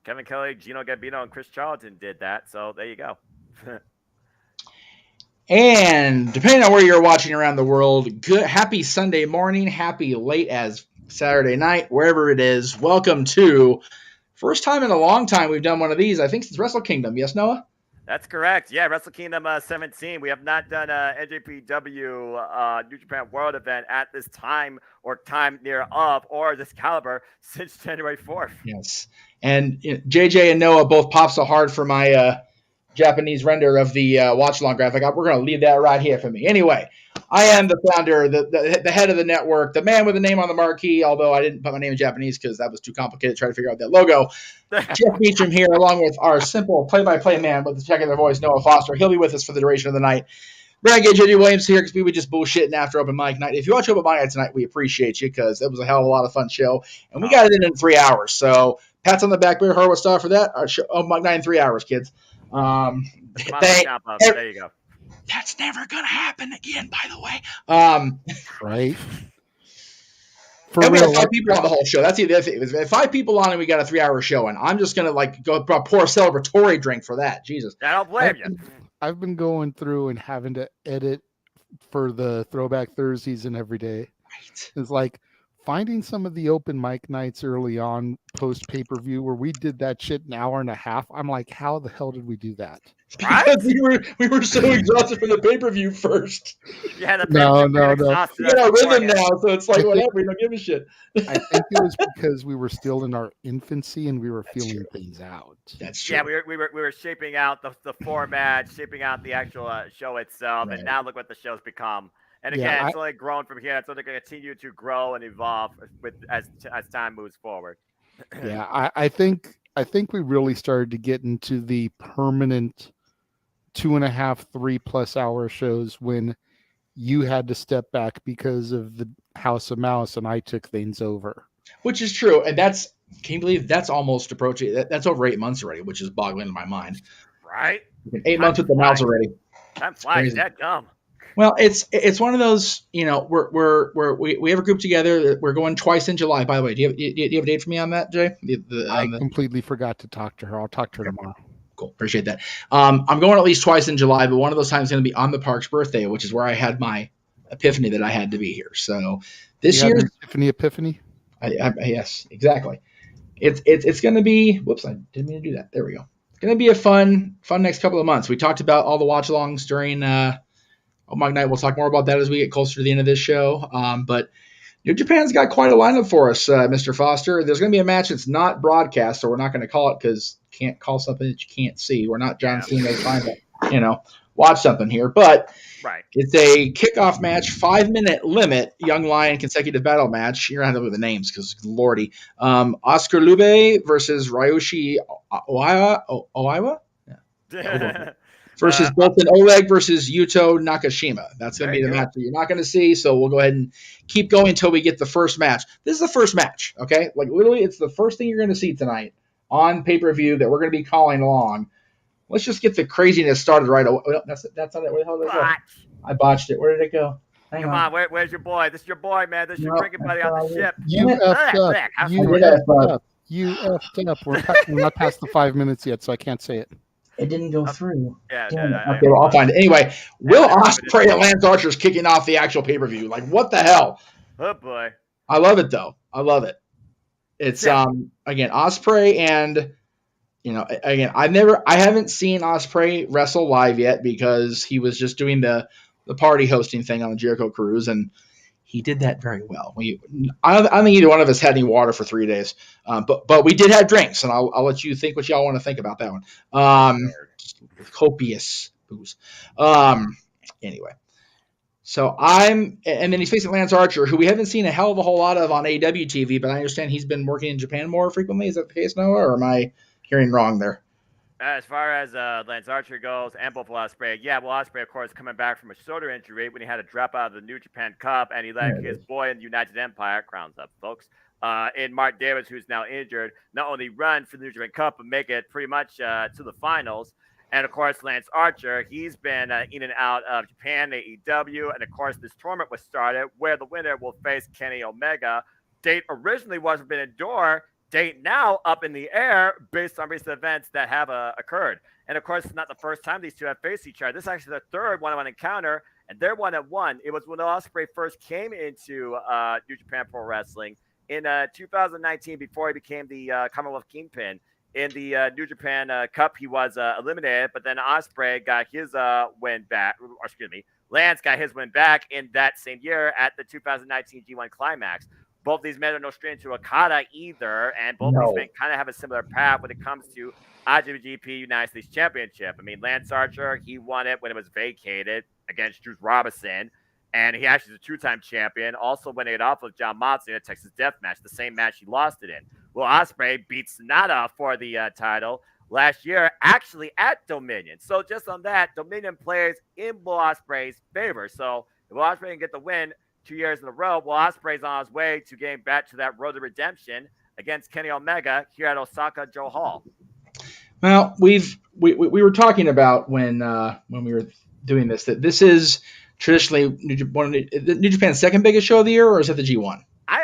Kevin Kelly, Gino Gambino, and Chris Charlton did that. So there you go. And depending on where you're watching around the world, good, happy Sunday morning, happy late as Saturday night, wherever it is. Welcome to first time in a long time we've done one of these. I think since Wrestle Kingdom. Yes, Noah? That's correct. Yeah, Wrestle Kingdom 17. We have not done a NJPW New Japan World event at this time or time near of or this caliber since January 4th. Yes. And JJ and Noah both popped so hard for my Japanese render of the watch along graphic. We're going to leave that right here for me. Anyway, I am the founder, the head of the network, the man with the name on the marquee, although I didn't put my name in Japanese because that was too complicated to try to figure out that logo. Jeff Beecham here, along with our simple play-by-play man with the check-in voice, Noah Foster. He'll be with us for the duration of the night. Renegade JD Williams here because we were just bullshitting after open mic night. If you watch open mic night tonight, we appreciate you because it was a hell of a lot of fun show, and we got it in 3 hours. So pats on the back, Bear Horowitz star for that. Our show, open mic night in 3 hours, kids. There you go. That's never gonna happen again, by the way. Right. And we had 5 people on the whole show. That's the other thing. If 5 people on and we got a 3-hour show, and I'm just gonna go pour a celebratory drink for that. Jesus. I don't blame you. I've been going through and having to edit for the Throwback Thursdays and every day. Right. It's like finding some of the open mic nights early on post pay-per-view where we did that shit an hour and a half. I'm like, how the hell did we do that? Because we were so exhausted from the pay-per-view first. Yeah, no. We got our rhythm now, so it's like whatever. We don't give a shit. I think it was because we were still in our infancy and we were feeling things out. That's true. Yeah, we were shaping out the format, shaping out the actual show itself, and now look what the show's become. And again, it's only grown from here. It's only going to continue to grow and evolve as time moves forward. Yeah, I think we really started to get into the permanent 2.5, 3+ hour shows when you had to step back because of the House of Mouse and I took things over. Which is true, and can you believe that's almost approaching? That's over 8 months already, which is boggling in my mind. Right? 8 months with the mouse already. Time flies. That dumb. Well, it's one of those, we have a group together. We're going twice in July. By the way, do you have a date for me on that, Jay? I completely forgot to talk to her. I'll talk to her tomorrow. Cool, appreciate that. I'm going at least twice in July, but one of those times is going to be on the park's birthday, which is where I had my epiphany that I had to be here. So this year, epiphany. Yes, exactly. It's going to be. Whoops, I didn't mean to do that. There we go. It's going to be a fun next couple of months. We talked about all the watch-alongs during Open Mic Night. We'll talk more about that as we get closer to the end of this show. But New Japan's got quite a lineup for us, Mr. Foster. There's going to be a match that's not broadcast, so we're not going to call it because you can't call something that you can't see. We're not John Cena trying to, watch something here. But it's a kickoff match, 5-minute limit, Young Lion consecutive battle match. You're going to have to look at the names because, lordy. Oscar Lube versus Ryoshi Oiwa? Yeah. Versus Bolton Oleg versus Yuto Nakashima. That's going to be the match that you're not going to see. So we'll go ahead and keep going until we get the first match. This is the first match, okay? Like literally, it's the first thing you're going to see tonight on pay-per-view that we're going to be calling along. Let's just get the craziness started right away. Oh, that's not it. Where the hell did it go? I botched it. Where did it go? Hang on. Where's your boy? This is your boy, man. This is your drinking buddy on the ship. You effed up. You effed up. We're not past the 5 minutes yet, so I can't say it. It didn't go through. Okay, well, I'll find it. Anyway, Will Ospreay and Lance Archer's kicking off the actual pay-per-view. Like, what the hell? Oh, boy. I love it, though. I love it. It's, again, Ospreay and, again, I haven't seen Ospreay wrestle live yet because he was just doing the party hosting thing on the Jericho Cruise, and he did that very well. I don't think either one of us had any water for 3 days, but we did have drinks, and I'll let you think what y'all want to think about that one. Copious booze. Anyway, so and then he's facing Lance Archer, who we haven't seen a hell of a whole lot of on AEW TV, but I understand he's been working in Japan more frequently. Is that the case, Noah, or am I hearing wrong there? As far as Lance Archer goes, and both Ospreay, Ospreay, of course, coming back from a shoulder injury when he had to drop out of the New Japan Cup, and he let his boy in the United Empire, crowns up, folks, and Mark Davis, who's now injured, not only run for the New Japan Cup, but make it pretty much to the finals. And, of course, Lance Archer, he's been in and out of Japan, AEW, and, of course, this tournament was started where the winner will face Kenny Omega. Date originally was Forbidden Door date now up in the air based on recent events that have occurred. And of course, it's not the first time these two have faced each other. This is actually the third one-on-one encounter, and they're 1-1. It was when Ospreay first came into New Japan Pro Wrestling in 2019, before he became the Commonwealth Kingpin. In the New Japan Cup, he was eliminated, but then Ospreay got his win back. Or excuse me, Lance got his win back in that same year at the 2019 G1 Climax. Both these men are no stranger to Okada either, and both these men kind of have a similar path when it comes to IWGP United States Championship. I mean, Lance Archer, he won it when it was vacated against Juice Robinson, and he actually is a two-time champion, also winning it off of John Moxley in a Texas Death Match, the same match he lost it in. Well, Ospreay beat Sonata for the title last year, actually at Dominion. So just on that, Dominion plays in Will Ospreay's favor. So if Will Ospreay can get the win 2 years in a row, Will Ospreay's on his way to getting back to that road to redemption against Kenny Omega here at OSAKA-JO Hall. Well, we were talking about when we were doing this that this is traditionally New Japan's second biggest show of the year, or is it the G1?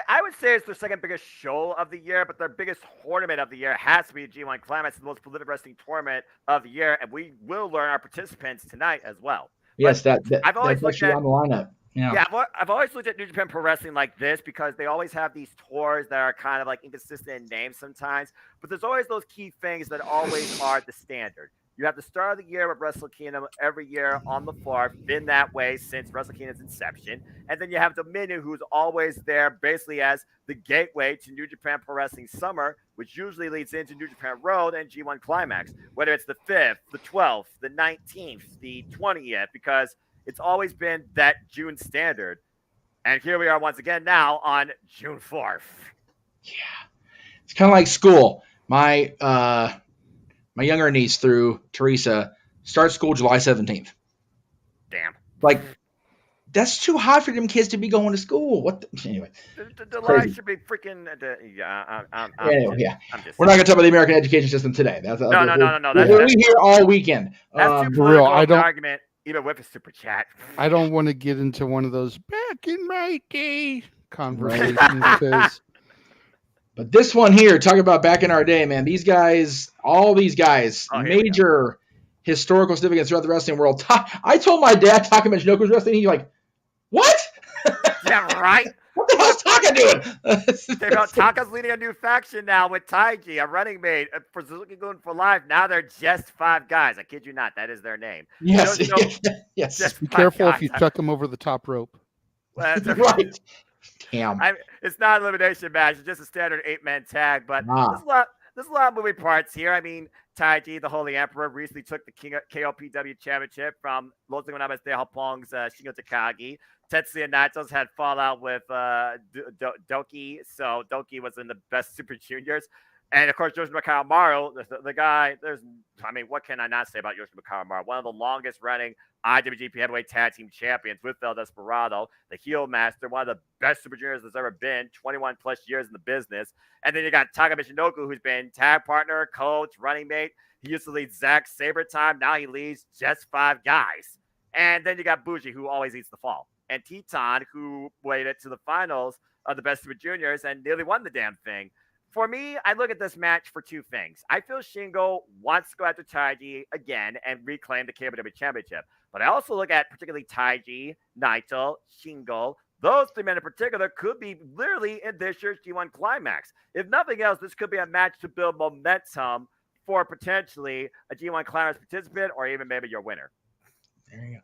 I would say it's their second biggest show of the year, but their biggest tournament of the year has to be the G1 Climax, the most prolific wrestling tournament of the year, and we will learn our participants tonight as well. Yes, that's actually on the lineup. Yeah, I've always looked at New Japan Pro Wrestling like this because they always have these tours that are kind of like inconsistent in names sometimes, but there's always those key things that always are the standard. You have the start of the year with Wrestle Kingdom every year on the floor, been that way since Wrestle Kingdom's inception. And then you have Dominion, who's always there basically as the gateway to New Japan Pro Wrestling Summer, which usually leads into New Japan Road and G1 Climax, whether it's the 5th, the 12th, the 19th, the 20th, because it's always been that June standard. And here we are once again now on June 4th. Yeah. It's kind of like school. My younger niece, through Teresa, starts school July 17th. Damn. Like, that's too hot for them kids to be going to school. Anyway. The lie should be freaking. We're not going to talk about the American education system today. No. We're here all weekend. That's too political of an argument, even with a super chat. I don't want to get into one of those back in my day conversations. But this one here, talk about back in our day, man. These guys, all these guys, major historical significance throughout the wrestling world. I told my dad Taka Michinoku's wrestling. He's like, what? Yeah, right. What the hell's Taka doing? Taka's leading a new faction now with Taiji, a running mate for Suzuki Gun for Life. Now they're just 5 guys. I kid you not. That is their name. Yes. Yes. Be careful if you chuck them over the top rope. Right. Damn. It's not an elimination match. It's just a standard 8-man tag. But there's a lot of moving parts here. I mean, Taiji, the Holy Emperor, recently took the KOPW Championship from Los Ingonables de Hapong's Shingo Takagi. Tetsuya Naito's had fallout with Doki, so Doki was in the best Super Juniors. And, of course, Yoshimura Kawamaru, the guy, what can I not say about Yoshimura Kawamaru? One of the longest-running IWGP Heavyweight Tag Team Champions with El Desperado, the heel master, one of the best Super Juniors there's ever been, 21-plus years in the business. And then you got Taka Michinoku, who's been tag partner, coach, running mate. He used to lead Zack Sabre Time. Now he leads just 5 guys. And then you got Bushi, who always eats the fall. And Teton, who made it to the finals of the Best Super Juniors and nearly won the damn thing. For me, I look at this match for 2 things. I feel Shingo wants to go after Taiji again and reclaim the KOPW Championship. But I also look at particularly Taiji, Naito, Shingo. Those 3 men in particular could be literally in this year's G1 Climax. If nothing else, this could be a match to build momentum for potentially a G1 Climax participant or even maybe your winner. There you go.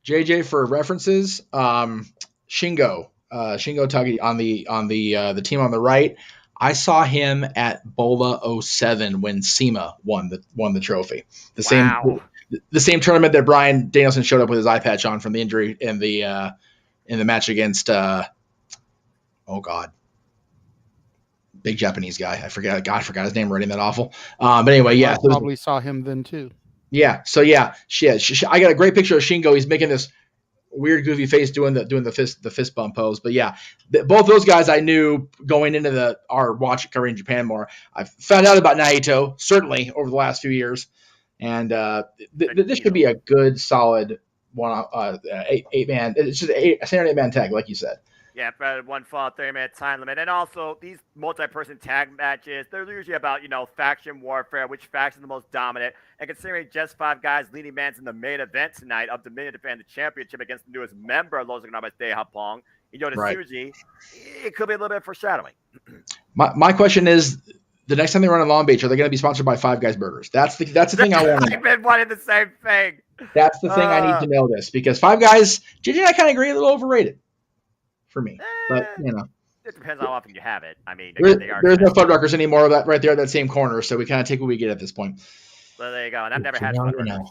JJ, for references, Shingo Taiji on the team on the right. I saw him at Bola 07 when SEMA won the trophy. The same tournament that Bryan Danielson showed up with his eye patch on from the injury in the match against big Japanese guy. I forgot his name already. That awful. But anyway, yeah. I probably saw him then too. Yeah. So yeah, I got a great picture of Shingo. He's making this weird goofy face doing the fist bump pose. But yeah, both those guys I knew going into our watch covering Japan more. I found out about Naito certainly over the last few years, and this could be a good solid 8-man. It's just a standard 8-man tag, like you said. Yeah, for one fall, 30-minute time limit. And also, these multi-person tag matches, they're usually about, faction warfare, which faction is the most dominant. And considering just 5 guys leading mans in the main event tonight of Dominion defending the championship against the newest member of Los Ignorables de Japón, Right. Suji, it could be a little bit of foreshadowing. My question is, the next time they run in Long Beach, are they going to be sponsored by Five Guys Burgers? That's the thing I want to know. I've been wanting the same thing. That's the thing I need to know this, because Five Guys, JJ and I kind of agree, a little overrated for me. But, it depends on how often you have it. I mean, there's no Fuddruckers anymore right there, that same corner, so we kind of take what we get at this point. Well, there you go. And I've never had Fuddruckers.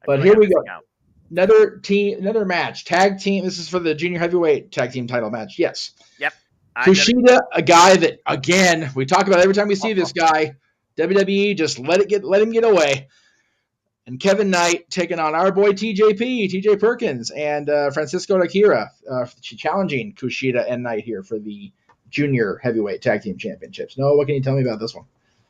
But here we go. Another match. Tag team. This is for the junior heavyweight tag team title match. Yes. Yep. Kushida, a guy that, again, we talk about every time we see this guy. WWE, just let him get away. And Kevin Knight taking on our boy TJ Perkins, and Francisco Akira, challenging Kushida and Knight here for the junior heavyweight tag team championships. Noah, what can you tell me about this one?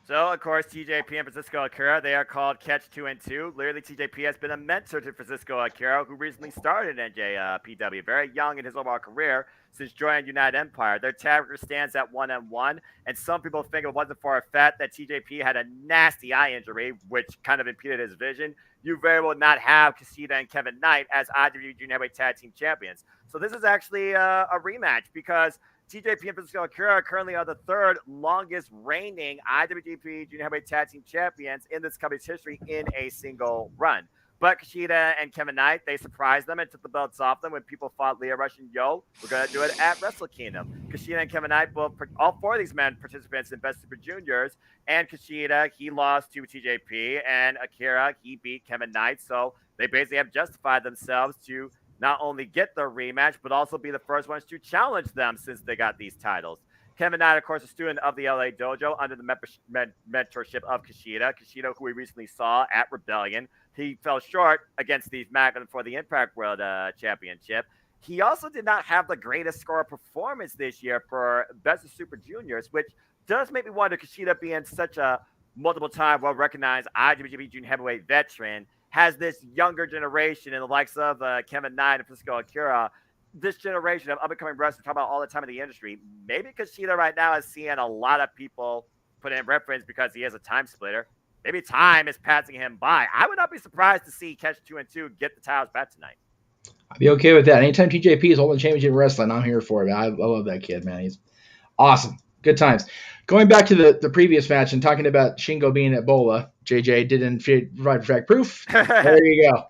So, of course, TJP and Francisco Akira, they are called Catch 2 and 2. Literally, TJP has been a mentor to Francisco Akira, who recently started NJPW, very young in his overall career since joining United Empire. Their tag record stands at 1-1, and some people think it wasn't for a fact that TJP had a nasty eye injury, which kind of impeded his vision. You very well not have Kushida and Kevin Knight as IWGP Junior Heavyweight Tag Team Champions. So this is actually a rematch, because TJP and Francisco Akira currently are the 3rd longest reigning IWGP Junior Heavyweight Tag Team Champions in this company's history in a single run. But Kushida and Kevin Knight, they surprised them and took the belts off them when people fought Lio Rush and Yo. We're going to do it at Wrestle Kingdom. Kushida and Kevin Knight, all 4 of these men participants in Best Super Juniors. And Kushida, he lost to TJP. And Akira, he beat Kevin Knight. So they basically have justified themselves to not only get the rematch, but also be the first ones to challenge them since they got these titles. Kevin Knight, of course, a student of the LA Dojo under the mentorship of Kushida. Kushida, who we recently saw at Rebellion. He fell short against Steve Macklin for the Impact World Championship. He also did not have the greatest score performance this year for Best of Super Juniors, which does make me wonder, Kushida being such a multiple-time, well-recognized IWGP Junior Heavyweight veteran, has this younger generation in the likes of Kevin Knight and Francisco Akira, this generation of up-and-coming wrestlers talk about all the time in the industry. Maybe Kushida right now is seeing a lot of people put in reference because he is a time splitter. Maybe time is passing him by. I would not be surprised to see Catch 2 and 2 get the titles back tonight. I'd be okay with that. Anytime TJP is holding championship wrestling, I'm here for it. I love that kid, man. He's awesome. Good times. Going back to the previous match and talking about Shingo being at Bola, JJ didn't provide fact proof. There you go.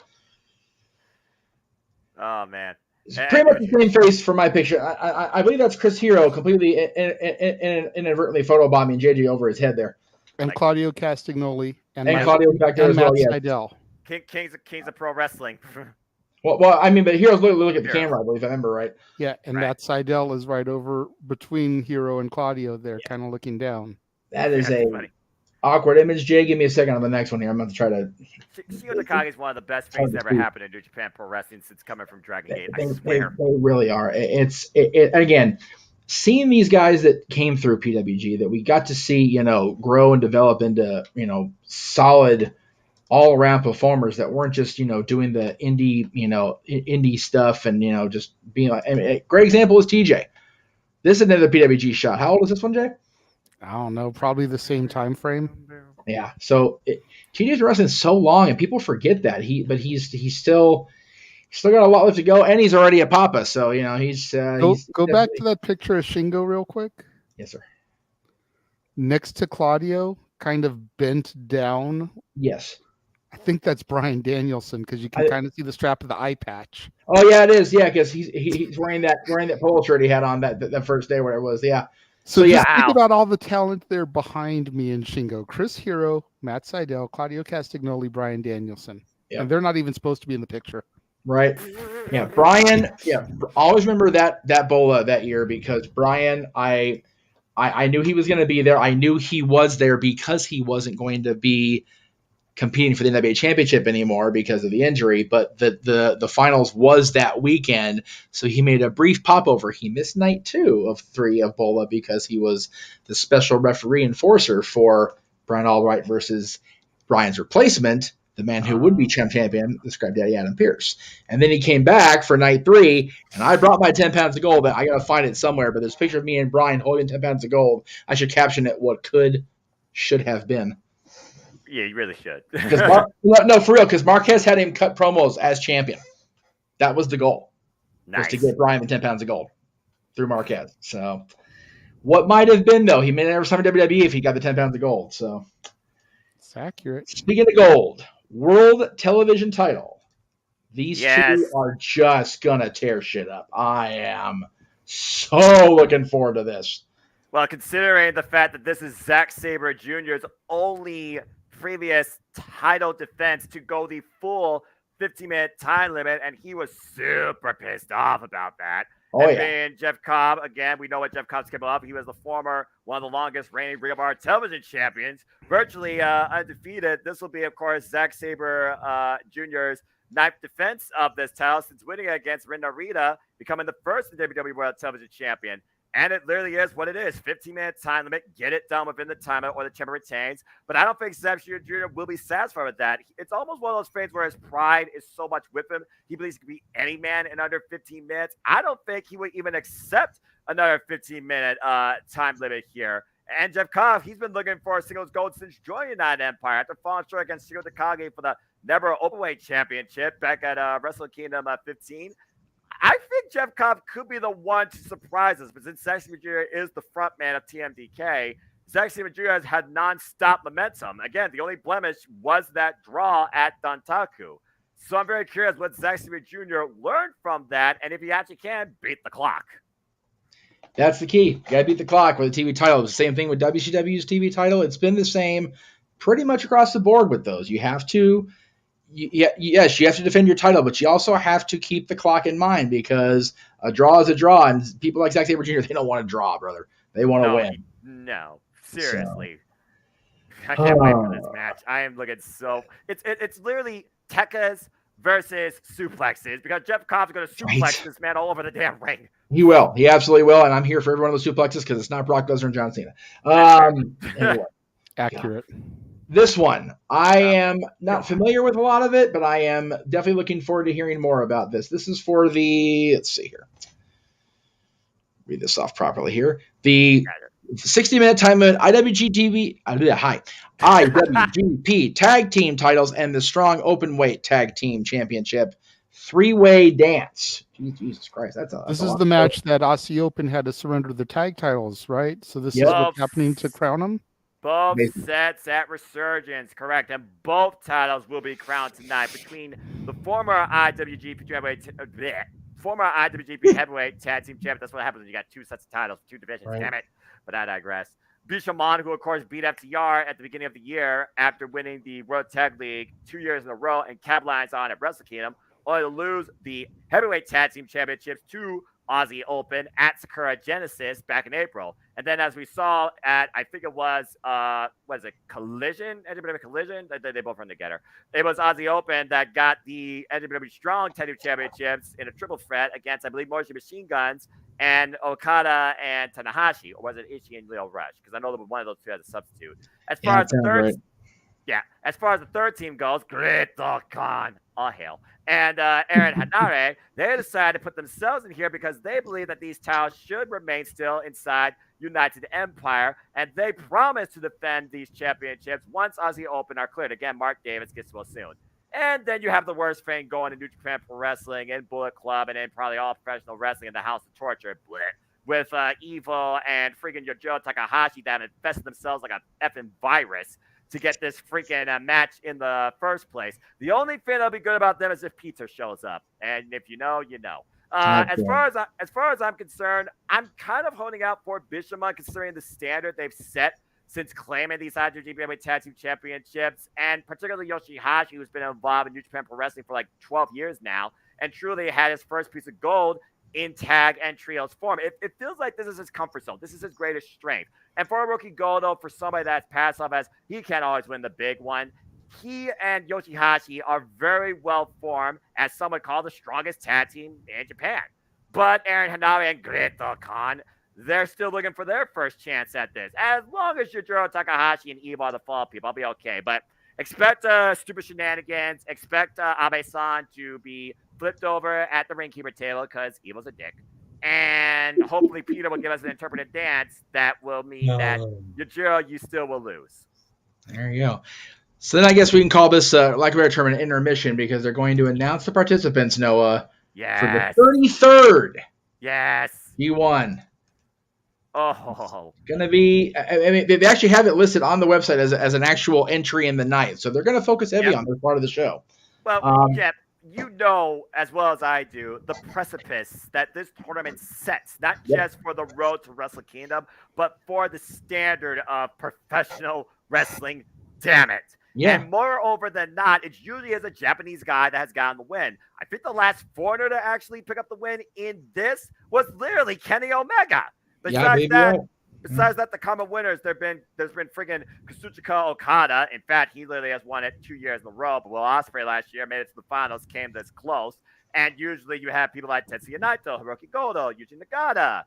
Oh, man. It's pretty much the same face for my picture. I believe that's Chris Hero completely inadvertently photobombing JJ over his head there. And Claudio Castagnoli. And Claudio back there as well, Matt Seidel. Kings of Pro Wrestling. Well, I mean, but Hero's looking at the camera, I believe, I remember, right? Yeah, and Matt Seidel is right over between Hero and Claudio there, kind of looking down. That is a awkward image. Jay, give me a second on the next one here. I'm going to try to... Shingo Takagi is one of the best things that ever happened in New Japan Pro Wrestling since coming from Dragon Gate. I swear. They really are. Again, seeing these guys that came through PWG that we got to see, grow and develop into, solid all-around performers that weren't just, doing the indie stuff and, just being like, a great example is TJ. This is another PWG shot. How old is this one, Jay? I don't know, probably the same time frame. Yeah. So TJ's been wrestling so long and people forget that he's still got a lot left to go, and he's already a papa. So, he's go back to that picture of Shingo real quick. Yes, sir. Next to Claudio, kind of bent down. Yes. I think that's Bryan Danielson because you can kind of see the strap of the eye patch. Oh yeah, it is. Yeah, because he's wearing that polo shirt he had on that first day, whatever it was. Yeah. So yeah, think about all the talent there behind me in Shingo: Chris Hero, Matt Seidel, Claudio Castagnoli, Bryan Danielson, and they're not even supposed to be in the picture. Right. Yeah, Brian. Yeah, always remember that Bola that year because Brian, I knew he was going to be there. I knew he was there because he wasn't going to be competing for the NWA Championship anymore because of the injury, but the finals was that weekend, so he made a brief popover. He missed night 2 of 3 of Bola because he was the special referee enforcer for Brian Albright versus Brian's replacement, the man who would be champion, the Scrap Daddy Adam Pearce. And then he came back for night 3, and I brought my 10 pounds of gold. I got to find it somewhere, but there's a picture of me and Brian holding 10 pounds of gold. I should caption it, what should have been. Yeah, you really should. No, for real, because Marquez had him cut promos as champion. That was the goal. Nice. Was to get Brian the 10 pounds of gold through Marquez. So what might have been, though, he may never sign for WWE if he got the 10 pounds of gold. So it's accurate. Speaking of gold, World Television title. These two are just going to tear shit up. I am so looking forward to this. Well, considering the fact that this is Zack Sabre Jr.'s only previous title defense to go the full 15-minute time limit, and he was super pissed off about that. And Jeff Cobb, again, we know what Jeff Cobb's capable of. He was the former, one of the longest reigning Ring of Honor television champions, virtually undefeated. This will be, of course, Zack Sabre Jr.'s 9th defense of this title since winning against Ren Narita, becoming the first WWE World Television Champion. And it literally is what it is. 15-minute time limit. Get it done within the time limit or the champion retains. But I don't think Zack Sabre Jr. will be satisfied with that. It's almost one of those things where his pride is so much with him. He believes he can be any man in under 15 minutes. I don't think he would even accept another 15-minute time limit here. And Jeff Cobb, he's been looking for a singles gold since joining United Empire after falling short against Shingo Takagi for the Never Openweight Championship back at Wrestle Kingdom 15. I think Jeff Cobb could be the one to surprise us, but since Zack Sabre Jr. is the front man of TMDK, Zack Sabre Jr. has had nonstop momentum. Again, the only blemish was that draw at Dantaku. So I'm very curious what Zack Sabre Jr. learned from that, and if he actually can, beat the clock. That's the key. You got to beat the clock with the TV title. The same thing with WCW's TV title. It's been the same pretty much across the board with those. You have to... Yes, you have to defend your title, but you also have to keep the clock in mind because a draw is a draw, and people like Zack Sabre Jr., they don't want to draw, brother. They want to win. No, seriously. So. I can't wait for this match. I am looking so... It's literally Tekkas versus suplexes because Jeff Cobb's going to suplex this man all over the damn ring. He will. He absolutely will, and I'm here for every one of those suplexes because it's not Brock Lesnar and John Cena. Anyway. Accurate. This one, I am not familiar with a lot of it, but I am definitely looking forward to hearing more about this. This is for the, let's see here. Read this off properly here. The 60-minute time limit IWGP tag team titles and the strong open weight tag team championship 3-way dance. Jesus Christ, this is the match that Aussie Open had to surrender the tag titles, right? So this is what's happening to crown them. Both sets at Resurgence, correct, and both titles will be crowned tonight between the former IWGP Heavyweight Tag Team Champion. That's what happens when you got two sets of titles, two divisions. Right. Damn it! But I digress. Bishamon, who of course beat FTR at the beginning of the year after winning the World Tag League 2 years in a row and capitalized on at Wrestle Kingdom, only to lose the Heavyweight Tag Team Championships to Aussie Open at Sakura Genesis back in April. And then as we saw at, I think it was, Collision? NJPW Collision? They both run together. It was Aussie Open that got the NJPW Strong Tag Team Championships in a triple threat against, I believe, Moshi Machine Guns and Okada and Tanahashi. Or was it Ishii and Leo Rush? Because I know that one of those two has a substitute. As far as the third team goes, Great Khan. All hail. And Aaron Hanare, they decided to put themselves in here because they believe that these titles should remain still inside United Empire, and they promise to defend these championships once Aussie Open are cleared. Again, Mark Davis gets well soon. And then you have the worst thing going in New Japan Pro Wrestling and Bullet Club and in probably all professional wrestling in the House of Torture with Evil and freaking Yujiro Takahashi that infested themselves like a effing virus to get this freaking match in the first place. The only thing that'll be good about them is if Pizza shows up. And if you know, you know. As far as I'm concerned, I'm kind of holding out for Bishamon considering the standard they've set since claiming these IWGP Tag Team Championships, and particularly Yoshihashi, who's been involved in New Japan Pro Wrestling for like 12 years now, and truly had his first piece of gold in tag and trios form. It feels like this is his comfort zone. This is his greatest strength. And for a rookie Gold, for somebody that's passed off as he can't always win the big one, he and Yoshihashi are very well formed as someone called the strongest tag team in Japan. But Aaron Hanare and Great Khan, they're still looking for their first chance at this. As long as Yujiro Takahashi and Eva are the fall people, I'll be okay. But Expect stupid shenanigans. Expect Abe-san to be flipped over at the ringkeeper table because Evil's a dick. And hopefully Peter will give us an interpretive dance that will mean that Yujiro, you still will lose. There you go. So then I guess we can call this, like a better term, an intermission because they're going to announce the participants, Noah, for the 33rd Yes. G1. Oh. Going to be, I mean, they actually have it listed on the website as an actual entry in the night. So they're going to focus heavy on this part of the show. Well, Jeff, you know as well as I do the precipice that this tournament sets, not just for the road to Wrestle Kingdom, but for the standard of professional wrestling. Damn it. Yeah. And moreover than not, it's usually as a Japanese guy that has gotten the win. I think the last foreigner to actually pick up the win in this was literally Kenny Omega. Besides that, the common winners, there's been friggin' Kazuchika Okada. In fact, he literally has won it 2 years in a row. But Will Ospreay last year made it to the finals, came this close. And usually you have people like Tetsuya Naito, Hiroki Goto, Yuji Nagata,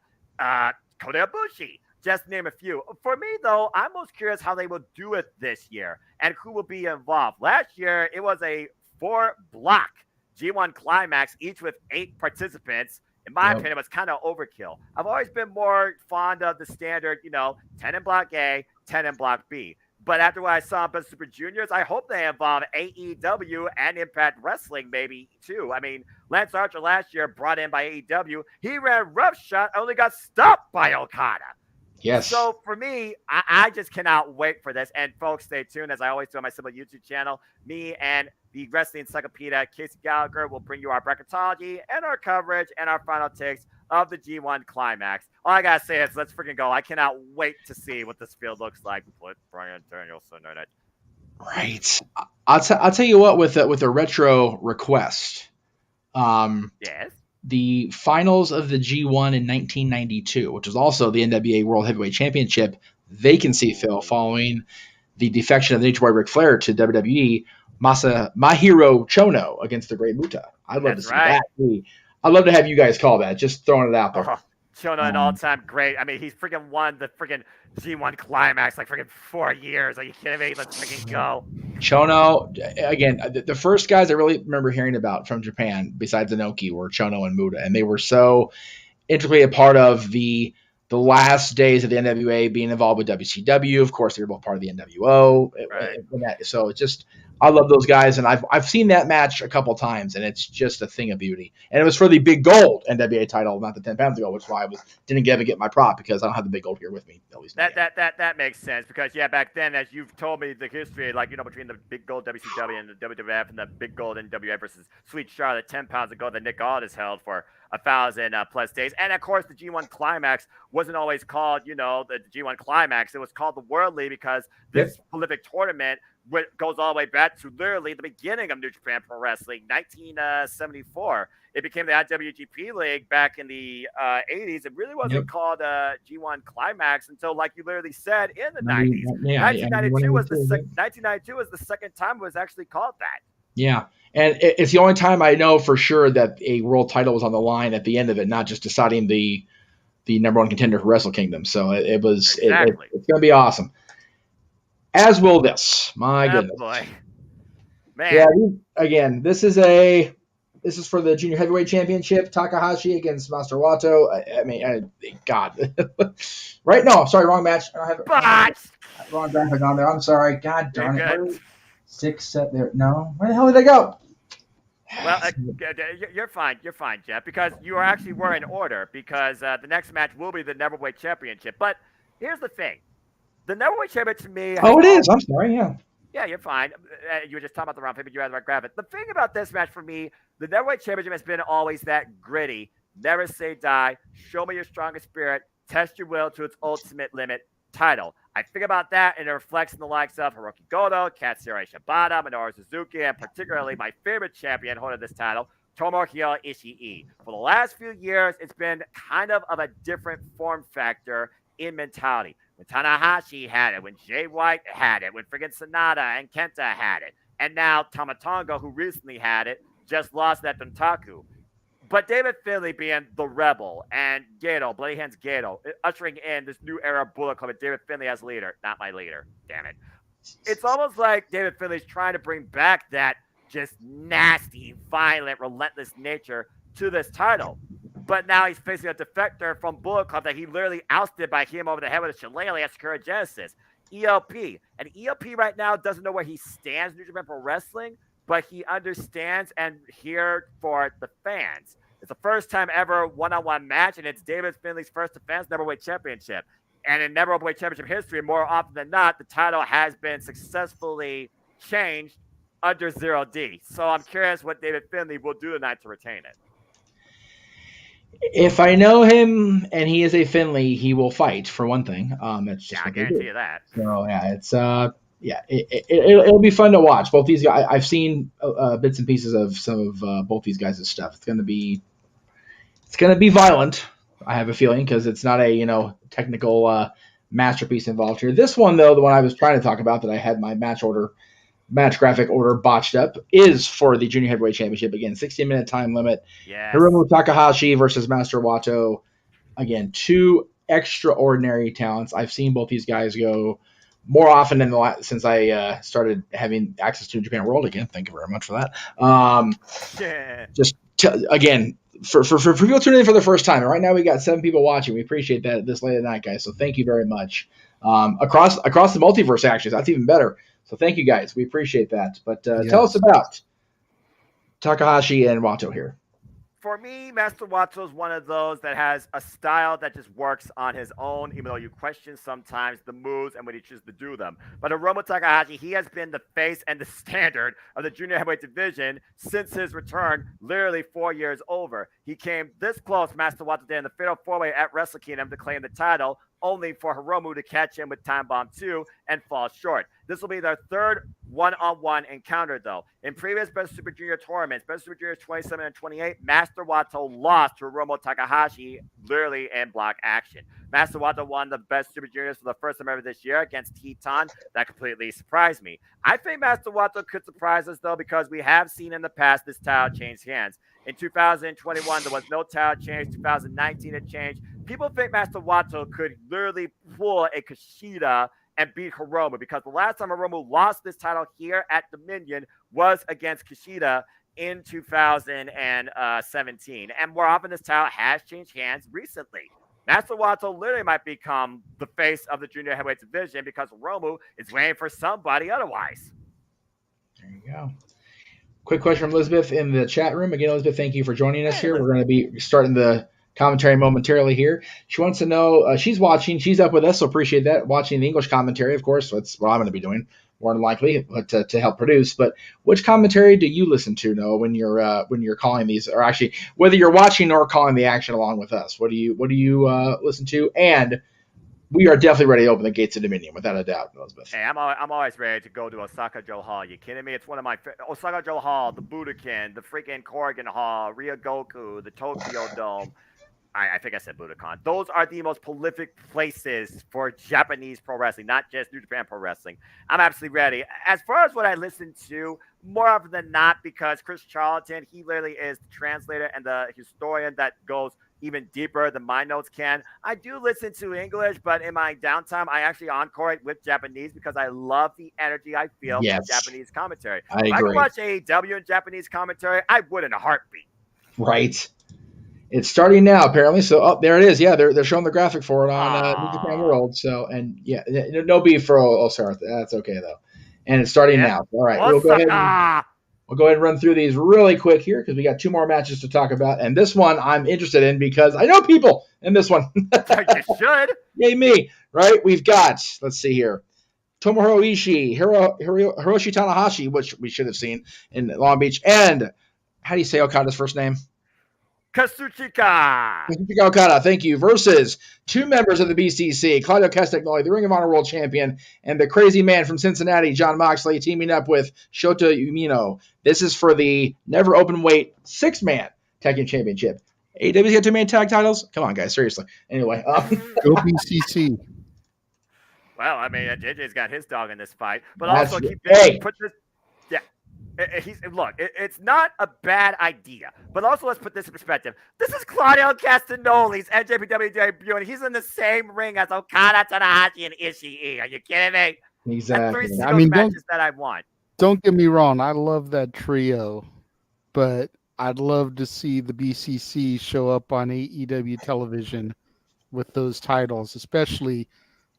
Kota Ibushi, just name a few. For me, though, I'm most curious how they will do it this year and who will be involved. Last year, it was a 4-block G1 climax, each with 8 participants. In my opinion, it was kind of overkill. I've always been more fond of the standard, 10 in Block A, 10 in Block B. But after what I saw in Best Super Juniors, I hope they involve AEW and Impact Wrestling maybe too. I mean, Lance Archer last year brought in by AEW. He ran roughshod, only got stopped by Okada. Yes. So for me, I just cannot wait for this. And folks, stay tuned. As I always do on my simple YouTube channel, me and the Wrestling Encyclopedia, Casey Gallagher, will bring you our bracketology and our coverage and our final takes of the G1 climax. All I gotta say is let's freaking go. I cannot wait to see what this field looks like with Bryan Danielson in it. Right. I'll tell you what, with a retro request. Yes. The finals of the G1 in 1992, which was also the NWA World Heavyweight Championship vacancy fill following the defection of the Nature Boy Ric Flair to WWE, Mahiro Chono against the Great Muta. I'd love to see that. I'd love to have you guys call that. Just throwing it out there. Chono, an all-time great. I mean, he's freaking won the freaking G1 climax like freaking 4 years. Are you kidding me? Let's freaking go. Chono, again, the first guys I really remember hearing about from Japan, besides Inoki, were Chono and Muta, and they were so intricately a part of the last days of the NWA being involved with WCW. Of course, they were both part of the NWO. Right. So it's just, I love those guys, and I've seen that match a couple times, and it's just a thing of beauty. And it was for the big gold NWA title, not the 10 pounds ago, which is why I didn't get my prop, because I don't have the big gold here with me. At least that makes sense, because back then, as you've told me the history, between the big gold WCW and the WWF and the big gold NWA versus Sweet Charlotte 10 pounds ago that Nick Aldis held for 1,000 plus days. And of course, the G1 climax wasn't always called, the G1 climax. It was called the Worldly because this prolific tournament goes all the way back to literally the beginning of New Japan Pro Wrestling, 1974. It became the IWGP League back in the 80s. It really wasn't called G1 Climax until, like you literally said, in the 90s. 1992 was the second time it was actually called that. Yeah, and it's the only time I know for sure that a world title was on the line at the end of it, not just deciding the number one contender for Wrestle Kingdom. So it was exactly. it's going to be awesome. As will this. My goodness. Boy. Man. Yeah, again, this is for the Junior Heavyweight Championship. Takahashi against Master Wato. God. Right? No, sorry, wrong match. I don't have it. Wrong graphic on there. I'm sorry. God darn it. 6 set there. No. Where the hell did they go? Well, you're fine. You're fine, Jeff, because you were in order, because the next match will be the Neverweight Championship. But here's the thing. The Neverweight Championship to me... it is. I'm sorry, yeah. Yeah, you're fine. You were just talking about the round paper. You had the right graphic. The thing about this match for me, the Neverweight Championship has been always that gritty. Never say die. Show me your strongest spirit. Test your will to its ultimate limit title. I think about that, and it reflects in the likes of Hiroki Goto, Katsuyori Shibata, Minoru Suzuki, and particularly my favorite champion holding this title, Tomohiro Ishii. For the last few years, it's been kind of a different form factor in mentality. When Tanahashi had it, when Jay White had it, when friggin' Sonata and Kenta had it, and now Tama Tonga, who recently had it, just lost that Dontaku. But David Finlay being the rebel, and Gato, Bloody Hands Gato, ushering in this new era of Bullet Club with David Finlay as leader. Not my leader. Damn it. it's almost like David Finlay's trying to bring back that just nasty, violent, relentless nature to this title. But now he's facing a defector from Bullet Club that he literally ousted by hitting him over the head with a shillelagh at Sakura Genesis. ELP. And ELP right now doesn't know where he stands in New Japan Pro Wrestling, but he understands and here for the fans. It's the first time ever one-on-one match, and it's David Finlay's first defense, Neverweight Championship. And in Neverweight Championship history, more often than not, the title has been successfully changed under 0D. So I'm curious what David Finlay will do tonight to retain it. If I know him and he is a Finlay, he will fight for one thing. It's just I guarantee you that. So it's it'll be fun to watch. Both these guys, I've seen bits and pieces of some of both these guys' stuff. It's gonna be violent. I have a feeling because it's not a technical masterpiece involved here. This one though, the one I was trying to talk about that I had my match graphic order botched up, is for the Junior Heavyweight Championship. Again, 60-minute time limit. Yes. Hiromu Takahashi versus Master Wato. Again, two extraordinary talents. I've seen both these guys go more often since I started having access to Japan World again. Thank you very much for that. Again, for people tuning in for the first time, and right now we got 7 people watching. We appreciate that this late at night, guys. So thank you very much. Across the multiverse, actually, that's even better. So thank you guys. We appreciate that. But tell us about Takahashi and Wato here. For me, Master Wato is one of those that has a style that just works on his own, even though you question sometimes the moves and when he chooses to do them. But Hiromu Takahashi, he has been the face and the standard of the junior heavyweight division since his return, literally 4 years over. He came this close, Master Wato did in the Fatal 4-Way at Wrestle Kingdom to claim the title, only for Hiromu to catch him with Time Bomb 2 and fall short. This will be their third one-on-one encounter, though. In previous Best Super Junior tournaments, Best Super Juniors 27 and 28, Master Wato lost to Hiromu Takahashi, literally in block action. Master Wato won the Best Super Juniors for the first time ever this year against Teton. That completely surprised me. I think Master Wato could surprise us, though, because we have seen in the past this title change hands. In 2021, there was no title change. 2019, it changed. People think Master Wato could literally pull a Kushida and beat Hiromu, because the last time Hiromu lost this title here at Dominion was against Kushida in 2017. And more often, this title has changed hands recently. Master Wato literally might become the face of the junior heavyweight division because Hiromu is waiting for somebody otherwise. There you go. Quick question from Elizabeth in the chat room. Again, Elizabeth, thank you for joining us here. We're going to be starting the commentary momentarily here. She wants to know, she's watching, she's up with us, so appreciate that. Watching the English commentary, of course, that's what I'm going to be doing, more than likely, to help produce. But which commentary do you listen to, Noah, when you're calling these, or actually whether you're watching or calling the action along with us? What do you listen to? And we are definitely ready to open the gates of Dominion, without a doubt, Elizabeth. Hey, I'm always ready to go to OSAKA-JO Hall. You kidding me? It's one of my OSAKA-JO Hall, the Budokan, the freaking Corrigan Hall, Ryogoku, the Tokyo Dome. I think I said Budokan. Those are the most prolific places for Japanese pro wrestling, not just New Japan Pro Wrestling. I'm absolutely ready. As far as what I listen to, more often than not, because Chris Charlton, he literally is the translator and the historian that goes even deeper than my notes can. I do listen to English, but in my downtime, I actually encore it with Japanese because I love the energy I feel from Japanese commentary. If I could watch AEW in Japanese commentary, I would in a heartbeat. Right. It's starting now, apparently. So, there it is. Yeah, they're showing the graphic for it on New Japan World. So, and yeah, no beef for Osara. That's okay though. And it's starting now. All right, we'll go ahead and run through these really quick here because we got 2 more matches to talk about. And this one I'm interested in because I know people in this one. You should. Yay me! Right? We've got. Let's see here. Tomohiro Ishii, Hiroshi Tanahashi, which we should have seen in Long Beach, and how do you say Okada's first name? Kazuchika Okada, thank you. Versus 2 members of the BCC, Claudio Castagnoli, the Ring of Honor World Champion, and the crazy man from Cincinnati, Jon Moxley, teaming up with Shota Umino. This is for the never open weight 6-man tag team championship. AEW's got 2-man tag titles? Come on, guys, seriously. Anyway. Go BCC. Well, I mean, JJ's got his dog in this fight. But That's also put this... It's not a bad idea, but also let's put this in perspective. This is Claudio Castagnoli's NJPW debut, and he's in the same ring as Okada, Tanahashi, and Ishii. Are you kidding me? Exactly. That's 3 singles matches that I want. Don't get me wrong. I love that trio, but I'd love to see the BCC show up on AEW television with those titles, especially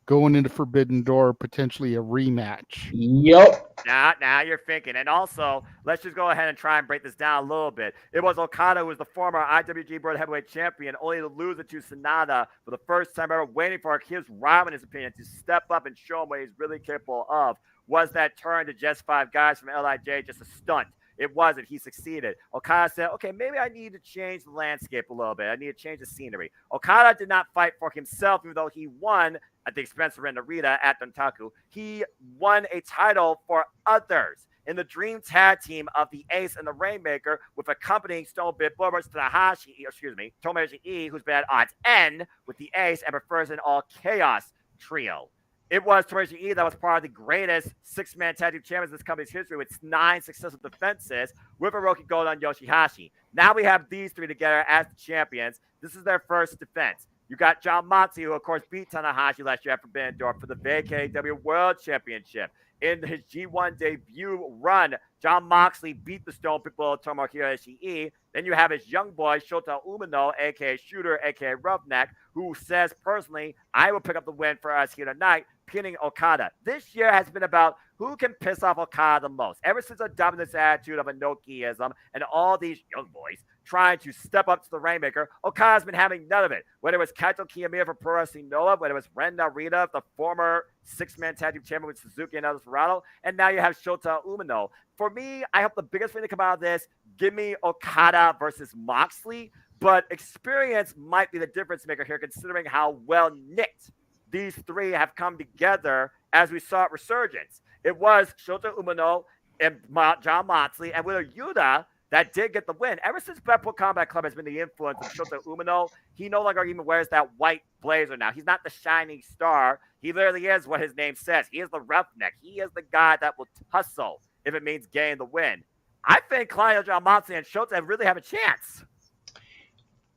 going into Forbidden Door, potentially a rematch. Yep. Now you're thinking. And also, let's just go ahead and try and break this down a little bit. It was Okada who was the former IWG World Heavyweight Champion, only to lose it to Sonata for the first time ever, waiting for his rival, in his opinion, to step up and show him what he's really capable of. Was that turn to just 5 guys from LIJ just a stunt? It wasn't. He succeeded. Okada said, okay, maybe I need to change the landscape a little bit. I need to change the scenery. Okada did not fight for himself, even though he won at the expense of Narita at Dontaku. He won a title for others in the dream tag team of the Ace and the Rainmaker with accompanying Stone Bit Boomers Tomoyashi E, who's been at odds N with the Ace and prefers an all chaos trio. It was Tomoyashi E that was part of the greatest 6-man tag team champions in this company's history with 9 successful defenses with Hiroki Goto and Yoshihashi. Now we have these 3 together as the champions. This is their first defense. You got John Moxley, who, of course, beat Tanahashi last year at Forbidden Door for the VKW World Championship. In his G1 debut run, John Moxley beat the Stone People Tomohiro Ishii. Then you have his young boy, Shota Umino, a.k.a. Shooter, a.k.a. Roughneck, who says personally, I will pick up the win for us here tonight, pinning Okada. This year has been about who can piss off Okada the most. Ever since adopting this attitude of Inokiism and all these young boys trying to step up to the Rainmaker, Okada's been having none of it. Whether it was Kaito Kiyomiya for Pro Wrestling Noah, whether it was Ren Narita, the former 6-man tag team champion with Suzuki and Desperado, and now you have Shota Umino. For me, I hope the biggest thing to come out of this, give me Okada versus Moxley, but experience might be the difference maker here considering how well knit these 3 have come together as we saw at Resurgence. It was Shota Umino and John Moxley and Wheeler Yuta that did get the win. Ever since Blackpool Combat Club has been the influence of Shota Umino, he no longer even wears that white blazer now. He's not the shining star. He literally is what his name says. He is the roughneck. He is the guy that will tussle if it means getting the win. I think Claudio John Moxley and Shota really have a chance.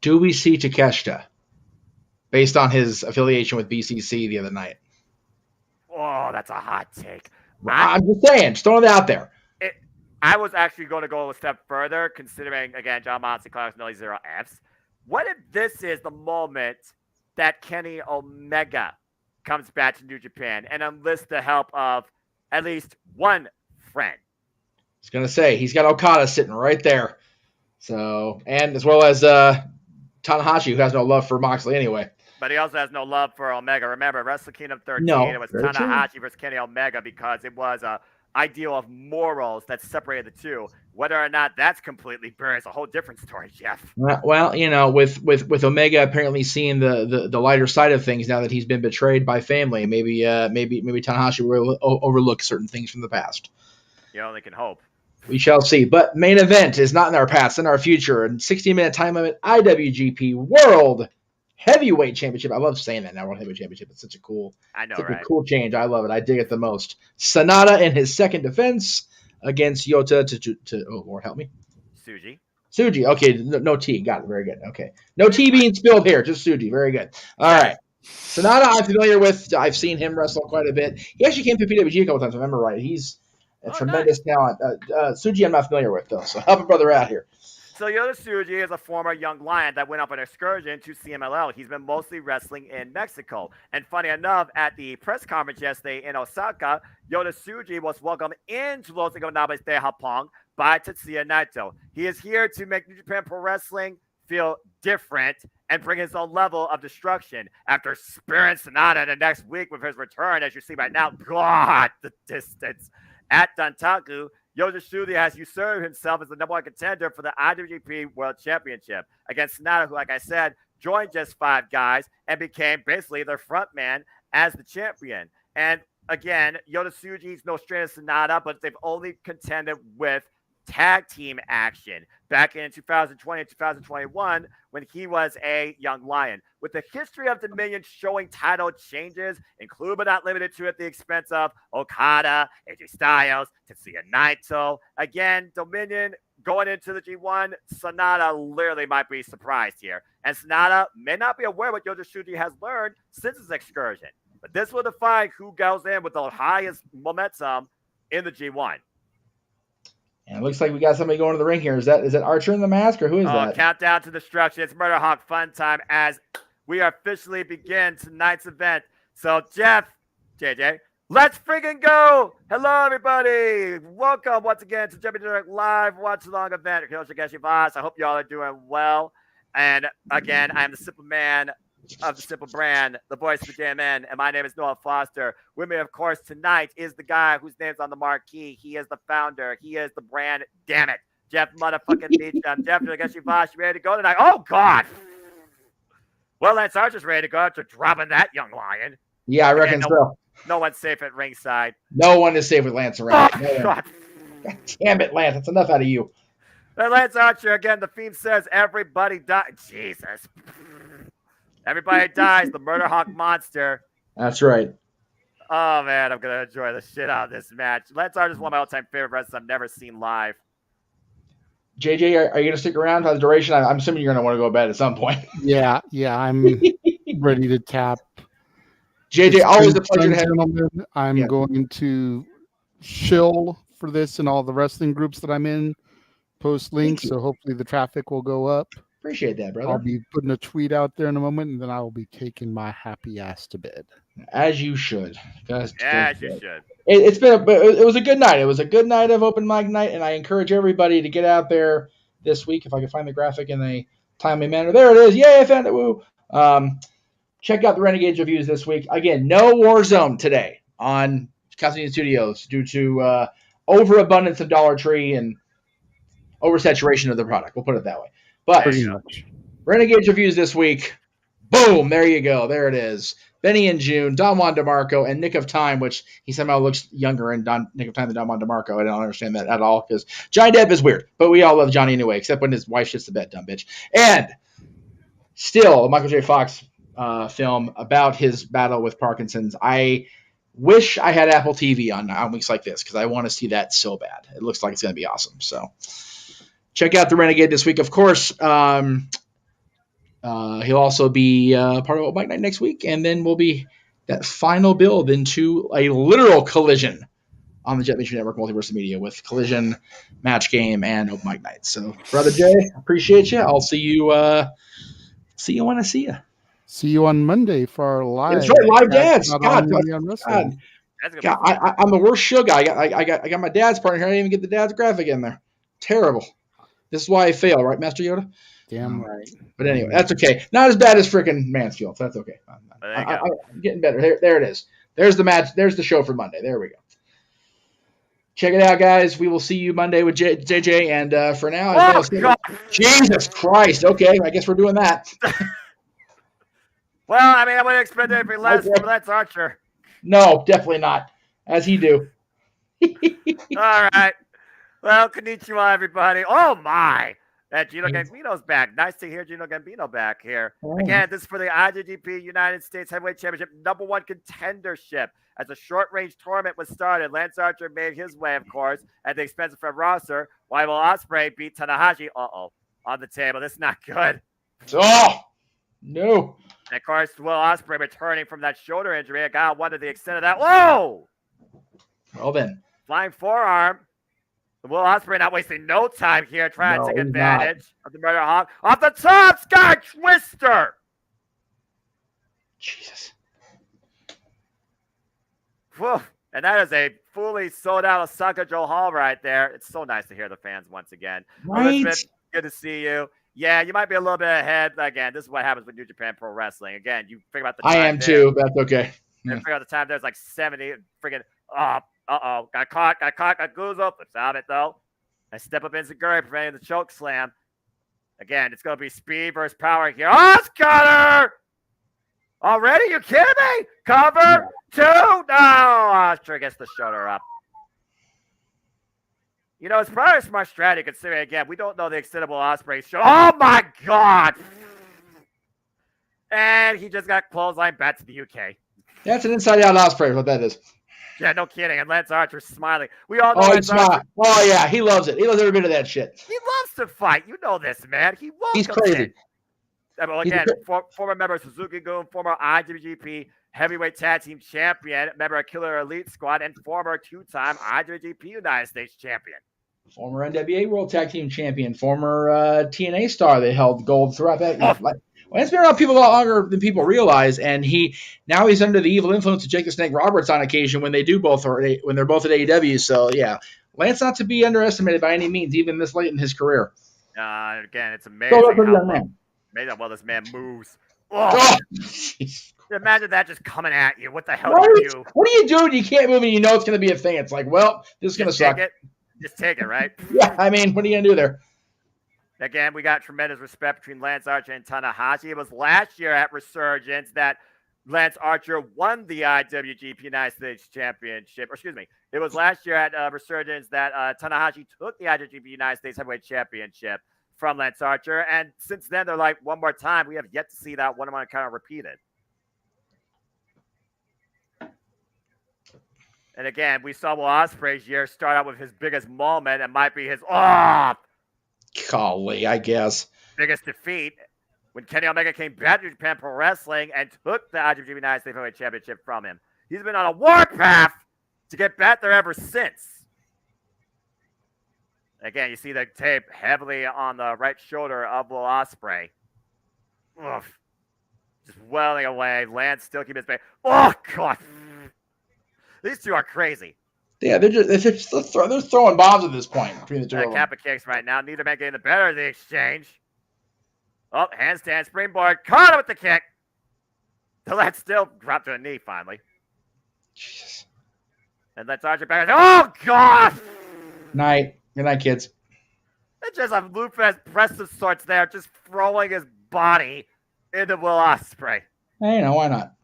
Do we see Takeshita based on his affiliation with BCC the other night? Oh, that's a hot take. I'm just saying, just throwing it out there. I was actually going to go a step further, considering, again, John Moxley, Claudio Nelly, 0 Fs. What if this is the moment that Kenny Omega comes back to New Japan and enlists the help of at least one friend? I was going to say, he's got Okada sitting right there. So, and as well as Tanahashi, who has no love for Moxley anyway. But he also has no love for Omega. Remember, Wrestle Kingdom 13, it was Tanahashi versus Kenny Omega because it was a ideal of morals that separated the two. Whether or not that's completely buried is a whole different story, Jeff. Well, you know, with Omega apparently seeing the lighter side of things now that he's been betrayed by family, maybe Tanahashi will overlook certain things from the past. You only can hope. We shall see. But main event is not in our past, in our future. And 60-minute time limit IWGP World Heavyweight Championship. I love saying that now, World Heavyweight Championship. It's such a cool, a cool change. I love it. I dig it the most. Sonata in his second defense against Yota to oh Lord help me. Tsuji. Okay, no T. Got it. Very good. Okay. No T being spilled here. Just Tsuji. Very good. All right. Sonata I'm familiar with. I've seen him wrestle quite a bit. He actually came to PWG a couple times, if I remember right. He's a tremendous talent. Tsuji I'm not familiar with, though, so help a brother out here. So Yota Tsuji is a former young lion that went up an excursion to CMLL. He's been mostly wrestling in Mexico. And funny enough, at the press conference yesterday in Osaka, Yota Tsuji was welcomed into Los Ingobernables de Japón by Tetsuya Naito. He is here to make New Japan Pro Wrestling feel different and bring his own level of destruction after spearing Sonata the next week with his return, as you see right now. God, the distance. At Dontaku, Yota Tsuji has usurped himself as the number 1 contender for the IWGP World Championship against Sonata, who, like I said, joined just 5 guys and became basically their front man as the champion. And again, Yota Tsuji's no stranger to Sonata, but they've only contended with tag team action back in 2020 and 2021 when he was a young lion. With the history of Dominion showing title changes, included but not limited to at the expense of Okada, AJ Styles, Tetsuya Naito. Again, Dominion going into the G1, Sonata literally might be surprised here. And Sonata may not be aware what Yota Tsuji has learned since his excursion. But this will define who goes in with the highest momentum in the G1. And it looks like we got somebody going to the ring here. Is that Archer in the mask, or who is that? Countdown to destruction. It's Murder Hawk fun time as we officially begin tonight's event. So, Jeff, JJ, let's freaking go. Hello, everybody. Welcome once again to JMN Live Watch-Along event. I hope you all are doing well. And again, I am the simple man of the simple brand, the voice of the JMN, and my name is Noah Foster. With me, of course, tonight is the guy whose name's on the marquee. He is the founder. He is the brand. Damn it, Jeff motherfucking Meacham. Jeff, I guess you ready to go tonight? Oh God. Well, Lance Archer's ready to go after dropping that young lion. Yeah, I reckon so. No one's safe at ringside. No one is safe with Lance around. Oh, God. God damn it, Lance. That's enough out of you. And Lance Archer, again, the theme says everybody dies. Jesus. Everybody dies. The Murder Hawk monster. That's right. Oh, man, I'm going to enjoy the shit out of this match. Lance Archer's one of my all-time favorite wrestlers I've never seen live. JJ, are you going to stick around for the duration? I'm assuming you're going to want to go to bed at some point. Yeah, I'm ready to tap. JJ, always a pleasure to have you. I'm going to chill for this and all the wrestling groups that I'm in. Post links, so hopefully the traffic will go up. Appreciate that, brother. I'll be putting a tweet out there in a moment, and then I will be taking my happy ass to bed. As you should. As you should. It was a good night. It was a good night of open mic night, and I encourage everybody to get out there this week if I can find the graphic in a timely manner. There it is. Yay, I found it. Woo. Check out the Renegades reviews this week. Again, no Warzone today on Castlevania Studios due to overabundance of Dollar Tree and oversaturation of the product. We'll put it that way. But Renegades reviews this week. Boom. There you go. There it is. Benny and June, Don Juan DeMarco, and Nick of Time, which he somehow looks younger in Nick of Time than Don Juan DeMarco. I don't understand that at all because Johnny Depp is weird. But we all love Johnny anyway, except when his wife shits the bed, dumb bitch. And still, a Michael J. Fox film about his battle with Parkinson's. I wish I had Apple TV on weeks like this because I want to see that so bad. It looks like it's going to be awesome. So check out the Renegade this week. Of course, he'll also be part of Mike Night next week, and then we'll be that final build into a literal collision on the JMN Network Multiverse Media with Collision, Match Game, and Open Mic Night. So, Brother Jay, appreciate you. I'll see you when I see you. See you on Monday for our live. That's right, live dance. God, God, I'm the worst sugar. I got my dad's partner here. I didn't even get the dad's graphic in there. Terrible. This is why I fail, right, Master Yoda? Damn right. But anyway, that's okay. Not as bad as freaking Mansfield. So that's okay. I'm getting better. There it is. There's the match. There's the show for Monday. There we go. Check it out, guys. We will see you Monday with JJ. And for now, Jesus Christ. Okay, I guess we're doing that. Well, I mean, I wouldn't expect anything less from Lance Archer. No, definitely not. As he do. All right. Well, konnichiwa, everybody. Oh, my. Gino Gambino's back. Nice to hear Gino Gambino back here. Again, this is for the IWGP United States Heavyweight Championship #1 contendership. As a short-range tournament was started, Lance Archer made his way, of course, at the expense of Fred Rosser, while Will Ospreay beat Tanahashi. On the table. This is not good. Oh, no. And, of course, Will Ospreay returning from that shoulder injury. A guy wanted the extent of that. Whoa! Well, then. Flying forearm. Will Ospreay not wasting no time here trying to take advantage of the Murder Hawk. Off the top, Sky Twister! Jesus. Whew. And that is a fully sold out OSAKA-JO Hall right there. It's so nice to hear the fans once again. Right? Elizabeth, good to see you. Yeah, you might be a little bit ahead. Again, this is what happens with New Japan Pro Wrestling. Again, you figure out the time. I am there. too. That's okay. You figure out the time. There's like 70 freaking. Got caught, got Guzzo. Flips out it though. I step up Enziguri, preventing the choke slam. Again, it's going to be speed versus power here. Oh, Scudder! Already? You kidding me? Cover 2? No! Oscar gets the shoulder up. You know, it's probably a smart strategy considering, again, we don't know the extent of Will Ospreay's shoulder. Oh, my God! And he just got clothesline back to the UK. That's an inside-out Ospreay, what that is. Yeah, no kidding. And Lance Archer smiling. We all know Lance Archer. Oh, yeah, he loves it. He loves every bit of that shit. He loves to fight. You know this, man. He welcomes He's crazy. it. Well, again, former member of Suzuki-gun, former IWGP Heavyweight Tag Team Champion, member of Killer Elite Squad, and former 2-time IWGP United States Champion. Former NWA World Tag Team Champion, former TNA star. They held gold throughout that. It's been around people a lot longer than people realize, and now he's under the evil influence of Jake the Snake Roberts on occasion when they're both at AEW. So yeah, Lance not to be underestimated by any means, even this late in his career. Again, it's amazing how well this man moves. Oh. Imagine that just coming at you. What the hell do you do? What do you do when you can't move and you know it's going to be a thing? It's like, well, this is going to suck. Just take it, right? Yeah, I mean, what are you going to do there? Again, we got tremendous respect between Lance Archer and Tanahashi. It was last year at Resurgence that Lance Archer won the IWGP United States Championship. Or excuse me, it was last year at Resurgence that Tanahashi took the IWGP United States Heavyweight Championship from Lance Archer. And since then, they're like, one more time. We have yet to see that one-on-one kind of repeated. And again, we saw Will Ospreay's year start out with his biggest moment. It might be his golly, I guess. biggest defeat when Kenny Omega came back to Japan Pro Wrestling and took the IWGP United States Heavyweight Championship from him. He's been on a warpath to get back there ever since. Again, you see the tape heavily on the right shoulder of Will Ospreay. Oof. Just welling away. Lance still keeping his face. Oh, God. These two are crazy. Yeah, they're throwing bombs at this point between the two of them. Kappa kicks right now. Neither man getting the better of the exchange. Oh, handstand springboard. Caught him with the kick. The Lance still dropped to a knee finally. Jesus. And let's Archer back. Oh, God. Night. Good night, kids. It's just a Lufez press of sorts there, just throwing his body into Will Ospreay. Hey, why not?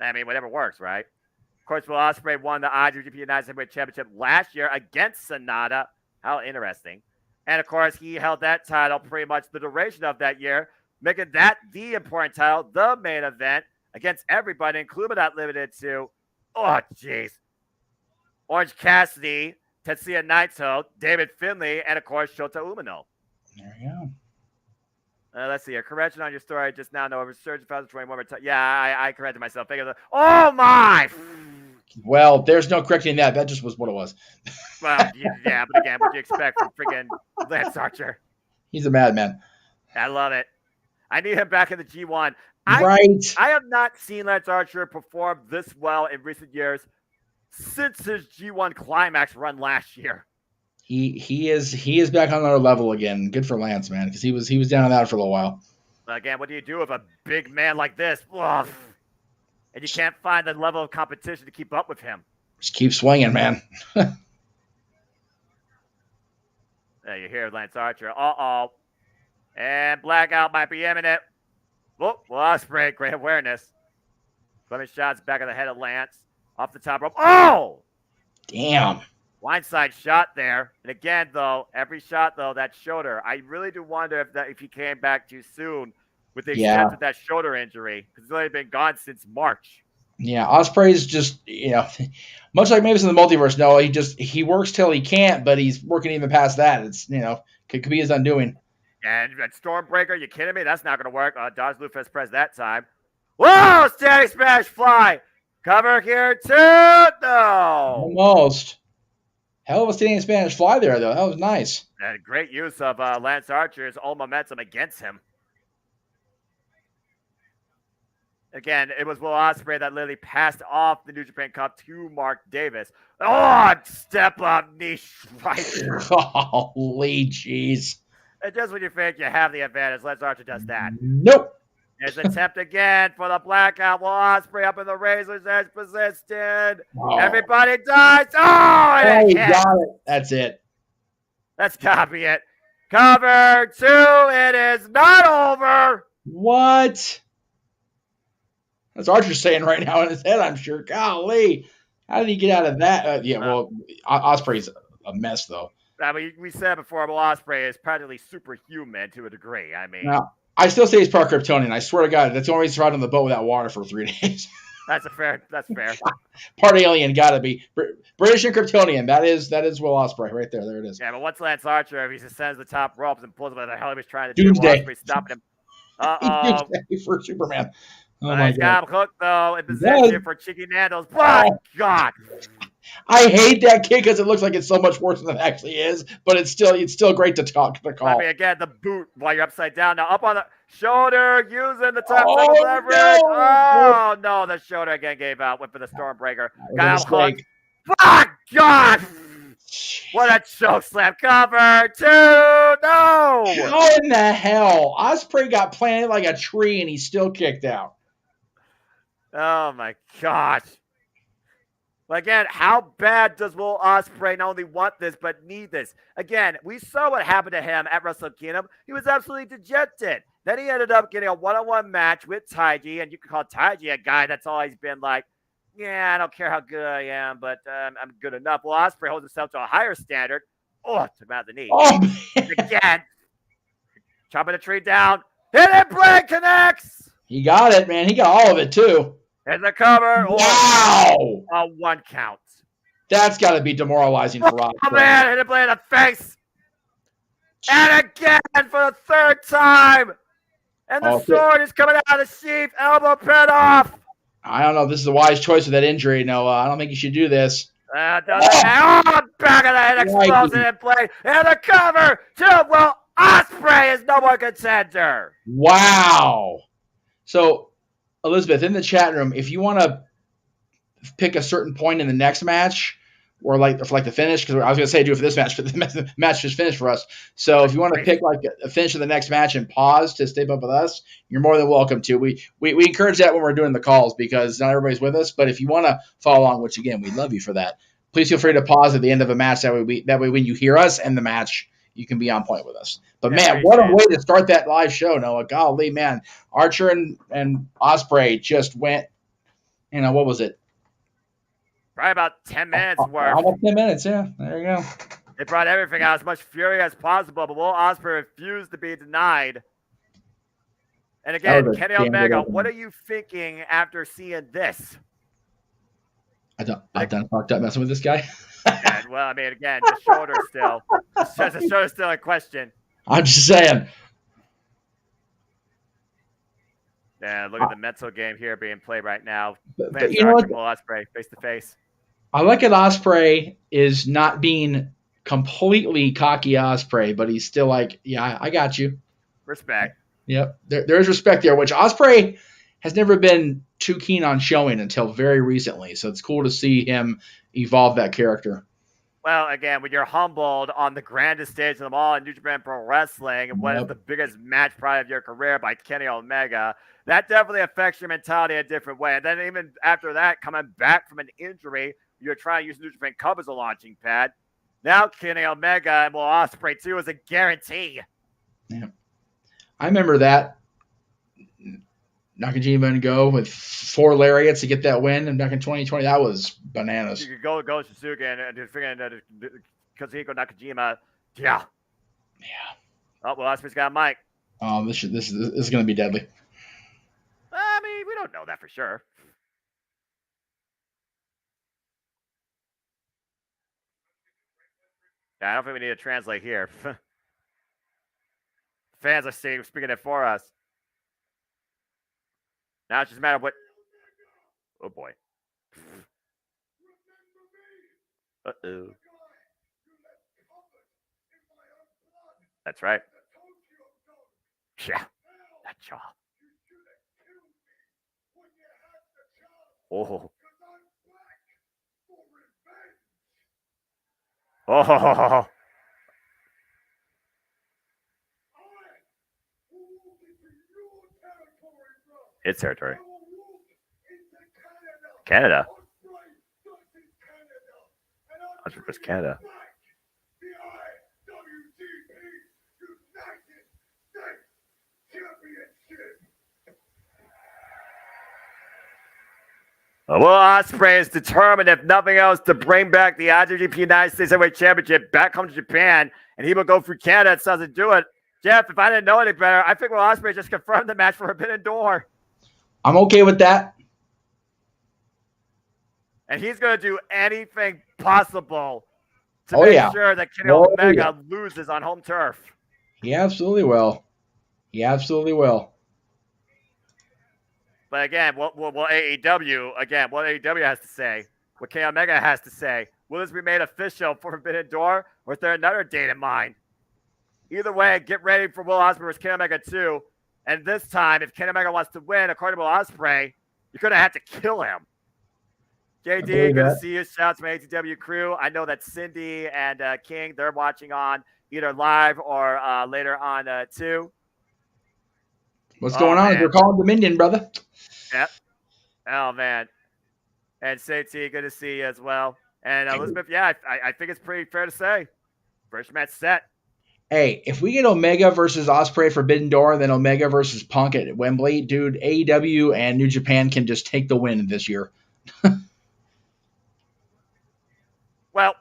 I mean, whatever works, right? Of course, Will Ospreay won the IWGP United States Heavyweight Championship last year against Sonata. How interesting. And, of course, he held that title pretty much the duration of that year, making that the important title, the main event, against everybody, including not limited to, oh, jeez, Orange Cassidy, Tetsuya Naito, David Finlay, and, of course, Shota Umino. There you go. Let's see. A correction on your story just now. No, Resurgence 2021. Yeah, I corrected myself. Oh, my! Well, there's no correcting that. That just was what it was. Well, yeah, but again, what do you expect from freaking Lance Archer? He's a madman. I love it. I need him back in the G1. Right. I have not seen Lance Archer perform this well in recent years since his G1 Climax run last year. He is back on another level again. Good for Lance, man, because he was down on that for a little while. Again, what do you do with a big man like this? Ugh. And you can't find the level of competition to keep up with him. Just keep swinging, man. There you hear Lance Archer. Uh-oh. And blackout might be imminent. Oh, Ospreay, great awareness. Fleming shots back of the head of Lance. Off the top rope. Oh! Damn. Blindside shot there. And again, though, every shot, though, that shoulder. I really do wonder if he came back too soon with the extent of that shoulder injury. Because he's only been gone since March. Yeah, Ospreay's just, much like maybe in the multiverse, no, he works till he can't, but he's working even past that. It's, could be his undoing. And Stormbreaker, you kidding me? That's not going to work. Dodge Lufez press that time. Whoa! Standing smash fly. Cover here, too. No. Almost. Hell of a standing Spanish fly there, though. That was nice. And great use of Lance Archer's own momentum against him. Again, it was Will Ospreay that literally passed off the New Japan Cup to Mark Davis. Oh, step up knee strike. Holy jeez. And just when you think you have the advantage, Lance Archer does that. Nope. His attempt again for the blackout. Will Ospreay up in the Razor's Edge position. Oh. Everybody dies. Oh, and he got it. That's it. That's gotta be it. Cover 2. It is not over. What? That's Archer saying right now in his head, I'm sure. Golly. How did he get out of that? Ospreay's a mess, though. I mean, we said before, Will Ospreay is practically superhuman to a degree. I mean, I still say he's part Kryptonian. I swear to God, that's the only reason he's riding on the boat without water for 3 days. That's fair. Part alien, gotta be. British and Kryptonian. That is Will Ospreay right there. There it is. Yeah, but once Lance Archer, if he descends the top ropes and pulls him out of the hell he was trying to do, Doomsday. Ospreay stopping him. Uh-oh. For Superman. Oh But my he's god. got him hooked, though, in He position does. for cheeky Nando's. My God. I hate that kick because it looks like it's so much worse than it actually is, but it's still great to call. I mean, again, the boot while you're upside down. Now up on the shoulder, using the top Oh, of leverage. no. Oh, no, the shoulder again gave out. Went for the Stormbreaker. Got him hooked. Mistake. My God. What a choke slam. Cover two. No. How in the hell? Ospreay got planted like a tree and he's still kicked out. Oh, my gosh. Again, how bad does Will Ospreay not only want this, but need this? Again, we saw what happened to him at Wrestle Kingdom. He was absolutely dejected. Then he ended up getting a one-on-one match with Taiji, and you can call Taiji a guy that's always been like, yeah, I don't care how good I am, but I'm good enough. Will Ospreay holds himself to a higher standard. Oh, took him out of the knee. Oh, Again, chopping the tree down. Hit it, Blade connects. he got it, man. He got all of it, too. And the cover. Wow. A 1 count. That's got to be demoralizing for Ospreay. Oh, man. Hit a blade in the face. And again for the 3rd time. And the sword is coming out of the sheath. Elbow pin off. I don't know. This is a wise choice with that injury, Noah. I don't think you should do this. Back of the head explosion in play. And the cover to Will Ospreay is no more contender. Wow. So, Elizabeth, in the chat room, if you want to pick a certain point in the next match, or for the finish, because I was going to say do it for this match, but the match just finished for us. So if you want to pick like a finish of the next match and pause to stay up with us, you're more than welcome to. We encourage that when we're doing the calls because not everybody's with us. But if you want to follow along, which again, we love you for that, please feel free to pause at the end of a match. That way when you hear us and the match, you can be on point with us. But man, what a way to start that live show, Noah. Golly, man. Archer and Ospreay just went, what was it? Probably about 10 minutes worth. Almost 10 minutes, yeah. There you go. They brought everything out, as much fury as possible, but Will Ospreay refused to be denied. And again, Kenny Omega, what are you thinking after seeing this? I done fucked up messing with this guy. Yeah, well, I mean, again, the shoulder still. The shoulder's still in question. I'm just saying. Yeah, look at the mental game here being played right now. But you know what? Will Ospreay face to face. I like it. Ospreay is not being completely cocky Ospreay, but he's still like, yeah, I got you. Respect. Yep. There is respect there, which Ospreay has never been too keen on showing until very recently. So it's cool to see him evolve that character. Well, again, when you're humbled on the grandest stage of them all in New Japan Pro Wrestling, and what is the biggest match probably of your career by Kenny Omega, that definitely affects your mentality a different way. And then even after that, coming back from an injury, you're trying to use New Japan Cup as a launching pad. Now Kenny Omega and Will Ospreay too is a guarantee. Yeah, I remember that. Nakajima and Go with 4 lariats to get that win and back in 2020. That was bananas. You could go Suzuki and figuring Kazuhiko Nakajima. Yeah. Oh, well, Ospreay's got a mic. This is going to be deadly. I mean, we don't know that for sure. Yeah, I don't think we need to translate here. Fans are speaking it for us. Now it's just a matter of what. Oh boy. Uh-oh. That's right. Yeah. That jaw. Oh. Oh. It's territory. Canada. That's Canada. Will Ospreay is determined, if nothing else, to bring back the IWGP United States Heavyweight Championship back home to Japan, and he will go through Canada. It doesn't do it. Jeff, if I didn't know any better, I think Will Ospreay just confirmed the match for Forbidden Door. I'm okay with that. And he's going to do anything possible to make sure that Kenny Omega loses on home turf. He absolutely will. He absolutely will. But again, what AEW has to say, what Kenny Omega has to say, will this be made official for Forbidden Door, or is there another date in mind? Either way, get ready for Will Ospreay versus Kenny Omega 2. And this time, if Kenny Omega wants to win, according to Will Ospreay, you're going to have to kill him. JD, good to see you. Shouts from ATW crew. I know that Cindy and King, they're watching on either live or later on too. What's going on? You're calling Dominion, brother. Yep. Oh, man. And Sadie, good to see you as well. And Elizabeth, yeah, I think it's pretty fair to say. First match set. Hey, if we get Omega versus Ospreay Forbidden Door and then Omega versus Punk at Wembley, dude, AEW and New Japan can just take the win this year. Well,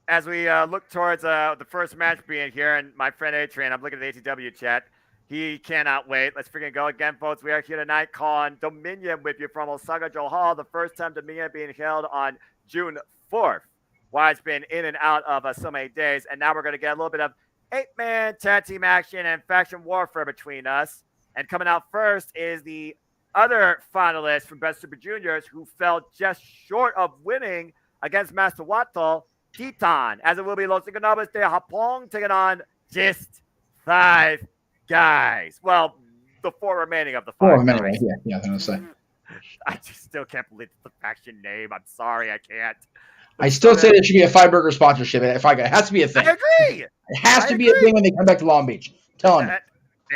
as we look towards the first match being here, and my friend Adrian, I'm looking at the ATW chat. He cannot wait. Let's freaking go again, folks. We are here tonight calling Dominion with you from OSAKA-JO Hall. The first time Dominion being held on June 4th. Why it's been in and out of so many days. And now we're going to get a little bit of 8-man tag team action and faction warfare between us. And coming out first is the other finalist from Best Super Juniors who fell just short of winning against Master Wato, Titan, as it will be Los Ingobernables de Japón taking on just 5 guys. Well, the 4 remaining of the 5 guys. Anyway, yeah, I was going to say. I just still can't believe the faction name. I'm sorry, I can't. I still say there should be a Five Burger sponsorship. It has to be a thing. I agree. It has to be a thing when they come back to Long Beach. I'm telling you.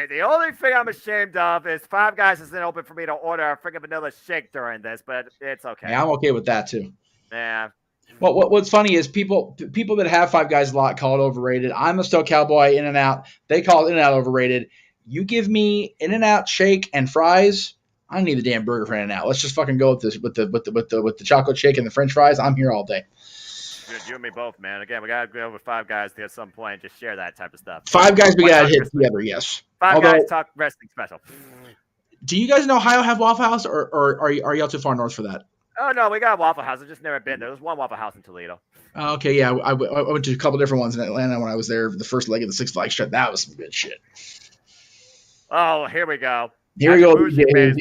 The only thing I'm ashamed of is 5 guys isn't open for me to order a freaking vanilla shake during this, but it's okay. Yeah, I'm okay with that too. Yeah. Well, what's funny is people that have Five Guys a lot call it overrated. I'm a Stoke Cowboy, In-N-Out. They call it In-N-Out overrated. You give me In-N-Out shake and fries, I don't need the damn burger for In-N-Out. Let's just fucking go with this with the chocolate shake and the French fries. I'm here all day. You and me both, man. Again, we gotta go with 5 guys at some point and just share that type of stuff. 5 guys we gotta hit together, yes. 5 guys talk wrestling special. Do you guys know Ohio have Waffle House, or are y'all too far north for that? Oh no, we got a Waffle House. I've just never been there. There's one Waffle House in Toledo. Okay, yeah, I went to a couple different ones in Atlanta when I was there. The first leg of the Six Flags trip, that was some good shit. Oh, here we go. Here we go.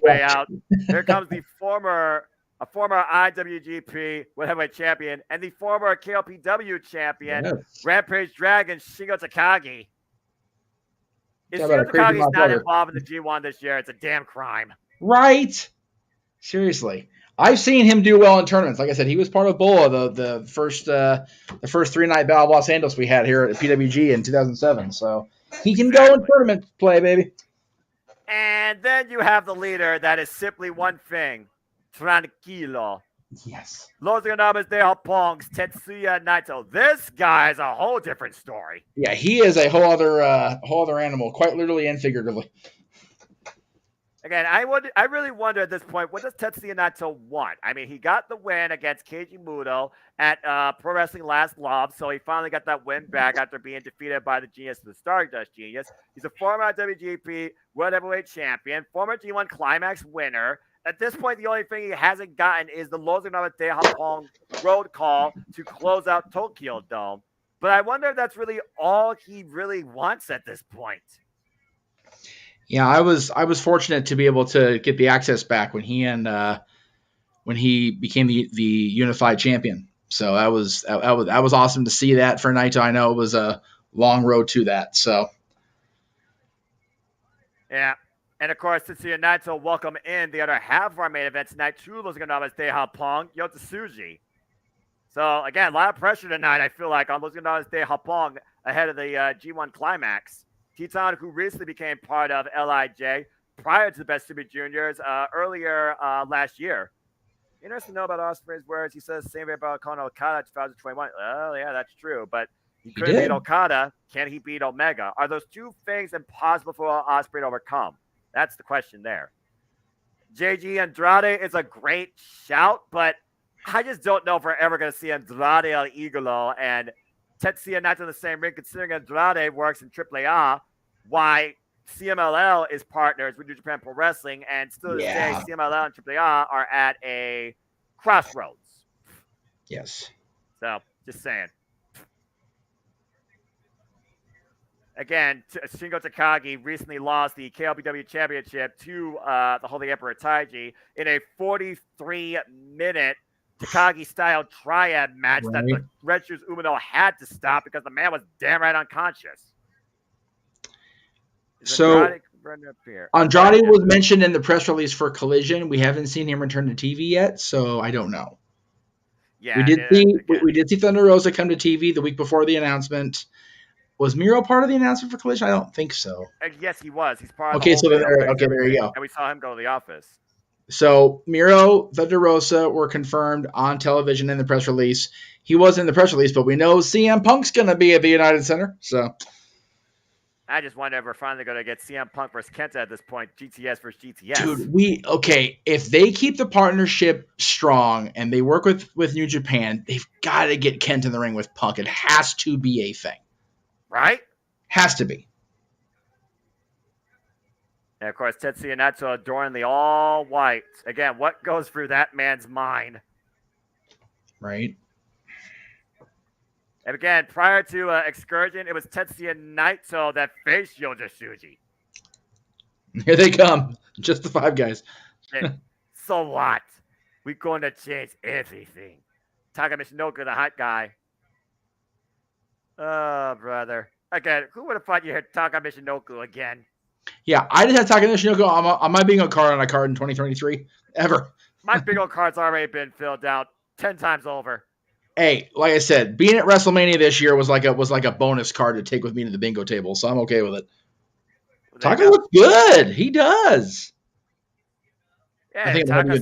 Way out. Here comes the former IWGP Heavyweight Champion and the former KOPW Champion, yes. Rampage Dragon Shingo Takagi. If Shingo Takagi's not involved in the G1 this year, it's a damn crime. Right? Seriously. I've seen him do well in tournaments. Like I said, he was part of BOA, the first 3-night battle of Los Angeles we had here at PWG in 2007. So he can go in tournament play, baby. And then you have the leader that is simply one thing. Tranquilo. Yes. Los Ingobernables de Japón's Tetsuya Naito. This guy is a whole different story. Yeah, he is a whole other animal, quite literally and figuratively. Again, I really wonder at this point, what does Tetsuya Naito want? I mean, he got the win against Keiji Muto at Pro Wrestling Last Love, so he finally got that win back after being defeated by the Genius of the Stardust Genius. He's a former WGP World Heavyweight Champion, former G1 Climax winner. At this point, the only thing he hasn't gotten is the Los Ingobernables de Japón road call to close out Tokyo Dome. But I wonder if that's really all he really wants at this point. Yeah, I was fortunate to be able to get the access back when he became the unified champion. So that was awesome to see that for Naito. I know it was a long road to that. So yeah. And, of course, Tetsuya Naito welcome in the other half of our main event tonight, to Los Ingobernables de Japón, Yota Tsuji. So, again, a lot of pressure tonight, I feel like, on Los Ingobernables de Japón ahead of the G1 Climax. Titan, who recently became part of LIJ prior to the Best Super Juniors earlier last year. Interesting to know about Ospreay's words. He says, same way about Kono Okada 2021. Oh, yeah, that's true. But he couldn't beat Okada. Can he beat Omega? Are those two things impossible for Ospreay to overcome? That's the question there. JG Andrade is a great shout, but I just don't know if we're ever going to see Andrade El Idolo and Tetsuya Naito in the same ring, considering Andrade works in AAA, why CMLL is partners with New Japan Pro Wrestling, and still to this day, CMLL and AAA are at a crossroads. Yes. So, just saying. again, Shingo Takagi recently lost the KLPW Championship to the Holy Emperor Taiji in a 43-minute Takagi-style triad match that the Red Shoes Umino had to stop because the man was damn right unconscious. So Andrade was mentioned in the press release for Collision. We haven't seen him return to TV yet, so I don't know. Yeah, we did see Thunder Rosa come to TV the week before the announcement. Was Miro part of the announcement for Collision? I don't think so. Yes, he was. He's part of the whole there you go. And we saw him go to the office. So Miro, Thunder Rosa were confirmed on television in the press release. He was in the press release, but we know CM Punk's going to be at the United Center. So I just wonder if we're finally going to get CM Punk versus Kenta at this point, GTS versus GTS. Dude, if they keep the partnership strong and they work with New Japan, they've got to get Kenta in the ring with Punk. It has to be a thing. Right? Has to be. And, of course, Tetsuya Naito adorning the all-white. Again, what goes through that man's mind? Right. And, again, prior to Excursion, it was Tetsuya Naito that faced Yota Tsuji. Here they come. Just the 5 guys. So what? We're going to change everything. Taka Michinoku, the hot guy. Oh, brother. Again, who would have thought you heard Taka Michinoku again? Yeah, I just had Taka Michinoku on my bingo card on a card in 2023. Ever. My bingo card's already been filled out 10 times over. Hey, like I said, being at WrestleMania this year was like a bonus card to take with me to the bingo table, so I'm okay with it. Taka looks good. He does. Yeah, I think Taka's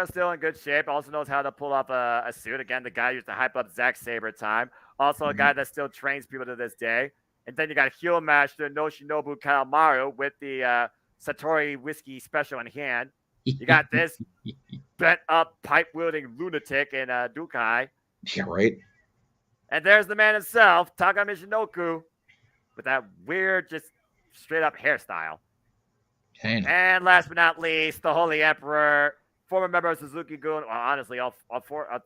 still in good shape. Also knows how to pull up a suit. Again, the guy used to hype up Zack Sabre time. Also a guy that still trains people to this day. And then you got heel master Noshinobu Kawamaru with the Satori whiskey special in hand. You got this bent up pipe wielding lunatic in Dukai. Yeah, right. And there's the man himself, Taka Michinoku, with that weird, just straight up hairstyle. Dang. And last but not least, the Holy Emperor, former member of Suzuki-gun. Well, honestly, all four of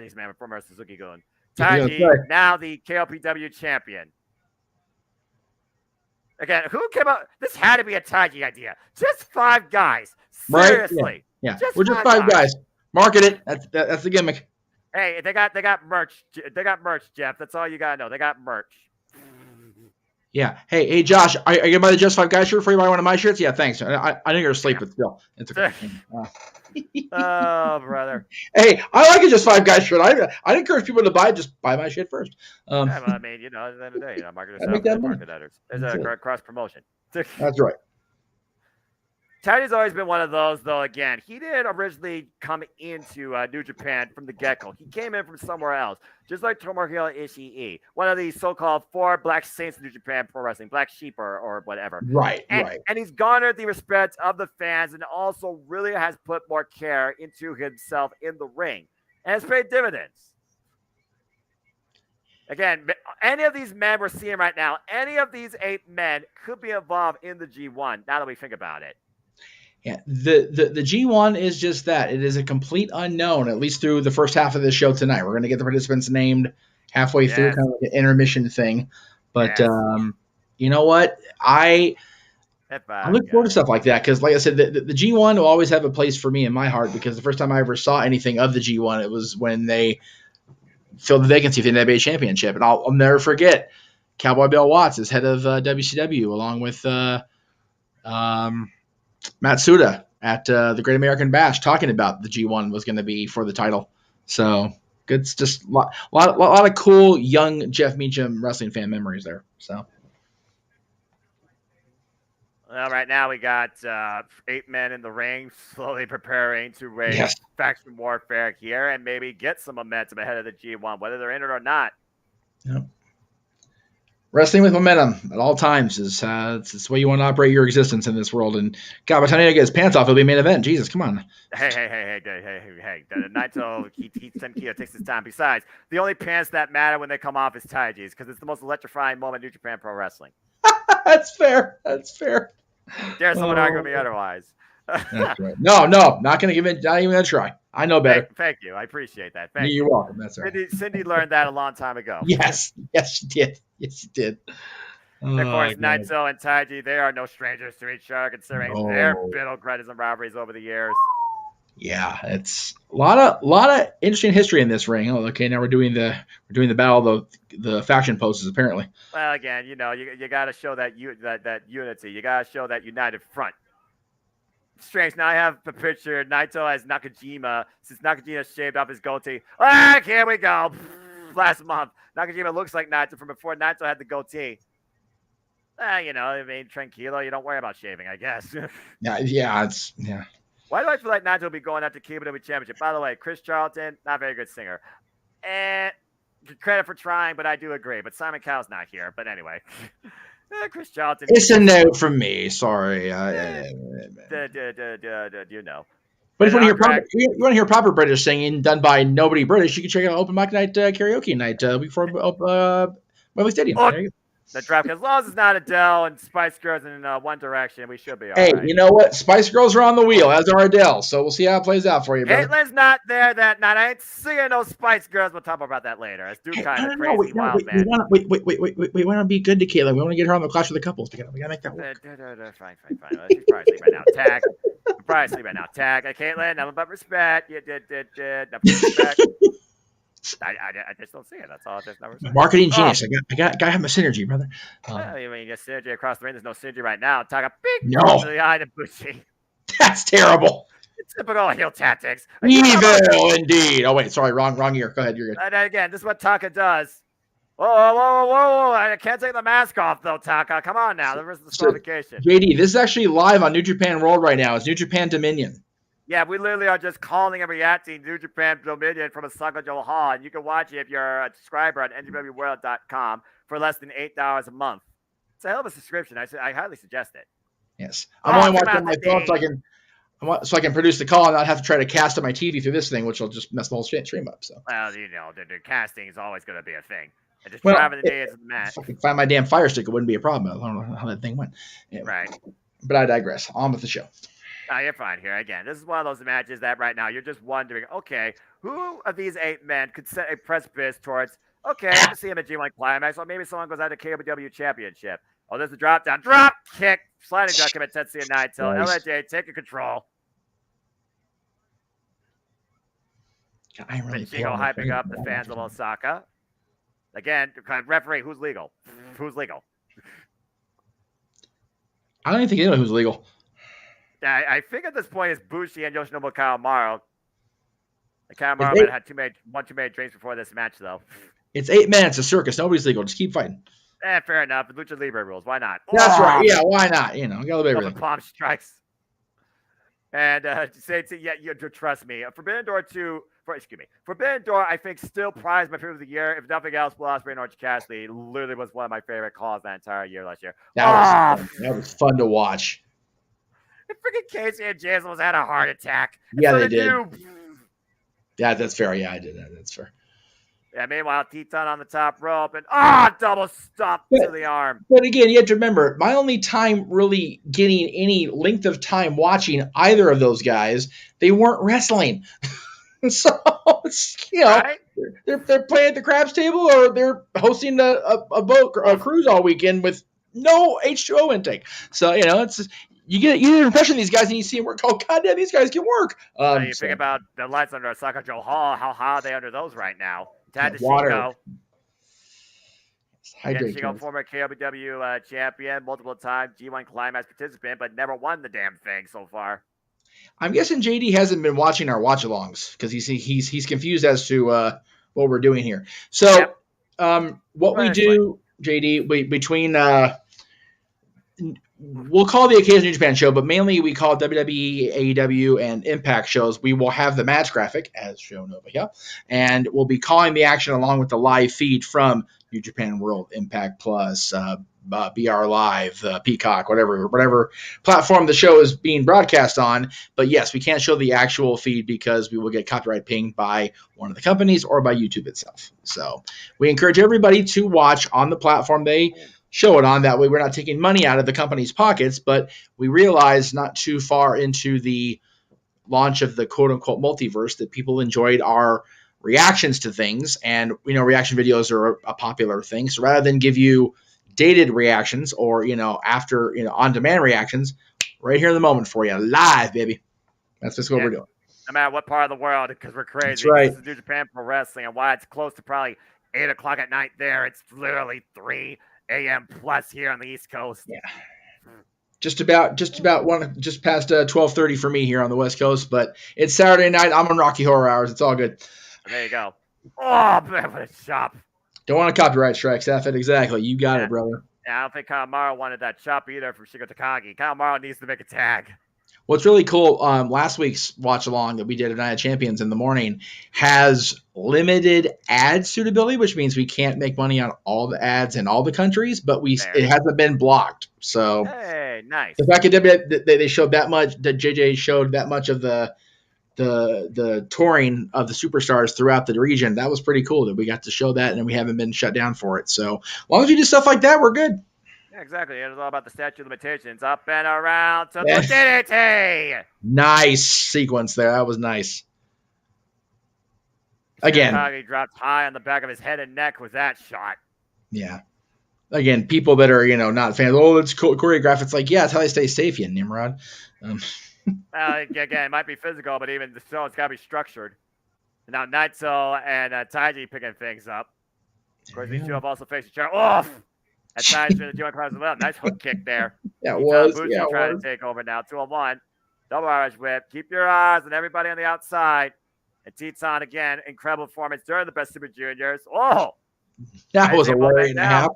these men were former Suzuki-gun. Taiji, now the KLPW champion. Again, who came up? This had to be a Taiji idea. Just 5 guys. Seriously. Right? Yeah. We're just 5 guys. Market it. That's the gimmick. Hey, they got merch. They got merch, Jeff. That's all you gotta know. They got merch. Yeah. Hey, Josh, are you gonna buy the Just 5 Guys shirt for you? Buy one of my shirts? Yeah, thanks. I think you're asleep, but still, it's okay. Oh, brother. Hey, I like a Just 5 Guys shirt. I'd encourage people to just buy my shit first. Yeah, well, I mean, at the end of the day, market editors. There's a cross promotion. That's right. Taiji's always been one of those, though. Again, he didn't originally come into New Japan from the get-go. He came in from somewhere else, just like Tomohiro Ishii, one of these so-called 4 black saints in New Japan Pro Wrestling, black sheep or whatever. Right. And he's garnered the respect of the fans and also really has put more care into himself in the ring. And it's paid dividends. Again, any of these men we're seeing right now, any of these 8 men could be involved in the G1, now that we think about it. Yeah, the G1 is just that. It is a complete unknown, at least through the first half of the show tonight. We're going to get the participants named halfway through, kind of like an intermission thing. But you know what? I look forward to stuff like that because, like I said, the G1 will always have a place for me in my heart because the first time I ever saw anything of the G1, it was when they filled the vacancy for the NWA Championship. And I'll never forget Cowboy Bill Watts as head of WCW along with Matsuda at the Great American Bash talking about the G1 was going to be for the title. So it's just a lot of cool young Jeff Meacham wrestling fan memories there. So. Well, right now we got 8 men in the ring slowly preparing to raise faction warfare here and maybe get some momentum ahead of the G1, whether they're in it or not. Yep. Wrestling with momentum at all times is it's the way you want to operate your existence in this world. And God, by the time he gets his pants off, he'll be main event. Jesus, come on. Hey. Naito, Tenkiya takes his time. Besides, the only pants that matter when they come off is Taiji's because it's the most electrifying moment in New Japan Pro Wrestling. That's fair. Dare someone argue with me otherwise. That's right. No, not going to give it. Not even going to try. I know better. Thank you. I appreciate that. You're welcome. That's right. Cindy learned that a long time ago. Yes, she did. Yes, you did. And of course, Naito and Taiji, they are no strangers to each other, considering their bitter grudges and rivalries over the years. Yeah, it's a lot of interesting history in this ring. Oh, okay, now we're doing the battle of the faction poses apparently. Well, again, you got to show that unity. You got to show that united front. Strange. Now I have a picture. Naito as Nakajima. Since Nakajima shaved off his goatee. Here we go. Last month, Nakajima looks like Naito from before Naito had the goatee. Tranquilo. You don't worry about shaving, I guess. Yeah. Why do I feel like Naito will be going after KBW Championship? By the way, Chris Charlton, not a very good singer. And credit for trying, but I do agree. But Simon Cowell's not here. But anyway, Chris Charlton. It's a no from me. Sorry. You know. But if you want to hear proper British singing done by nobody British, you can check out Open Mic Night karaoke night before Wembley Stadium. There you go. The draft, as long as it's not Adele and Spice Girls in One Direction, we should be all right. Hey, you know what? Spice Girls are on the wheel, as are Adele. So we'll see how it plays out for you, brother. Caitlin's not there that night. I ain't seeing no Spice Girls. We'll talk about that later. It's kind of crazy, wild man. We want to be good to Caitlin. We want to get her on the Clash of the Couples. We got to make that work. Fine. She's probably asleep right now. Tag. Probably asleep right now. Tag. Caitlin, nothing but respect. You did. Nothing but respect. I just don't see it. That's all. There's no respect. Marketing genius. I got to have my synergy, brother. Just synergy across the ring. There's no synergy right now. Talk a big no. To the eye to Bushi. That's terrible. Typical heel tactics. Evil indeed. Oh wait, sorry, wrong ear. Go ahead, you're good. And again, this is what Taka does. Whoa! I can't take the mask off though, Taka. Come on now. There is the disqualification. JD, this is actually live on New Japan World right now. It's New Japan Dominion. Yeah, we literally are just calling and reacting to New Japan Dominion from OSAKA-JO Hall, and you can watch it if you're a subscriber at NJPW'S.com for less than $8 a month. It's a hell of a subscription. I highly suggest it. Yes, I'm only watching on my phone so I can produce the call and not have to try to cast on my TV through this thing, which will just mess the whole stream up. So, well, the casting is always going to be a thing. And just driving the days of the match. If I could find my damn Fire Stick, it wouldn't be a problem. I don't know how that thing went. Yeah. Right. But I digress. On with the show. No, you're fine here. Again, this is one of those matches that right now you're just wondering, okay, who of these 8 men could set a precipice towards, okay, I can see him at G1 Climax, or maybe someone goes out to KBW Championship. Oh, there's a drop down. Drop kick. Sliding drop kick at Tetsuya Naito. Nice. LJ taking control. I'm really hyping up the fans of Osaka. Again, referee, who's legal? Who's legal? I don't even think anyone who's legal. I think at this point it's Bushi and Yoshinobu Kawamaro. Kawamaro had too many drinks before this match, though. It's 8 men. It's a circus. Nobody's legal. Just keep fighting. Fair enough. The Lucha Libre rules. Why not? That's right. Yeah, why not? Got a little bit of everything. Palm strikes. And trust me. Forbidden Door 2. Forbidden Door, I think, still prize my favorite of the year. If nothing else, Will Ospreay and Orange Cassidy literally was one of my favorite calls that entire year last year. That was fun to watch. Freaking Casey and Jason was had a heart attack. Yeah, they did. Yeah, that's fair. Yeah, I did that. That's fair. Yeah, meanwhile, Teton on the top rope and double stop to the arm. But again, you have to remember, my only time really getting any length of time watching either of those guys, they weren't wrestling. So right? they're playing at the craps table or they're hosting a cruise all weekend with no H2O intake. So it's. You get an impression of these guys and you see them work. Oh, goddamn, these guys can work. Think about the lights under OSAKA-JO Hall. How high are they under those right now? Water. Shingo, former KOPW champion, multiple time G1 Climax participant, but never won the damn thing so far. I'm guessing JD hasn't been watching our watch-alongs because he's confused as to what we're doing here. So what we do, JD, between we'll call the occasional New Japan show, but mainly we call WWE, AEW, and Impact shows. We will have the match graphic, as shown over here, and we'll be calling the action along with the live feed from New Japan World, Impact Plus, BR Live, Peacock, whatever platform the show is being broadcast on. But yes, we can't show the actual feed because we will get copyright pinged by one of the companies or by YouTube itself. So we encourage everybody to watch on the platform they show it on. That way we're not taking money out of the company's pockets, but we realized not too far into the launch of the quote-unquote multiverse that people enjoyed our reactions to things, and reaction videos are a popular thing. So rather than give you dated reactions or after on demand reactions, right here in the moment for you, live, baby. That's just what we're doing. No matter what part of the world, because we're crazy. That's right. This is New Japan Pro Wrestling, and why it's close to probably 8 o'clock at night there, it's literally 3 a.m. plus here on the East Coast. Yeah. Just past 12:30 for me here on the West Coast, but it's Saturday night. I'm on Rocky Horror Hours. It's all good. There you go. Oh, man, what a chop. Don't want a copyright strike, Seth. Exactly. You got it, brother. Yeah, I don't think Kyle Morrow wanted that chop either from Shingo Takagi. Kyle Morrow needs to make a tag. What's really cool, last week's watch along that we did at Night of Champions in the morning has limited ad suitability, which means we can't make money on all the ads in all the countries, but it hasn't been blocked. So, hey, nice. The fact that they showed that much, that JJ showed that much of the touring of the superstars throughout the region, that was pretty cool that we got to show that, and we haven't been shut down for it. So, as long as we do stuff like that, we're good. Yeah, exactly. It was all about the statute of limitations. Up and around to the DDT. Nice sequence there. That was nice. Again, Takagi dropped high on the back of his head and neck with that shot. Yeah. Again, people that are not fans. Oh, it's choreographed. It's like, yeah, it's how they stay safe, you Nimrod. Again, it might be physical, but even the show, it's got to be structured. Now Naito and Taiji picking things up. Of course, these two have also faced each other. Off. At times for the joint crowd as well. Nice hook kick there. Yeah, it was. Bushi trying to take over now. 2-on-1. Double Irish whip. Keep your eyes on everybody on the outside. And Teton again. Incredible performance during the Best Super Juniors. Oh! That was a worry and a half.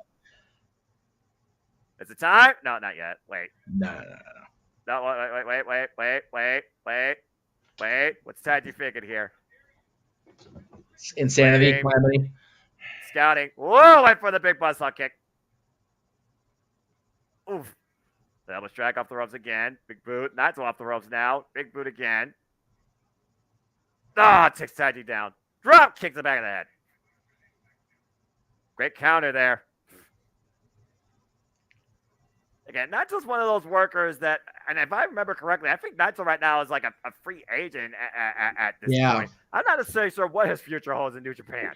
Is it time? No, not yet. Wait. No. Wait. What's Taiji thinking here? Insanity, calamity. Scouting. Whoa! Wait for the big buzzsaw kick. Oof. The elbow strike off the ropes again. Big boot. Naito off the ropes now. Big boot again. Takes Taiji down. Drop kicks the back of the head. Great counter there. Again, Naito's one of those workers that, and if I remember correctly, I think Naito right now is like a free agent at this point. I'm not necessarily sure what his future holds in New Japan.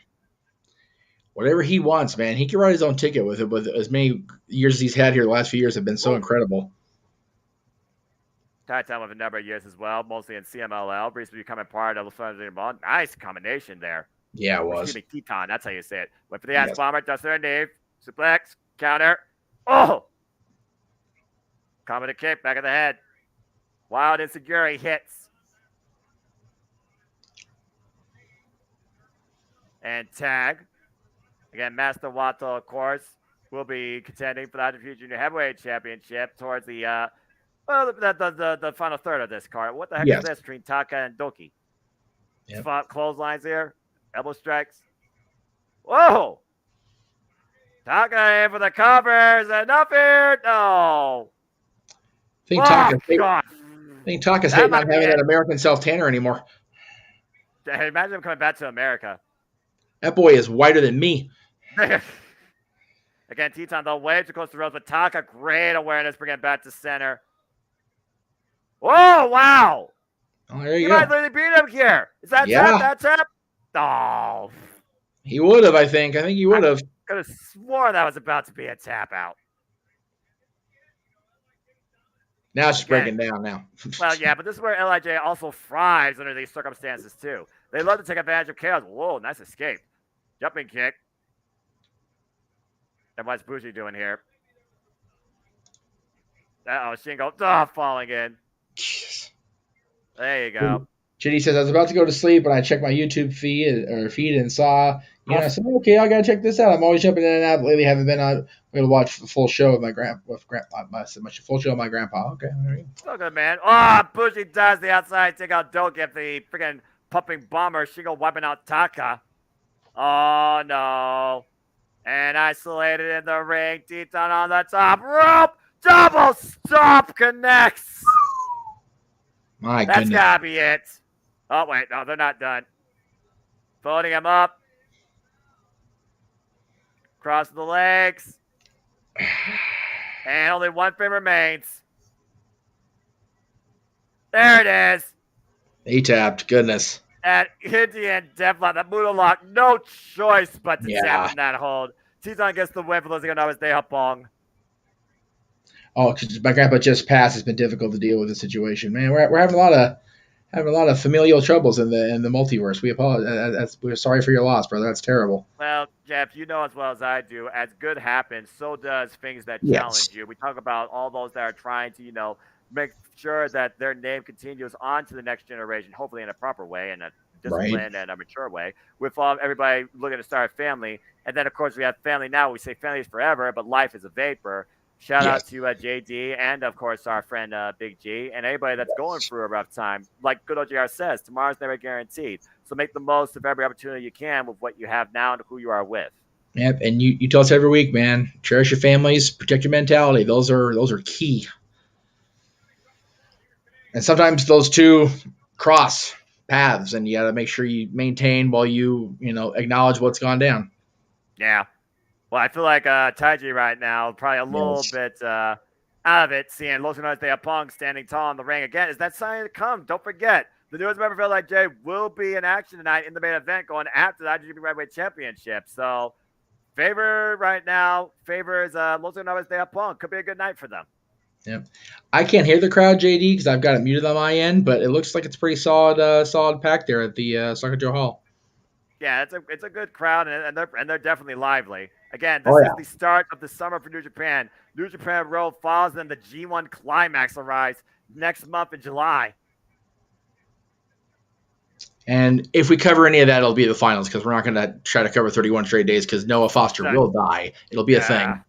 Whatever he wants, man. He can write his own ticket with it. With as many years as he's had here, the last few years have been so incredible. Tied time with a number of years as well, mostly in CMLL. Recently becoming part of the Sunday Ball. Nice combination there. Yeah, it was. Excuse me, Teton. That's how you say it. Went for the ass bomber. Does their knee. Suplex. Counter. Oh! Combination kick. Back of the head. Wild Insecurity hits. And tag. Again, Master Wato, of course, will be contending for the Undisputed Junior Heavyweight Championship towards the final third of this card. What the heck is this between Taka and Doki? Yep. Clotheslines here. Elbow strikes. Whoa! Taka in for the covers. Enough here. No. I think Taka's hating on having that American self-tanner anymore. Hey, imagine him coming back to America. That boy is whiter than me. Again, Teton, though, way too close to Rose, but Taka, great awareness, bringing it back to center. Oh, wow. Oh, there you go. Might literally beat him here. Is that tap? That tap? Oh. He would have, I think. I think he would have. Could have sworn that was about to be a tap out. Now it's just breaking down now. Well, yeah, but this is where LIJ also thrives under these circumstances, too. They love to take advantage of chaos. Whoa, nice escape. Jumping kick. And what's Bushi doing here? Shingo falling in. Jeez. There you go. JD says, I was about to go to sleep when I checked my YouTube feed and saw, I said, okay, I got to check this out. I'm always jumping in and out. Lately, haven't been on. We're going to watch the full show with my grandpa. Full show with my grandpa. Okay, there you go. So good, man. Oh, Bushi does the outside. Take out Doki at the freaking pumping bomber. Shingo wiping out Taka. Oh, no. And isolated in the ring. Teton on the top rope. Double stop connects. My goodness. That's got to be it. Oh, wait. No, they're not done. Folding him up. Cross the legs. And only one fin remains. There it is. He tapped. Goodness. And Indian Devlin, the Moonalock, no choice but to tap in that hold. Tizon gets the win for losing on Day Hapong. Oh, because my grandpa just passed. It's been difficult to deal with the situation. Man, we're having a lot of familial troubles in the multiverse. We apologize. We're sorry for your loss, brother. That's terrible. Well, Jeff, you know as well as I do, as good happens, so does things that Yes. challenge you. We talk about all those that are trying to, make sure that their name continues on to the next generation, hopefully in a proper way, in a disciplined and a mature way, with everybody looking to start a family. And then, of course, we have family now. We say family is forever, but life is a vapor. Shout out to JD and, of course, our friend Big G and anybody that's going through a rough time. Like good old JR says, tomorrow's never guaranteed. So make the most of every opportunity you can with what you have now and who you are with. Yep, and you tell us every week, man. Cherish your families, protect your mentality. Those are key. And sometimes those two cross paths, and you got to make sure you maintain while you acknowledge what's gone down. Yeah. Well, I feel like Taiji right now, probably a little bit out of it, seeing Los Angeles de Apong standing tall in the ring again. Is that sign to come? Don't forget, the newest member of LIJ will be in action tonight in the main event going after the IWGP Heavyweight Championship. So, favor right now favors Los Angeles de Apong. Could be a good night for them. Yep. I can't hear the crowd, JD, because I've got it muted on my end, but it looks like it's pretty solid pack there at the OSAKA-JO Hall. Yeah, it's a good crowd, and they're definitely lively. Again, this is the start of the summer for New Japan. New Japan Road falls, and the G1 Climax arrives next month in July. And if we cover any of that, it'll be the finals, because we're not going to try to cover 31 straight days, because Noah Foster will die. It'll be a thing.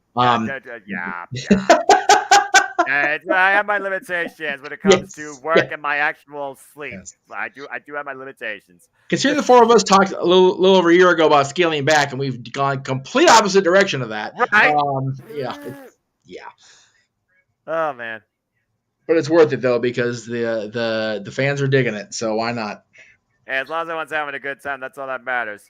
I have my limitations when it comes to work and my actual sleep. Yes. I do have my limitations. Considering the four of us talked a little over a year ago about scaling back, and we've gone complete opposite direction of that. Right? Yeah. Oh man. But it's worth it though, because the fans are digging it. So why not? Hey, as long as everyone's having a good time, that's all that matters.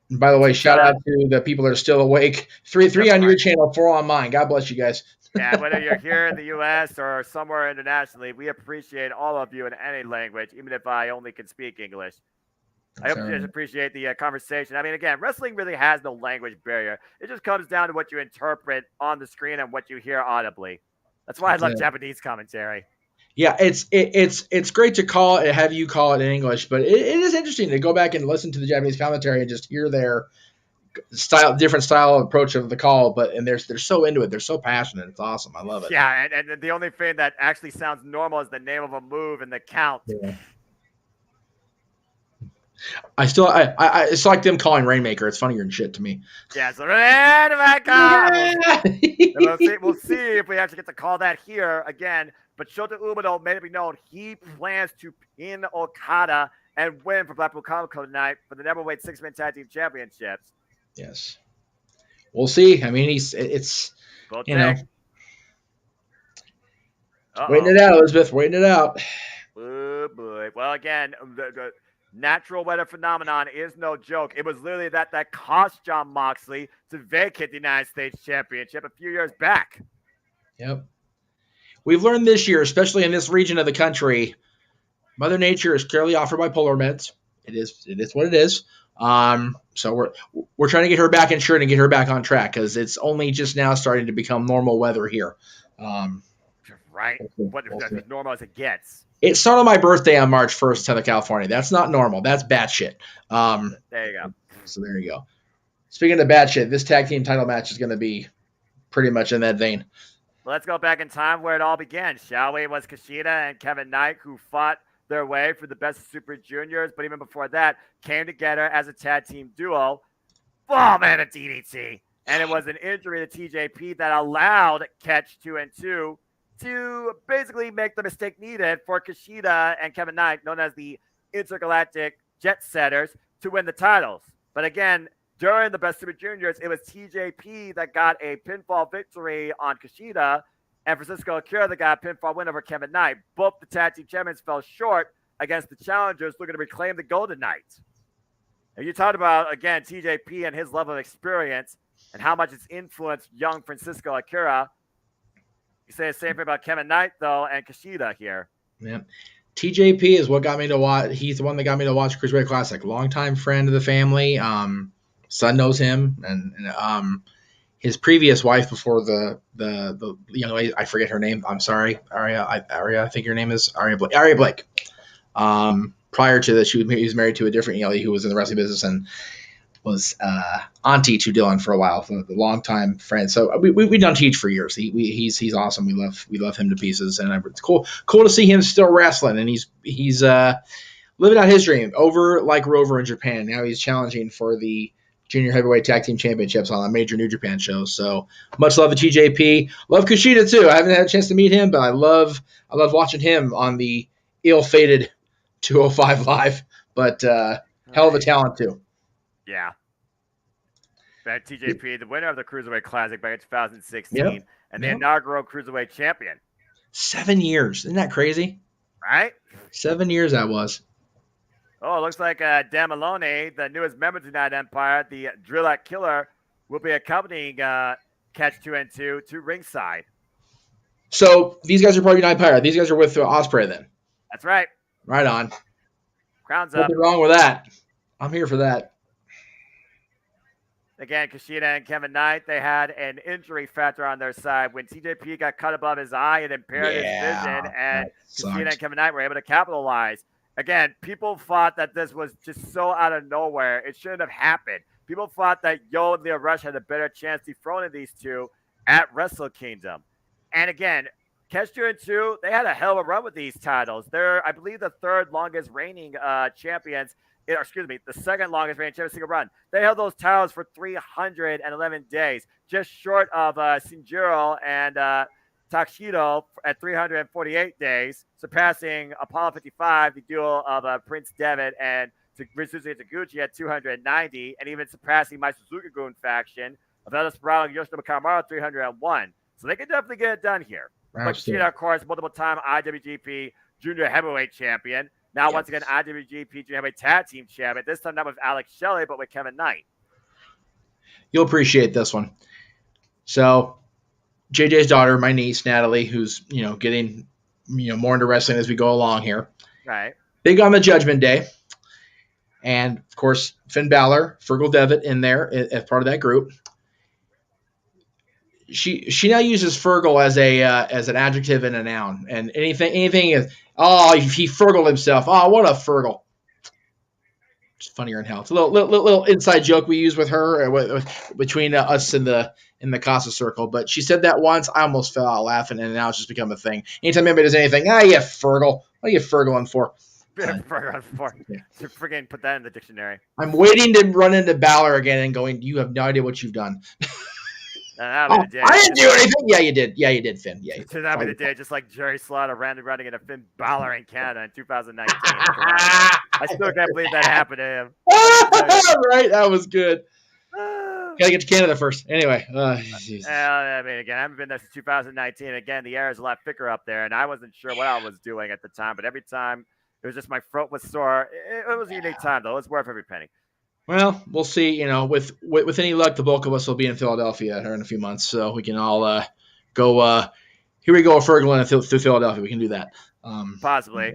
And by the way, shout out to the people that are still awake. Three on your channel, 4 on mine. God bless you guys. Yeah, whether you're here in the U.S. or somewhere internationally, we appreciate all of you in any language, even if I only can speak English. I hope you guys appreciate the conversation. I mean, again, wrestling really has no language barrier. It just comes down to what you interpret on the screen and what you hear audibly. That's why I love Japanese commentary. Yeah, it's great to have you call it in English, but it is interesting to go back and listen to the Japanese commentary and just hear their different style of approach of the call, and they're so into it. They're so passionate. It's awesome. I love it. Yeah, and the only thing that actually sounds normal is the name of a move and the count. Yeah. I it's like them calling Rainmaker. It's funnier than shit to me. Yeah, so Rainmaker. We'll see if we actually get to call that here again. But Shota Umino made it be known he plans to pin Okada and win for Blackpool Comic Con tonight for the Neverweight 6-Man Tag Team Championships. Yes, we'll see. I mean, it's waiting it out, Elizabeth. Waiting it out. Oh boy. Well, again, the natural weather phenomenon is no joke. It was literally that cost Jon Moxley to vacate the United States Championship a few years back. Yep. We've learned this year, especially in this region of the country, Mother Nature is clearly off her bipolar meds. It is what it is. So we're trying to get her back insured and get her back on track, because it's only just now starting to become normal weather here. Right. As normal as it gets. It started on my birthday on March 1st, Southern California. That's not normal. That's batshit. There you go. So there you go. Speaking of batshit, this tag team title match is going to be pretty much in that vein. Let's go back in time where it all began, shall we? It was Kushida and Kevin Knight who fought their way for the best of Super Juniors, but even before that, came together as a tag team duo. Oh, man, a DDT. And it was an injury to TJP that allowed Catch 2 and 2 to basically make the mistake needed for Kushida and Kevin Knight, known as the Intergalactic Jet Setters, to win the titles. But again, during the Best Super Juniors, it was TJP that got a pinfall victory on Kushida, and Francisco Akira that got a pinfall win over Kevin Knight. Both the tag team champions fell short against the challengers looking to reclaim the gold tonight. And you talked about, again, TJP and his level of experience and how much it's influenced young Francisco Akira. You say the same thing about Kevin Knight, though, and Kushida here. Yeah. TJP is what got me to watch. He's the one that got me to watch Cruiserweight Classic. Longtime friend of the family. Son knows him, and his previous wife before the young lady, I forget her name. I'm sorry, Aria. I think her name is Aria Blake. Aria Blake. Prior to that, he was married to a different young lady who was in the wrestling business and was auntie to Dylan for a while, the longtime friend. So we've done Teach for years. He's awesome. We love him to pieces, and it's cool to see him still wrestling, and he's living out his dream over like Rover in Japan. Now he's challenging for the Junior Heavyweight Tag Team Championships on a major New Japan show. So much love to TJP. Love Kushida too. I haven't had a chance to meet him, but I love watching him on the ill-fated 205 Live. But hell of a talent too. Yeah. But TJP, the winner of the Cruiserweight Classic back in 2016, Yep. and the inaugural Cruiserweight Champion. 7 years. Isn't that crazy? Right? 7 years that was. Oh, it looks like Dan Maloney, the newest member of the United Empire, the Drillat Killer, will be accompanying Catch 2 and 2 to ringside. So these guys are part of United Empire. These guys are with Ospreay then. That's right. Right on. Crown's up. Nothing wrong with that. I'm here for that. Again, Kushida and Kevin Knight, they had an injury factor on their side. When TJP got cut above his eye, it impaired his vision, and Kushida and Kevin Knight were able to capitalize. Again, people thought that this was just so out of nowhere. It shouldn't have happened. People thought that Yo and Leo Rush had a better chance dethroning these two at Wrestle Kingdom. And again, Catch 2 and 2, they had a hell of a run with these titles. They're, I believe, the third longest reigning champions. The second longest reigning champion single run. They held those titles for 311 days, just short of Shinjiro and Takshido at 348 days, surpassing Apollo 55, the duo of Prince Devitt and Rizuzi Taguchi at 290, and even surpassing my Suzuki-gun faction of El Desperado and Yoshinobu Kamara 301. So they can definitely get it done here. But Kushida, of course, multiple-time IWGP Junior Heavyweight Champion. Now, once again, IWGP Junior Heavyweight Tag Team Champion. This time not with Alex Shelley, but with Kevin Knight. You'll appreciate this one. So, JJ's daughter, my niece, Natalie, who's, getting, more into wrestling as we go along here. Right. Big on the Judgment Day. And, of course, Finn Balor, Fergal Devitt in there as part of that group. She now uses Fergal as an adjective and a noun, and anything is he Fergaled himself. Oh, what a Fergal! It's funnier in hell. It's a little inside joke we use with her between us in the Casa Circle. But she said that once, I almost fell out laughing, and now it's just become a thing. Anytime anybody does anything, you Fergal. What are you Fergaling for? To freaking put that in the dictionary. I'm waiting to run into Balor again and going, you have no idea what you've done. I didn't do anything. Yeah, you did. Yeah, you did, Finn. Yeah, that'd be the day, just like Jerry Slaughter running into Finn Balor in Canada in 2019. I still can't believe that happened to him. Right, that was good. Gotta get to Canada first. Anyway. I haven't been there since 2019. Again, the air is a lot thicker up there, and I wasn't sure what I was doing at the time, but every time it was just my throat was sore. It was a unique time, though. It was worth every penny. Well, we'll see. With any luck, the bulk of us will be in Philadelphia here in a few months, so we can all go. Here we go, Fergal through Philadelphia. We can do that. Possibly.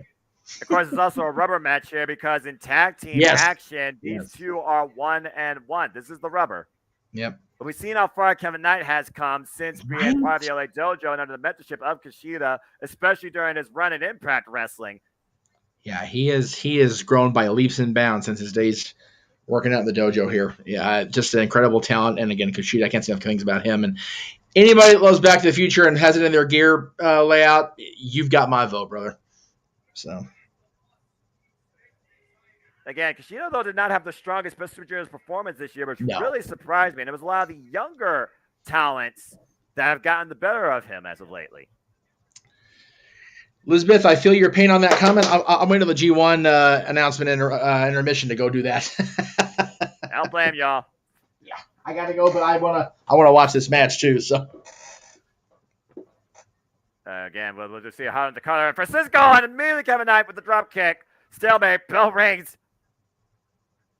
Of course, there's also a rubber match here because in tag team action, these two are 1-1. This is the rubber. Yep. But we've seen how far Kevin Knight has come since being part of the LA Dojo and under the mentorship of Kushida, especially during his run in Impact Wrestling. Yeah, he has grown by leaps and bounds since his days working out in the dojo here. Yeah, just an incredible talent. And again, Kushida, I can't say enough things about him. And anybody that loves Back to the Future and has it in their gear layout, you've got my vote, brother. So. Again, Kushida, though, did not have the strongest best Juniors performance this year, which really surprised me. And it was a lot of the younger talents that have gotten the better of him as of lately. Elizabeth, I feel your pain on that comment. I'm waiting for the G1 announcement intermission to go do that. I don't blame y'all. Yeah, I got to go, but I wanna watch this match too. So again, we'll just see how in the corner. Francisco and immediately Kevin Knight with the drop kick. Stalemate. Bell rings.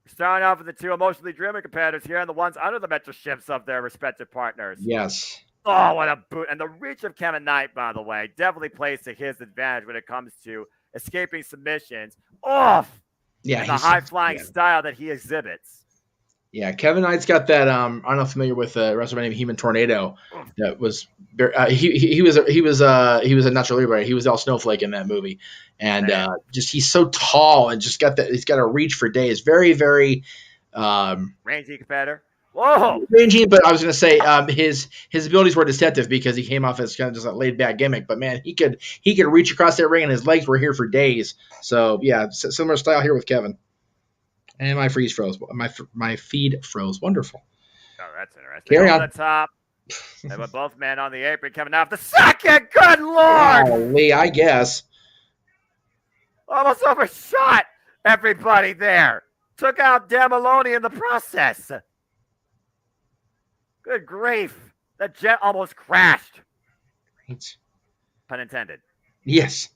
Starting off with the two emotionally driven competitors here and the ones under the mentorships of their respective partners. Yes. Oh, what a boot. And the reach of Kevin Knight, by the way, definitely plays to his advantage when it comes to escaping submissions off Yeah, in the high-flying style that he exhibits. Yeah, Kevin Knight's got that. I'm not familiar with a wrestler named Human Tornado. That was he was a natural liberator. He was El Snowflake in that movie, and just he's so tall and just got that. He's got a reach for days. Very rangy competitor. Whoa, rangy. But I was going to say his abilities were deceptive because he came off as kind of just a laid back gimmick. But man, he could reach across that ring and his legs were here for days. So yeah, similar style here with Kevin. And my feed froze. Wonderful. Oh, that's interesting. Carry on. The top. And with both men on the apron coming off the second. Good Lord! Holy, I guess. Almost overshot everybody there. Took out Dan Maloney in the process. Good grief. That jet almost crashed. Right. Pun intended. Yes.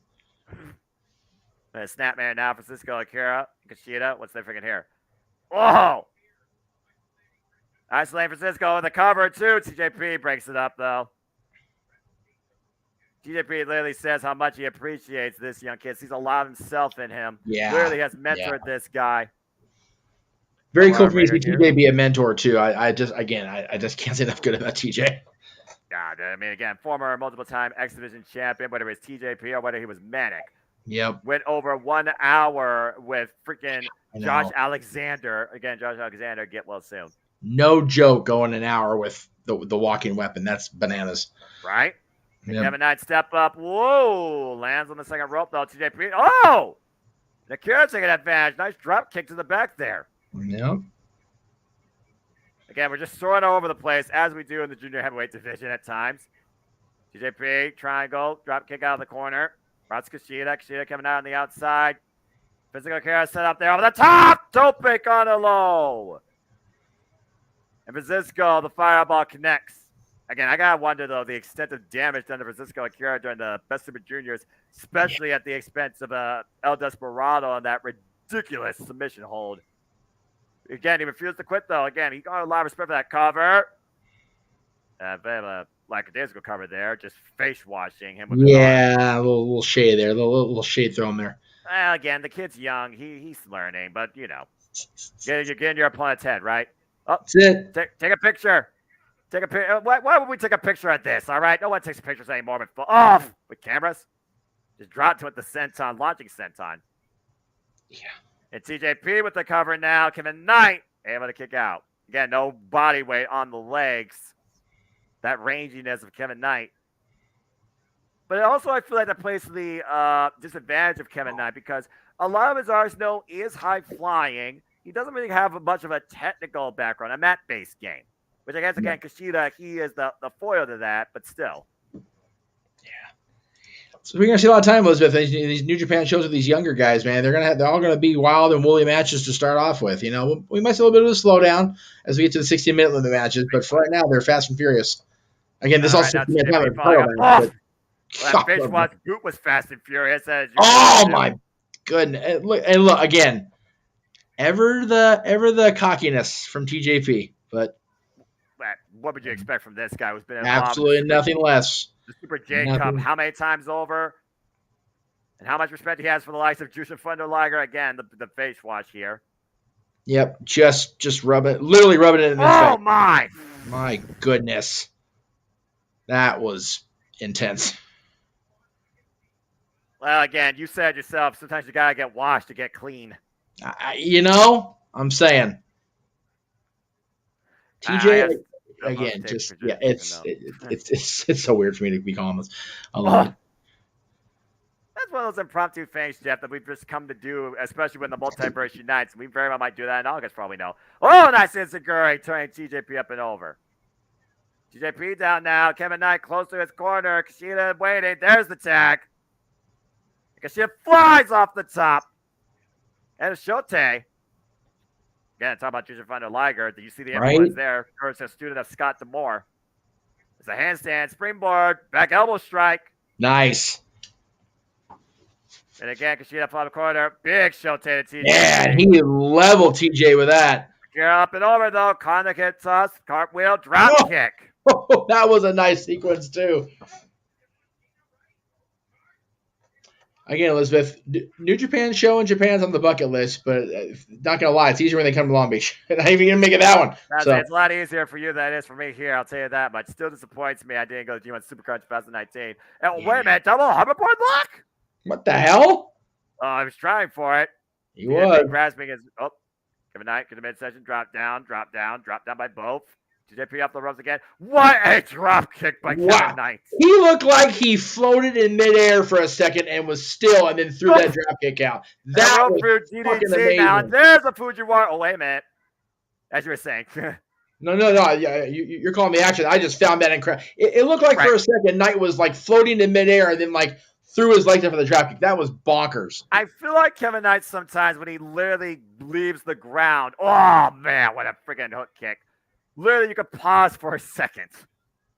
Snapmare now, Francisco Akira, Kushida. What's their freaking hair? Oh! Isolating Francisco with the cover, too. TJP breaks it up, though. TJP literally says how much he appreciates this young kid. Sees a lot of himself in him. Yeah. Clearly has mentored this guy. Very cool for me to see TJ be a mentor, too. I just can't say enough good about TJ. Yeah, I mean, again, former multiple-time X Division champion, whether it was TJP or whether he was Manic. Yep. Went over 1 hour with freaking Josh Alexander. Again, Josh Alexander, get well soon. No joke going an hour with the walking weapon. That's bananas. Right? Yep. Kevin Knight step up. Whoa. Lands on the second rope, though. TJP. Oh! Nakira taking advantage. Nice drop kick to the back there. Yep. Again, we're just soaring all over the place, as we do in the junior heavyweight division at times. TJP, triangle, drop kick out of the corner. Rots Kushida coming out on the outside. Physical Kara set up there over the top. Tope on a low. And Francisco, the fireball connects. Again, I got to wonder, though, the extent of damage done to Francisco Akira during the Best Super Juniors, especially at the expense of El Desperado and that ridiculous submission hold. Again, he refused to quit, though. Again, he got a lot of respect for that cover. Lackadaisical cover there, just face washing him. With a little shade there, little shade thrown there. Well, again, the kid's young. He's learning, but you know, you're getting your opponent's head, right? Oh, that's it. Take a picture. Take a picture. Why would we take a picture of this? All right, no one takes pictures anymore. But off with cameras. Just drop to it the senton, launching senton. Yeah. And TJP with the cover now. Kevin Knight able to kick out. Again, no body weight on the legs. That ranginess of Kevin Knight. But also, I feel like that plays to the disadvantage of Kevin Knight because a lot of his arsenal is high flying. He doesn't really have much of a technical background, a mat-based game. Which I guess, again, Kushida, he is the foil to that, but still. Yeah. So we're going to see a lot of time, Elizabeth, these New Japan shows with these younger guys, man. They're all going to be wild and woolly matches to start off with. You know, we might see a little bit of a slowdown as we get to the 60-minute limit matches, but for right now, they're fast and furious. Again, this also that fish watch boot was fast and furious. My goodness! And look again. Ever the cockiness from TJP, but what would you expect from this guy who's been absolutely nothing less? The Super J Cup, how many times over? And how much respect he has for the likes of Jushin Thunder Liger. Again, the face wash here. Yep, just literally rubbing it in his face. Oh my goodness. That was intense. Well, again, you said yourself, sometimes you got to get washed to get clean. I'm saying. TJ, again, it's so weird for me to be calling this. I love it. That's one of those impromptu things, Jeff, that we've just come to do, especially when the multiverse unites. We very well might do that in August, probably know. Oh, nice Insiguri turning TJP up and over. TJP down now. Kevin Knight close to his corner. Kushida waiting. There's the tag. Kushida flies off the top. And a Shote. Again, talking about Jushin Thunder Liger. Do you see the influence there? First, a student of Scott D'Amore. It's a handstand, springboard, back elbow strike. Nice. And again, Kushida from the corner. Big Shote to TJ. Yeah, he leveled TJ with that. Get up and over, though. Connick hits us. Cartwheel, drop kick. Oh, that was a nice sequence, too. Again, Elizabeth, New Japan show in Japan's on the bucket list, but not gonna lie, it's easier when they come to Long Beach. Not even gonna make it that one. So It's a lot easier for you than it is for me here. I'll tell you that much. Still disappoints me. I didn't go to G1 Supercard 2019. And wait a minute, double hoverboard block? what the hell? I was trying for it. He was. Grasping his. Oh, Kevin Knight to the midsection. Drop down by both. TJP off the ropes again. What a drop kick by Kevin Knight. He looked like he floated in midair for a second and was still, and then threw that drop kick out. That was fucking amazing. Now, there's a Fujiwara. Oh, wait a minute. As you were saying. No. Yeah, you're calling the action. I just found that incredible. It looked like for a second Knight was like floating in midair and then like threw his legs up for the drop kick. That was bonkers. I feel like Kevin Knight sometimes when he literally leaves the ground. Oh, man, what a freaking hook kick. Literally, you could pause for a second.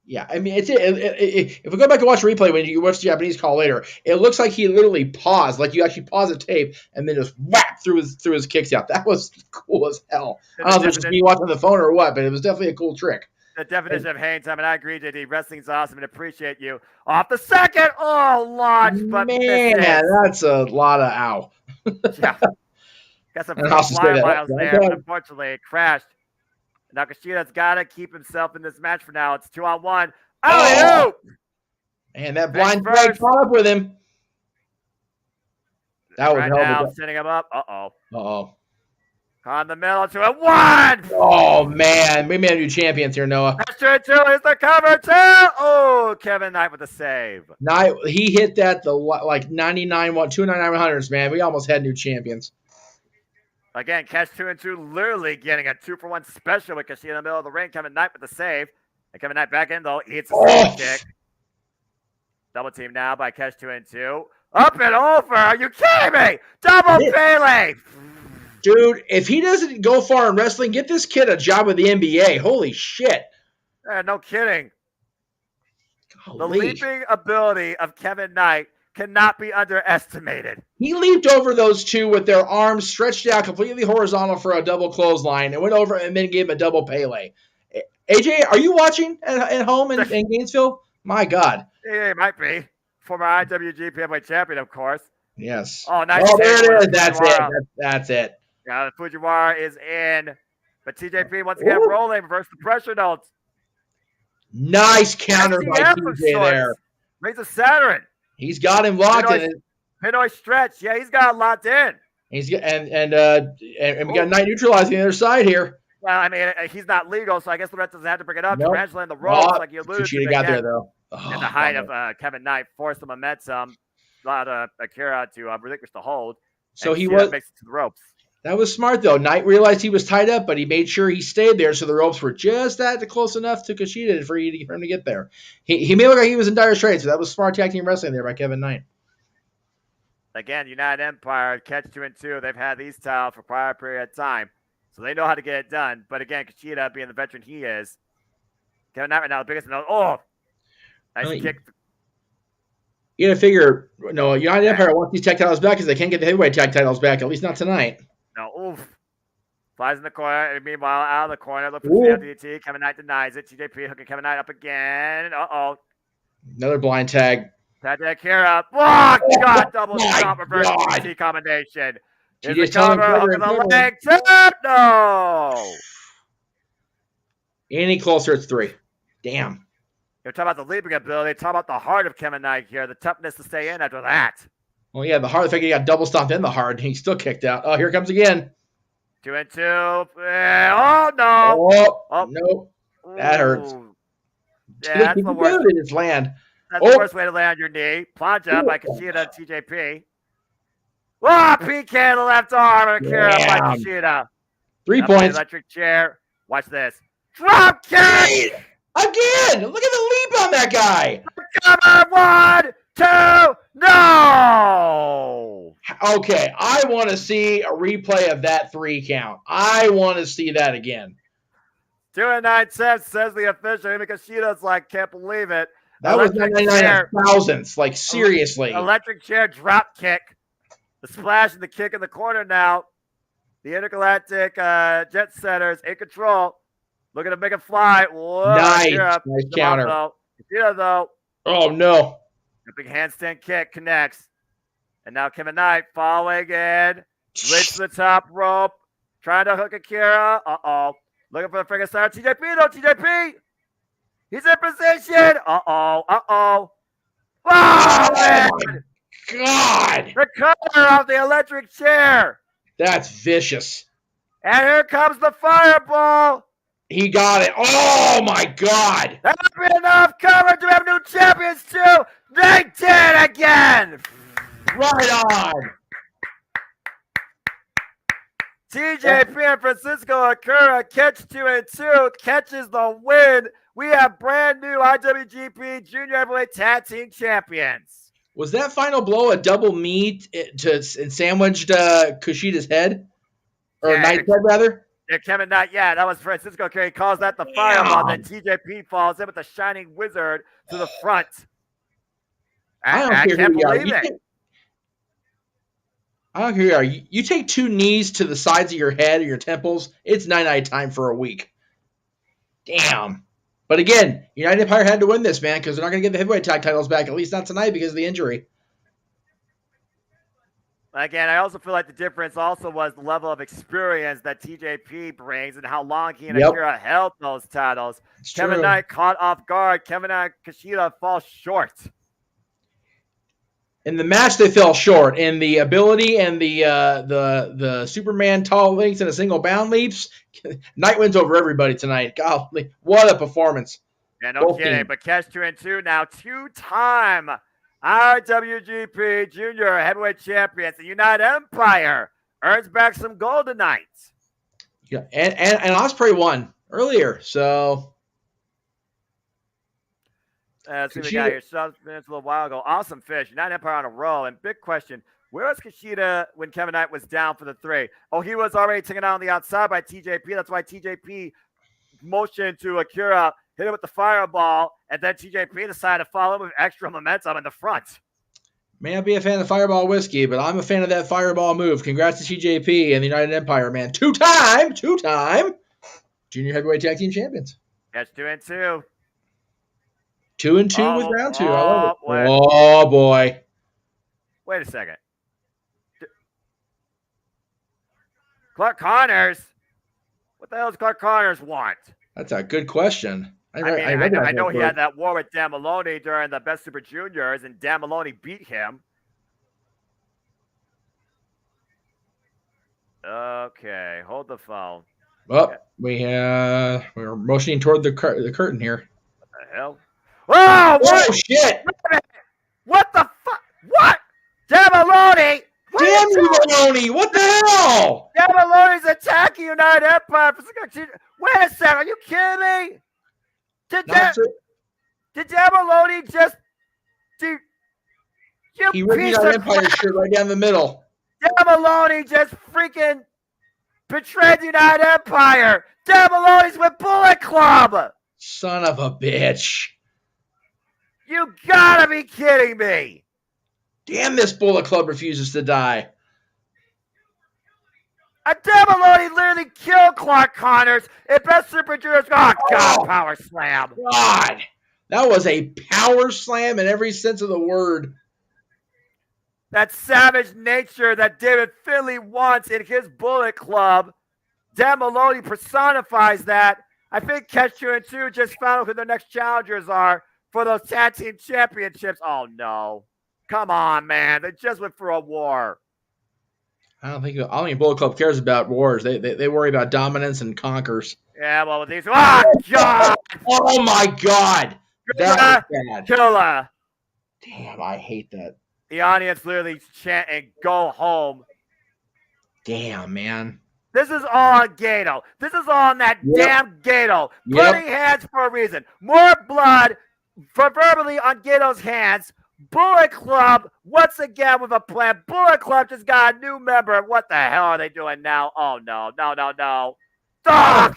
Yeah, I mean, if we go back and watch the replay when you watch the Japanese call later, it looks like he literally paused, like you actually pause the tape and then just whack threw his kicks out. That was cool as hell. I don't know if it was just me watching the phone or what, but it was definitely a cool trick. The definition of hang time, and I agree, JD. Wrestling's awesome and appreciate you. Off the second, launch, but man, that's a lot of ow. Yeah, got some flying miles there, but unfortunately, it crashed. Now Kushita's got to keep himself in this match for now. It's 2-on-1. Oh! And that blind flag caught up with him. That was right now, setting him up. Uh-oh. On the middle to a 1. Oh, man. We may have new champions here, Noah. That's 2 is the cover, 2. Oh, Kevin Knight with the save. Knight, he hit that like 299-100s, man. We almost had new champions. Again, catch 2 and 2, literally getting a 2-for-1 special with Kushida in the middle of the ring. Kevin Knight with the save. And Kevin Knight back in, though. Eats a save kick. Double team now by catch 2 and 2. Up and over. Are you kidding me? Double Pele. Dude, if he doesn't go far in wrestling, get this kid a job with the NBA. Holy shit. No kidding. Golly. The leaping ability of Kevin Knight cannot be underestimated. He leaped over those two with their arms stretched out completely horizontal for a double clothesline and went over and then gave him a double Pele. AJ, are you watching at home in Gainesville? My God. Yeah, it might be. Former IWGP Heavyweight Champion, of course. Yes. Oh, nice. Oh, there it is. That's it. Yeah, the Fujiwara is in. But TJP once again rolling. Reverse the pressure notes. Nice counter by TJ there. Raise a Saturn. He's got him locked in. Pinoy stretch. Yeah, he's got it locked in. And we got Knight neutralizing the other side here. Well, I mean, he's not legal, so I guess Lorenzo doesn't have to bring it up. Nope. Tarantula in the ropes, like you alluded to. Kushida got there, though. And the height of Kevin Knight forced the momentum, allowed Akira to relinquish the hold. So he makes it to the ropes. That was smart, though. Knight realized he was tied up, but he made sure he stayed there, so the ropes were just that close enough to Kushida for him to get there. He may look like he was in dire straits, so that was smart tag team wrestling there by Kevin Knight. Again, United Empire, catch 2 and 2. They've had these styles for quite a period of time, so they know how to get it done. But again, Kushida, being the veteran he is, Kevin Knight right now, the biggest. Nice kick. You got to figure, United Empire wants these tag titles back because they can't get the heavyweight tag titles back, at least not tonight. No, flies in the corner. Meanwhile, out of the corner, look for DDT. Kevin Knight denies it. TJP hooking Kevin Knight up again. Another blind tag. Tag here. Oh, God, double stop reverse DDT combination. Here's the cover, over the leg. Tap, no. Any closer, it's 3. Damn. You're talking about the leaping ability. Talk about the heart of Kevin Knight here. The toughness to stay in after that. Well, yeah, the fact he got double stomped in the hard, he still kicked out. Oh, here it comes again. 2 and 2. Oh, no. Oh, nope. That hurts. Yeah, that's the worst. Just land. That's the worst way to land your knee. Plunge up by Kushida and TJP. PK in the left arm. Akira by Kushida. 3 points. Electric chair. Watch this. Drop kick! Again! Look at the leap on that guy! Cover! 1, 2, no! Okay, I want to see a replay of that 3 count. I want to see that again. 2 and 9 cents, says the official. Because Shida's like, can't believe it. That was 99 thousandths. Like, seriously. Electric chair drop kick. The splash and the kick in the corner now. The intergalactic jet setters in control. Looking to make it fly. Whoa, nice counter. Kushida, though. Oh, no. A big handstand kick connects. And now Kevin Knight falling in. Reach the top rope. Trying to hook Akira. Uh-oh. Looking for the Frankenstein. TJP, though. TJP. He's in position. Uh-oh. Uh-oh. Oh, man. God. The color of the electric chair. That's vicious. And here comes the fireball. He got it. Oh, my God. That'll be enough cover to have new champions, too. They did it again. Right on. TJP and Francisco Akira catch 2-2, catches the win. We have brand new IWGP Junior Heavyweight Tag Team Champions. Was that final blow a double meat and sandwiched Kushida's head? Or Knight's head, rather? Yeah, Kevin Knight, yeah, that was Francisco Akira. He calls that the fireball. Then TJP falls in with the Shining Wizard to the front. I can't believe it. I don't care who you are. You take 2 knees to the sides of your head or your temples, it's night-night time for a week. Damn. But again, United Empire had to win this, man, because they're not going to get the heavyweight tag titles back, at least not tonight because of the injury. Again, I also feel like the difference also was the level of experience that TJP brings and how long he and Akira held those titles. It's Kevin true. Knight caught off guard. Kevin Knight, Kushida falls short. In the match, they fell short. In the ability and the Superman tall leaps and a single bound leaps, Knight wins over everybody tonight. Golly, what a performance. Yeah, no kidding. But catch 2-2 now, 2-time IWGP Junior Heavyweight Champions. The United Empire earns back some gold tonight. Yeah, and Ospreay won earlier, so. See what we got here. 7 minutes a little while ago. Awesome fish. United Empire on a roll. And big question, where was Kushida when Kevin Knight was down for the 3? Oh, he was already taken out on the outside by TJP. That's why TJP motioned to Akira, hit him with the fireball, and then TJP decided to follow him with extra momentum in the front. May not be a fan of Fireball Whiskey, but I'm a fan of that Fireball move. Congrats to TJP and the United Empire, man. Two-time Junior Heavyweight Tag Team Champions. That's 2-2. 2-2 with round 2. I love it. Boy. Oh, boy. Wait a second. Clark Connors? What the hell does Clark Connors want? That's a good question. I know he had that war with Dan Maloney during the Best Super Juniors, and Dan Maloney beat him. Okay, hold the phone. Well, we're motioning toward the curtain here. What the hell? Oh, what? Oh, shit! What the fuck? What? Dan Maloney! Damn you, Maloney! What the hell? Dan Maloney's attacking United Empire. Wait a second, are you kidding me? Did Dan Maloney just he ripped United Empire shirt right down the middle. Dan Maloney just freaking betrayed the United Empire. Dan Maloney's with Bullet Club. Son of a bitch. You gotta be kidding me. Damn, this Bullet Club refuses to die. Dan Maloney literally killed Clark Connors in Best Super Juniors. Oh, God, power slam. God, that was a power slam in every sense of the word. That savage nature that David Finlay wants in his Bullet Club. Dan Maloney personifies that. I think Catch 2 and 2 just found out who their next challengers are for those tag team championships. Oh, no. Come on, man. They just went for a war. I don't think Bullet Club cares about wars. They worry about dominance and conquers. Yeah, well, with these. Oh, God! Oh, my God! That was bad. Killer. Damn, I hate that. The audience literally chanting, go home. Damn, man. This is all on Gato. This is all on that damn Gato. Bloody hands for a reason. More blood, proverbially on Gato's hands. Bullet Club, once again with a plan. Bullet Club just got a new member. What the hell are they doing now? Oh, no. No. Fuck!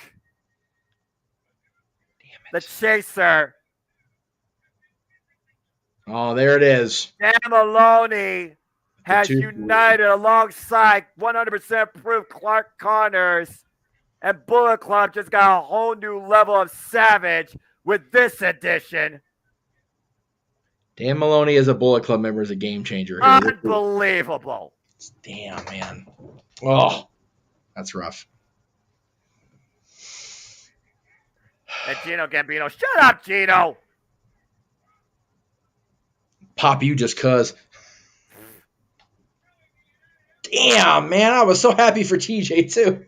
Damn it. The Chaser. Oh, there it is. Dan Maloney has united alongside 100% proof Clark Connors. And Bullet Club just got a whole new level of savage with this edition. Dan Maloney as a Bullet Club member is a game changer here. Unbelievable. Damn, man. Oh, that's rough. And Gino Gambino, shut up, Gino. Pop you just cuz. Damn, man. I was so happy for TJ, too.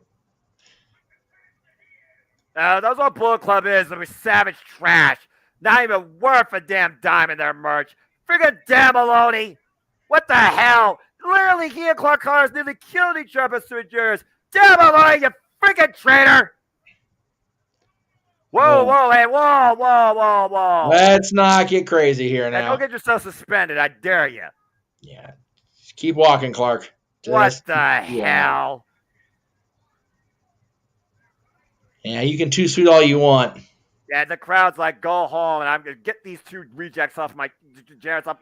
That's what Bullet Club is. It was savage trash. Not even worth a damn dime in their merch. Friggin' damn Maloney. What the hell? Literally, he and Clark Connors nearly killed each other through years. Damn Maloney, you friggin' traitor. Whoa, hey, whoa. Let's not get crazy here now. And don't get yourself suspended. I dare you. Yeah. Just keep walking, Clark. What the hell? Yeah, you can too sweet all you want. Yeah, the crowd's like, go home, and I'm going to get these two rejects off my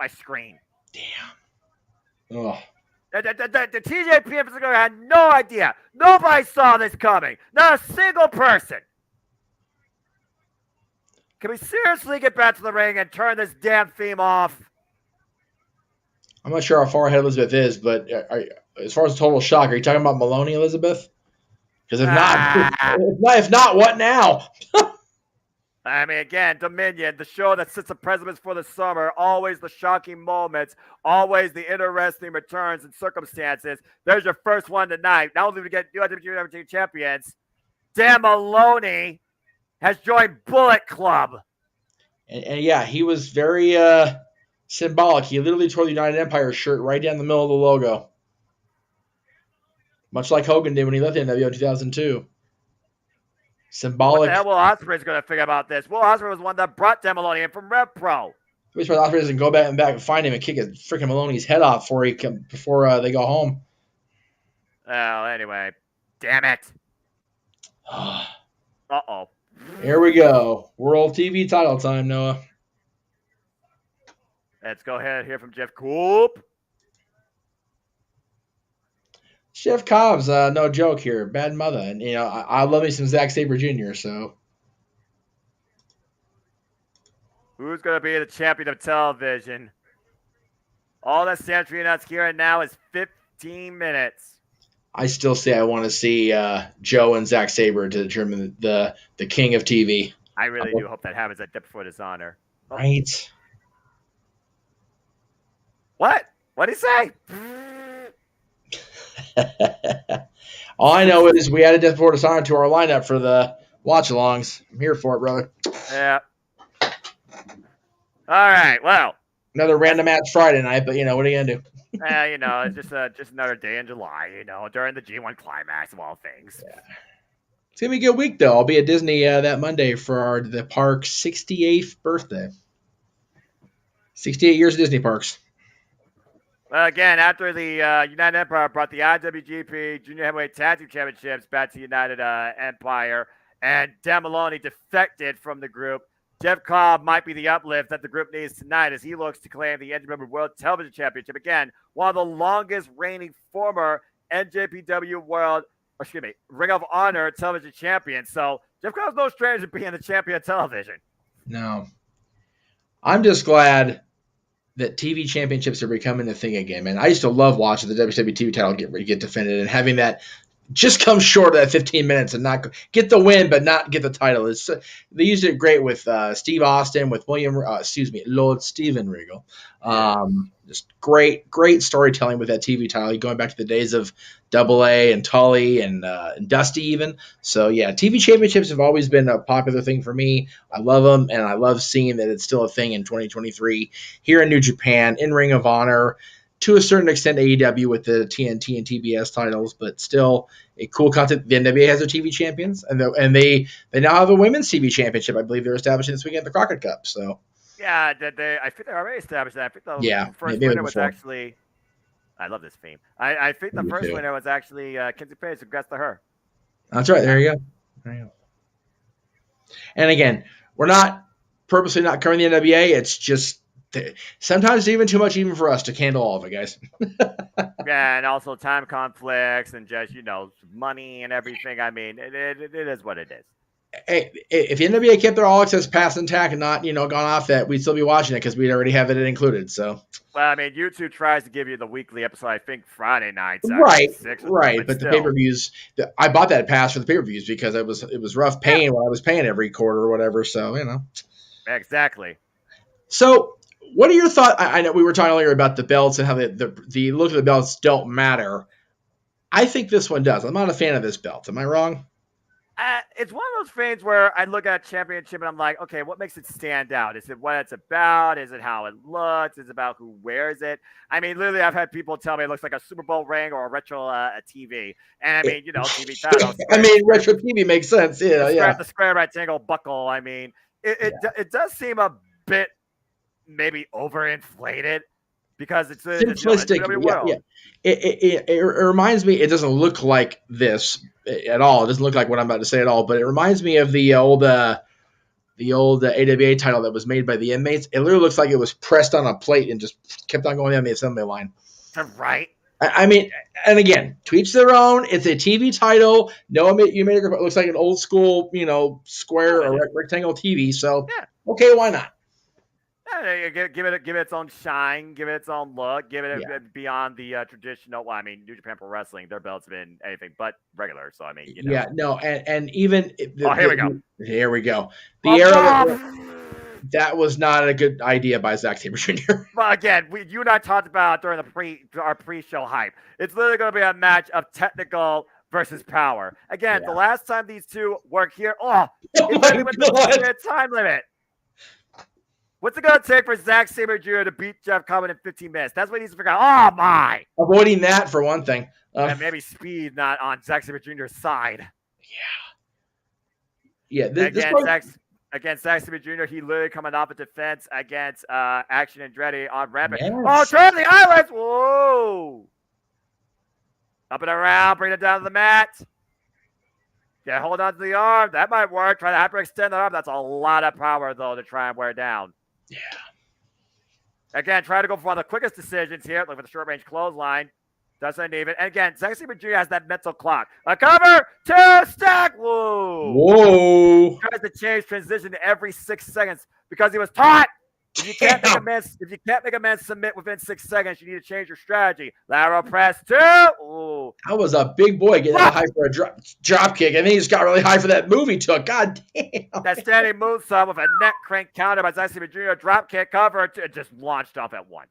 screen. Damn. Ugh. The TJPW'S had no idea. Nobody saw this coming. Not a single person. Can we seriously get back to the ring and turn this damn theme off? I'm not sure how far ahead Elizabeth is, but as far as total shock, are you talking about Maloney, Elizabeth? Because if not, what now? I mean, again, Dominion, the show that sets the precedents for the summer, always the shocking moments, always the interesting returns and circumstances. There's your first one tonight. Not only do we get new IWGP champions, Dan Maloney has joined Bullet Club. And yeah, he was very symbolic. He literally tore the United Empire shirt right down the middle of the logo. Much like Hogan did when he left the NWO in 2002. Symbolic. What the hell Will Ospreay's going to figure about this? Will Ospreay was one that brought Dan Maloney in from Rev Pro. I'm surprised Ospreay doesn't go back and find him and kick his freaking Maloney's head off before they go home. Well, anyway. Damn it. Uh-oh. Here we go. World TV title time, Noah. Let's go ahead and hear from Jeff Coop. Jeff Cobb's no joke here. Bad mother. And, I love me some Zack Sabre Jr., so. Who's going to be the champion of television? All that stands between us here and now is 15 minutes. I still say I want to see Joe and Zack Sabre to determine the king of TV. I really do hope that happens at Death Before Dishonor. Oh. Right. What? What'd he say? All I know is we added Death Before Dishonor to our lineup for the watch-alongs. I'm here for it, brother. Yeah. All right. Well. Another random match Friday night, but what are you gonna do? It's just another day in July. During the G1 climax of all things. Yeah. It's gonna be a good week, though. I'll be at Disney that Monday for the park's 68th birthday. 68 years of Disney parks. Well, again, after the United Empire brought the IWGP Junior Heavyweight Tag Team Championships back to United Empire, and Dan Maloney defected from the group, Jeff Cobb might be the uplift that the group needs tonight as he looks to claim the NJPW World Television Championship. Again, one of the longest reigning former Ring of Honor Television Champions. So Jeff Cobb's no stranger to being the champion of television. No. I'm just glad that TV championships are becoming a thing again, man. I used to love watching the WWE TV title get defended and having that just come short of that 15 minutes and not get the win, but not get the title. They used it great with Steve Austin, with Lord Steven Regal. Just great storytelling with that TV title, going back to the days of Double A and Tully and Dusty even. So, yeah, TV championships have always been a popular thing for me. I love them, and I love seeing that it's still a thing in 2023 here in New Japan, in Ring of Honor, to a certain extent AEW with the TNT and TBS titles, but still a cool concept. The NWA has their TV champions, and they now have a women's TV championship. I believe they're establishing this weekend at the Crockett Cup. So yeah, I think they already established that. I think the first winner was actually. I love this theme. I think the first winner was actually Kinsey Page. Congrats to her. That's right. There you go. And again, we're not purposely not covering the NWA. It's just. Sometimes it's even too much even for us to handle all of it, guys. Yeah, and also time conflicts and just, money and everything. I mean, it is what it is. Hey, if the NWA kept their all access pass intact and not, gone off that, we'd still be watching it because we'd already have it included. So, well, I mean, YouTube tries to give you the weekly episode. I think Friday nights, right, 6 right. But the pay per views, I bought that pass for the pay per views because it was rough paying when I was paying every quarter or whatever. So exactly. So, what are your thoughts? I know we were talking earlier about the belts and how the look of the belts don't matter. I think this one does. I'm not a fan of this belt. Am I wrong? It's one of those things where I look at a championship and I'm like, okay, what makes it stand out? Is it what it's about? Is it how it looks? Is it about who wears it? I mean, literally, I've had people tell me it looks like a Super Bowl ring or a retro TV. And I mean, TV titles. Retro TV makes sense. Yeah. The square rectangle buckle. I mean, it does seem a bit maybe overinflated. Because it's simplistic. Yeah. It reminds me. It doesn't look like this at all. It doesn't look like what I'm about to say at all. But it reminds me of the old AWA title that was made by the Inmates. It literally looks like it was pressed on a plate and just kept on going down the assembly line. Right. I mean, and again, to each their own. It's a TV title. No, you made it looks like an old school, square or rectangle TV. So okay, why not? Give it its own shine, give it its own look, give it beyond the traditional. Well, I mean, New Japan Pro Wrestling, their belts have been anything but regular. So I mean, and even here we go. Here we go. The era that was not a good idea by Zack Sabre Jr. Well, again, you and I talked about during our pre-show hype. It's literally going to be a match of technical versus power. Again, the last time these two worked here, it went the time limit. What's it going to take for Zack Sabre Jr. to beat Jeff Cobb in 15 minutes? That's what he needs to figure out. Oh, my. Avoiding that, for one thing. And maybe speed not on Zack Sabre Jr.'s side. Yeah. Against Zack Sabre Jr., he literally coming off a defense against Action Andretti on Rampage. Yes. Oh, turn the islands. Whoa. Up and around. Bring it down to the mat. Yeah, hold on to the arm. That might work. Try to hyperextend the arm. That's a lot of power, though, to try and wear down. Yeah. Again, try to go for one of the quickest decisions here. Look for the short-range clothesline. Doesn't even. And again, Zack Sabre Jr. has that mental clock. A cover, 2 stack. Whoa. Tries to change transition every 6 seconds because he was taught. If you can't make a man submit within 6 seconds, you need to change your strategy. Lateral press 2. Ooh. I was a big boy getting high for a drop kick, and then he just got really high for that move he took. God damn. That standing moonsault with a neck crank counter by Zack Sabre Jr. Drop kick cover. It just launched off at 1.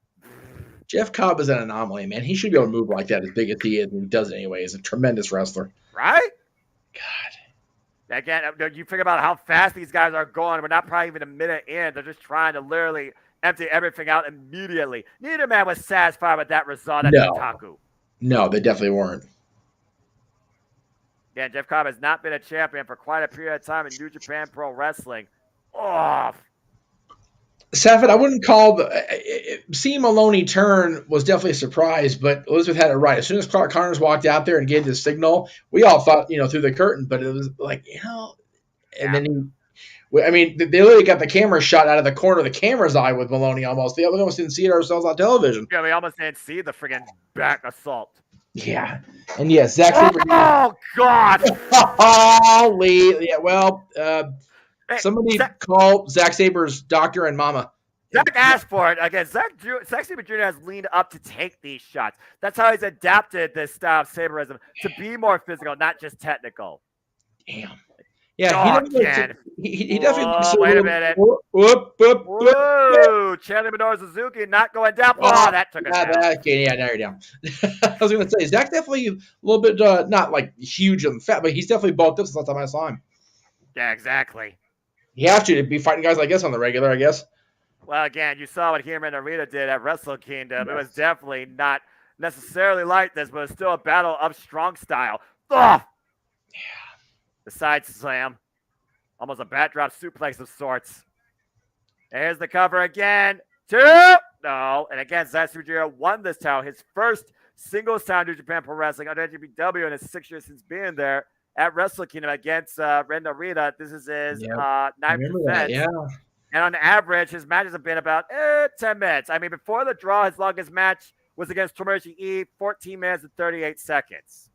Jeff Cobb is an anomaly, man. He should be able to move like that as big as he is, and he does it anyway. He's a tremendous wrestler. Right? God. Again, you think about how fast these guys are going. We're not probably even a minute in. They're just trying to literally empty everything out immediately. Neither man was satisfied with that result at Kotaku. No, they definitely weren't. Yeah, Jeff Cobb has not been a champion for quite a period of time in New Japan Pro Wrestling. Off. Saffet, I wouldn't call seeing Maloney turn was definitely a surprise, but Elizabeth had it right. As soon as Clark Connors walked out there and gave the signal, we all thought, through the curtain, but it was like, and then they literally got the camera shot out of the corner of the camera's eye with Maloney almost. We almost didn't see it ourselves on television. Yeah, we almost didn't see the friggin' back assault. Yeah. And yes, Zack Sabre. Oh, God. Holy. Yeah, well, somebody call Zack Sabre's doctor and mama. Zack asked for it. Again, Zack Sabre Jr. has leaned up to take these shots. That's how he's adapted this style of Sabreism to be more physical, not just technical. Damn. Yeah, he definitely. Wait a minute. Whoa! Chandler Minoru Suzuki not going down. Oh, that took it down. Okay, now you're down. I was going to say, Zach definitely a little bit, not like huge and fat, but he's definitely bulked up since last time I saw him. Yeah, exactly. You have to be fighting guys like this on the regular, I guess. Well, again, you saw what Hiro and Narita did at Wrestle Kingdom. Yes. It was definitely not necessarily like this, but it's still a battle of strong style. Ugh! Yeah. The side slam. Almost a backdrop suplex of sorts. And here's the cover again. 2. No. And again, Zack Sabre Jr. won this title. His first singles title in New Japan Pro Wrestling under NJPW in his 6 years since being there at Wrestle Kingdom against Ren Narita. This is his 9th defense. Yeah. And on average, his matches have been about 10 minutes. I mean, before the draw, his longest match was against Tomoyoshi E, 14 minutes and 38 seconds.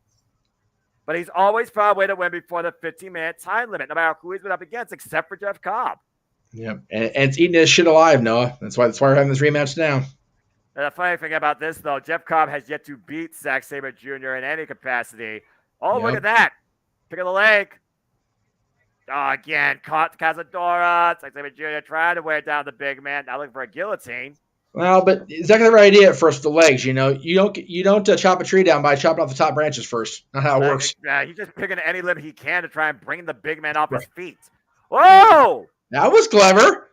but he's always found a way to win before the 15-minute time limit, no matter who he's been up against, except for Jeff Cobb. Yep, and it's eating his shit alive, Noah. That's why we're having this rematch now. And the funny thing about this, though, Jeff Cobb has yet to beat Zack Sabre Jr. in any capacity. Oh, look at that. Pick of the leg. Oh, again, caught Cazadora. Zack Sabre Jr. trying to wear down the big man. Now looking for a guillotine. Well, but exactly the right idea at first with the legs. You don't chop a tree down by chopping off the top branches first. Not how it works. He's just picking any limb he can to try and bring the big man off his feet. Whoa! That was clever.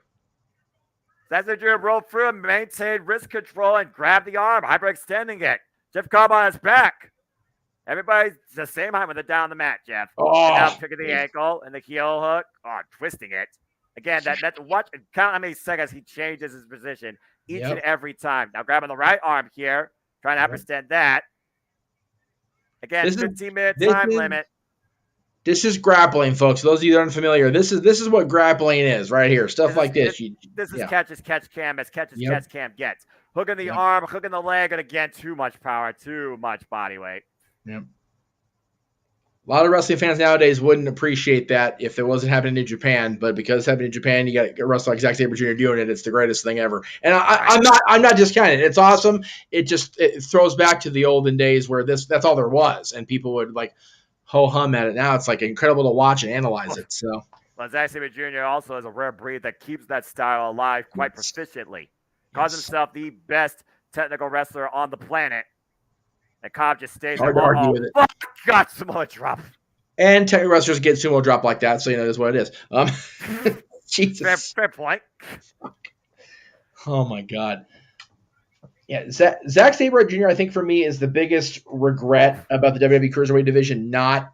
Zack Sabre Jr. rolled through and maintained wrist control and grabbed the arm, hyperextending it. Jeff Cobb on his back. Everybody's the same height when they're down the mat, Jeff. Oh, and now picking the ankle and the heel hook. Oh, twisting it. Again, count how many seconds he changes his position each and every time. Now grabbing the right arm here, trying to hyperextend that. Again, 15-minute time limit. This is grappling, folks. Those of you that aren't familiar, this is what grappling is right here. Stuff like this. This is catch as catch cam as catch as catch cam gets. Hooking the arm, hooking the leg, and again, too much power, too much body weight. Yep. A lot of wrestling fans nowadays wouldn't appreciate that if it wasn't happening in Japan, but because it's happening in Japan, you got a wrestler like Zack Sabre Jr. doing it. It's the greatest thing ever. And I'm not discounting it. It's awesome. It throws back to the olden days where that's all there was, and people would like ho-hum at it. Now it's like incredible to watch and analyze it. So, well, Zack Sabre Jr. also is a rare breed that keeps that style alive quite proficiently. Calls himself the best technical wrestler on the planet. And Cobb just stays hard to argue with it. Fuck, got sumo drop. And technical wrestlers get sumo drop like that, so that's what it is. Jesus. Fair point. Oh my God. Yeah, Zack Sabre Jr. I think for me is the biggest regret about the WWE Cruiserweight division not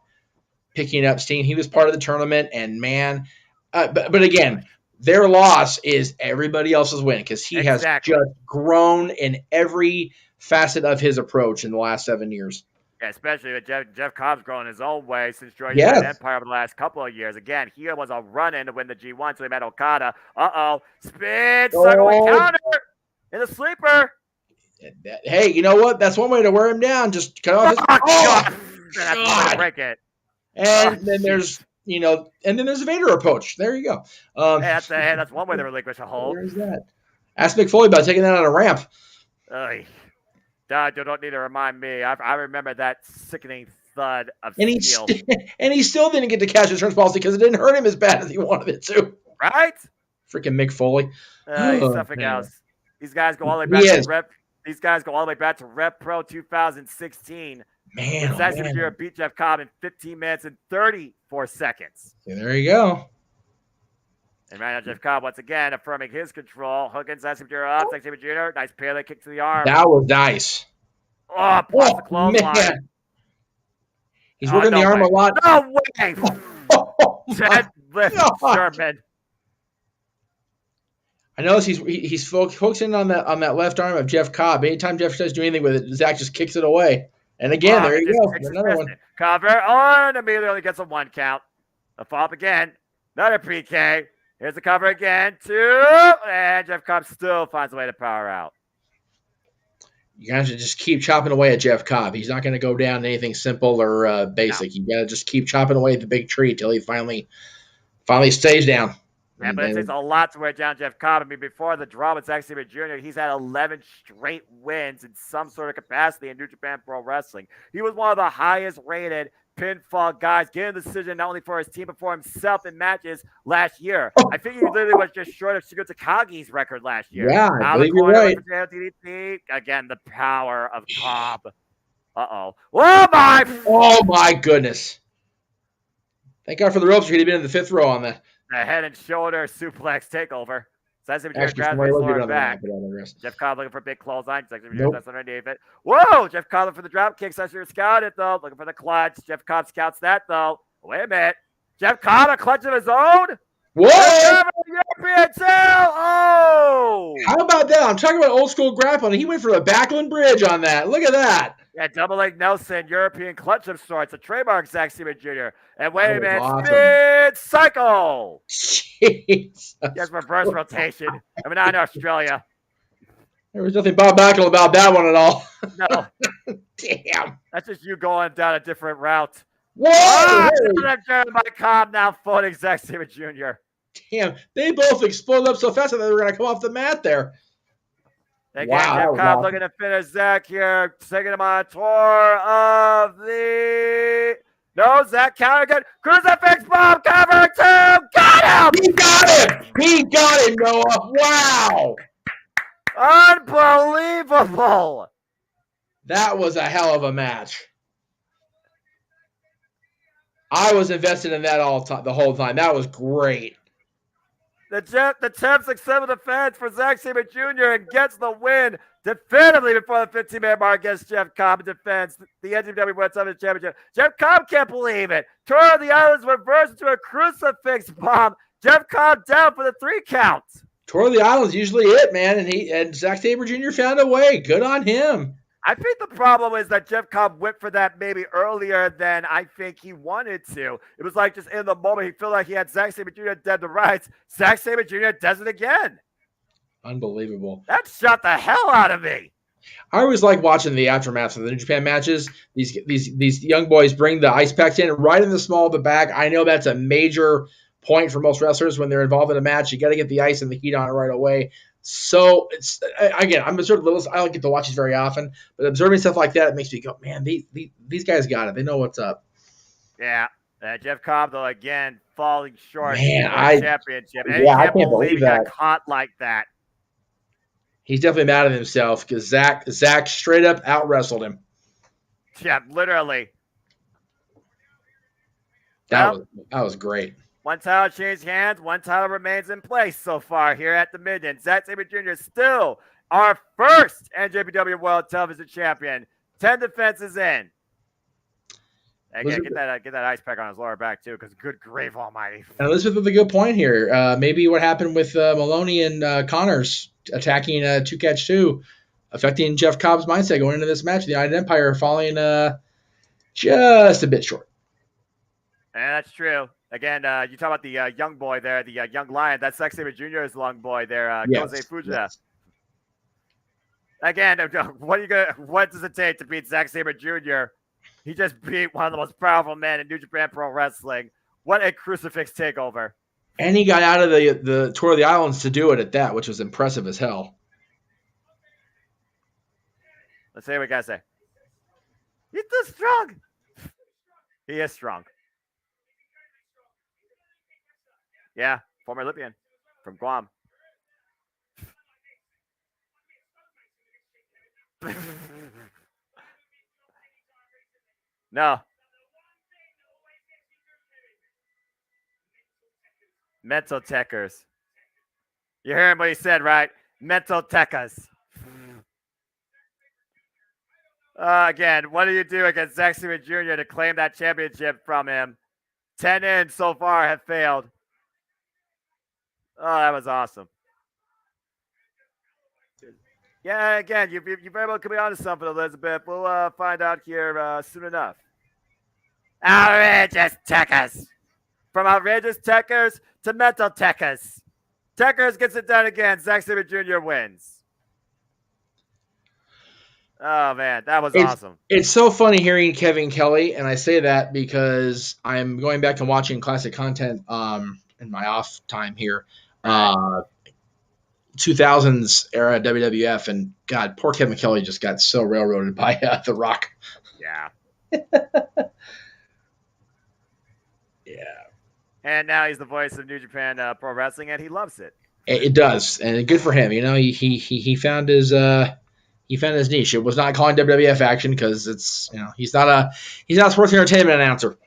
picking up Steen. He was part of the tournament, and man, but again, their loss is everybody else's win because he has just grown in every facet of his approach in the last 7 years. Yeah, especially with Jeff Cobb's growing his own way since joining the Empire over the last couple of years. Again, he was a run-in to win the G1, so he met Okada. Spin, sucker counter in the sleeper. Hey, you know what? That's one way to wear him down. Just cut off his. God. Break it. And then there's a Vader approach. There you go. That's one way to relinquish a hold. There's that. Ask Mick Foley about taking that on a ramp. God, you don't need to remind me. I remember that sickening thud of steel. And he still didn't get to catch insurance policy because it didn't hurt him as bad as he wanted it to. Right? Freaking Mick Foley. He's something else. These guys go all the way back to Rep. These guys go all the way back to Rep Pro 2016. Man, Zack Sabre Jr. beat Jeff Cobb in 15 minutes and 34 seconds. Yeah, there you go. And right now, Jeff Cobb once again affirming his control. Hooking Zack Sabre Jr. up. Zack Sabre Jr. Nice parallel kick to the arm. That was nice. Plus the clothesline. He's working the arm a lot. No way. Deadlift Sherman. I notice he's focusing on that left arm of Jeff Cobb. Anytime Jeff tries to do anything with it, Zach just kicks it away. And again, there you go. Another one. Cover and immediately only gets a 1 count. A follow-up again. Another PK. Here's the cover again. 2. And Jeff Cobb still finds a way to power out. You guys should just keep chopping away at Jeff Cobb. He's not going to go down to anything simple or basic. You got to just keep chopping away at the big tree till he finally stays down. Yeah, but it takes a lot to wear down Jeff Cobb. I mean, before the draw with Zack Sabre Jr., he's had 11 straight wins in some sort of capacity in New Japan Pro Wrestling. He was one of the highest-rated pinfall guys, getting a decision not only for his team but for himself in matches last year. I think he literally was just short of Shugo Takagi's record last year. Yeah, I believe you're right. Again, the power of Cobb. Oh my goodness. Thank God for the ropes. He'd have been in the 5th row on that. The head and shoulder suplex takeover. Zack Sabre Jr. grabs his lower back. Jeff Cobb looking for a big clothesline. Zack Sabre Jr. that's underneath it. Whoa! Jeff Cobb looking for the drop kick. Zack Sabre scouted it though. Looking for the clutch. Jeff Cobb scouts that though. Wait a minute. Jeff Cobb a clutch of his own. Whoa! European tail. Oh! How about that? I'm talking about old school grappling. He went for the Backlund Bridge on that. Look at that. Yeah, double leg Nelson, European clutch of sorts, a trademark Zack Sabre Jr. And wait a minute, awesome. Spin cycle. Jeez. Yes, reverse rotation. I mean, not in Australia. There was nothing Bob Backlund about that one at all. No. Damn. That's just you going down a different route. Whoa! Oh, Hey, Jeremy Cobb now floating Zack Sabre Jr. damn, they both exploded up so fast that they were going to come off the mat there. Again, Wow, that Jeff was Cobb awesome. looking to finish Zach here, taking him on a tour of the. No, Zach counter good. Crucifix bomb cover two. Got him! He got him! He got him, Noah! Wow! Unbelievable! That was a hell of a match. I was invested in that the whole time. That was great. The Champ successful defense for Zack Sabre Jr. and gets the win definitively before the 15-minute mark against Jeff Cobb in defense. The NJPW World Television Championship. Jeff Cobb can't believe it. Tour of the Islands reversed into a crucifix bomb. Jeff Cobb down for the 3 count. Tour of the Islands usually it, man, and Zack Sabre Jr. found a way. Good on him. I think the problem is that Jeff Cobb went for that maybe earlier than I think he wanted to. It was like just in the moment, he felt like he had Zack Sabre Jr. dead to rights. Zack Sabre Jr. does it again. Unbelievable. That shot the hell out of me. I always like watching the aftermath of the New Japan matches. These young boys bring the ice packs in right in the small of the back. I know that's a major point for most wrestlers when they're involved in a match. You got to get the ice and the heat on it right away. So it's again, I'm sort of little. I don't get to watch these very often, but observing stuff like that, it makes me go, man, these guys got it. They know what's up. Yeah. Jeff Cobb, though, again, falling short Man, of the championship. And I he can't believe he got that. caught like that. He's definitely mad at himself because Zach straight up out wrestled him. Yeah, literally. That was great. One title changed hands. One title remains in place so far here at the Minion. Zack Sabre Jr. is still our first NJPW World Television Champion. 10 defenses in. Again, get that ice pack on his lower back, too, because good grief almighty. And Elizabeth with a good point here. Maybe what happened with Maloney and Connors attacking 2-Catch-2, affecting Jeff Cobb's mindset going into this match. The United Empire falling just a bit short. And that's true. Again, you talk about the young boy there, the young lion. That's Zack Sabre Jr.'s young boy there, Yes, Jose Fuja. yes. Again, what does it take to beat Zack Sabre Jr.? He just beat one of the most powerful men in New Japan Pro Wrestling. What a crucifix takeover. And he got out of the Tour of the Islands to do it at that, which was impressive as hell. Let's see what we got to say. He's too strong. He is strong. Yeah, former Olympian from Guam. No. Mental techers. You heard what he said, right? Mental techers. Again, what do you do against Zack Sabre Jr. to claim that championship from him? 10 in so far have failed. Oh, that was awesome. Yeah, again, you very well could be onto something, Elizabeth. We'll find out here soon enough. Outrageous techers. From outrageous techers to mental techers. Techers gets it done again. Zack Sabre Jr. wins. Oh, man, that was awesome. It's so funny hearing Kevin Kelly, and I say that because I'm going back and watching classic content in my off time here. 2000s era WWF, and God, poor Kevin Kelly just got so railroaded by The Rock. Yeah. Yeah. And now he's the voice of New Japan Pro Wrestling, and he loves it. It does, and good for him. You know, he found his niche. It was not calling WWF action because it's he's not a sports entertainment announcer.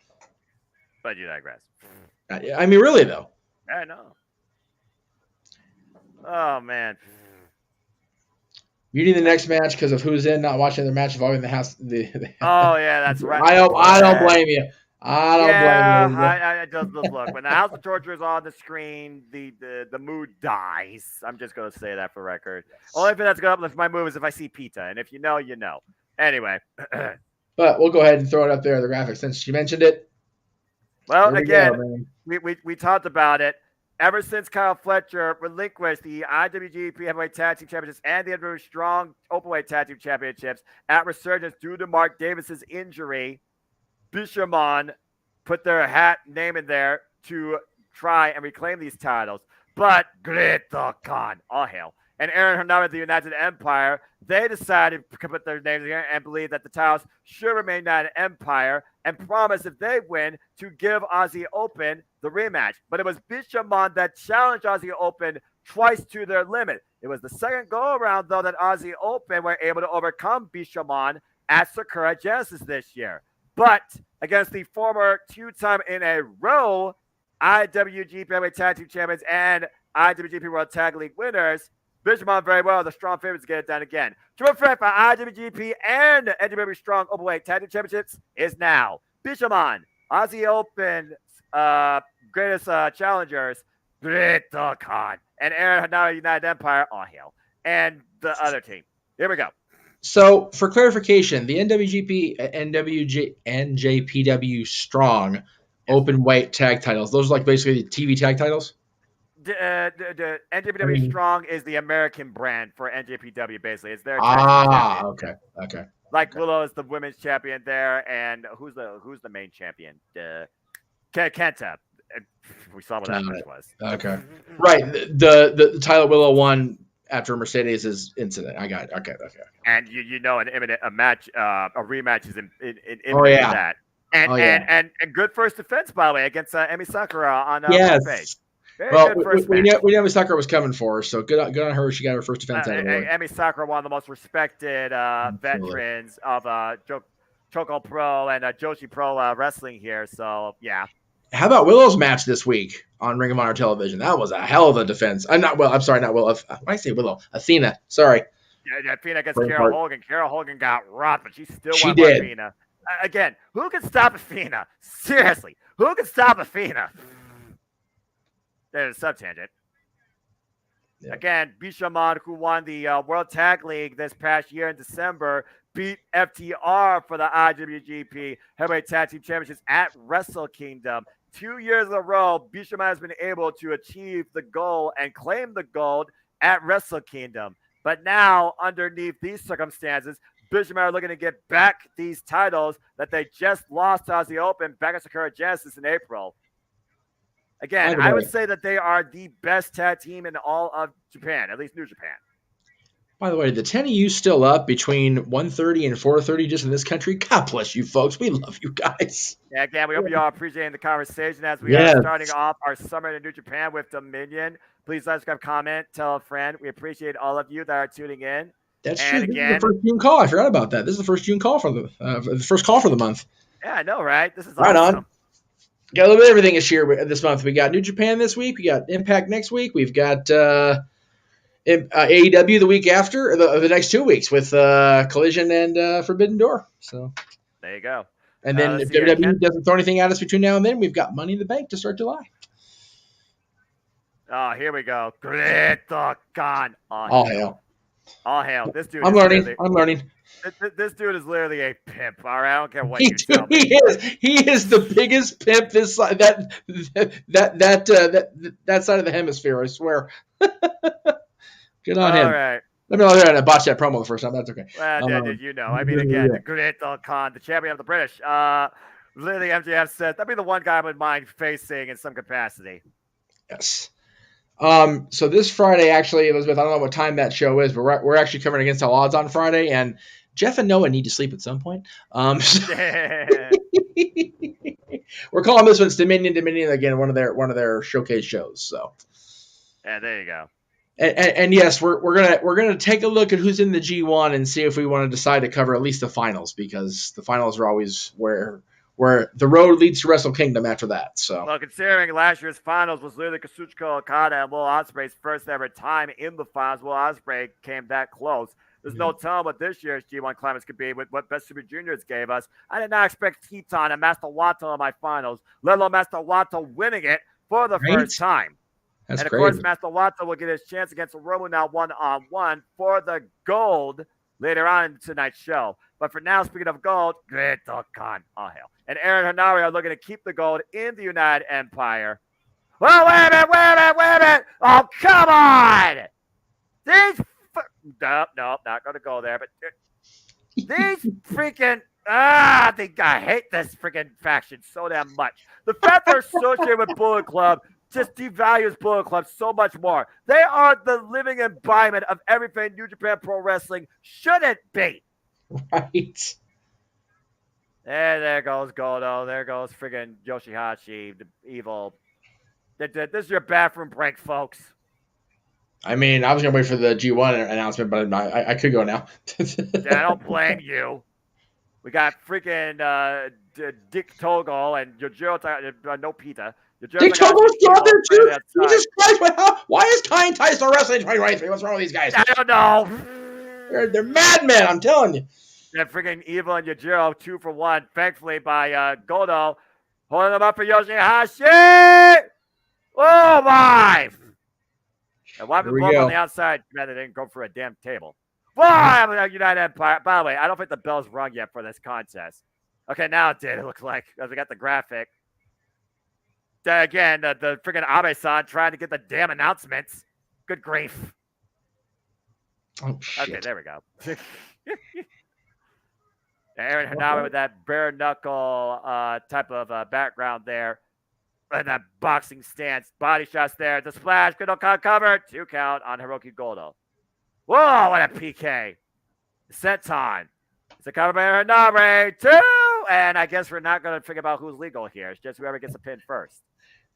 But you digress. I mean, really though. I know. Oh man. You need the next match because of who's in, not watching the match involving the house. Oh yeah, that's right. I don't blame you. I don't blame you. I just look when the House of Torture is on the screen, the mood dies. I'm just gonna say that for record. Only thing that's gonna uplift my mood is if I see Pita, and if you know, you know. Anyway. But we'll go ahead and throw it up there, the graphics, since you mentioned it. Well, again, we talked about it. Ever since Kyle Fletcher relinquished the IWGP Heavyweight Tag Team Championships and the Edward Strong Openweight Tag Team Championships at Resurgence due to Mark Davis's injury, Bishamon put their name in there to try and reclaim these titles. But Great-O Khan, all hail, and Aaron Hernandez of the United Empire, they decided to put their names here and believe that the titles should remain United Empire and promise if they win to give Aussie Open the rematch. But it was Bishamon that challenged Aussie Open twice to their limit. It was the second go-around, though, that Aussie Open were able to overcome Bishamon at Sakura Genesis this year. But against the former two-time in a row IWGP Heavyweight Tag Team Champions and IWGP World Tag League winners, Bishamon very well, the strong favorites to get it done again. Triple threat for IWGP and NJPW Strong Openweight Tag Team Championships is now Bishamon, Aussie Open greatest challengers, Great-O Khan, and Aaron Hernandez United Empire, all hail, and the other team. Here we go. So, for clarification, the NJPW Strong Open Weight Tag titles, those are like basically TV tag titles? The NJPW Strong is the American brand for NJPW, basically. It's their okay. Like Willow is the women's champion there, and who's the main champion? Kenta. We saw what that match was. Okay. Right. The title Willow won after Mercedes' incident. I got it. Okay. And you know a rematch is in that. And good first defense, by the way, against Emi Sakura on yes. We knew Emi Sakura was coming for her, so good on her. She got her first defense out of the way. Emi Sakura, one of the most respected veterans of Choco Pro and Joshi Pro wrestling here. So, yeah. How about Willow's match this week on Ring of Honor television? That was a hell of a defense. I'm sorry, not Willow. Why did I say Willow? Athena. Sorry. Yeah, Athena against Carol Hogan. Carol Hogan got rocked, but she still won did. Athena. Again, who can stop Athena? Seriously, who can stop Athena? There's a sub-tangent. Yeah. Again, Bishamon, who won the World Tag League this past year in December, beat FTR for the IWGP Heavyweight Tag Team Championships at Wrestle Kingdom. 2 years in a row, Bishamon has been able to achieve the goal and claim the gold at Wrestle Kingdom. But now, underneath these circumstances, Bishamon are looking to get back these titles that they just lost to Aussie Open back at Sakura Genesis in April. Again, I would say that they are the best tag team in all of Japan, at least New Japan. By the way, the 10 of you still up between 1:30 and 4:30 just in this country? God bless you folks. We love you guys. Yeah, again, we hope you all appreciating the conversation as we are starting off our summer in New Japan with Dominion. Please subscribe, comment, tell a friend. We appreciate all of you that are tuning in. That's true. Again, this is the first June call. I forgot about that. This is the first June call for the first call for the month. Yeah, I know, right? This is right awesome. On. Got a little bit of everything this month. We got New Japan this week. We got Impact next week. We've got AEW the week after, the next 2 weeks with Collision and Forbidden Door. So there you go. And then if WWE doesn't throw anything at us between now and then, we've got Money in the Bank to start July. Oh, here we go. Great-O Khan. All hail. All hail. This dude. I'm learning. This dude is literally a pimp. All right, I don't care what you tell me. He is the biggest pimp this side that side of the hemisphere. I swear. Good on him. All right. Let me know that I botched that promo the first time. That's okay. Well, did you know? I mean, again, the Great-O Khan, the champion of the British. Literally, MJF said that'd be the one guy I would mind facing in some capacity. Yes. So this Friday, actually, Elizabeth, I don't know what time that show is, but we're actually covering Against All Odds on Friday, and Jeff and Noah need to sleep at some point. We're calling this one's Dominion again, one of their showcase shows. So. Yeah, there you go. And yes, we're gonna take a look at who's in the G1 and see if we want to decide to cover at least the finals, because the finals are always where the road leads to Wrestle Kingdom after that. So, well, considering last year's finals was literally Kazuchika Okada and Will Ospreay's first ever time in the finals, Will Ospreay came that close. There's no telling what this year's G1 climax could be with what Best Super Juniors gave us. I did not expect Teton and Master Wato in my finals, let alone Master Wato winning it for the first time. That's and, of crazy. course, Master Wato will get his chance against Romu now one-on-one for the gold later on in tonight's show. But for now, speaking of gold, Great-O Khan, all hail. And Aaron Henare are looking to keep the gold in the United Empire. Well, wait a minute. Oh, come on. These, nope, not going to go there. But these freaking I think I hate this freaking faction so damn much. The fact they're associated with Bullet Club just devalues Bullet Club so much more. They are the living embodiment of everything New Japan Pro Wrestling shouldn't be. Right. And there goes Goto. There goes friggin' Yoshihashi, the evil. This is your bathroom break, folks. I mean, I was gonna wait for the G1 announcement, but I could go now. Yeah, I don't blame you. We got freaking Dick Togo and Yojiro no Pita. Dick Togo's still out there too. Jesus Christ! Why is Kai and Tai still wrestling in 2023? What's wrong with these guys? I don't know. They're madmen. I'm telling you. That freaking Evil and Yujiro 2 for 1, thankfully by Goto, holding them up for Yoshihashi. Oh my! And why did both on the outside? Man, they didn't go for a damn table. Why? United Empire. By the way, I don't think the bell's rung yet for this contest. Okay, now it did. It looks like as we got the graphic. Again, the freaking Abe-san trying to get the damn announcements. Good grief. Oh shit. Okay, there we go. Aaron Hanawa with that bare knuckle type of background there. And that boxing stance. Body shots there. The splash. Good count cover. 2 count on Hiroki Goto. Whoa, what a PK. Senton. It's a cover by Aaron Hanawa. 2. And I guess we're not going to figure out who's legal here. It's just whoever gets a pin first.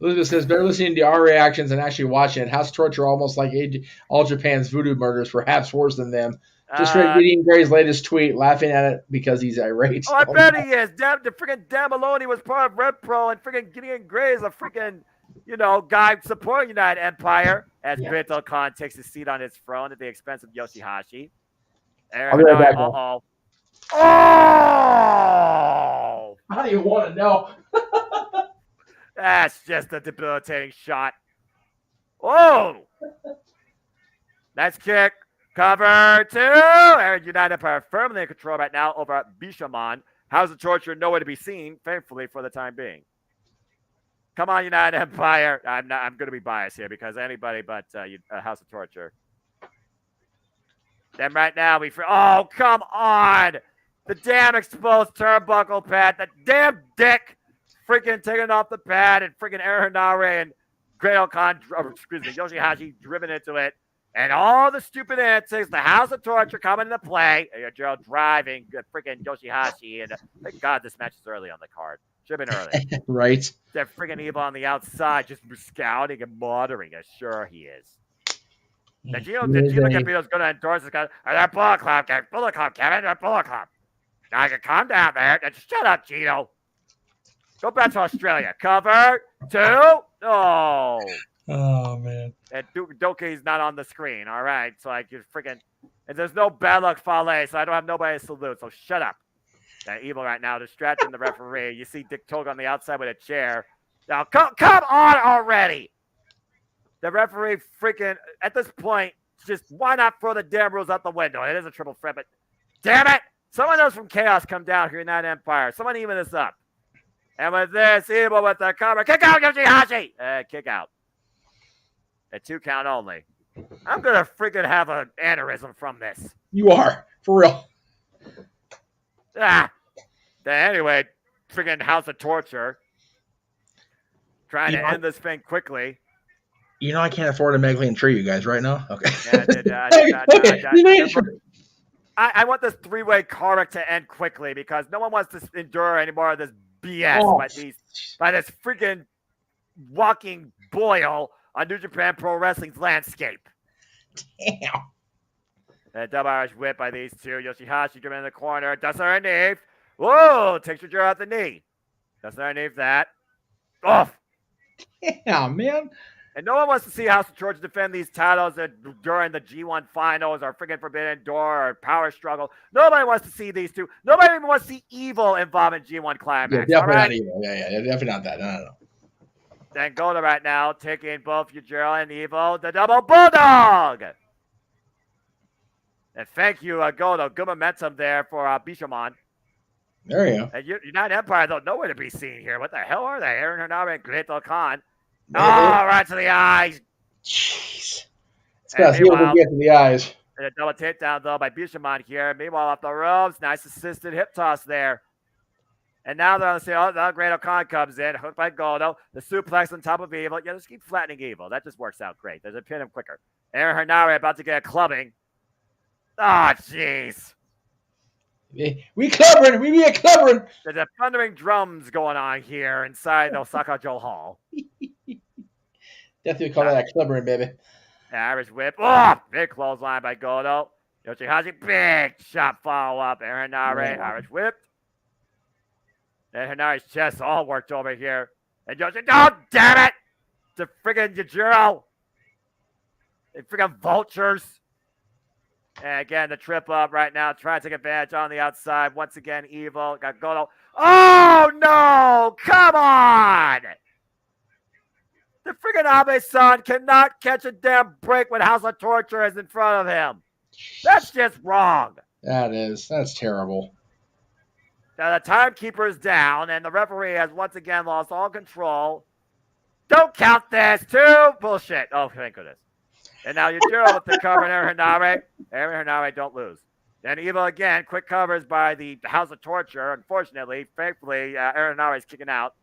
Elizabeth says, better listening to our reactions and actually watching it. House Torture almost like All Japan's voodoo murders, perhaps worse than them. Just read Gideon Gray's latest tweet, laughing at it because he's irate. Oh, I bet he is. The freaking Dan Maloney was part of Red Pro, and freaking Gideon Gray is a freaking, guy supporting United Empire. As Greto Khan takes his seat on his throne at the expense of Yoshihashi. I'll be right back. Uh-oh. Oh! How do you want to know? That's just a debilitating shot. Oh! Nice kick. Cover 2. Aaron United Empire firmly in control right now over at Bishamon. How's the Torture? Nowhere to be seen, thankfully, for the time being. Come on, United Empire. I'm going to be biased here because anybody but House of Torture. Then right now oh, come on. The damn exposed turnbuckle pad. The damn dick freaking taking off the pad and freaking Aaron Hanawa and Yoshihashi driven into it. And all the stupid antics, the House of Torture coming into play. Gerald driving freaking Yoshihashi. And thank God this match is early on the card. Should have been early. Right. That freaking Evil on the outside just scouting and monitoring. Sure he is. The Gino Capito's going to endorse this guy. That Bullet Club, Kevin. Bullet Club, Kevin. That Bullet Club. Now you can calm down there. And shut up, Gino. Go back to Australia. Cover 2. Oh. Oh, man. And Doke's not on the screen. All right. So, you're freaking. And there's no bad luck Fale, so I don't have nobody to salute. So, shut up. Evil right now, distracting the referee. You see Dick Togo on the outside with a chair. Now, come on already. The referee freaking, at this point, just why not throw the damn rules out the window? It is a triple threat, but damn it. Someone else from Chaos come down here in that Empire. Someone even this up. And with this, Evil with the cover. Kick out, Yoshihashi. Kick out. A 2 count only. I'm going to freaking have an aneurysm from this. You are. For real. Anyway, freaking House of Torture. Trying to end this thing quickly. I can't afford to medically insure you guys right now. Okay. I want this 3-way car wreck to end quickly because no one wants to endure any more of this BS by this freaking walking boil on New Japan Pro Wrestling's landscape. Damn. A double Irish whip by these two. Yoshihashi coming in the corner. Does underneath. Whoa! Takes your jaw out the knee. Does underneath that. Off. Yeah, man. And no one wants to see House of Torture defend these titles during the G1 finals or freaking Forbidden Door or Power Struggle. Nobody wants to see these two. Nobody even wants to see Evil involved in G1 Climax. Yeah, definitely not Evil. Yeah, definitely not that. No. Then Goto right now taking both Yujiro and Evil. The double Bulldog. And thank you, Goto. Good momentum there for Bishamon. There you go. And United Empire, though, nowhere to be seen here. What the hell are they? Aaron Hanawa and Greto Khan. Oh, right to the eyes. Jeez. It's got to get to the eyes. And a double takedown, though, by Bishamon here. Meanwhile, off the ropes. Nice assisted hip toss there. And now they're on the same. Oh, Great O'Khan comes in. Hooked by Goldo. The suplex on top of Evil. Yeah, just keep flattening Evil. That just works out great. There's a pin him quicker. Aaron Henare about to get a clubbing. Oh, jeez. We clubbering. We be a clubbering. There's a thundering drums going on here inside the OSAKA-JO Hall. Definitely call that a clubbering, baby. Irish whip. Oh, big clothesline by Goldo. Yoshihashi, big shot follow up. Aaron Henare, Irish whip. And Henare's chest all worked over here. And Yoshi, oh, damn it! The friggin' Yujiro. They friggin' vultures. And again, the trip up right now, trying to take advantage on the outside. Once again, Evil got Goldo. Oh, no! Come on! The friggin' Abe-san cannot catch a damn break when House of Torture is in front of him. That's just wrong. That is. That's terrible. Now the timekeeper is down, and the referee has once again lost all control. Don't count this, too. Bullshit. Oh, thank goodness. And now Yujiro with the cover and Aaron Henare. Aaron Henare, don't lose. Then Evil again, quick covers by the House of Torture. Unfortunately, thankfully, Aaron Henare is kicking out.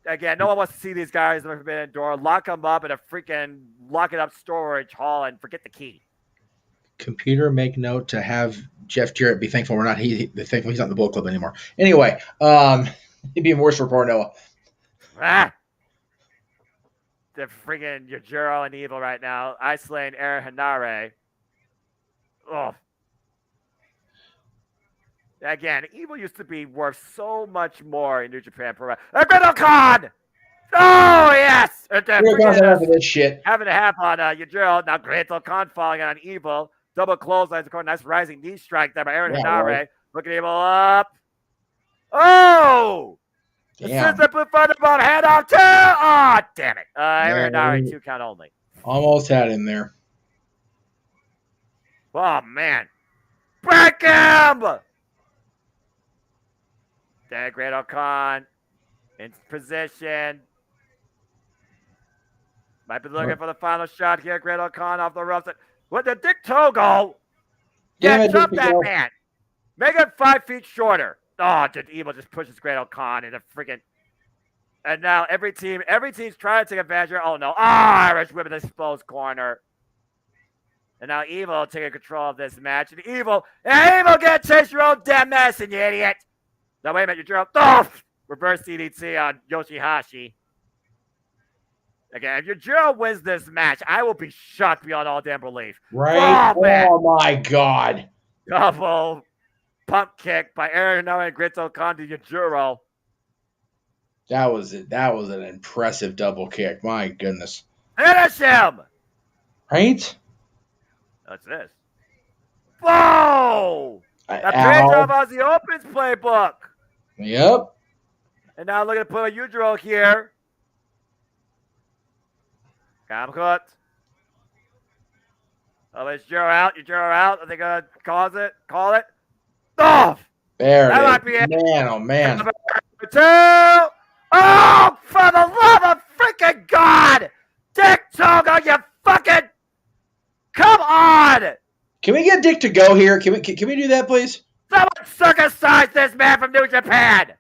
Again, no one wants to see these guys in the Forbidden Door. Lock them up in a freaking lock-it-up storage hall and forget the key. Computer, make note to have Jeff Jarrett be thankful we're not thankful he's not in the Bullet Club anymore. Anyway, it'd be worse for poor Noah. The freaking Yujiro and Evil right now, isolating Aaron Henare. Oh. Again, Evil used to be worth so much more in New Japan Pro Wrestling. Great O'Khan! Oh, yes! This shit. Having a half on Yujiro. Now Great O'Khan falling on Evil. Double clotheslines, of course. Nice rising knee strike there by Aaron Henare. Right. Looking Evil up. Oh! Assistant Blue Thunderbomb head off too! Oh, damn it. Aaron Henare, 2 count only. Almost had him there. Oh, man. Break him! There, Great O'Khan in position. Might be looking for the final shot here. Great O'Khan off the ropes. What the Dick Togo? Yeah, jump that man. Make it 5 feet shorter. Oh, Evil just pushes Great O'Khan into freaking. And now every team's trying to take advantage of. Oh no! Irish whip in the exposed corner. And now Evil taking control of this match. And Evil get chase your own damn medicine, you idiot. Now wait a minute, Yujiro. Oh! Reverse DDT on Yoshihashi. Again, if Yujiro wins this match, I will be shocked beyond all damn belief. Right? Oh my God. Double pump kick by Aaron Henare and Great O'Khan to Yujiro. That was it. That was an impressive double kick. My goodness. Finish him! Right? That's this. Whoa! That page off Aussie Opens playbook. Yep. And now look at put Yujiro here. Kamkut. Oh, it's Yujiro out. Yujiro out. Are they going to call it? Oh! There that it might be it. Man, oh, man. 2. Oh, for the love of freaking God! Dick Togo, you fucking... Come on! Can we get Dick to go here? Can we do that, please? Someone circumcise this man from New Japan!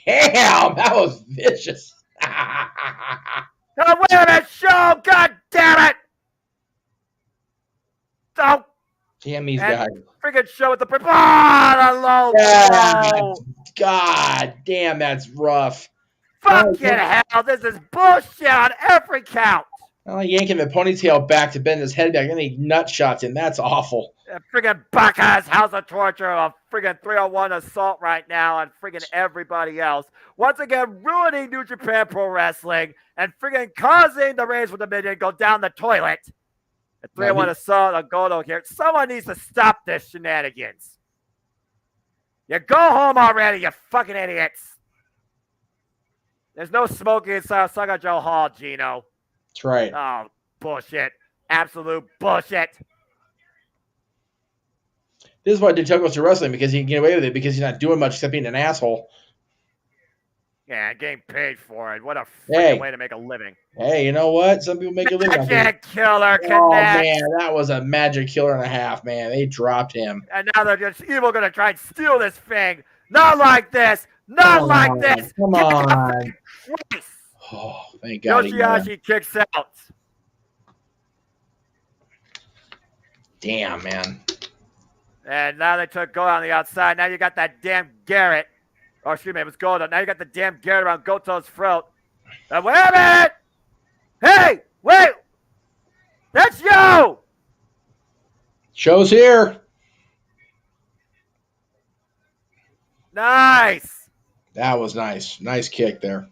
Damn, that was vicious. Oh, wait a minute, show! God damn it! Oh! Damn these guys. Freaking show with the... the low blow! God damn, that's rough. Fucking hell, this is bullshit on every count! Well, yanking the ponytail back to bend his head back, and he nut shots him. That's awful. Friggin' Buckeyes, House of Torture, a friggin' 301 assault right now on friggin' everybody else. Once again, ruining New Japan Pro Wrestling and friggin' causing the Reigns for Dominion to go down the toilet. A 301 assault on Goto here. Someone needs to stop this shenanigans. You go home already, you fucking idiots. There's no smoking inside OSAKA-JO Hall, Gino. That's right. Oh, bullshit. Absolute bullshit. This is why Dick Togo's to wrestling, because he can get away with it because he's not doing much except being an asshole. Yeah, getting paid for it. What a Hey. freaking way to make a living. Hey, you know what? Some people make a living. Magic Killer connects. Oh man, that was a magic killer and a half, man. They dropped him. And now they're just evil gonna try and steal this thing. Not like this. Not like this. Come on. Oh, thank God. Yoshihashi kicks out. Damn, man. And now they took Goto on the outside. Now you got that damn Garrett. Oh, excuse me, it was Goto. Now you got the damn Garrett around Goto's throat. Now, wait a minute! Hey! Wait! That's you! Show's here. Nice! That was nice. Nice kick there.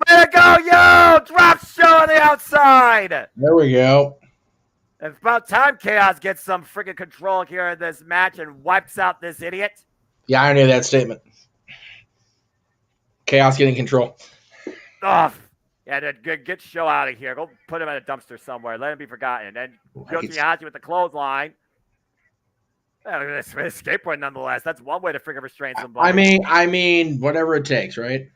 Way to go, yo! Drop show on the outside! There we go. It's about time Chaos gets some freaking control here in this match and wipes out this idiot. Yeah, I knew that statement. Chaos getting control. Oh, yeah, get Show out of here. Go put him in a dumpster somewhere. Let him be forgotten. And Yoshihashi with the clothesline. Yeah, look at this skateboard nonetheless. That's one way to freaking restrain somebody. I mean, whatever it takes, right?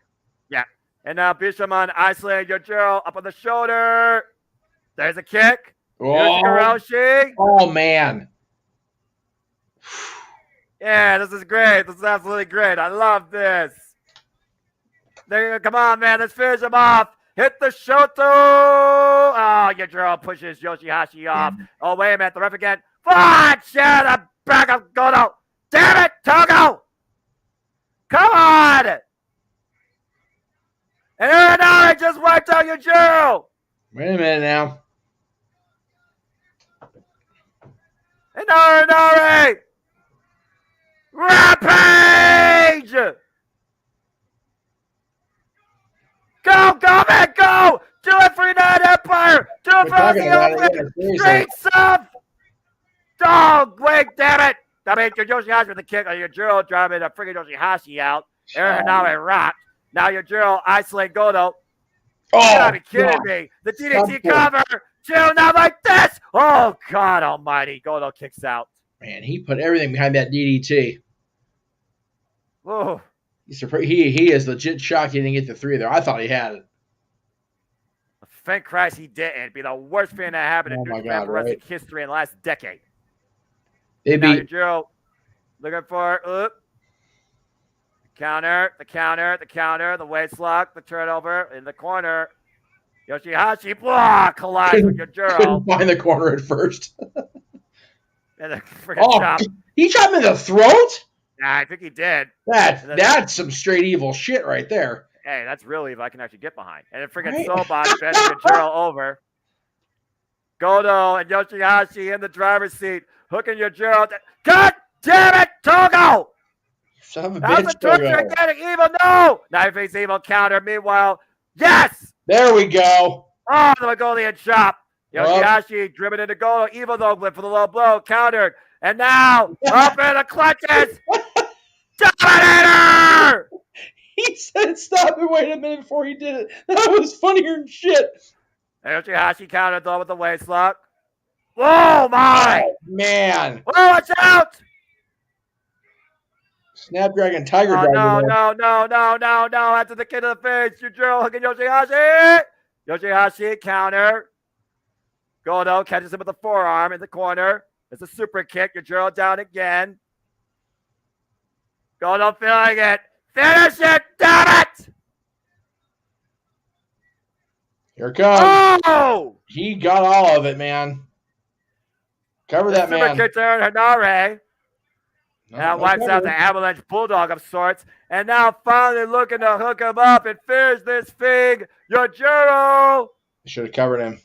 Yeah. And now Bishamon isolated Yojiro up on the shoulder. There's a kick. Oh man. Yeah, this is great. This is absolutely great. I love this. There, come on, man. Let's finish him off. Hit the Shoto. Oh, Yojiro pushes Yoshihashi off. Oh, wait a minute. The ref again. Fudge! Yeah, the back of Goto. Damn it, Togo. Come on. And Uranari just wiped out Yojiro. Wait a minute now. And Uranari. Rampage! Go, man, go! Do it for United Empire! Do it for the Open! Straight sub! Oh, wait, damn it! I mean, Yoshihashi with the kick on Yojiro driving a freaking Yoshihashi out. Aaron Hanare rocked. Now Yojiro isolate Goto. You gotta be kidding me. The DDT cover! Chill now like this! Oh, God almighty. Goto kicks out. Man, he put everything behind that DDT. Whoa. He is legit shocked he didn't get the 3 there. I thought he had it. Thank Christ he didn't. It'd be the worst thing that happened in New Japan wrestling history in the last decade. Now Yojiro looking for the counter, the waist lock, the turnover in the corner. Yoshihashi collides with Yojiro. Couldn't find the corner at first. And the freaking chop. He shot him in the throat? Yeah, I think he did. That's some straight evil shit right there. Hey, that's really if I can actually get behind. And then freaking Sobot bending Yojiro over. Goto and Yoshihashi in the driver's seat, hooking Yojiro. God damn it, Togo! Son of a That's bitch, a torture getting evil. No! Knife face evil counter. Meanwhile, yes! There we go. Oh, the Mongolian chop. Yoshihashi driven into Goto. Evil though for the low blow. Countered. And now, up in the clutches. Dominator! He said stop and wait a minute before he did it. That was funnier than shit. Yoshihashi countered though with the waist lock. Oh, my! Oh, man. Oh, watch out! Snapdragon Tiger Dragon. No. After the kick to the face, Yujiro hooking Yoshihashi. Yoshihashi counter. Goto catches him with the forearm in the corner. It's a super kick. Yujiro down again. Goto feeling it. Finish it, damn it! Here it comes. Oh! He got all of it, man. Cover that man. Super kick to Hanare. Now wipes out the Avalanche Bulldog of sorts. And now finally looking to hook him up and finish this thing. Yojiro! Should have covered him.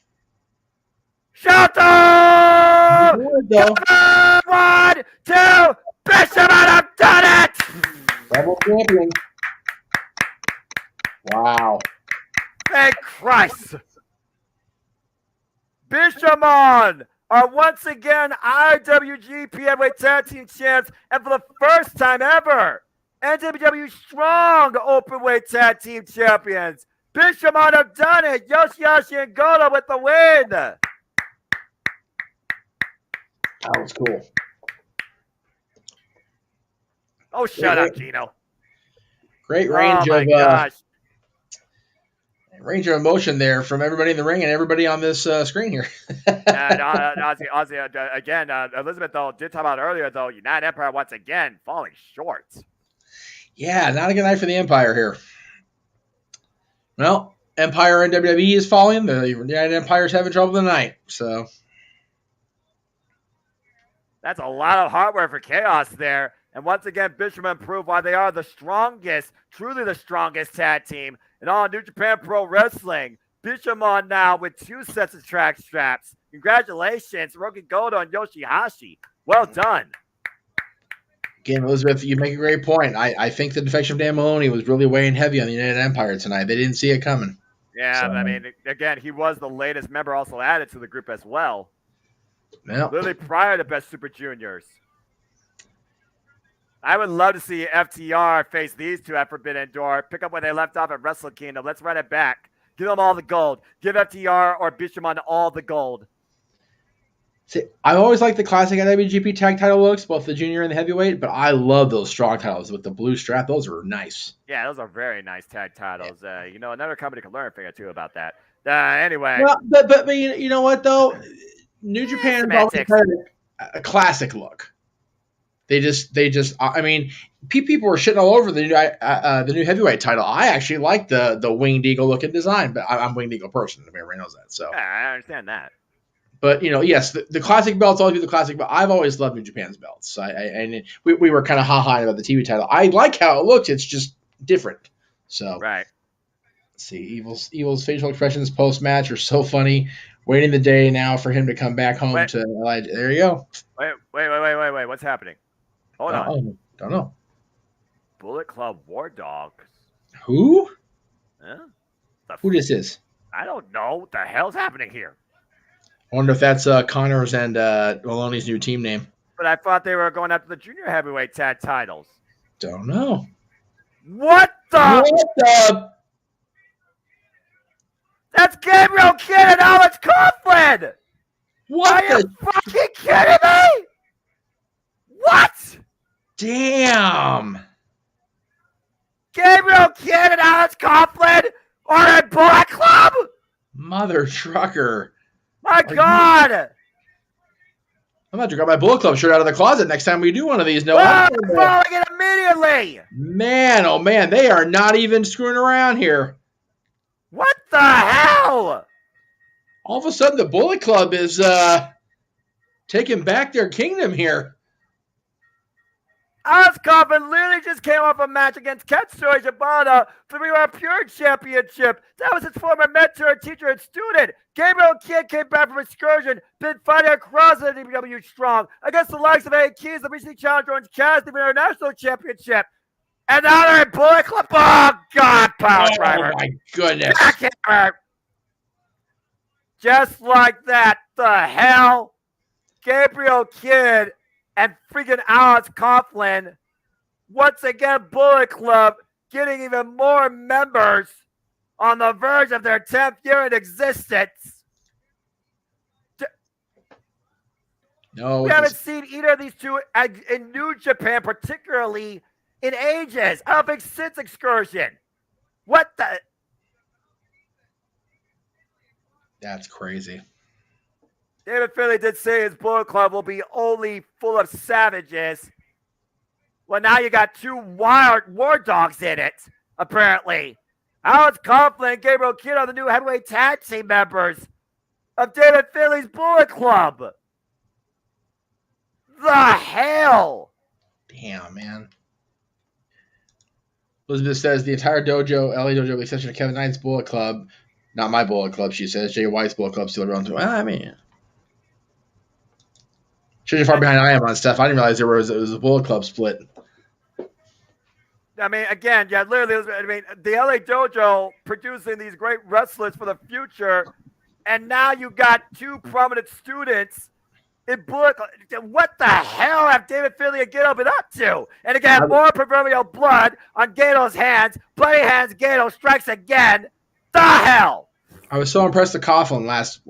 Shoto! 1, 2, Bishop, I've done it! Double champion. Wow. Thank Christ. Bishamon are once again IWGP Heavyweight Tag Team Champs, and for the first time ever, NJPW Strong Openweight Tag Team Champions. Bishamon have done it. Yoshihashi and Goto with the win. That was cool. Oh, shut up, Gino. Great range of Range of emotion there from everybody in the ring and everybody on this screen here. Again, Elizabeth, though, did talk about earlier, though, United Empire once again falling short. Yeah, not a good night for the Empire here. Well, Empire and WWE is falling. The United Empire's having trouble tonight. So that's a lot of hardware for Chaos there. And once again, Bishamon proved why they are the strongest, truly the strongest tag team in all New Japan Pro Wrestling. Bishamon now with 2 sets of track straps. Congratulations, Roki Goto and Yoshihashi. Well done. Again, Elizabeth, you make a great point. I think the defection of Dan Maloney was really weighing heavy on the United Empire tonight. They didn't see it coming. Yeah, so, I mean, again, he was the latest member also added to the group as well. Well, literally prior to Best Super Juniors. I would love to see FTR face these two at Forbidden Door, pick up where they left off at Wrestle Kingdom. Let's run it back. Give them all the gold. Give FTR or Bishamon all the gold. See, I always like the classic IWGP tag title looks, both the junior and the heavyweight, but I love those strong titles with the blue strap. Those are nice. Yeah, those are very nice tag titles. Yeah. Another company can learn a thing or two about that. Anyway. Well, but you know what, though? New Japan always had a classic look. They just. I mean, people were shitting all over the new heavyweight title. I actually like the Winged Eagle looking design, but I'm a Winged Eagle person. Everybody knows that. So yeah, I understand that. But yes, the classic belts always be the classic. But I've always loved New Japan's belts. And we were kind of ha-ha about the TV title. I like how it looks. It's just different. So right. Let's see, Evil's facial expressions post match are so funny. Waiting the day now for him to come back home to LA. There you go. Wait. What's happening? Hold on. Don't know. Bullet Club War Dogs. Who? Huh? Who this is? I don't know. What the hell's happening here? I wonder if that's Connor's and Maloney's new team name. But I thought they were going after the junior heavyweight tag titles. Don't know. What the? That's Gabriel Kidd and Alex Coughlin! What Are you fucking kidding me? What? Damn. Gabriel Kidd and Alex Coughlin are in Bullet Club? Mother trucker. My God. I'm about to grab my Bullet Club shirt out of the closet next time we do one of these. No, I'm following it immediately. Man, oh man, they are not even screwing around here. What the hell? All of a sudden, the Bullet Club is taking back their kingdom here. Alex Coughlin literally just came off a match against Katsuyori Shibata for the Pure Championship. That was his former mentor, teacher, and student. Gabriel Kidd came back from excursion, been fighting across the DPW strong against the likes of A. Keys, the recently challenged Orange Cassidy for the International Championship. And now they're in Bullet Club. Oh, God, Power Driver. Oh, my goodness. Just like that. The hell? Gabriel Kidd and freaking Alex Coughlin. Once again, Bullet Club getting even more members on the verge of their 10th year in existence. No, we haven't seen either of these two in New Japan, particularly in ages. I don't think since Excursion. What the? That's crazy. David Finlay did say his Bullet Club will be only full of savages. Well, now you got 2 wild war dogs in it, apparently. Alex Coughlin and Gabriel Kidd are the new heavyweight tag team members of David Finlay's Bullet Club. The hell? Damn, man. Elizabeth says the entire dojo, LA dojo, with the exception of Kevin Knight's Bullet Club, not my Bullet Club, she says. Jay White's Bullet Club still around. Well, I mean, shows you far behind I am on stuff. I didn't realize it was a Bullet Club split. I mean, again, yeah, literally, I mean, the LA Dojo producing these great wrestlers for the future, and now you got 2 prominent students in Bullet Club. What the hell have David Finlay and Gato been up to? And again, more proverbial blood on Gato's hands. Bloody hands, Gato strikes again. The hell? I was so impressed with Coughlin last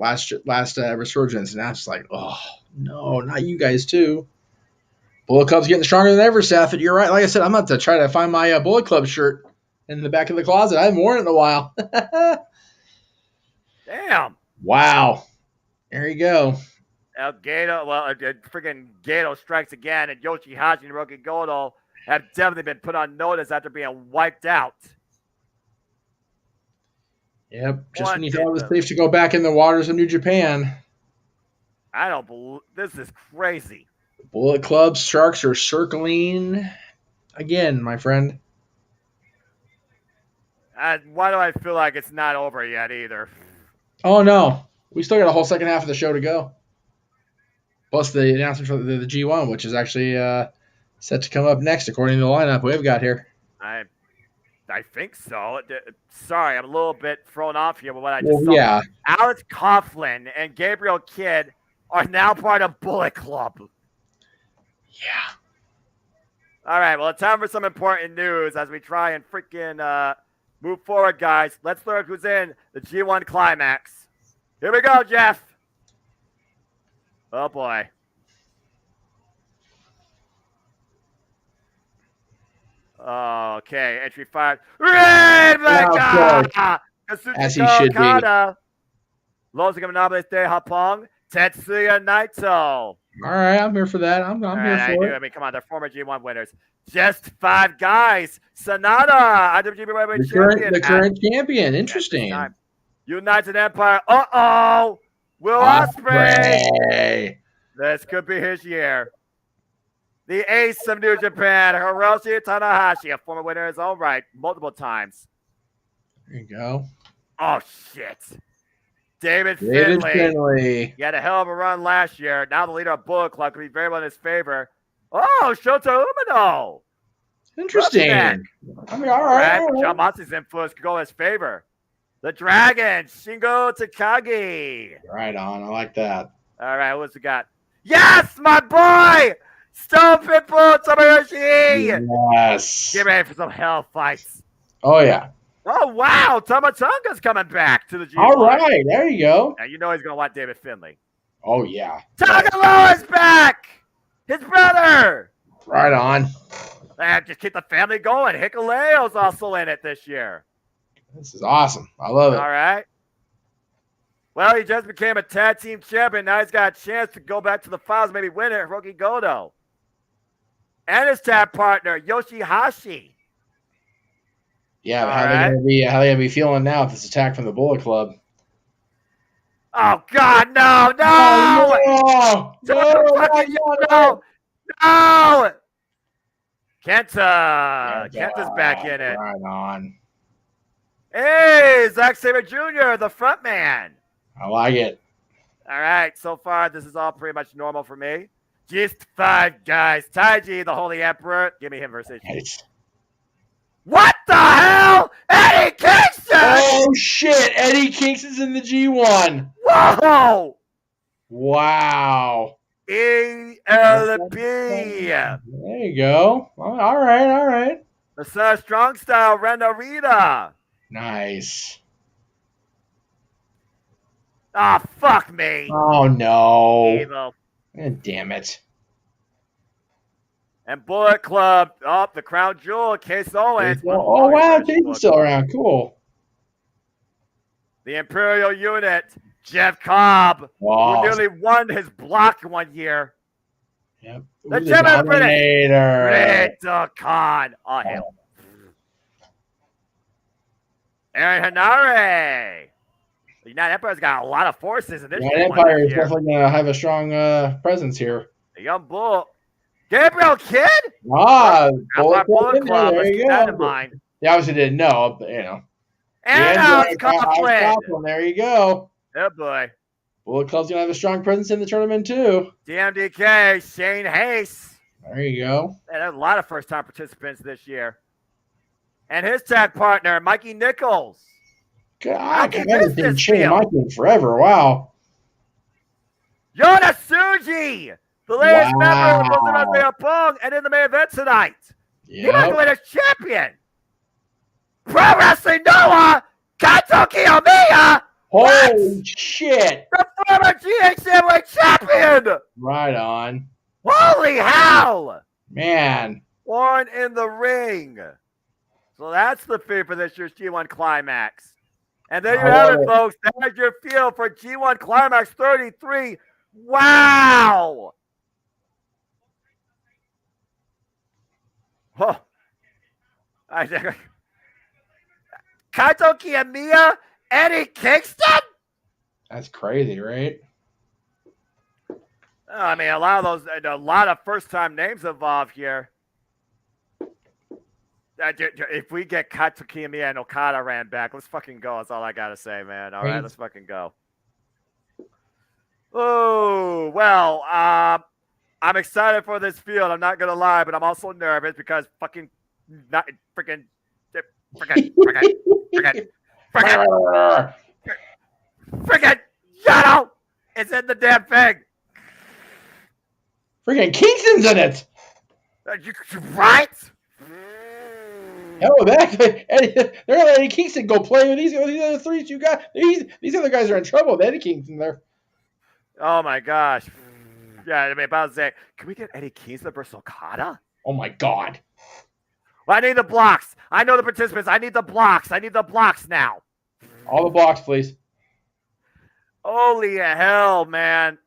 Resurgence, and I was like, oh, no, not you guys too. Bullet Club's getting stronger than ever, Seth, and you're right. Like I said, I'm about to try to find my Bullet Club shirt in the back of the closet. I haven't worn it in a while. Damn. Wow. There you go. Freaking Gato strikes again, and Yoshihashi and Roki Goto have definitely been put on notice after being wiped out. Yep. Just when you thought it was safe to go back in the waters of New Japan. I don't believe this is crazy. Bullet Club sharks are circling again, my friend. Why do I feel like it's not over yet either? Oh no, we still got a whole second half of the show to go. Plus the announcement for the G1, which is actually set to come up next according to the lineup we've got here. I think so. Sorry, I'm a little bit thrown off here with what I just saw. Yeah. Alex Coughlin and Gabriel Kidd are now part of Bullet Club. Yeah. All right, well, it's time for some important news as we try and freaking move forward, guys. Let's learn who's in the G1 Climax. Here we go, Jeff. Oh, boy. Okay, entry 5. Red Mega! As he should Okada. Los Gamenables de Hapong. Tetsuya Naito. All right, I'm here for that. I'm here for it. I mean, come on, they're former G1 winners. Just 5 guys. Sonata, IWGP champion. The current champion. Interesting. United Empire. Uh-oh. Will Ospreay. This could be his year. The ace of New Japan, Hiroshi Tanahashi, a former winner in his own right, multiple times. There you go. Oh, shit. David Finlay. He had a hell of a run last year. Now the leader of Bullet Club could be very well in his favor. Oh, Shota Umino. Interesting. I mean, all right. John Moxley's influence could go in his favor. The Dragon, Shingo Takagi. Right on. I like that. All right, what's we got? Yes, my boy! Stone Pitbull Tomoyoshi! Yes. Get ready for some hell fights. Oh, yeah. Oh, wow. Tamatonga's coming back to the G1. All right. There you go. And you know he's going to want David Finlay. Oh, yeah. Tagaloa is back! His brother! Right on. And just keep the family going. Hikuleo's also in it this year. This is awesome. I love it. All right. Well, he just became a tag team champion. Now he's got a chance to go back to the finals, maybe win it. Hiroki Goto. And his tag partner, Yoshihashi. Yeah, how they gonna be feeling now with this attack from the Bullet Club? Oh God, no! No! Kenta's back in it. Right on. Hey, Zack Sabre Jr., the front man. I like it. All right, so far this is all pretty much normal for me. Just 5 guys. Taiji, the Holy Emperor. Give me him versus Nice. What the hell? Eddie Kingston! Oh, shit. Eddie Kingston's in the G1. Whoa! Wow. ELB. There you go. All right. The Son of Strong Style, Renarita. Nice. Ah, oh, fuck me. Oh, no. Evil. Damn it. And Bullet Club, the crown jewel, Case Owens. Oh, wow, Case is still around. Cool. The Imperial Unit, Jeff Cobb, wow. who nearly won his block one year. Yep. The Dominator. Rita Khan. Oh, hell. Aaron Hanare. The United Empire's got a lot of forces in this. United Empire is definitely going to have a strong presence here. The Young Bull. Gabriel Kidd? Bullet Club. There you go. That in mind. Yeah, obviously didn't know, but, you know. And Alex Coughlin. There you go. Oh, boy. Bullet Club's going to have a strong presence in the tournament, too. DMDK, Shane Hayes. There you go. And a lot of first-time participants this year. And his tag partner, Mikey Nichols. God, I haven't been Shane Mikey forever. Wow. Yona Tsuji, the latest member of the Pong, and in the main event tonight. He might win as champion. Pro Wrestling Noah, Kaito Kiyomiya. Holy shit. The former GHC champion. Right on. Holy hell. Man. Born in the ring. So that's the fee for this year's G1 Climax. And there you have it, folks. There's your field for G1 Climax 33. Wow! Oh. Kaito Kiyomiya, Eddie Kingston? That's crazy, right? I mean, a lot of first-time names involved here. If we get Kaito Kiyomiya and Okada ran back, let's fucking go. That's all I gotta say, man. All right, let's fucking go. Oh, well, I'm excited for this field. I'm not gonna lie, but I'm also nervous because freaking Yano is in the damn thing. Freaking Kingston's in it. Right? Hell, they're gonna let Eddie Kingston go play with these other three you got. These other guys are in trouble with Eddie Kingston there. Oh my gosh. Yeah, I mean, about to say, can we get Eddie Kingston versus Okada? Oh my god. Well, I need the blocks. I know the participants. I need the blocks. I need the blocks now. All the blocks, please. Holy hell, man.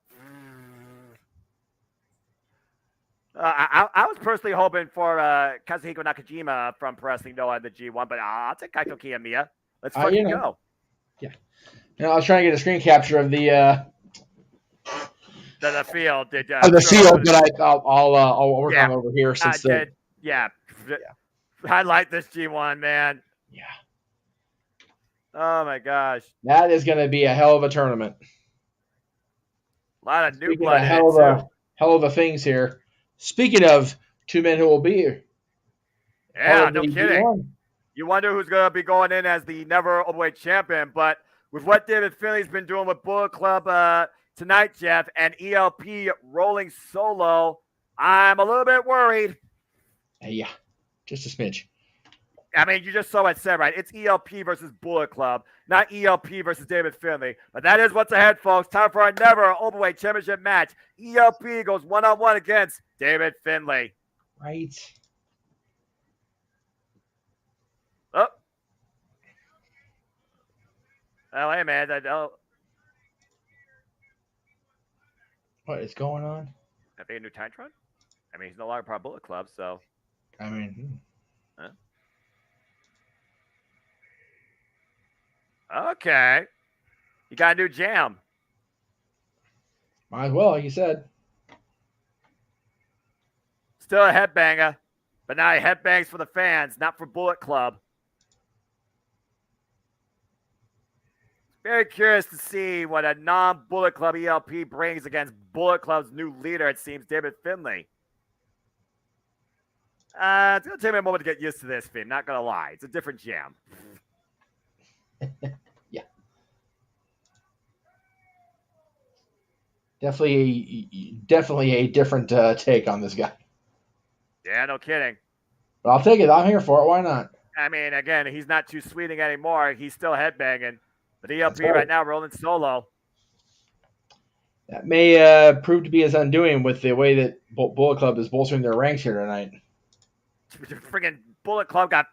I was personally hoping for Kazuhiko Nakajima from Pro Wrestling Noah in the G1, but I'll take Kaito Kiyomiya. Let's fucking go. Yeah. I was trying to get a screen capture of the field. Of the field, but I'll work on it over here since I like this G1, man. Yeah. Oh my gosh. That is going to be a hell of a tournament. A lot of new blood in it hell of a things here. Speaking of two men who will be here. Yeah, no kidding. G1. You wonder who's going to be going in as the never openweight champion, but with what David Finley's been doing with Bullet Club tonight, Jeff, and ELP rolling solo, I'm a little bit worried. Yeah, just a smidge. I mean, you just saw what I said, right? It's ELP versus Bullet Club, not ELP versus David Finley. But that is what's ahead, folks. Time for our never openweight championship match. ELP goes one-on-one against David Finley. Right. Oh, hey, man. What is going on? I think a new Titantron? I mean, he's no longer part of Bullet Club, so. I mean. Huh? Okay. You got a new jam. Might as well, like you said. Still a headbanger, but now he headbangs for the fans, not for Bullet Club. Very curious to see what a non-Bullet Club ELP brings against Bullet Club's new leader, it seems, David Finley. It's going to take me a moment to get used to this, Finn. Not going to lie. It's a different jam. Yeah. Definitely a different take on this guy. Yeah, no kidding. But I'll take it. I'm here for it. Why not? I mean, again, he's not too sweeting anymore. He's still headbanging. But ELP right now rolling solo. That may prove to be his undoing with the way that Bullet Club is bolstering their ranks here tonight. Friggin' Bullet Club got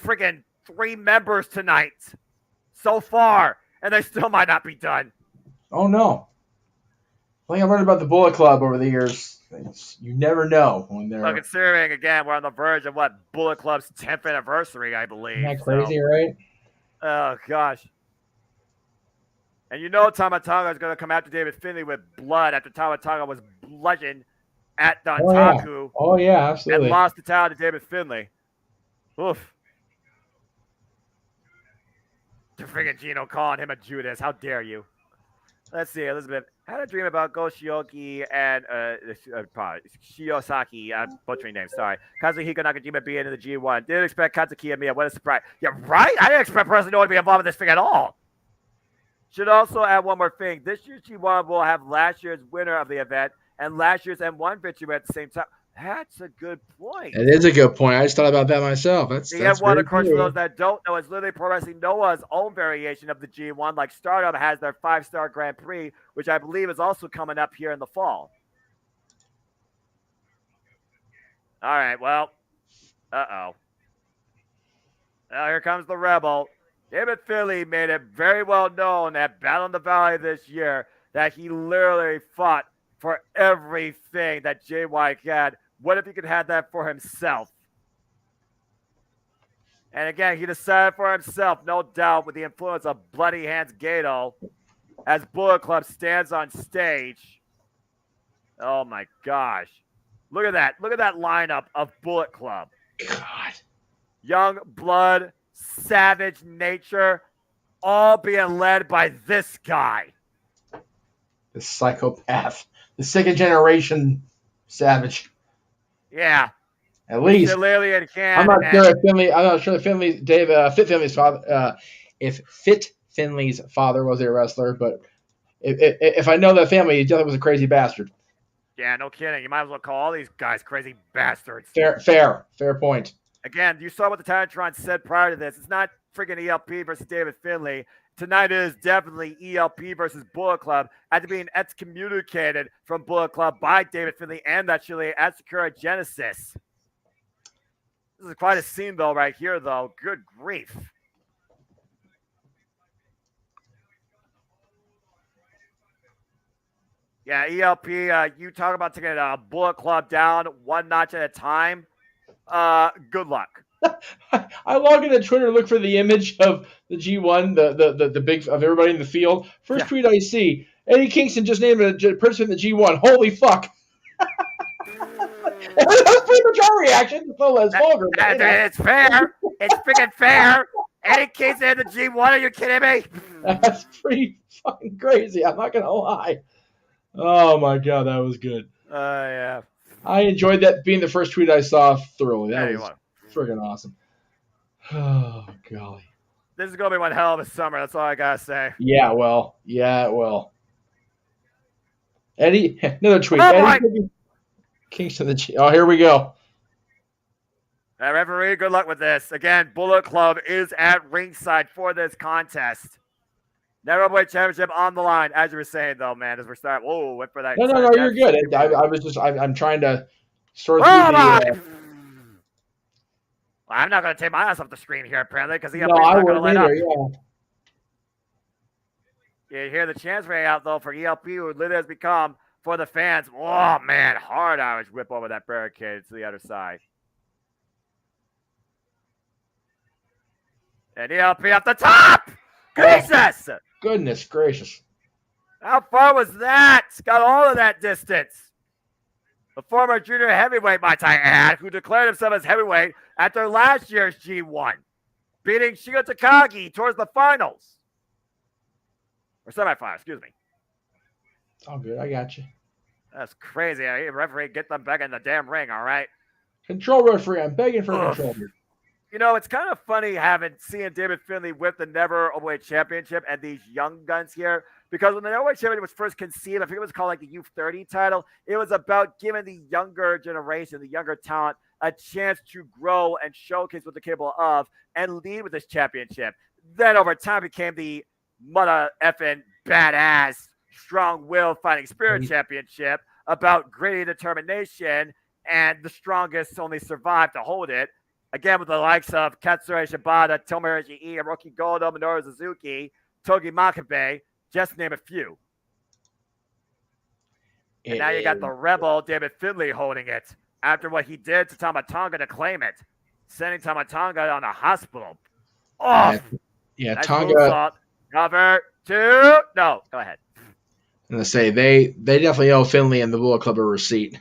friggin' 3 members tonight so far, and they still might not be done. Oh, no. One thing I've learned about the Bullet Club over the years, you never know when they're... Well, considering, again, we're on the verge of, Bullet Club's 10th anniversary, I believe. Isn't that crazy, right? Oh, gosh. And you know Tama Tonga is going to come after David Finley with blood after Tama Tonga was bludgeoned at Dontaku. Oh, yeah, absolutely. And lost the title to David Finley. Oof. Friggin' Gino calling him a Judas. How dare you? Let's see, Elizabeth. Had a dream about Go Shioki and Shiosaki. I'm butchering names, sorry. Kazuhiko Nakajima being in the G1. Didn't expect Katsuki Miya. What a surprise. Yeah, right? I didn't expect President Noah to be involved in this thing at all. Should also add one more thing. This year's G1 will have last year's winner of the event and last year's M1 victory at the same time. That's a good point. It is a good point. I just thought about that myself. That's M1, of course, for those that don't know, is literally Pro Wrestling Noah's own variation of the G1. Like Stardom has their 5-star Grand Prix, which I believe is also coming up here in the fall. All right, well, uh-oh. Now here comes the Rebel. David Finlay made it very well known at Battle in the Valley this year that he literally fought for everything that Jay White had. What if he could have that for himself? And again, he decided for himself, no doubt, with the influence of Bloody Hands Gato, as Bullet Club stands on stage. Oh my gosh. Look at that. Look at that lineup of Bullet Club. God. Young Blood, Savage Nature, all being led by this guy. The psychopath. The second generation Savage. Yeah. At least. Shillelagh I'm not sure if Finlay. I'm not sure if Finlay, Fit Finlay's father. If Fit Finlay's father was a wrestler, but if I know that family, he definitely was a crazy bastard. Yeah, no kidding. You might as well call all these guys crazy bastards. Fair point. Again, you saw what the Titantron said prior to this. It's not freaking ELP versus David Finlay. Tonight it is definitely ELP versus Bullet Club after being excommunicated from Bullet Club by David Finlay and that Chile at Sakura Genesis. This is quite a scene, though, right here, though. Good grief. Yeah, ELP, you talk about taking a Bullet Club down one notch at a time. Good luck. I log into Twitter, look for the image of the G1, the big of everybody in the field. First tweet I see, Eddie Kingston just named a person in the G1. Holy fuck! That's pretty much our reaction. It's vulgar. It's fair. It's freaking fair. Eddie Kingston in the G1. Are you kidding me? That's pretty fucking crazy. I'm not gonna lie. Oh my god, that was good. Yeah. I enjoyed that being the first tweet I saw thoroughly. That was friggin' awesome. Oh, golly. This is going to be one hell of a summer. That's all I got to say. Yeah, well. Yeah, well. Eddie, another tweet. Oh, Eddie Kingston, oh, here we go. Referee, good luck with this. Again, Bullet Club is at ringside for this contest. Neverweight Championship on the line, as you were saying, though, man, as we're starting. Whoa, went for that. No, you're good. I'm trying to sort through the... Well, I'm not going to take my ass off the screen here, apparently, because I wouldn't either, yeah. You hear the chants ring out, though, for ELP, who literally has become, for the fans, oh, man, hard Irish whip over that barricade to the other side. And ELP up the top! Jesus! Goodness gracious. How far was that? Got all of that distance. The former junior heavyweight, might I add, who declared himself as heavyweight after last year's G1, beating Shigo Takagi towards the finals. Or semifinals, excuse me. It's all good. I got you. That's crazy. Referee, get them back in the damn ring, all right? Control, referee. I'm begging for control here. You know, it's kind of funny seeing David Finlay with the Never Overweight Championship and these young guns here, because when the Never Overweight Championship was first conceived, I think it was called like the U30 title. It was about giving the younger generation, the younger talent, a chance to grow and showcase what they're capable of and lead with this championship. Then over time became the mother effing badass, strong-willed fighting spirit championship about gritty determination, and the strongest only survived to hold it. Again, with the likes of Katsura Shibata, Tomohiro Ishii, Hiroki Goto, Minoru Suzuki, Togi Makabe, just to name a few. And now you got the Rebel, David Finlay, holding it after what he did to Tama Tonga to claim it, sending Tama Tonga on a hospital. Oh, yeah, nice Tonga. Cover two. No, go ahead. I'm gonna say they definitely owe Finlay and the Bullet Club a receipt.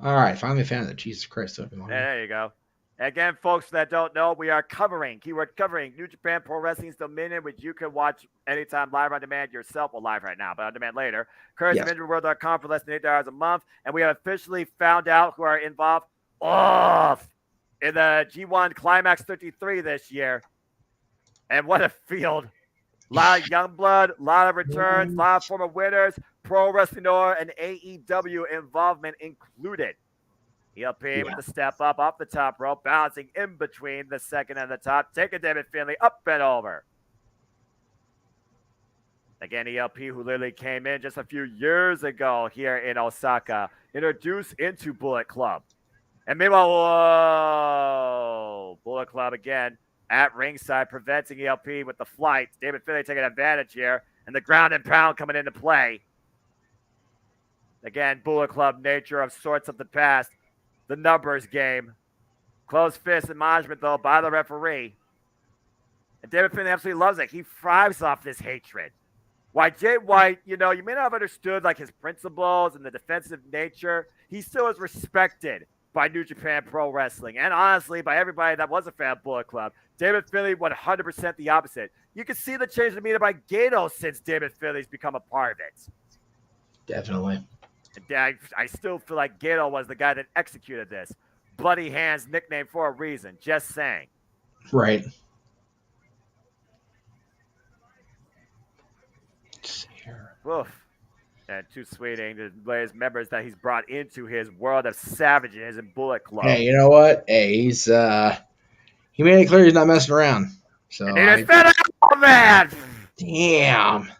All right, finally found it. Jesus Christ. There you go. Again, folks that don't know, we are covering New Japan Pro Wrestling's Dominion, which you can watch anytime live on demand yourself. Well, live right now, but on demand later. Courtesy of InjuredWorld.com for less than $8 a month. And we have officially found out who are involved in the G1 Climax 33 this year. And what a field. A lot of young blood, a lot of returns, a lot of former winners, Pro Wrestling Noir, and AEW involvement included. ELP with the step up off the top rope, bouncing in between the second and the top, taking David Finlay up and over. Again, ELP, who literally came in just a few years ago here in Osaka, introduced into Bullet Club. And meanwhile, whoa, Bullet Club again at ringside, preventing ELP with the flight. David Finlay taking advantage here, and the ground and pound coming into play. Again, Bullet Club nature of sorts of the past. The numbers game. Close fist and management, though, by the referee. And David Finlay absolutely loves it. He thrives off this hatred. Why Jay White, you may not have understood like his principles and the defensive nature. He still is respected by New Japan Pro Wrestling. And honestly, by everybody that was a fan of Bullet Club. David Finlay 100% the opposite. You can see the change in the media by Gato since David Finlay's become a part of it. Definitely. I still feel like Gato was the guy that executed this. Bloody Hands nickname for a reason. Just saying. Right. Oof. And too sweeting to his members that he's brought into his world of savages and Bullet Club. Hey, you know what? Hey, he made it clear he's not messing around. So oh man! Damn.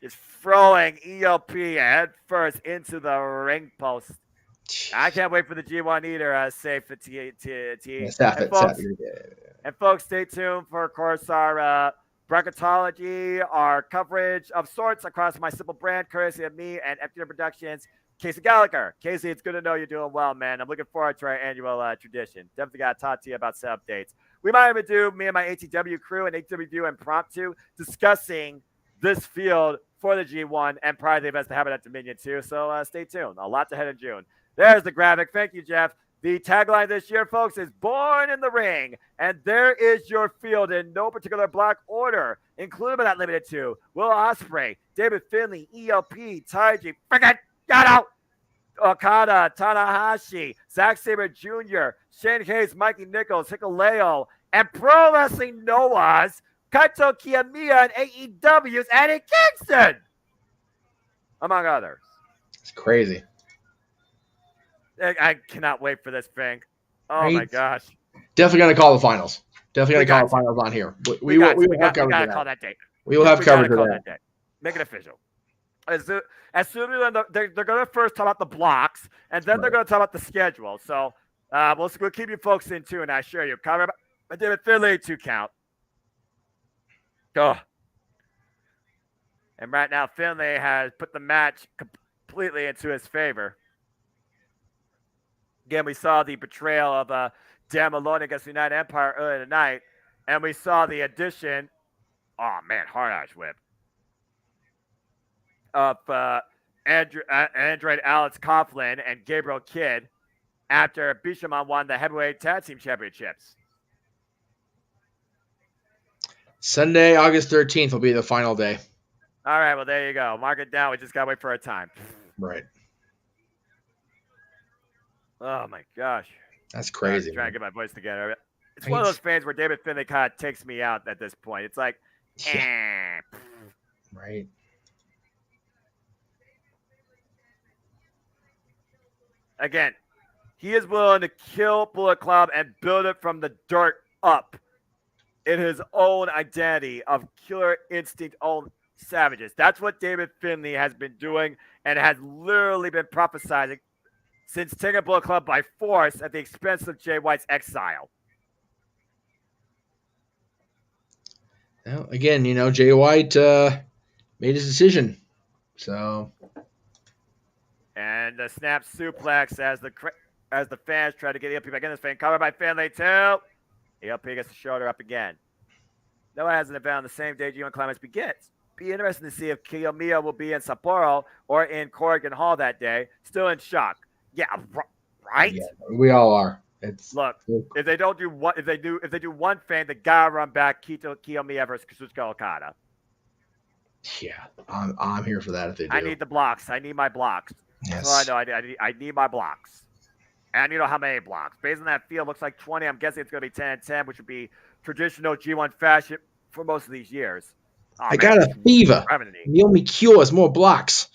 Just throwing ELP head first into the ring post. I can't wait for the G1 Eater save for T. And folks, stay tuned for, of course, our bracketology, our coverage of sorts across my simple brand, courtesy of me and FTR Productions. Casey Gallagher. Casey, it's good to know you're doing well, man. I'm looking forward to our annual tradition. Definitely got to talk to you about some updates. We might even do me and my ATW crew and ATW impromptu discussing this field for the G1 and probably the events to happen at Dominion too. So stay tuned. A lot ahead in June. There's the graphic. Thank you, Jeff. The tagline this year, folks, is Born in the Ring. And there is your field in no particular block order, including but not limited to Will Ospreay, David Finlay, ELP, Taiji, friggin' Yano, Okada, Tanahashi, Zack Sabre Jr., Shane Hayes, Mikey Nichols, Hikuleo, and Pro Wrestling Noah's Kaito Kiyomiya and AEW's Eddie Kingston, among others. It's crazy. I cannot wait for this thing. Oh, right? My gosh. Definitely going to call the finals. Definitely going to call the finals on here. We will have coverage of that. Call that date. We will have coverage of that. Date. Make it official. As soon as they're going to first talk about the blocks, and then they're going to talk about the schedule. So we'll keep you folks in tune, I assure you. Cover David Finlay 2 count. Oh. And right now, Finlay has put the match completely into his favor. Again, we saw the betrayal of Dan Maloney against the United Empire earlier tonight, and we saw the addition, hard ash whip, of Android Alex Coughlin and Gabriel Kidd after Bishamon won the heavyweight tag team championships. Sunday, August 13th will be the final day. All right, well, there you go. Mark it down. We just got to wait for our time. Right. Oh, my gosh. That's crazy. I'm trying to get my voice together. It's one of those fans where David Finlay kind of takes me out at this point. It's like, Right. Again, he is willing to kill Bullet Club and build it from the dirt up in his own identity of killer instinct owned savages. That's what David Finlay has been doing and has literally been prophesizing since taking Bullet Club by force at the expense of Jay White's exile. Well, again, Jay White made his decision. So. And the snap suplex as the fans try to get ELP back in this thing. Covered by Finlay too. ELP gets the shoulder up again. Noah has an event on the same day G1 Climax begins. Be interesting to see if Kiyomiya will be in Sapporo or in Corrigan Hall that day. Still in shock. Yeah, right. Yeah, we all are. Look, if they don't do what if they do one thing, they gotta run back Kiyomiya versus Kazuchika Okada. Yeah, I'm here for that if they do. I need the blocks. I need my blocks. Yes. That's all I know. I need my blocks. And you know how many blocks. Based on that field, looks like 20. I'm guessing it's going to be 10 and 10, which would be traditional G1 fashion for most of these years. I got a fever. The only cure is more blocks.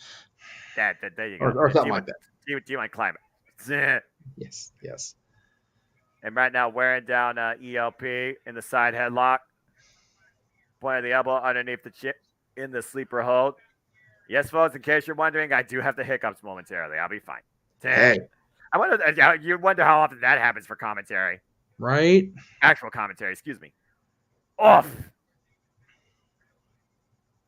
There you go. Or something like that. G1 climate. Yes. And right now, wearing down ELP in the side headlock. Pointing the elbow underneath the chin in the sleeper hold. Yes, folks, in case you're wondering, I do have the hiccups momentarily. I'll be fine. Hey. I wonder. You wonder how often that happens for commentary. Right? Actual commentary, excuse me. Off.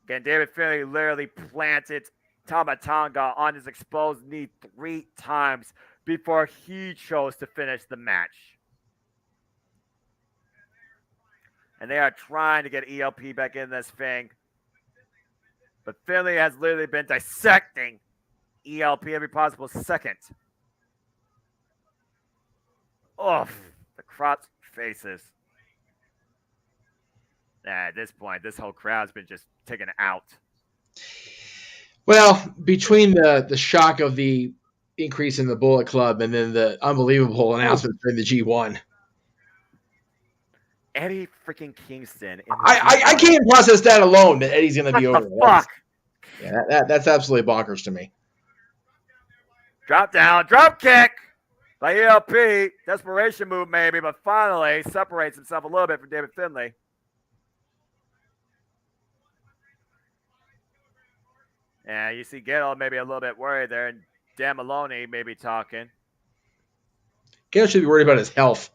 Again, David Finlay literally planted Tamatanga on his exposed knee 3 times before he chose to finish the match. And they are trying to get ELP back in this thing. But Finlay has literally been dissecting ELP every possible second. Oof. The crowd faces. At this point, this whole crowd's been just taken out. Well, between the shock of the increase in the Bullet Club and then the unbelievable announcement during the G1. Eddie freaking Kingston. I can't process that alone, that Eddie's going to be over there. Fuck? That's absolutely bonkers to me. Drop down, drop kick by ELP. Desperation move maybe, but finally separates himself a little bit from David Finlay. Yeah, you see Gato maybe a little bit worried there, and Dan Maloney maybe talking. Gato should be worried about his health.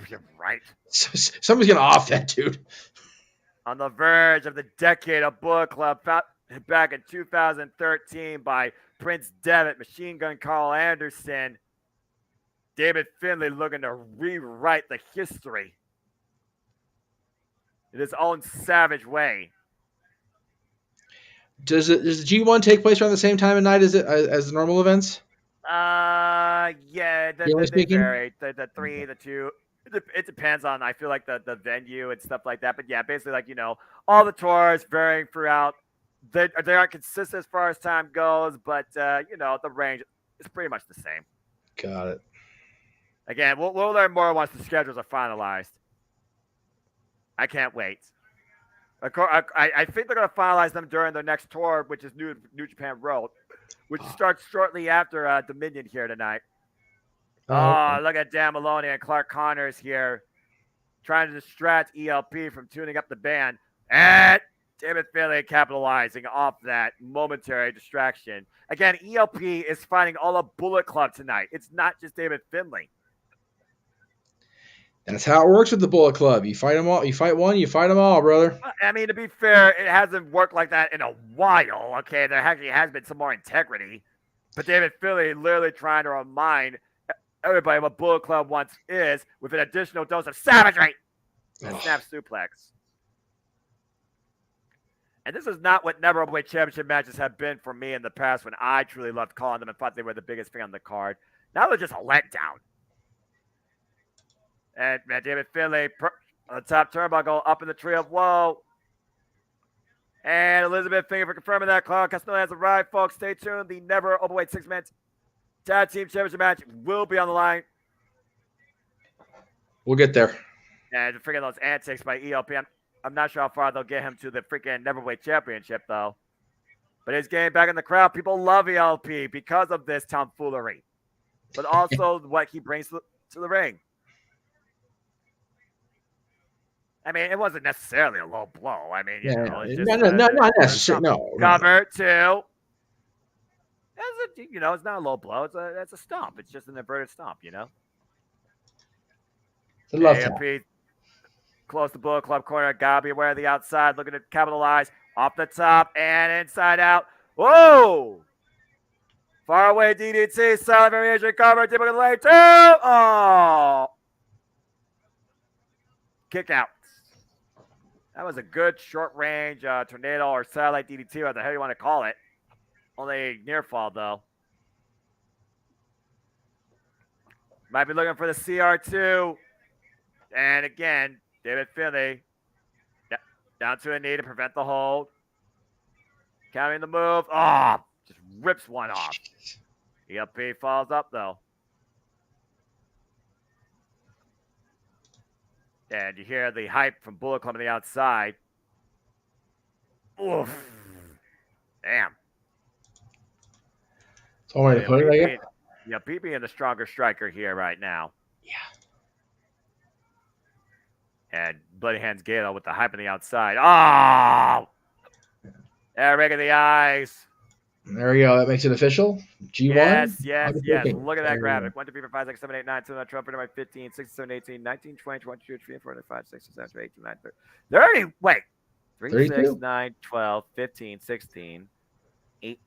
You're right. Somebody's going to off that dude. On the verge of the decade of Bullet Club, back in 2013 by Prince Devitt, Machine Gun Carl Anderson. David Finlay looking to rewrite the history in his own savage way. Does the G1 take place around the same time of night as the normal events? Yeah, they vary. The 3, the 2. It depends on, I feel like, the venue and stuff like that. But yeah, basically, like, all the tours varying throughout. They aren't consistent as far as time goes, but the range is pretty much the same. Got it. Again, we'll learn more once the schedules are finalized. I can't wait. I think they're going to finalize them during their next tour, which is New Japan Road, which starts shortly after Dominion here tonight. Okay. Look at Dan Maloney and Clark Connors here trying to distract ELP from tuning up the band. And David Finlay capitalizing off that momentary distraction. Again, ELP is fighting all of Bullet Club tonight. It's not just David Finlay. That's how it works with the Bullet Club. You fight them all. You fight one, you fight them all, brother. I mean, to be fair, it hasn't worked like that in a while. Okay, there actually has been some more integrity. But David Finlay literally trying to remind everybody what Bullet Club once is with an additional dose of savagery and snap suplex. And this is not what Never-Openweight Championship matches have been for me in the past when I truly loved calling them and thought they were the biggest thing on the card. Now they're just a letdown. And David Finlay on the top turnbuckle up in the tree of woe. And Elizabeth Finger for confirming that. Claudio Castagnoli has arrived, folks. Stay tuned. The Never-Openweight 6-man Tag Team Championship match will be on the line. We'll get there. And freaking those antics by ELP. I'm not sure how far they'll get him to the freaking Neverweight Championship, though. But he's getting back in the crowd. People love ELP because of this tomfoolery, but also what he brings to the ring. I mean, it wasn't necessarily a low blow. I mean, it's just not necessarily. No. Cover two. It's not a low blow. It's a stomp. It's just an inverted stomp. It's a love tap. Close to Bullet Club corner. Gotta be aware of the outside. Looking to capitalize off the top and inside out. Whoa! Far away DDT. Silent variation cover. Typical lay two. Oh! Kick out. That was a good short range tornado or satellite DDT, whatever the hell you want to call it. Only near fall, though. Might be looking for the CR2. And again, David Finlay down to a knee to prevent the hold. Counting the move. Oh, just rips one off. ELP falls up, though. And you hear the hype from Bullet Club on the outside. Oof. Damn. That's all right to put it, I guess. Yeah, Pete being the stronger striker here right now. Yeah. And Bloody Hands Gato with the hype on the outside. Oh! There, making the eyes. There we go. That makes it official. G1. Yes. Look at that graphic. 1, 2, 3, 4, 5, 6, 7, 8, 9, 10, 11, 12, 13, 15, 16, 17, 18, 19, 20, 22, 23, 24, 25, 26, 27, 28, 29, 30. 30. Wait. 3, 32. 6, 9, 12, 15, 16, 8,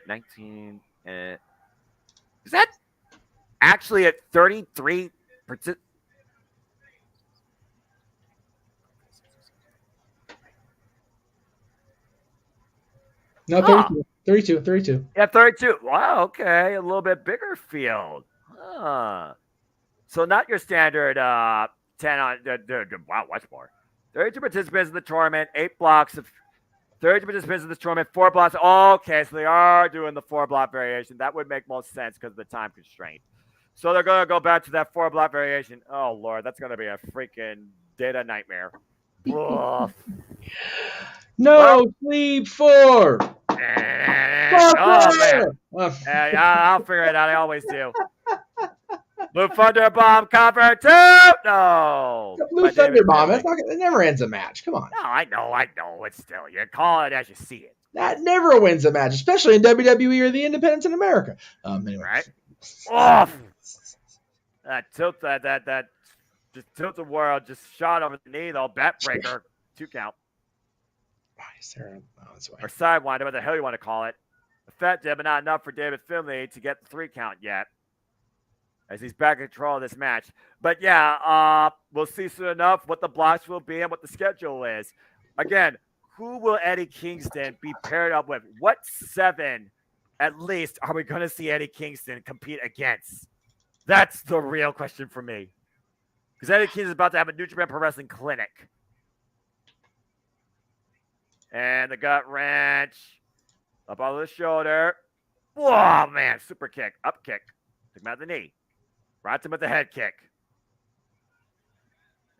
19. Is that actually at 33%? No, 32. 32. 32. Yeah, 32. Wow, okay. A little bit bigger field. Huh. So not your standard 10 on wow, much more. 32 participants in the tournament, 8 blocks of 32 participants in this tournament, 4 blocks. Okay, so they are doing the 4 block variation. That would make most sense because of the time constraint. So they're going to go back to that 4 block variation. Oh, Lord, that's going to be a freaking data nightmare. No sleep for. Oh, man. I'll figure it out. I always do. Blue Thunder Bomb cover 2. No. Blue Thunder Bomb. It never ends a match. Come on. No, I know. It's still, you call it as you see it. That never wins a match, especially in WWE or the Independents in America. Anyway. Right? Off. That tilt, that just tilt the world, just shot over the knee, though. Bet breaker. 2 count. Why is there that's why. Or sidewinder, what the hell you want to call it. Effective, but not enough for David Finlay to get the 3 count yet, as he's back in control of this match. But yeah, we'll see soon enough what the blocks will be and what the schedule is. Again, who will Eddie Kingston be paired up with? What 7, at least, are we going to see Eddie Kingston compete against? That's the real question for me. Because Eddie Kingston is about to have a New Japan Pro Wrestling clinic. And the gut wrench. Up on the shoulder. Oh, man. Super kick. Up kick. Took him out of the knee. Brought him with the head kick.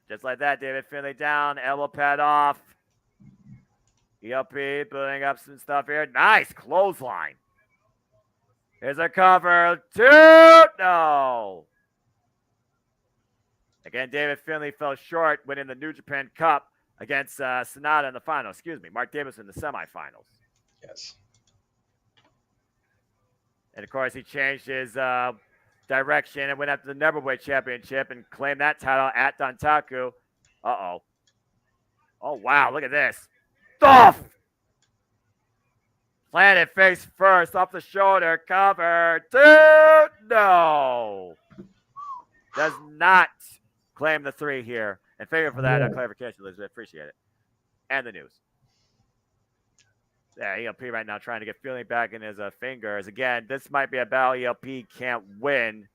Just like that, David Finlay down. Elbow pad off. ELP building up some stuff here. Nice clothesline. Here's a cover. 2. No. Again, David Finlay fell short winning the New Japan Cup against Sonata in the final. Excuse me. Mark Davis in the semifinals. Yes. And, of course, he changed his direction and went after the Neverweight Championship and claimed that title at Dantaku. Uh-oh. Oh, wow. Look at this. Off! Planted face first, off the shoulder, cover. 2. No. Does not claim the 3 here. And thank you for that clarification, Liz. I appreciate it. And the news. Yeah, ELP right now trying to get feeling back in his fingers. Again, this might be a battle ELP can't win,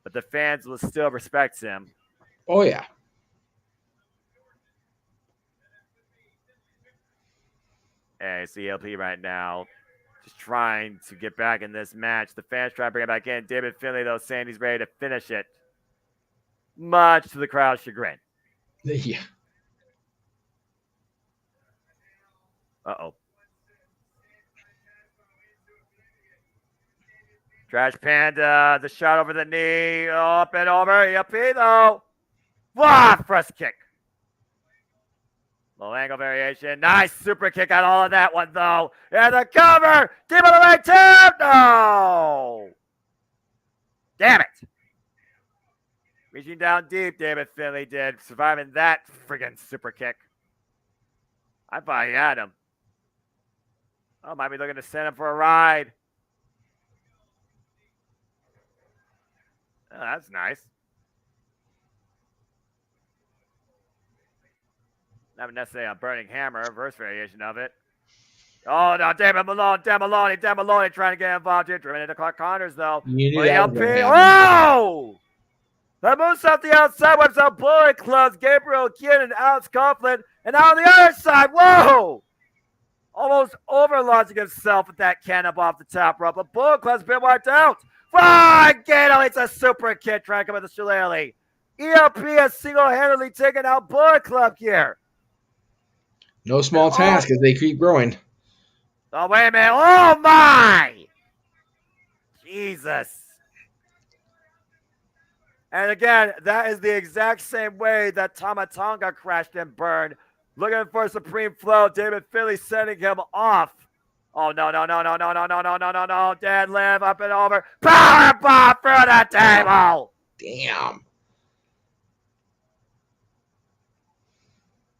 but the fans will still respect him. Oh, yeah. Hey, it's ELP right now. Just trying to get back in this match. The fans try to bring it back in. David Finlay, though, saying he's ready to finish it. Much to the crowd's chagrin. Yeah. Uh-oh. Trash Panda, the shot over the knee, up and over. ELP, though. Wow, thrust kick. Low angle variation. Nice super kick on all of that one, though. And the cover. Deep on the leg, 2. No. Damn it. Reaching down deep, David Finlay did. Surviving that friggin' super kick. I thought he had him. Oh, might be looking to send him for a ride. Oh, that's nice. Not necessarily a burning hammer, reverse variation of it. Oh, no, David Malone, Maloney trying to get involved here. Driven into Clark Connors, though. ELP. Oh! That moves off the outside, wipes out Bullet Clubs, Gabriel Kidd and Alex Coughlin. And now on the other side, whoa! Almost overlaunching himself with that cannonball off the top rope. But Bullet Club's been wiped out. Again, it's a super kick trying to come with the shillelagh. ELP has single-handedly taken out Bullet Club here. No small task as they keep growing. Oh, wait a minute. Oh, my! Jesus. And again, that is the exact same way that Tama Tonga crashed and burned. Looking for Supreme Flow. David Finlay sending him off Oh, no. Deadlift up and over. Power bomb through the table. Damn.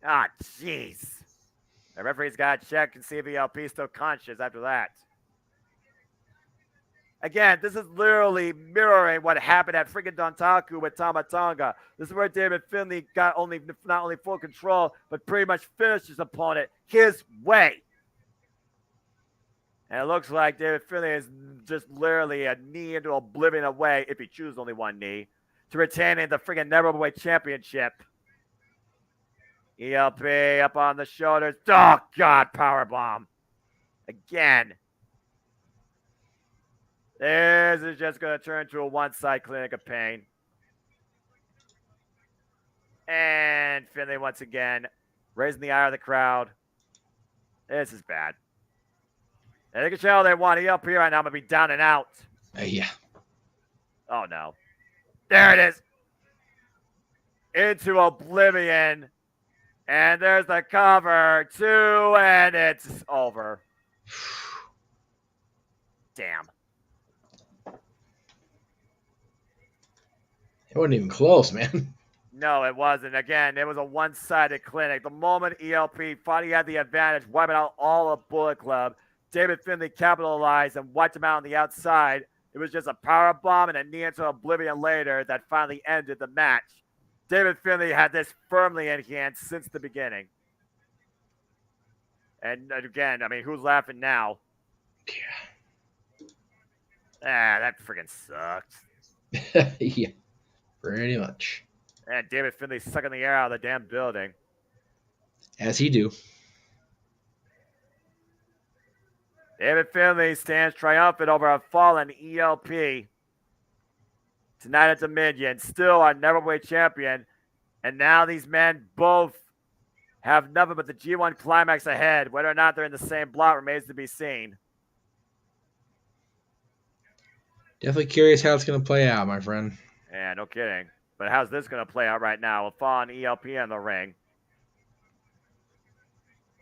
Ah, jeez. The referee's got to check and see if ELP's still conscious after that. Again, this is literally mirroring what happened at freaking Dontaku with Tama Tonga. This is where David Finlay got not only full control, but pretty much finished his opponent his way. And it looks like David Finlay is just literally a knee into oblivion away, if he chooses only one knee, to retaining the freaking Neverweight Championship. ELP up on the shoulders. Oh, God, powerbomb. Again. This is just going to turn to a one-side clinic of pain. And Finlay once again raising the ire of the crowd. This is bad. And they can tell they want ELP right now. I'm going to be down and out. Yeah. Oh, no. There it is. Into oblivion. And there's the cover, too, and it's over. Damn. It wasn't even close, man. No, it wasn't. Again, it was a one-sided clinic. The moment ELP thought he had the advantage, wiping out all of Bullet Club, David Finlay capitalized and wiped him out on the outside. It was just a power bomb and a knee into oblivion later that finally ended the match. David Finlay had this firmly in hand since the beginning. And again, I mean, who's laughing now? Yeah. Ah, that freaking sucked. Yeah. Pretty much. And David Finlay sucking the air out of the damn building. As he do. David Finlay stands triumphant over a fallen ELP. Tonight at Dominion, still our Neverweight champion. And now these men both have nothing but the G1 climax ahead. Whether or not they're in the same block remains to be seen. Definitely curious how it's going to play out, my friend. Yeah, no kidding. But how's this going to play out right now? With fallen ELP in the ring.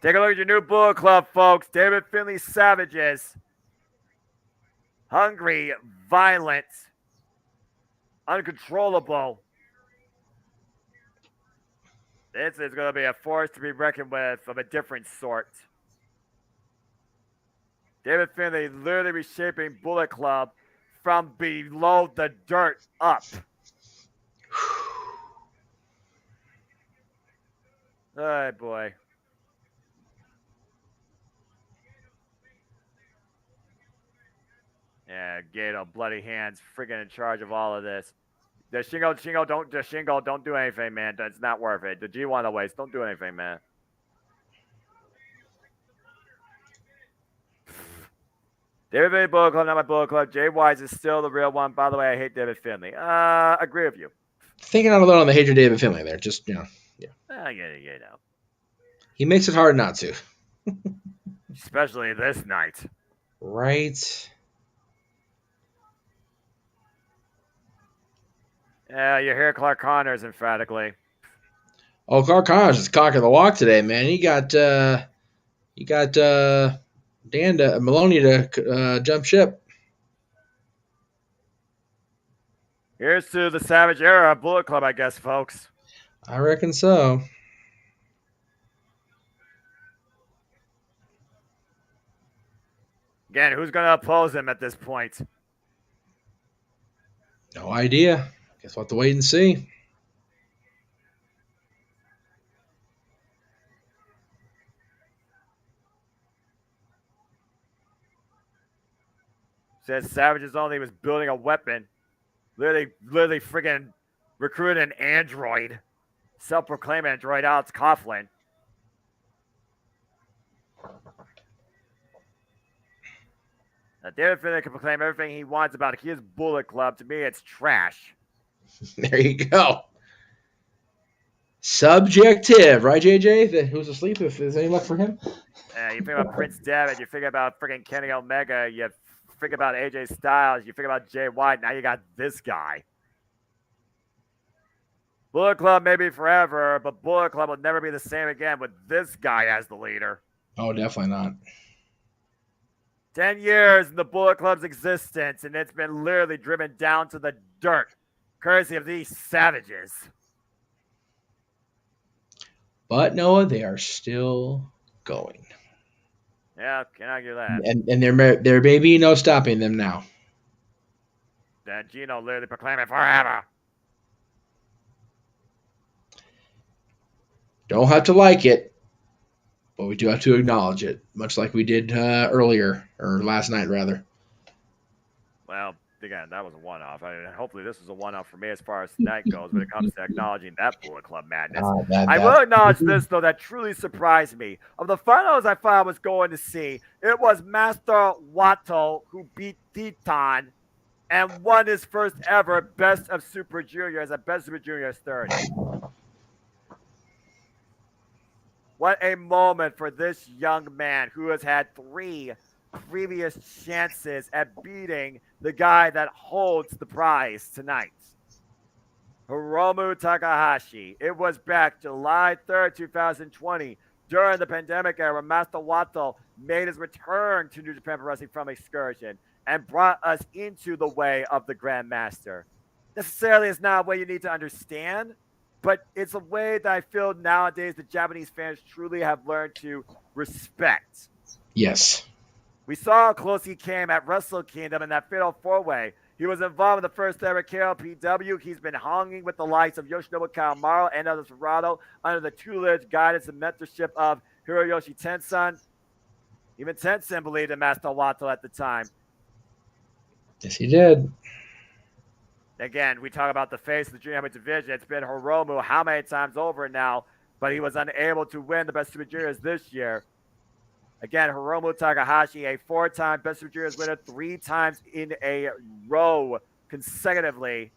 Take a look at your new Bullet Club, folks. David Finlay Savages. Hungry, violent, uncontrollable. This is going to be a force to be reckoned with of a different sort. David Finlay literally reshaping Bullet Club from below the dirt up. Oh, boy. Yeah, Gato, bloody hands, freaking in charge of all of this. The Shingo, don't do anything, man. It's not worth it. The G1 aways, don't do anything, man. David Finlay Bullet Club, not my Bullet Club. Jay Wise is still the real one. By the way, I hate David Finlay. Agree with you. Thinking out a little on the hatred David Finlay there. Just, you know. Yeah. I get it, you know. He makes it hard not to. Especially this night. Right. Yeah, you hear Clark Connors emphatically. Oh, Clark Connors is cock of the walk today, man. He got Maloney to jump ship. Here's to the Savage era of Bullet Club, I guess, folks. I reckon so. Again, who's going to oppose him at this point? No idea. Guess we'll have to wait and see. Says Savage's only was building a weapon. Literally friggin' recruited an android. Self-proclaimed android Alex Coughlin. Now, David Finlay can proclaim everything he wants about his Bullet Club. To me, it's trash. There you go. Subjective, right, JJ? Who's asleep? If there's any luck for him. You think about Prince Devitt. You think about friggin' Kenny Omega. You think about AJ Styles. You think about Jay White. Now you got this guy. Bullet Club may be forever, but Bullet Club will never be the same again with this guy as the leader. Oh, definitely not. 10 years in the Bullet Club's existence, and it's been literally driven down to the dirt, courtesy of these savages. But Noah, they are still going. Yeah, can't argue that. And there may be no stopping them now. That Gino literally proclaiming forever. Don't have to like it, but we do have to acknowledge it, much like we did earlier, or last night, rather. Well, again, that was a one-off. Hopefully this was a one-off for me as far as tonight goes when it comes to acknowledging that Bullet Club madness. I will acknowledge this, though, that truly surprised me. Of the finals I thought I was going to see, it was Master Wato who beat Titan and won his first ever Best of Super Juniors at Best Super Juniors 30. What a moment for this young man who has had 3 previous chances at beating the guy that holds the prize tonight. Hiromu Takahashi. It was back July 3rd, 2020, during the pandemic era when Master Wato made his return to New Japan Pro Wrestling from excursion and brought us into the way of the Grandmaster. Necessarily is not a way you need to understand, but it's a way that I feel nowadays the Japanese fans truly have learned to respect. Yes. We saw how close he came at Wrestle Kingdom in that Fatal 4-Way. He was involved in the first ever KLPW. He's been hanging with the likes of Yoshinobu Kawamaro and El Desperado under the tutelage, guidance, and mentorship of Hiroyoshi Tenzan. Even Tenzan believed in Master Wato at the time. Yes, he did. Again, we talk about the face of the junior heavyweight division. It's been Hiromu how many times over now, but he was unable to win the Best Super Juniors this year. Again, Hiromu Takahashi, a 4-time Best Super Juniors winner, 3 times in a row consecutively,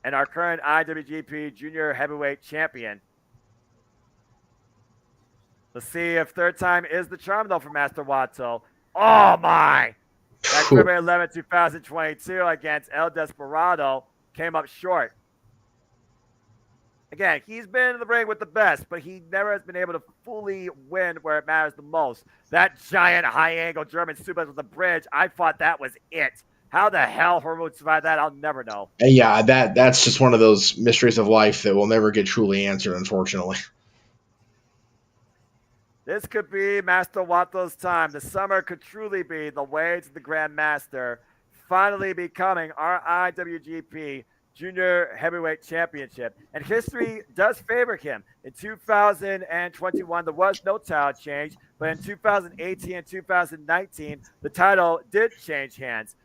and our current IWGP Junior Heavyweight Champion. Let's see if 3rd time is the charm, though, for Master Wato. Oh, my! That February 11, 2022 against El Desperado came up short. Again, he's been in the ring with the best, but he never has been able to fully win where it matters the most. That giant high-angle German suplex with the bridge, I thought that was it. How the hell Hiromu survived that, I'll never know. Yeah, that's just one of those mysteries of life that will never get truly answered, unfortunately. This could be Master Wato's time. The summer could truly be the way to the Grandmaster, finally becoming our IWGP Junior Heavyweight Championship. And history does favor him. In 2021, there was no title change, but in 2018 and 2019, the title did change hands.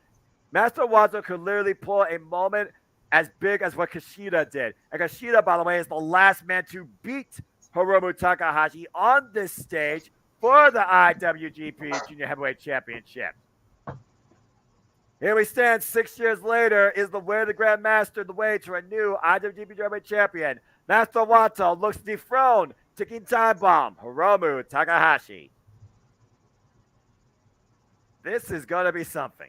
Master Wato could literally pull a moment as big as what Kushida did. And Kushida, by the way, is the last man to beat Hiromu Takahashi on this stage for the IWGP Junior Heavyweight Championship. Here we stand 6 years later. Is the way of the Grandmaster the way to a new IWGP Junior Heavyweight Champion? Master Wato looks dethroned, ticking time bomb, Hiromu Takahashi. This is going to be something.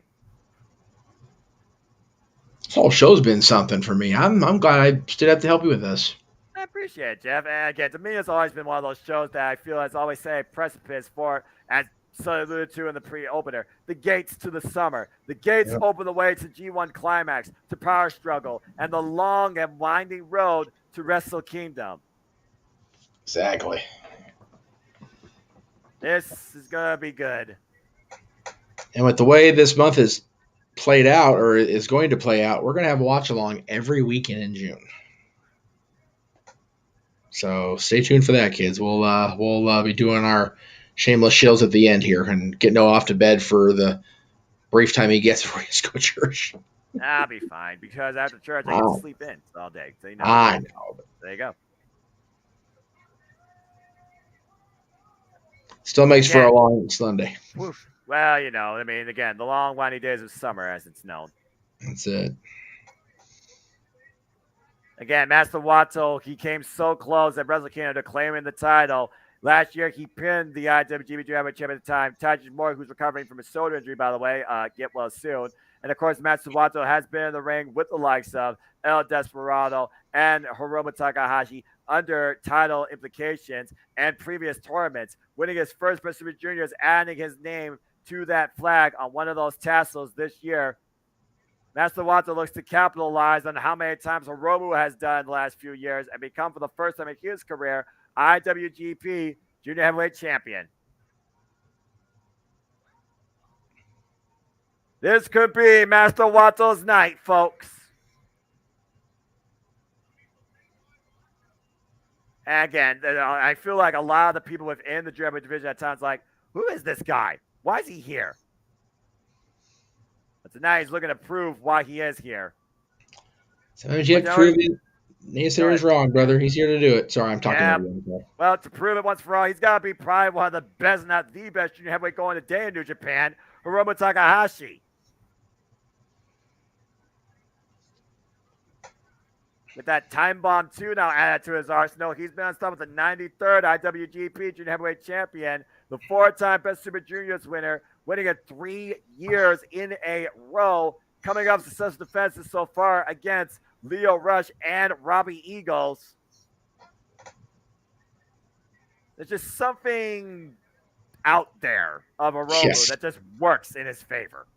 This whole show's been something for me. I'm glad I stood up to help you with this. I appreciate it, Jeff. And again, to me, it's always been one of those shows that I feel has always set a precipice for, as so alluded to in the pre-opener, the gates to the summer. The gates open the way to G1 Climax, to Power Struggle, and the long and winding road to Wrestle Kingdom. Exactly. This is going to be good. And with the way this month is played out, or is going to play out, we're going to have a watch-along every weekend in June. So stay tuned for that, kids. We'll be doing our shameless shills at the end here and get Noah off to bed for the brief time he gets before he has to go to church. I'll be fine, because after church I can sleep in all day. So, I know. But there you go. Still makes for a long Sunday. Woof. Well, I mean, again, the long, windy days of summer, as it's known. That's it. Again, Master Wato, he came so close at Wrestle Kingdom to claiming the title. Last year, he pinned the IWGP Junior Heavyweight Champion at the time, Taiji Mori, who's recovering from a shoulder injury, by the way. Get well soon. And, of course, Master Wato has been in the ring with the likes of El Desperado and Hiromu Takahashi under title implications and previous tournaments, winning his first Best Super Juniors, adding his name to that flag on one of those tassels this year. Master Wato looks to capitalize on how many times Hiromu has done the last few years and become, for the first time in his career, IWGP Junior Heavyweight Champion. This could be Master Wato's night, folks. And again, I feel like a lot of the people within the Junior Heavyweight division at times like, who is this guy? Why is he here? But tonight he's looking to prove why he is here. Sometimes you have to prove it. Naysayers is wrong, brother. He's here to do it. Sorry, I'm talking over you. Well, to prove it once for all, he's got to be probably one of the best, not the best, junior heavyweight going today in New Japan, Hiromu Takahashi. With that time bomb, too, now added to his arsenal, he's been on top with the 93rd IWGP Junior Heavyweight Champion, the 4-time Best Super Juniors winner, winning it 3 years in a row, coming off successful defenses so far against Leo Rush and Robbie Eagles. There's just something out there of Hiromu that just works in his favor.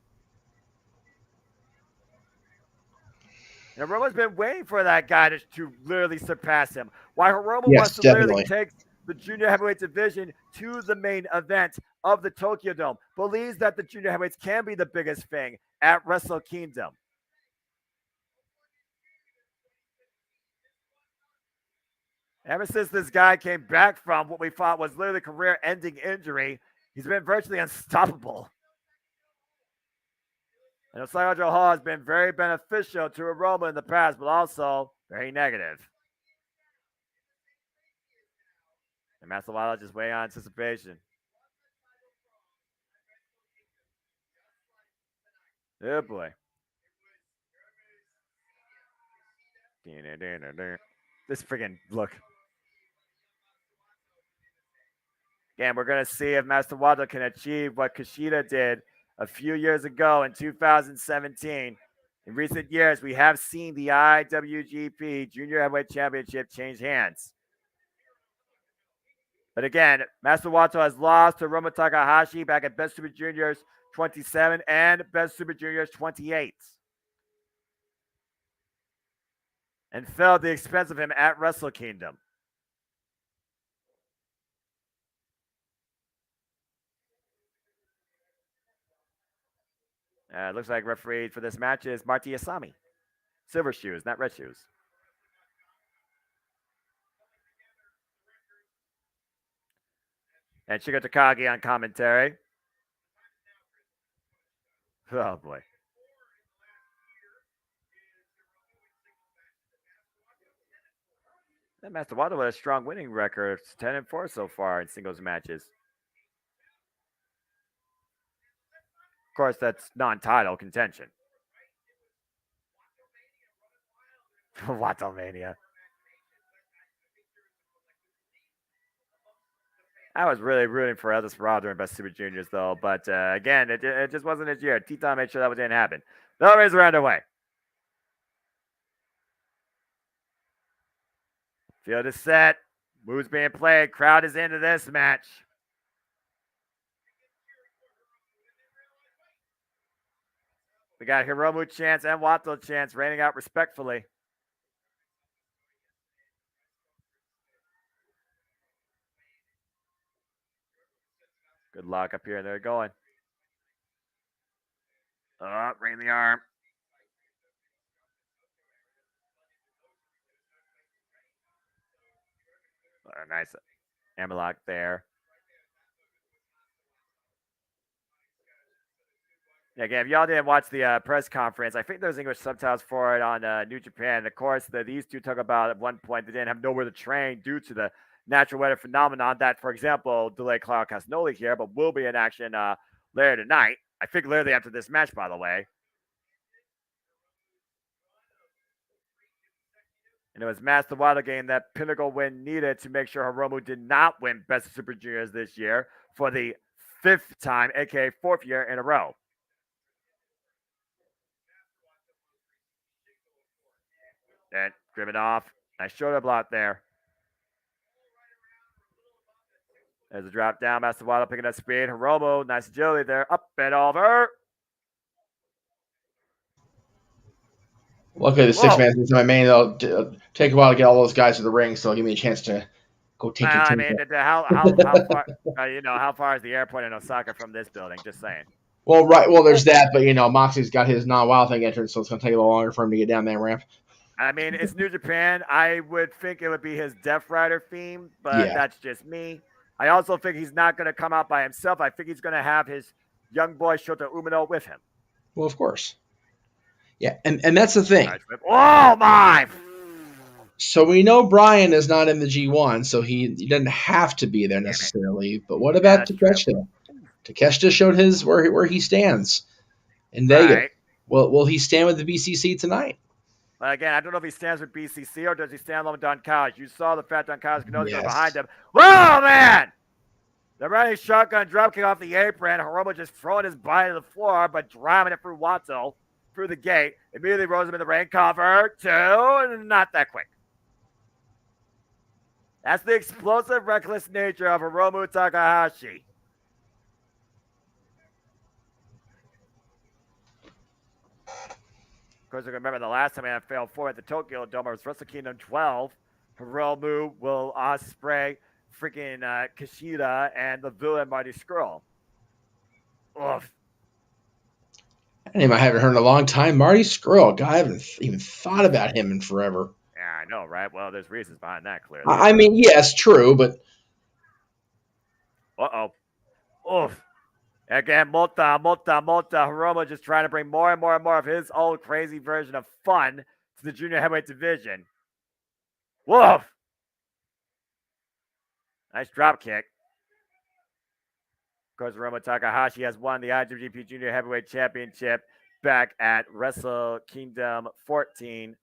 And Hiromu's been waiting for that guy to literally surpass him. Why Hiromu wants to literally take the junior heavyweight division to the main event of the Tokyo Dome. Believes that the junior heavyweights can be the biggest thing at Wrestle Kingdom. Ever since this guy came back from what we thought was literally career-ending injury, he's been virtually unstoppable. And OSAKA-JO has been very beneficial to Hiromu in the past, but also very negative. And Master Wato just waiting on anticipation. Oh boy. This freaking look. Again, we're going to see if Master Wato can achieve what Kushida did a few years ago in 2017. In recent years, we have seen the IWGP Junior Heavyweight Championship change hands. But again, Master Wato has lost to Hiromu Takahashi back at Best Super Juniors 27 and Best Super Juniors 28. And fell at the expense of him at Wrestle Kingdom. Looks like referee for this match is Marty Asami. Silver shoes, not red shoes. And Shigo Takagi on commentary. Oh boy. That Master Wato with a strong winning record, 10-4 so far in singles matches. Of course, that's non-title contention. Watomania. I was really rooting for El Desperado during Best Super Juniors, though. But again, it just wasn't his year. Tito made sure that didn't happen. The race are underway. Field is set. Moves being played. Crowd is into this match. We got Hiromu chants and Wato chants raining out respectfully. Good luck up here, and they're going. Oh, right in the arm. Nice hammerlock there. Yeah, again, if y'all didn't watch the press conference, I think there's English subtitles for it on New Japan. Of course, these two talk about at one point they didn't have nowhere to train due to the natural weather phenomenon that, for example, delayed Claudio Castagnoli here, but will be in action later tonight. I think literally after this match, by the way. And it was Master Wato getting that pinnacle win needed to make sure Hiromu did not win Best of Super Juniors this year for the 5th time, aka 4th year in a row. And driven off. Nice shoulder block there. There's a drop down. Master Waddle picking up speed. Hiromu, nice agility there. Up and over. Luckily, the six-man is my main. It'll take a while to get all those guys to the ring, so it'll give me a chance to go take Well, your I team. mean, how far? How far is the airport in Osaka from this building? Just saying. Well, right. Well, there's that, but Moxley's got his non-wild thing entrance, so it's going to take a little longer for him to get down that ramp. I mean, it's New Japan. I would think it would be his Death Rider theme, but that's just me. I also think he's not going to come out by himself. I think he's going to have his young boy Shota Umino with him. Well, of course. Yeah, and that's the thing. Oh, my! So we know Brian is not in the G1, so he doesn't have to be there necessarily. But what about Takeshita? Takeshita showed his where he stands in Vegas. Right. Will he stand with the BCC tonight? Well, again, I don't know if he stands with BCC or does he stand alone with Don Callis. You saw the fat Don Callis go behind him. Whoa, man! They're running shotgun dropkick off the apron. Hiromu just throwing his body to the floor, but driving it through Watto, through the gate. Immediately rolls him in the ring. Cover, two, not that quick. That's the explosive, reckless nature of Hiromu Takahashi. Of course, I remember the last time I failed 4 at the Tokyo Dome, it was Wrestle Kingdom 12. Hiromu, Will Ospreay, freaking Kushida, and the villain Marty Scurll. Oof. Name I haven't heard in a long time. Marty Scurll. God, I haven't even thought about him in forever. Yeah, I know, right? Well, there's reasons behind that, clearly. I mean, yes, true, but... Uh-oh. Oof. Again, Mota. Hiromu just trying to bring more and more and more of his old crazy version of fun to the junior heavyweight division. Woof. Nice drop kick. Of course, Hiromu Takahashi has won the IWGP Junior Heavyweight Championship back at Wrestle Kingdom 14.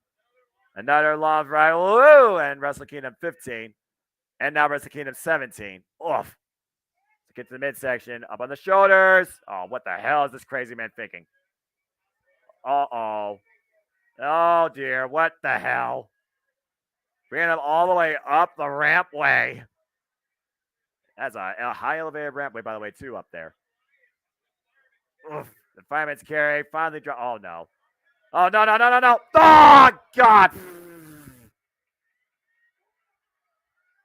Another long rival, and Wrestle Kingdom 15. And now Wrestle Kingdom 17. Oof. Get to the midsection, up on the shoulders. Oh, what the hell is this crazy man thinking? Uh-oh. Oh, dear. What the hell? Bringing him all the way up the rampway. That's a high elevated rampway, by the way, too, up there. Oof. The fireman's carry finally dropped. Oh, no. Oh, no. Oh, God.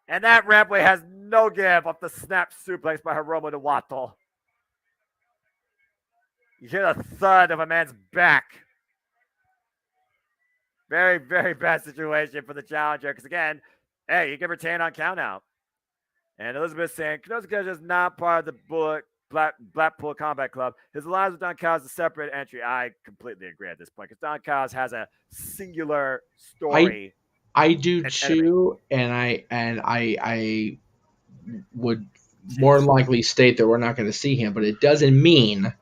And that rampway has no give off the snap suplex by Hiromu to Watto. You hear the thud of a man's back. Very, very bad situation for the challenger. Because again, hey, you can retain on count out. And Elizabeth saying, Konosuke is not part of the Blackpool Combat Club. His alliance with Don Callis is a separate entry. I completely agree at this point. Because Don Callis has a singular story. I do too, and I would more than likely state that we're not going to see him, but it doesn't mean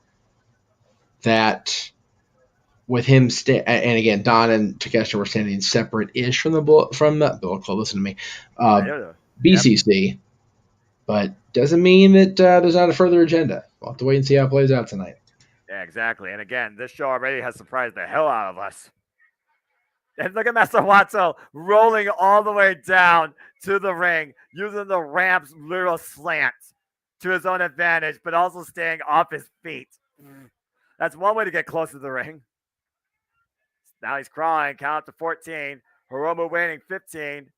that with him and again, Don and Takeshita were standing separate-ish from the Bullet Club. Listen to me, BCC, but doesn't mean that there's not a further agenda. We'll have to wait and see how it plays out tonight. Yeah, exactly. And again, this show already has surprised the hell out of us. And look at Master Watto rolling all the way down to the ring, using the ramp's literal slant to his own advantage, but also staying off his feet. That's one way to get close to the ring. Now he's crawling. Count to 14. Hiromu waiting 15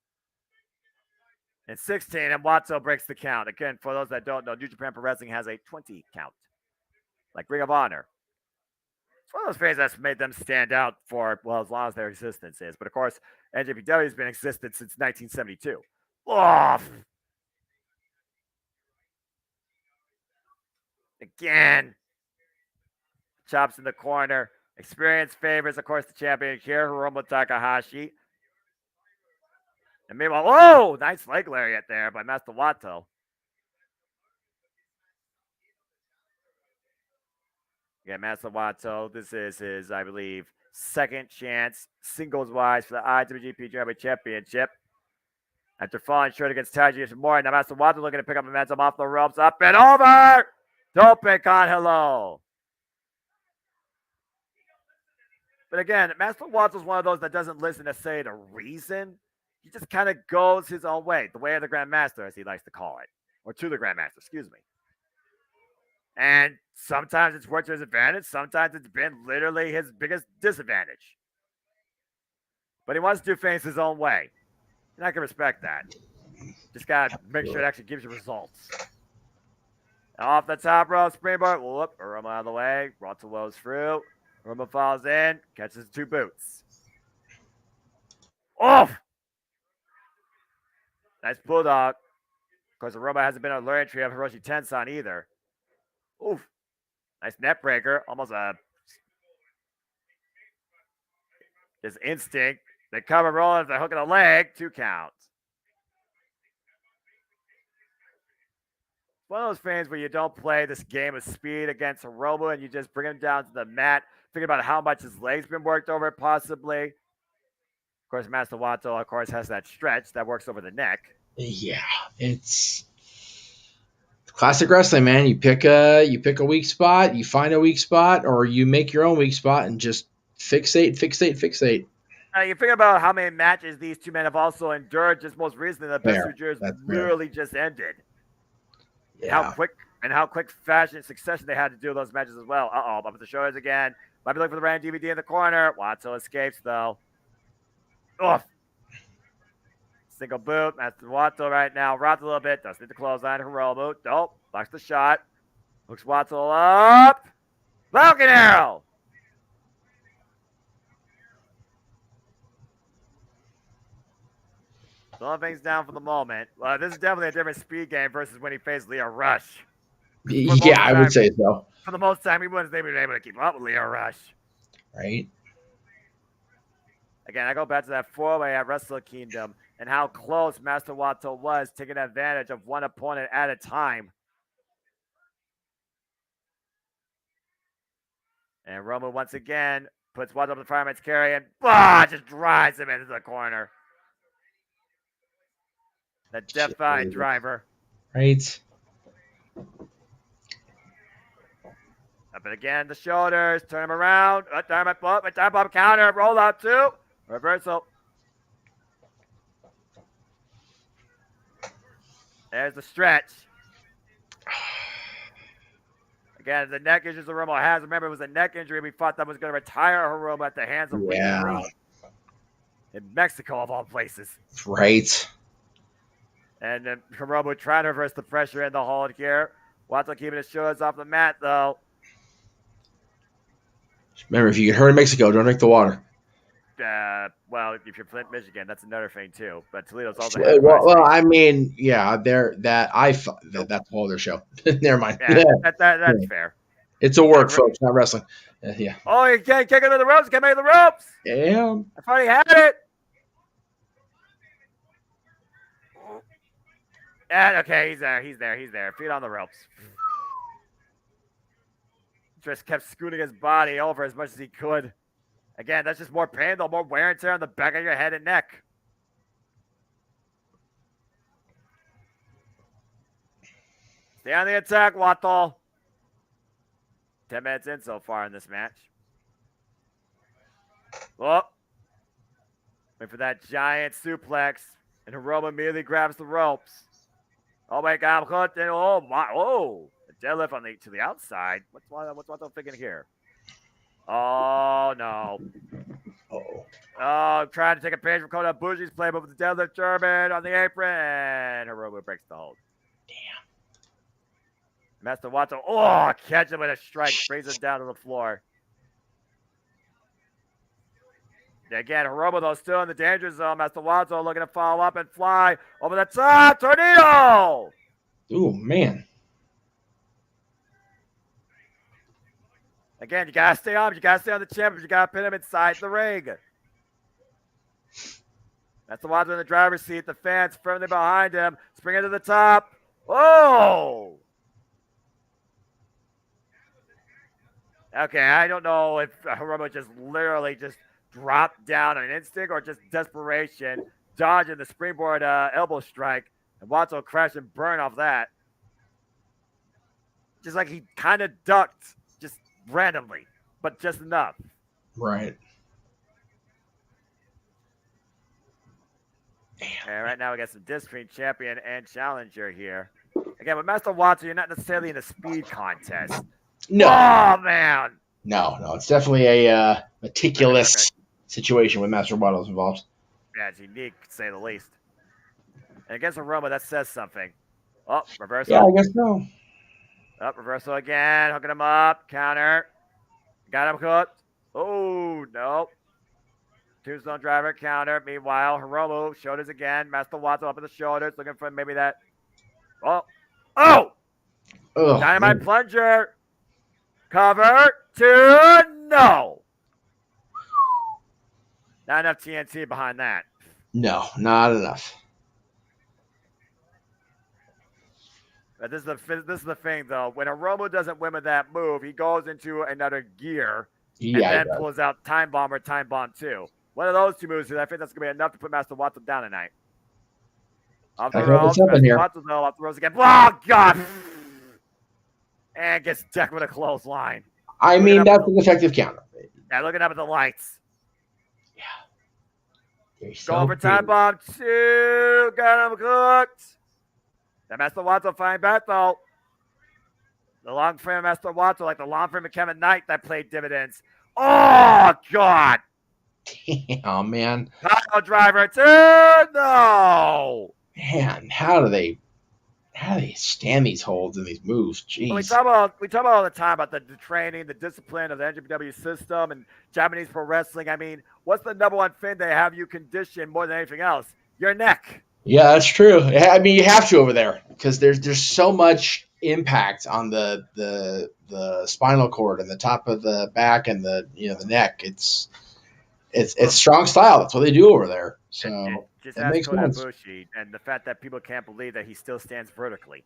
and 16, and Watto breaks the count. Again, for those that don't know, New Japan Pro Wrestling has a 20 count, like Ring of Honor. It's one of those phrases that's made them stand out for, well, as long as their existence is. But, of course, NJPW has been existed since 1972. Off! Again. Chops in the corner. Experience favors, of course, the champion here, Hiromu Takahashi. And meanwhile, whoa! Nice leg lariat there by Master Watto. Yeah, Master Watto, this is his, I believe, second chance singles-wise for the IWGP German Championship. After falling short against Taiji Ishimori, now Master Watto looking to pick up momentum off the ropes. Up and over! Tope con hello. But again, Master Watto's one of those that doesn't listen to say the reason. He just kind of goes his own way, the way of the Grand Master, as he likes to call it. or to the Grandmaster, excuse me. And sometimes it's worked to his advantage. Sometimes it's been literally his biggest disadvantage. But he wants to do things his own way. And I can respect that. Just got to make sure it actually gives you results. Off the top rope, springboard. Whoop, Aroma out of the way. Wato rolls through. Aroma falls in. Catches 2 boots. Off! Nice bulldog. Of course, Aroma hasn't been on learning tree of Hiroshi Tensan either. Oof. Nice net breaker. Almost a... His instinct. They cover rolling. They're hooking a leg. 2 counts. One of those things where you don't play this game of speed against Hiromu and you just bring him down to the mat, thinking about how much his leg's been worked over, possibly. Of course, Master Wato, of course, has that stretch that works over the neck. Yeah, it's classic wrestling, man. You pick a weak spot, you find a weak spot, or you make your own weak spot and just fixate. You think about how many matches these two men have also endured. Just most recently, the best Fair. two years That's literally just ended. Yeah. How quick fashion succession they had to do those matches as well. Up at the shoulders again. Might be looking for the random DVD in the corner. Wato escapes though. Oof. Single boot. Master Wato right now. Rots a little bit. Does need the clothesline. Hiromu. Nope. Blocks the shot. Hooks Wato up. Falcon Arrow. Slowing things down for the moment. This is definitely a different speed game versus when he faced Leo Rush. Yeah, I would say so. For the most time, he wasn't even able to keep up with Leo Rush. Right. Again, I go back to that 4-way at Wrestle Kingdom and how close Master Wato was taking advantage of one opponent at a time. And Romo once again puts Wato up the fireman's carry and just drives him into the corner. The Death-Eye driver. Right. Up and again, the shoulders, turn him around. Time bomb counter, roll out 2. Reversal. There's the stretch. Again, the neck injuries Hiromu has. Remember, it was a neck injury we thought that was going to retire Hiromu at the hands of Lee in Mexico, of all places. Right. And then Hiromu trying to reverse the pressure in the hold here. Wato keeping his shoulders off the mat, though. Remember, if you get hurt in Mexico, don't drink the water. Well, if you're Flint, Michigan, that's another thing too. But Toledo's also. Well, I mean, yeah, that's a whole other show. Never mind. Yeah, that's fair. It's a work, folks, not wrestling. Yeah. Oh, you can't kick into the ropes. Can't make the ropes. Yeah. I thought he had it. And okay, he's there. Feet on the ropes. Just kept scooting his body over as much as he could. Again, that's just more pain, though, more wear and tear on the back of your head and neck. Stay on the attack, Wato. 10 minutes in so far in this match. Oh. Wait for that giant suplex. And Hiromu immediately grabs the ropes. Oh my God, oh my, oh. The deadlift to the outside. What's Wato thinking here? Oh no. Oh, trying to take a page from Kota Ibushi's playbook with the deadlift German on the apron. And Hiromu breaks the hold. Damn. Master Wato, catch him with a strike, brings him down to the floor. Again, Hiromu, though, still in the danger zone. Master Wato looking to follow up and fly over the top. Tornado! Ooh, man. Again, you got to stay on him. You got to stay on the champion. You got to pin him inside the ring. Master Wato in the driver's seat. The fans firmly behind him. Springing to the top. Oh! Okay, I don't know if Hiromu just literally just dropped down on an instinct or just desperation, dodging the springboard elbow strike, and Wato crashed and burned off that. Just like he kind of ducked, just randomly, but just enough. Right. And right now we got some Disc Champion and Challenger here. Again, with Master Watson, you're not necessarily in a speed contest. No. Oh, man. No. It's definitely a meticulous situation with Master Waddle's involved. Yeah, it's unique, to say the least. And against Aroma, that says something. Oh, reversal. Yeah, I guess so. Oh, reversal again. Hooking him up. Counter. Got him hooked. Oh, no. Tombstone driver, counter. Meanwhile, Hiromu, shoulders again. Master Watson up in the shoulders, looking for maybe that. Oh. Oh! Ugh, Dynamite man. plunger. Cover. 2. No. Not enough TNT behind that. No, not enough. But this is the thing, though. When Hiromu doesn't win with that move, he goes into another gear and then pulls out Time Bomb or Time Bomb 2. One of those two moves, I think that's going to be enough to put Master Watson down tonight. Off the ropes, Master Watson, though, off the ropes again. Oh, God! And gets decked with a clothesline. I mean, that's an effective counter. Yeah, looking up at the lights. Yeah. Going for Time Bomb 2. Got him cooked. That Master Watson flying back, though. The long frame of Master Watson, like the long frame of Kevin Knight that played dividends. Oh, God. Oh, man. Pile driver 2. No. Man, how do they stand these holds and these moves? Jeez. Well, we talk about all the time about the training, the discipline of the NJPW system and Japanese pro wrestling. I mean, what's the number one thing they have you condition more than anything else? Your neck. Yeah, that's true. I mean, you have to over there because there's so much impact on the spinal cord and the top of the back and the neck. It's strong style. That's what they do over there. So just that ask makes Kota sense. Ibushi and the fact that people can't believe that he still stands vertically.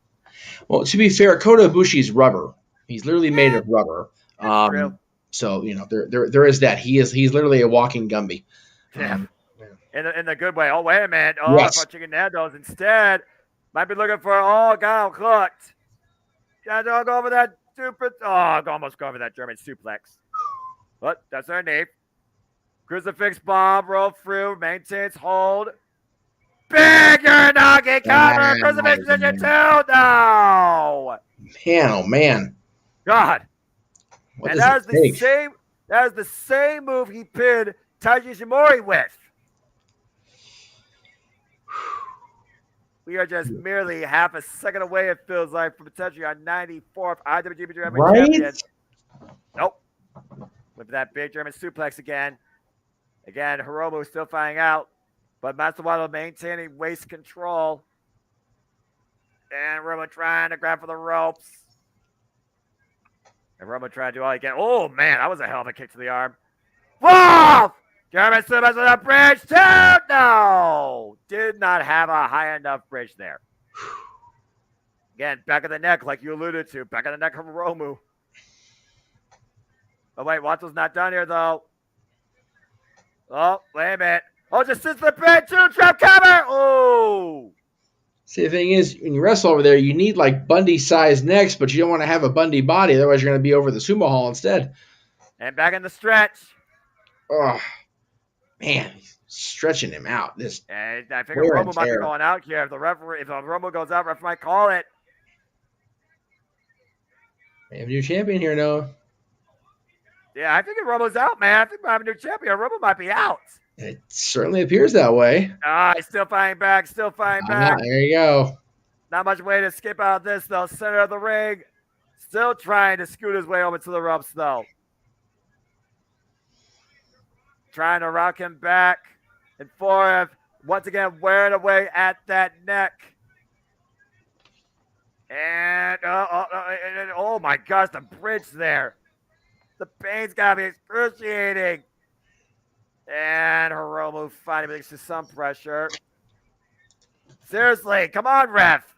Well, to be fair, Kota Ibushi's rubber. He's literally made of rubber. That's true. So there is that. He's literally a walking Gumby. Yeah. In the good way. Oh, wait a minute. Oh, Yes. for chicken nandos instead. Might be looking for, God, I'm cooked. Yeah, don't go over that stupid. Oh, I almost go over that German suplex. But that's our name. Crucifix bomb, roll through, maintains hold. Bigger nugget cover, crucifix position 2. No. Man, oh man. God. What And does that it is take? the same move he pinned Taiji Ishimori with. We are just merely half a second away, it feels like, from potentially our 94th IWGP German champion. Nope. With that big German suplex again. Again, Hiromu still finding out. But Master Waddle maintaining waist control. And Hiromu trying to grab for the ropes. And Hiromu trying to do all he can. Oh, man, that was a hell of a kick to the arm. Whoa! German suplex with a bridge 2. No! Did not have a high enough bridge there. Again, back of the neck, like you alluded to. Back of the neck from Hiromu. Oh, wait, Watson's not done here, though. Oh, wait a minute. Oh, just sits the bed, 2 trap cover. Oh. See, the thing is, when you wrestle over there, you need like Bundy-sized necks, but you don't want to have a Bundy body. Otherwise, you're going to be over the sumo hall instead. And back in the stretch. Oh, man, he's stretching him out. And I figure Romo might be going out here. If the Romo goes out, ref might call it. We have a new champion here, Noah. Yeah, I think Romo's out, man. I think we have a new champion. Romo might be out. It certainly appears that way. He's still fighting back. There you go. Not much way to skip out of this, though. Center of the ring. Still trying to scoot his way over to the ropes, though. Trying to rock him back and forth. Once again, wearing away at that neck. And, oh my gosh, the bridge there. The pain's got to be excruciating. And Hiromu finally makes some pressure. Seriously, come on, ref.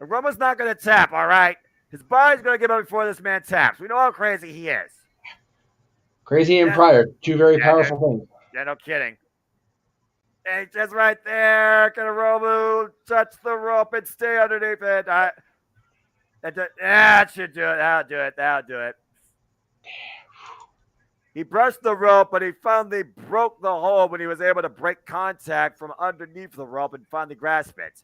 Hiromu's not going to tap, all right? His body's going to give up before this man taps. We know how crazy he is. Crazy and Pryor, two very powerful things. Yeah, no kidding. And just right there, can Hiromu touch the rope and stay underneath it? That should do it. That'll do it. He brushed the rope, but he finally broke the hold when he was able to break contact from underneath the rope and finally grasp it.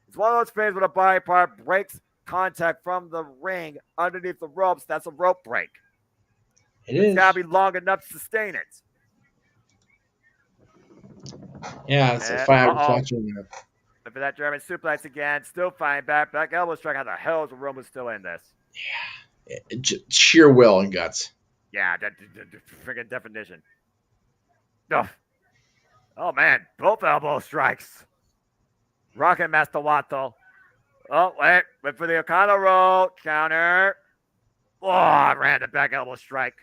It's one of those things when a body part breaks contact from the ring underneath the ropes. That's a rope break. It's got to be long enough to sustain it. Yeah, it's a fire reflection. But for that German suplex again, still fighting back. Back elbow strike. How the hell is Roman still in this? Yeah, sheer will and guts. Yeah, that freaking definition. Ugh. Oh man, both elbow strikes. Rocket Master Wato. Oh, wait for the Okada roll. Counter. Oh, ran the back elbow strike.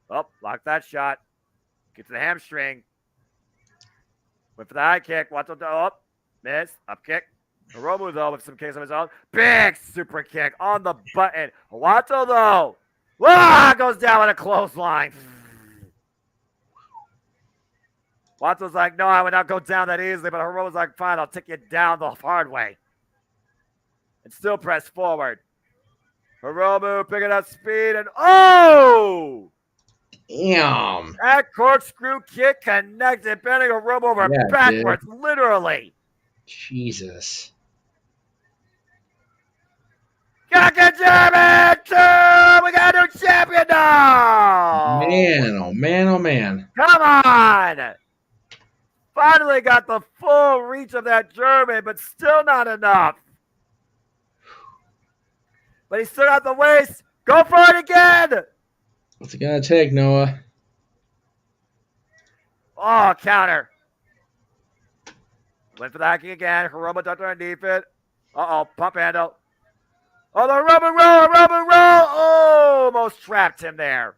Oh, block that shot. Get to the hamstring. Went for the high kick. Wato up. Miss. Up kick. Hiromu, though, with some kicks of his own. Big super kick on the button. Wato, though. Goes down with a clothesline. Wato's like, no, I would not go down that easily. But Hiromu's like, fine, I'll take you down the hard way. And still press forward. Hiromu picking up speed and oh! Damn. That corkscrew kick connected, bending Hiromu over backwards, literally. Jesus. Gotta get German too! We got a new champion now! Man, oh man, oh man. Come on! Finally got the full reach of that German, but still not enough. But he still got the waist. Go for it again! What's it gonna take, Noah? Oh, counter. Went for the hacking again. Hiromu ducked underneath it. Uh-oh, pump handle. Oh, the rubber roll, Oh, almost trapped him there.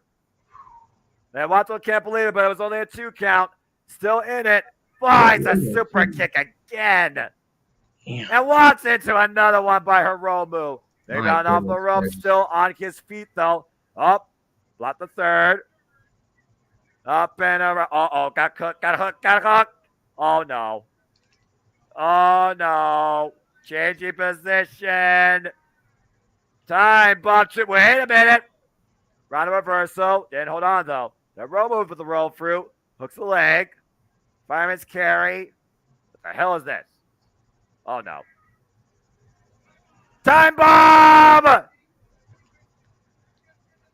And Wato can't believe it, but it was only a 2 count. Still in it. Flies a super kick again. Damn. And walks into another one by Hiromu. They're down off the rope, still on his feet, though. Up. Block the third. Up and around. Uh-oh, got cooked. Got hooked. Oh, no. Oh, no. Changing position. Time bomb. Wait a minute. Round of reversal. Didn't hold on, though. The roll move with the roll through. Hooks the leg. Fireman's carry. What the hell is this? Oh, no. Time bomb!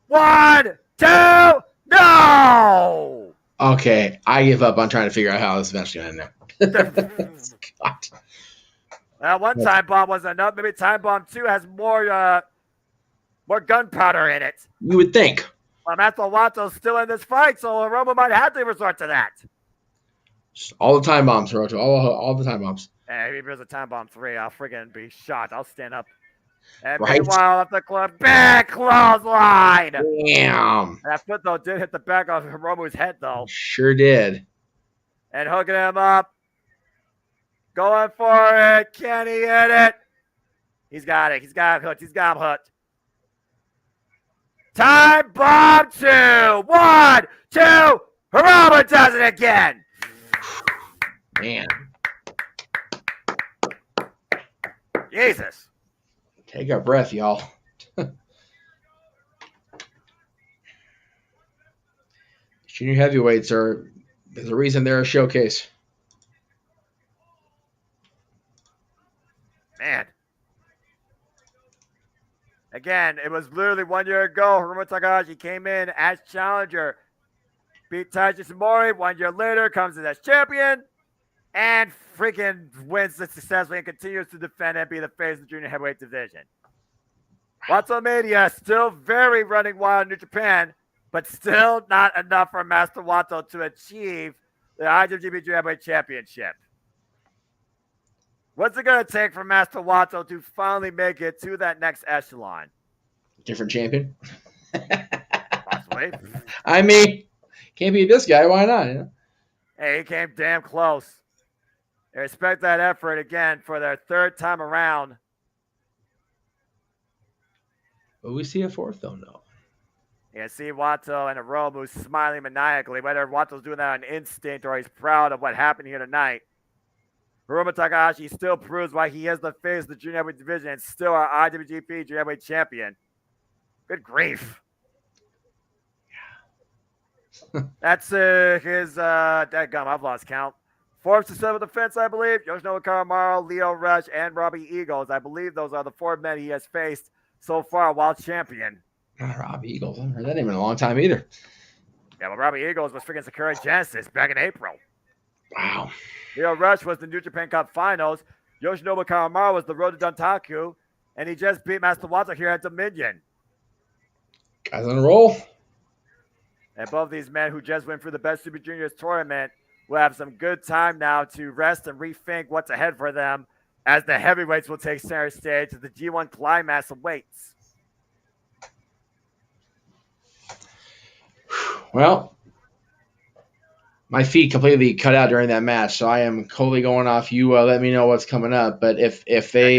1, 2, no! Okay, I give up on trying to figure out how this match going in there. God. Well, one time bomb was enough. Maybe time bomb 2 has more gunpowder in it. You would think. Well, Master Wato's still in this fight, so Roma might have to resort to that. Just all the time bombs, Hiroto. All the time bombs. Hey, if there's a time bomb 3, I'll friggin' be shocked. I'll stand up. And right. Meanwhile, at the club, back clothesline. Damn. That foot, though, did hit the back of Hiromu's head, though. Sure did. And hooking him up. Going for it. Can he hit it? He's got it. He's got him hooked. He's got him hooked. Time bomb 2. 1, 2. Hiromu does it again. Man. Jesus. Take a breath, y'all. Junior heavyweights there's a reason they're a showcase. Man. Again, it was literally 1 year ago. Hiromu Takahashi came in as challenger. Beat Taiji Ishimori. 1 year later, comes in as champion. And freaking wins it successfully and continues to defend and be the face of the junior heavyweight division. Wato Mania still very running wild in New Japan, but still not enough for Master Wato to achieve the IWGP Junior Heavyweight Championship. What's it going to take for Master Wato to finally make it to that next echelon? Different champion? Possibly. I mean, can't beat this guy. Why not? You know? Hey, he came damn close. I respect that effort again for their 3rd time around. But we see a 4th, though, no. You can see Wato and Hiromu smiling maniacally, whether Wato's doing that on instinct or he's proud of what happened here tonight. Hiromu Takahashi still proves why he is the face of the junior heavyweight division and still our IWGP junior heavyweight champion. Good grief. That's his, dadgum, I've lost count. Forbes to settle defense, I believe. Yoshinobu Kanemaru, Leo Rush, and Robbie Eagles. I believe those are the 4 men he has faced so far while champion. Robbie Eagles. I haven't heard that name in a long time either. Yeah, well, Robbie Eagles was freaking Sakura Genesis back in April. Wow. Leo Rush was the New Japan Cup Finals. Yoshinobu Kanemaru was the Road to Dontaku. And he just beat Master Wato here at Dominion. Guys on a roll. And both these men who just went through the Best Super Juniors tournament will have some good time now to rest and rethink what's ahead for them as the heavyweights will take center stage as the G1 climax awaits. Well, my feet completely cut out during that match, so I am totally going off. You let me know what's coming up. But if they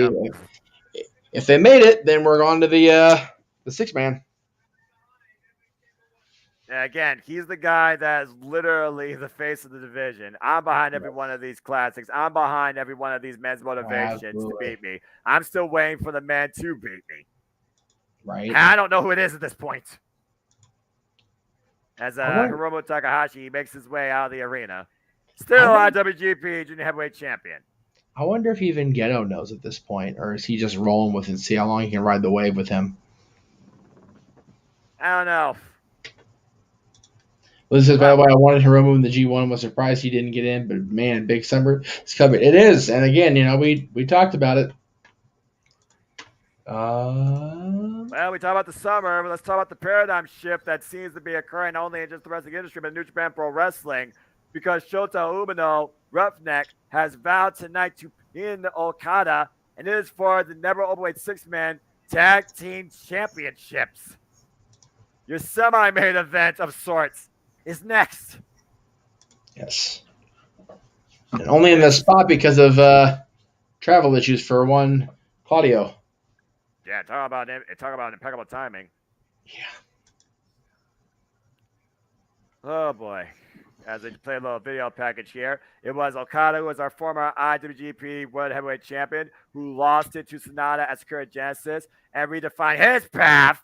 made it, then we're on to the 6-man. Again, he's the guy that is literally the face of the division. I'm behind every one of these classics. I'm behind every one of these men's motivations to beat me. I'm still waiting for the man to beat me. Right. And I don't know who it is at this point. As Hiromu Takahashi makes his way out of the arena. Still IWGP Junior Heavyweight Champion. I wonder if even Geto knows at this point, or is he just rolling with it, see how long he can ride the wave with him? I don't know. Liz says, by the way, I wanted Hiromu in the G1. Was surprised he didn't get in, but man, big summer is coming. It is, and again, we talked about it. Well, we talk about the summer, but let's talk about the paradigm shift that seems to be occurring only in just the wrestling industry, but in New Japan Pro Wrestling, because Shota Umino, Roughneck, has vowed tonight to pin Okada, and it is for the Never Openweight 6-man Tag Team Championships. Your semi-main event of sorts is next. Yes. And only in this spot because of travel issues for one Claudio. Yeah, talk about impeccable timing. Yeah. Oh, boy. As I play a little video package here, it was Okada, who was our former IWGP World Heavyweight Champion, who lost it to Sonata at Sakura Genesis and redefined his path.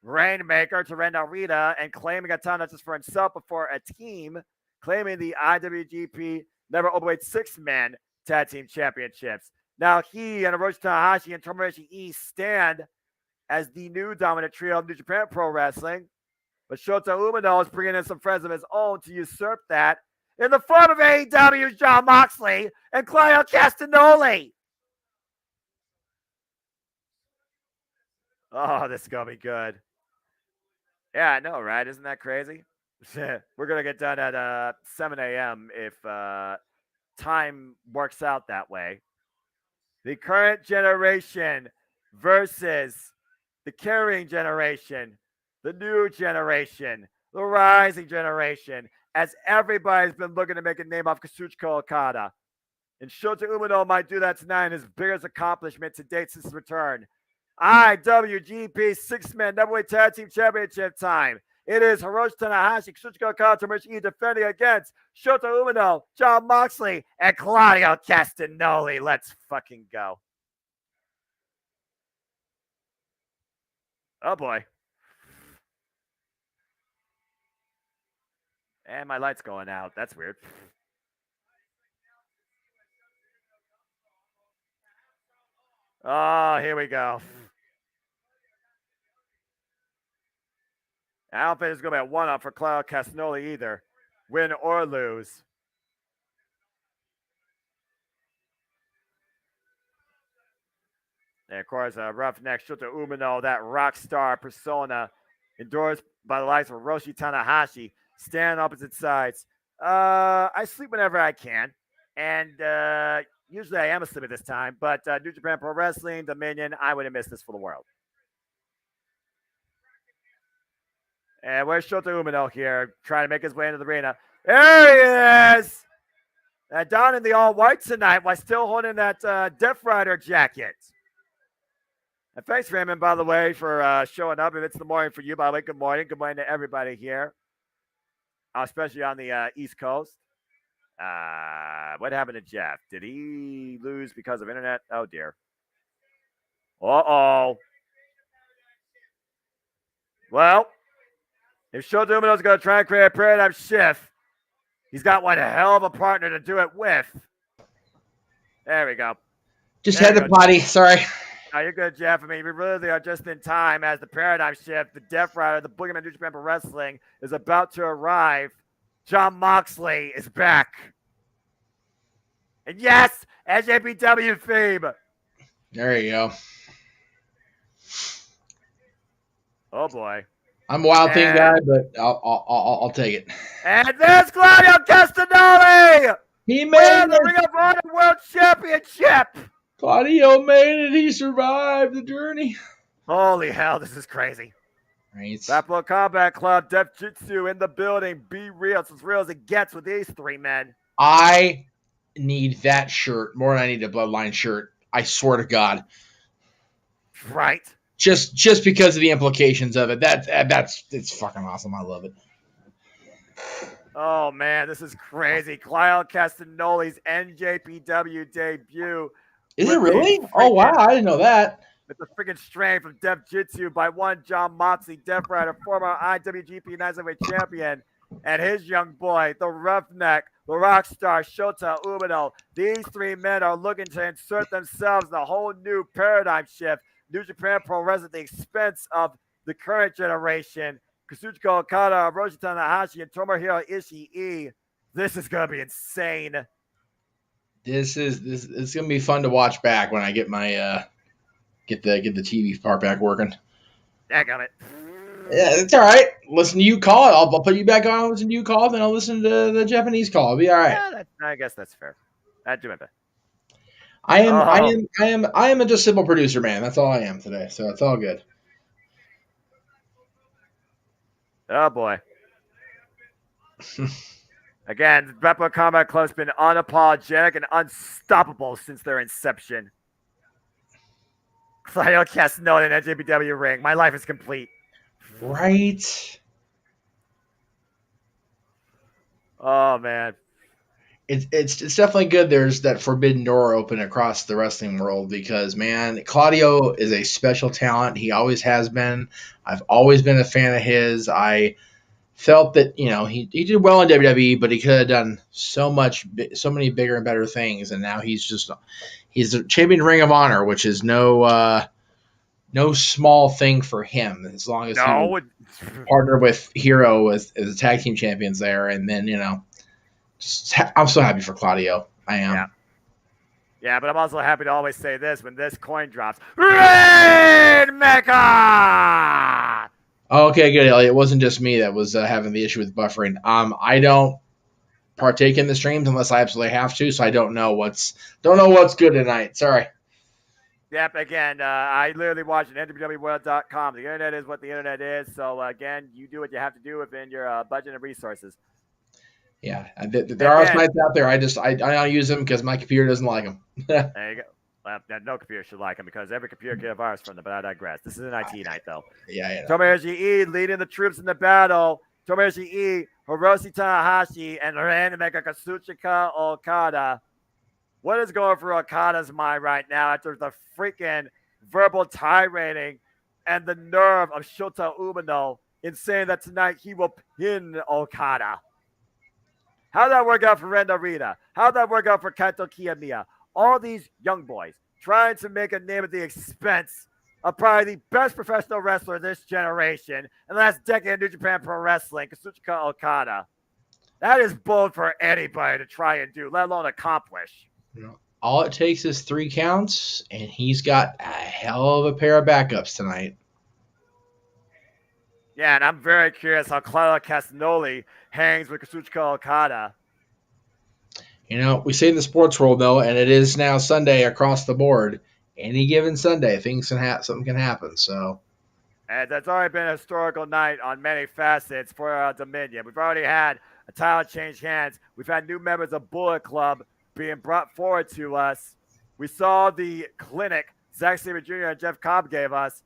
Rainmaker to Ren Narita and claiming a title not just for himself, but for a team, claiming the IWGP Never Openweight 6-man Tag Team Championships. Now he and Hiroshi Tanahashi and Tomoyasu Ii stand as the new dominant trio of New Japan Pro Wrestling. But Shota Umino is bringing in some friends of his own to usurp that in the form of AEW's Jon Moxley and Claudio Castagnoli. Oh, this is going to be good. Yeah, I know, right? Isn't that crazy? We're going to get done at 7 a.m. if time works out that way. The current generation versus the carrying generation, the new generation, the rising generation, as everybody's been looking to make a name off Kazuchika Okada. And Shota Umino might do that tonight in his biggest accomplishment to date since his return. IWGP 6-man Neverweight Tag Team Championship time. It is Hiroshi Tanahashi, Kazuchika Okada, Tomoyasu Ii defending against Shota Umino, Jon Moxley, and Claudio Castagnoli. Let's fucking go. Oh, boy. And my light's going out. That's weird. Oh, here we go. I don't think it's going to be a one-up for Claudio Castagnoli either. Win or lose. And of course, Roughneck Shota Umino, that rock star persona, endorsed by the likes of Hiroshi Tanahashi, stand on opposite sides. I sleep whenever I can, and usually I am asleep at this time, but New Japan Pro Wrestling, Dominion, I wouldn't miss this for the world. And where's Shota Umino here, trying to make his way into the arena? There he is! Down in the all-white tonight while still holding that Death Rider jacket. And thanks, Raymond, by the way, for showing up. If it's the morning for you, by the way, good morning. Good morning to everybody here, especially on the East Coast. What happened to Jeff? Did he lose because of internet? Oh, dear. Uh-oh. Well, if Shota Umino's going to try and create a paradigm shift, He's got one hell of a partner to do it with. There we go. Just had the potty. Sorry. No, you're good, Jeff. I mean, we really are just in time as the paradigm shift, the Death Rider, the Boogeyman of New Japan Pro Wrestling is about to arrive. Jon Moxley is back. And yes, NJPW theme. There you go. Oh boy. I'm a Wild Thing guy, but I'll take it. And there's Claudio Castagnoli. He made the Ring of Honor World Championship. Claudio made it. He survived the journey. Holy hell, this is crazy. Right. Buffalo Combat Club, Def Jitsu in the building. Be real. It's as real as it gets with these three men. I need that shirt more than I need a Bloodline shirt. I swear to God. Right. Just because of the implications of it. It's fucking awesome. I love it. Oh man, this is crazy. Claudio Castagnoli's NJPW debut. Is it really? Oh wow, I didn't know that. With the freaking strain from Def Jitsu by one Jon Moxley, Death Rider, former IWGP United Heavyweight Champion, and his young boy, the Roughneck, the rock star Shota Umino. These three men are looking to insert themselves in a whole new paradigm shift. New Japan Pro Wrestling at the expense of the current generation. Kazuchika Okada, Hiroshi Tanahashi, and Tomohiro Ishii. This is gonna be insane. This is gonna be fun to watch back when I get my get the TV part back working. I got it. Yeah, it's all right. Listen to you call it. I'll put you back on. Listen to you call, then I'll listen to the Japanese call. It'll be all right. Yeah, I guess that's fair. I do my best. I am a just simple producer, man. That's all I am today. So it's all good. Oh boy. Again, Buffalo Combat Club's been unapologetic and unstoppable since their inception. Claudio Castagnoli in NJPW ring. My life is complete. Right. Oh man. It's definitely good there's that forbidden door open across the wrestling world because, man, Claudio is a special talent. He always has been. I've always been a fan of his. I felt that, he did well in WWE, but he could have done so many bigger and better things, and now he's a champion of Ring of Honor, which is no small thing for him as long as he partnered with Hero as the tag team champions there, and then, I'm so happy for Claudio. I am. Yeah, but I'm also happy to always say this when this coin drops. Rainmaker! Okay, good, Elliot. It wasn't just me that was having the issue with buffering. I don't partake in the streams unless I absolutely have to, so I don't know what's good tonight. Sorry. Yep, again, I literally watch it NJPW'S.com. The internet is what the internet is, so again, you do what you have to do within your budget and resources. Yeah, there are sites out there. I don't use them because my computer doesn't like them. There you go. Well, no computer should like them because every computer can get a virus from them, but I digress. This is an IT night, though. Yeah. Tomohiro Ishii leading the troops in the battle. Tomohiro Ishii, Hiroshi Tanahashi, and Rainmaker Kazuchika Okada. What is going through Okada's mind right now after the freaking verbal tirade and the nerve of Shota Umino in saying that tonight he will pin Okada? How'd that work out for Ren Narita? How'd that work out for Kaito Kiyomiya? All these young boys trying to make a name at the expense of probably the best professional wrestler of this generation in the last decade of New Japan Pro Wrestling, Kazuchika Okada. That is bold for anybody to try and do, let alone accomplish. All it takes is 3 counts, and he's got a hell of a pair of backups tonight. Yeah, and I'm very curious how Claudio Castagnoli hangs with Kazuchika Okada. We say in the sports world, though, and it is now Sunday across the board. Any given Sunday, something can happen. So, and that's already been a historical night on many facets for Dominion. We've already had a title change hands. We've had new members of Bullet Club being brought forward to us. We saw the clinic Zack Sabre Jr. and Jeff Cobb gave us.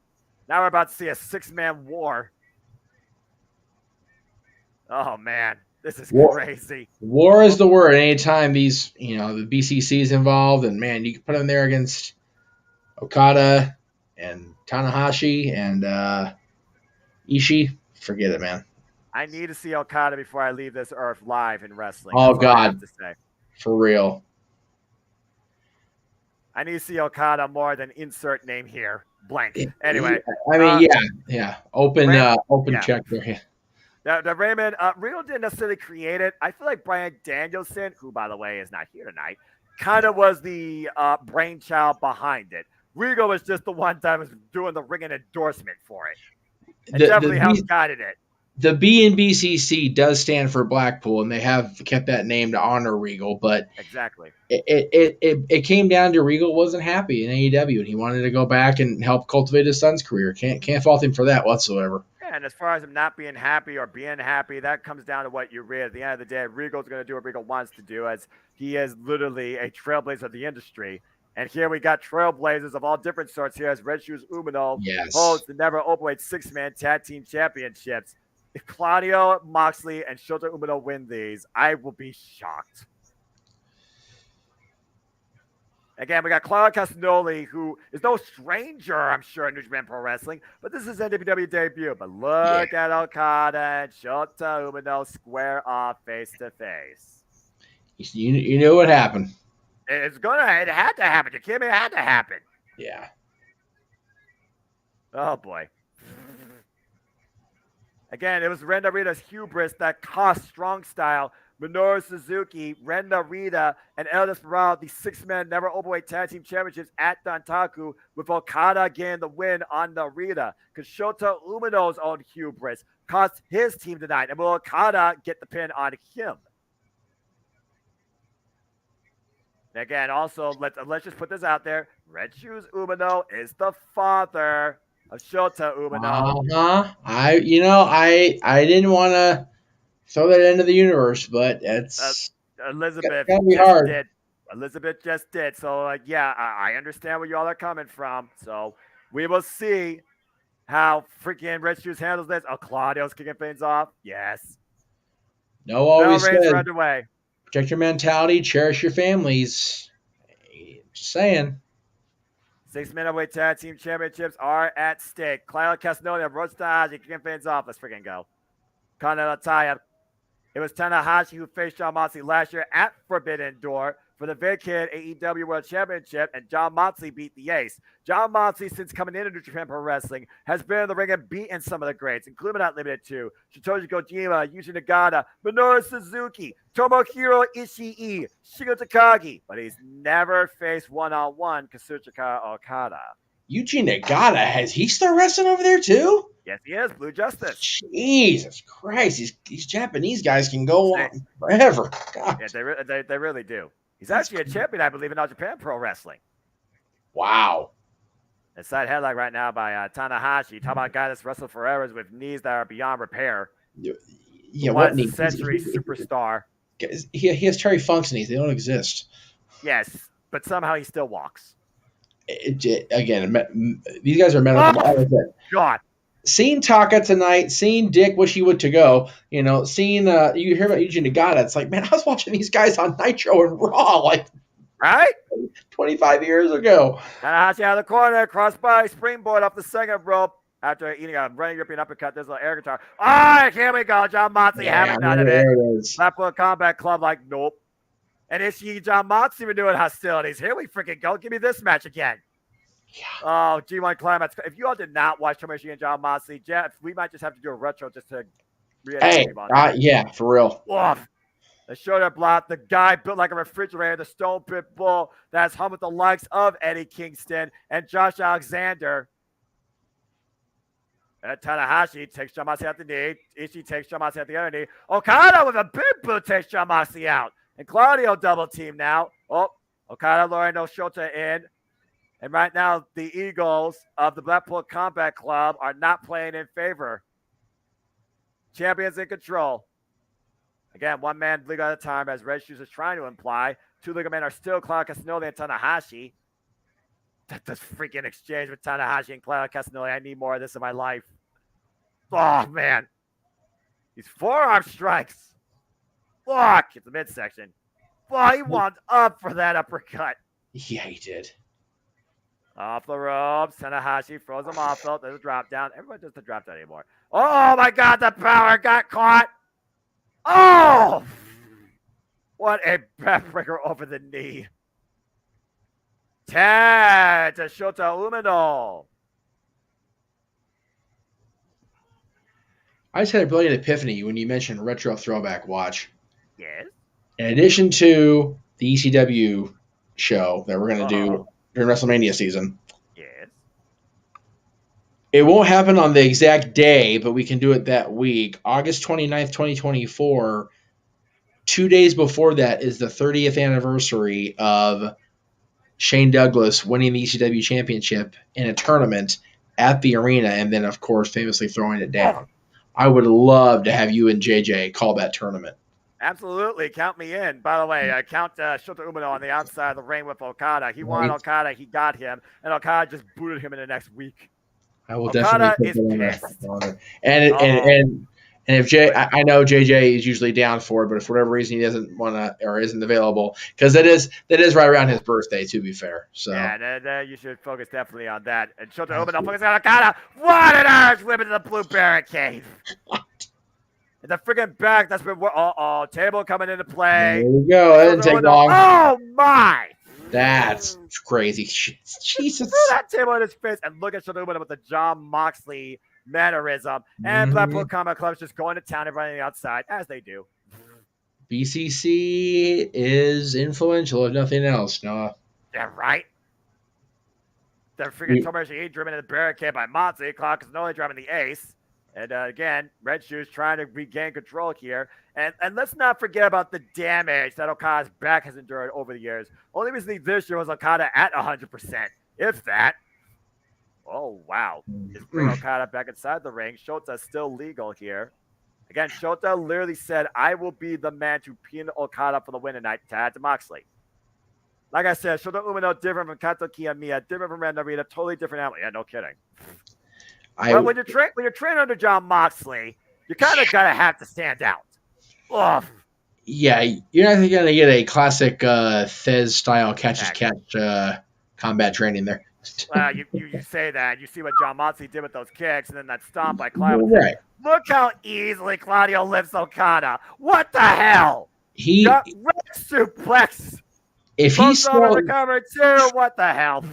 Now we're about to see a 6-man war. Oh, man. This is crazy. War is the word. Anytime these, the BCC's involved, and, man, you can put them there against Okada and Tanahashi and Ishii. Forget it, man. I need to see Okada before I leave this earth live in wrestling. Oh, That's all I have God. to say. For real. I need to see Okada more than insert name here. Blank. Anyway. I mean, yeah. Open check there. Yeah. The Raymond, Regal didn't necessarily create it. I feel like Bryan Danielson, who, by the way, is not here tonight, kind of was the brainchild behind it. Regal was just the one that was doing the ring and endorsement for it. And definitely helped guided it. The BCC does stand for Blackpool, and they have kept that name to honor Regal. But exactly, it came down to Regal wasn't happy in AEW, and he wanted to go back and help cultivate his son's career. Can't fault him for that whatsoever. Yeah, and as far as him not being happy or being happy, that comes down to what you read. At the end of the day, Regal's going to do what Regal wants to do, as he is literally a trailblazer of the industry. And here we got trailblazers of all different sorts here, as Red Shoes Umino holds the never openweight 6-man tag team championships. If Claudio, Moxley, and Shota Umino win these, I will be shocked. Again, we got Claudio Castagnoli, who is no stranger, I'm sure, in New Japan Pro Wrestling, but this is NJPW debut. But look at Okada and Shota Umino square off face to face. You know what happened. It had to happen. You kidding me? It had to happen. Yeah. Oh, boy. Again, it was Ren Narita's hubris that cost Strong Style, Minoru Suzuki, Ren Narita, and El Desperado the 6-man never openweight tag team championships at Dantaku, with Okada getting the win on Narita. Because Shota Umino's own hubris cost his team tonight, and will Okada get the pin on him? Again, also, let's just put this out there. Red Shoes Umino is the father of Shota Umino. I didn't want to throw that into the universe, but it's Elizabeth gotta be hard. did. Elizabeth just did. So, I understand where y'all are coming from. So, we will see how freaking Red Shoes handles this. Oh, Claudio's kicking things off. Yes. No, always said, underway. Protect your mentality, cherish your families. Just saying. 6-man weight tag team championships are at stake. Claudio Castagnoli and Rosa Tanahashi kicking things off. Let's freaking go. Kana Nataya. It was Tanahashi who faced John Moxley last year at Forbidden Door for the vacated AEW World Championship, and John Moxley beat the Ace. John Moxley, since coming into New Japan Pro Wrestling, has been in the ring and beaten some of the greats, including not limited to Satoshi Kojima, Yuji Nagata, Minoru Suzuki, Tomohiro Ishii, Shingo Takagi, but he's never faced one-on-one Kazuchika Okada. Yuji Nagata, has he started wrestling over there too? Yes, he is. Blue Justice. Jesus Christ, these Japanese guys can go on forever. God. Yeah, they really do. He's actually a champion, I believe, in All Japan Pro Wrestling. Wow. The side headline right now by Tanahashi. Talk about a guy that's wrestled forever with knees that are beyond repair. Yeah, what knees? Century superstar. He has Terry Funk's knees. They don't exist. Yes, but somehow he still walks. Again, these guys are medical. Oh, God. Seeing Taka tonight, seeing Dick wish he would to go, seeing you hear about Yuji Nagata, it's like, man, I was watching these guys on Nitro and Raw right 25 years ago. Tanahashi out of the corner, crossbody springboard off the second rope after eating a running European uppercut. There's a little air guitar. All right, here we go. John Moxley having none of it. Blackpool Combat Club nope. And Ishii John Moxley renewing hostilities. Here we freaking go. Give me this match again. Yeah. Oh, G1 Climax. If you all did not watch Tomohiro and John Moxley, Jeff, we might just have to do a retro just to yeah, for real. Oof. The shoulder block, the guy built like a refrigerator, the Stone Pit Bull that's hung with the likes of Eddie Kingston and Josh Alexander. And Tanahashi takes John Moxley out the knee. Ishii takes John Moxley out the other knee. Okada with a big boot takes John Moxley out. And Claudio double team now. Oh, Okada luring no Shota in. And right now, the Eagles of the Blackpool Combat Club are not playing in favor. Champions in control. Again, one man league at a time, as Red Shoes is trying to imply. Two league men are still Claudio Castagnoli and Tanahashi. This freaking exchange with Tanahashi and Claudio Castagnoli. I need more of this in my life. Oh, man. These forearm strikes. Fuck. It's the midsection. Boy, he wound up for that uppercut. Yeah, he did. Off the ropes. Tanahashi throws him off. There's a drop down. Everyone does the drop down anymore. Oh my God, the power got caught. Oh! What a backbreaker over the knee. 10 to Shota Umino. I just had a brilliant epiphany when you mentioned retro throwback watch. Yes. In addition to the ECW show that we're going to do during WrestleMania season, yes, it won't happen on the exact day, but we can do it that week. August 29th, 2024, 2 days before that is the 30th anniversary of Shane Douglas winning the ECW championship in a tournament at the arena and then, of course, famously throwing it down. I would love to have you and JJ call that tournament. Absolutely. Count me in. By the way, count Shota Umino on the outside of the ring with Okada. He wanted Okada. He got him. And Okada just booted him in the next week. I will Okada definitely is put pissed. that on there. And if I know JJ is usually down for it, but if for whatever reason he doesn't want to or isn't available, because that is right around his birthday, to be fair. So yeah, you should focus definitely on that. And Shota Umino focus on Okada. What an Irish whip into the blue barricade. And the freaking back. That's been table coming into play. There we go. That didn't take long. Oh my! That's crazy. Jesus. Threw that table in his face and look at Shota Umino with the Jon Moxley mannerism. And Blackpool Combat Club's just going to town, everybody on the outside, as they do. BCC is influential, if nothing else, Noah. Yeah, right? The freaking Tomoyasu driven in the barricade by Moxley. Clark is only driving the ace. And again, Red Shoes trying to regain control here. And let's not forget about the damage that Okada's back has endured over the years. Only reason this year was Okada at 100%, if that. Oh, wow. Just bring Okada back inside the ring. Shota's still legal here. Again, Shota literally said, I will be the man to pin Okada for the win tonight, Tad to Moxley. Like I said, Shota Umino different from Kato Kiyomiya, different from Ren Narita, totally different animal. Yeah, no kidding. But when you're training under Jon Moxley, you kind of gotta have to stand out. Ugh. Yeah, you're not going to get a classic Thez style catch as catch combat training there. You say that. You see what Jon Moxley did with those kicks, and then that stomp by Claudio. Right. Look how easily Claudio lifts Okada. What the hell? He red suplex. If he's still the cover too, what the hell?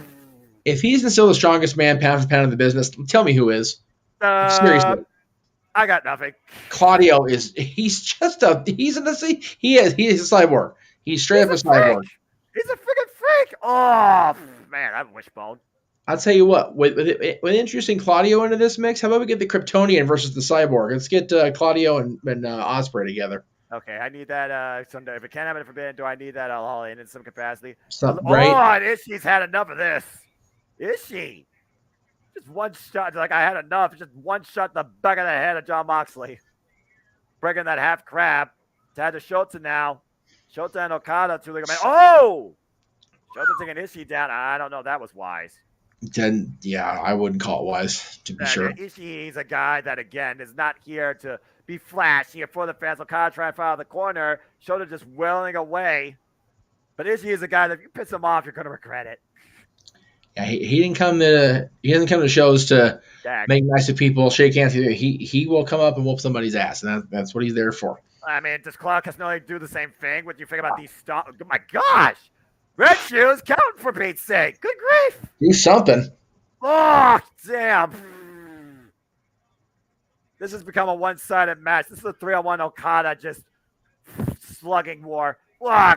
If he's still the strongest man pound for pound in the business, tell me who is. Seriously. I got nothing. Claudio he's a cyborg. He's straight up a cyborg. He's a freaking freak. Oh, man, I'm wishbone. I'll tell you what, with introducing Claudio into this mix, how about we get the Kryptonian versus the cyborg? Let's get Claudio and Ospreay together. Okay, I need that someday. If it can't happen in Forbidden Door, I need that all in some capacity. Right? Oh, Ishii's had enough of this. Ishii. Just one shot. Like, I had enough. Just one shot in the back of the head of Jon Moxley. Breaking that half crab. Tad to Shota now. Shota and Okada, two legal men. Oh! Shota taking Ishii down. I don't know. That was wise. Then, yeah, I wouldn't call it wise, to be sure. Ishii's a guy that, again, is not here to be flashy here for the fans. Okada trying to follow the corner. Shota just wailing away. But Ishii is a guy that if you piss him off, you're going to regret it. Yeah, he didn't come to shows to make nice to people, shake hands. He will come up and whoop somebody's ass, and that's what he's there for. I mean, does Claudio Castagnoli do the same thing? What do you think about these stomp? Oh my gosh! Red Shoes, count for Pete's sake! Good grief! Do something. Oh, damn! This has become a one-sided match. This is a 3-on-1 Okada just slugging war.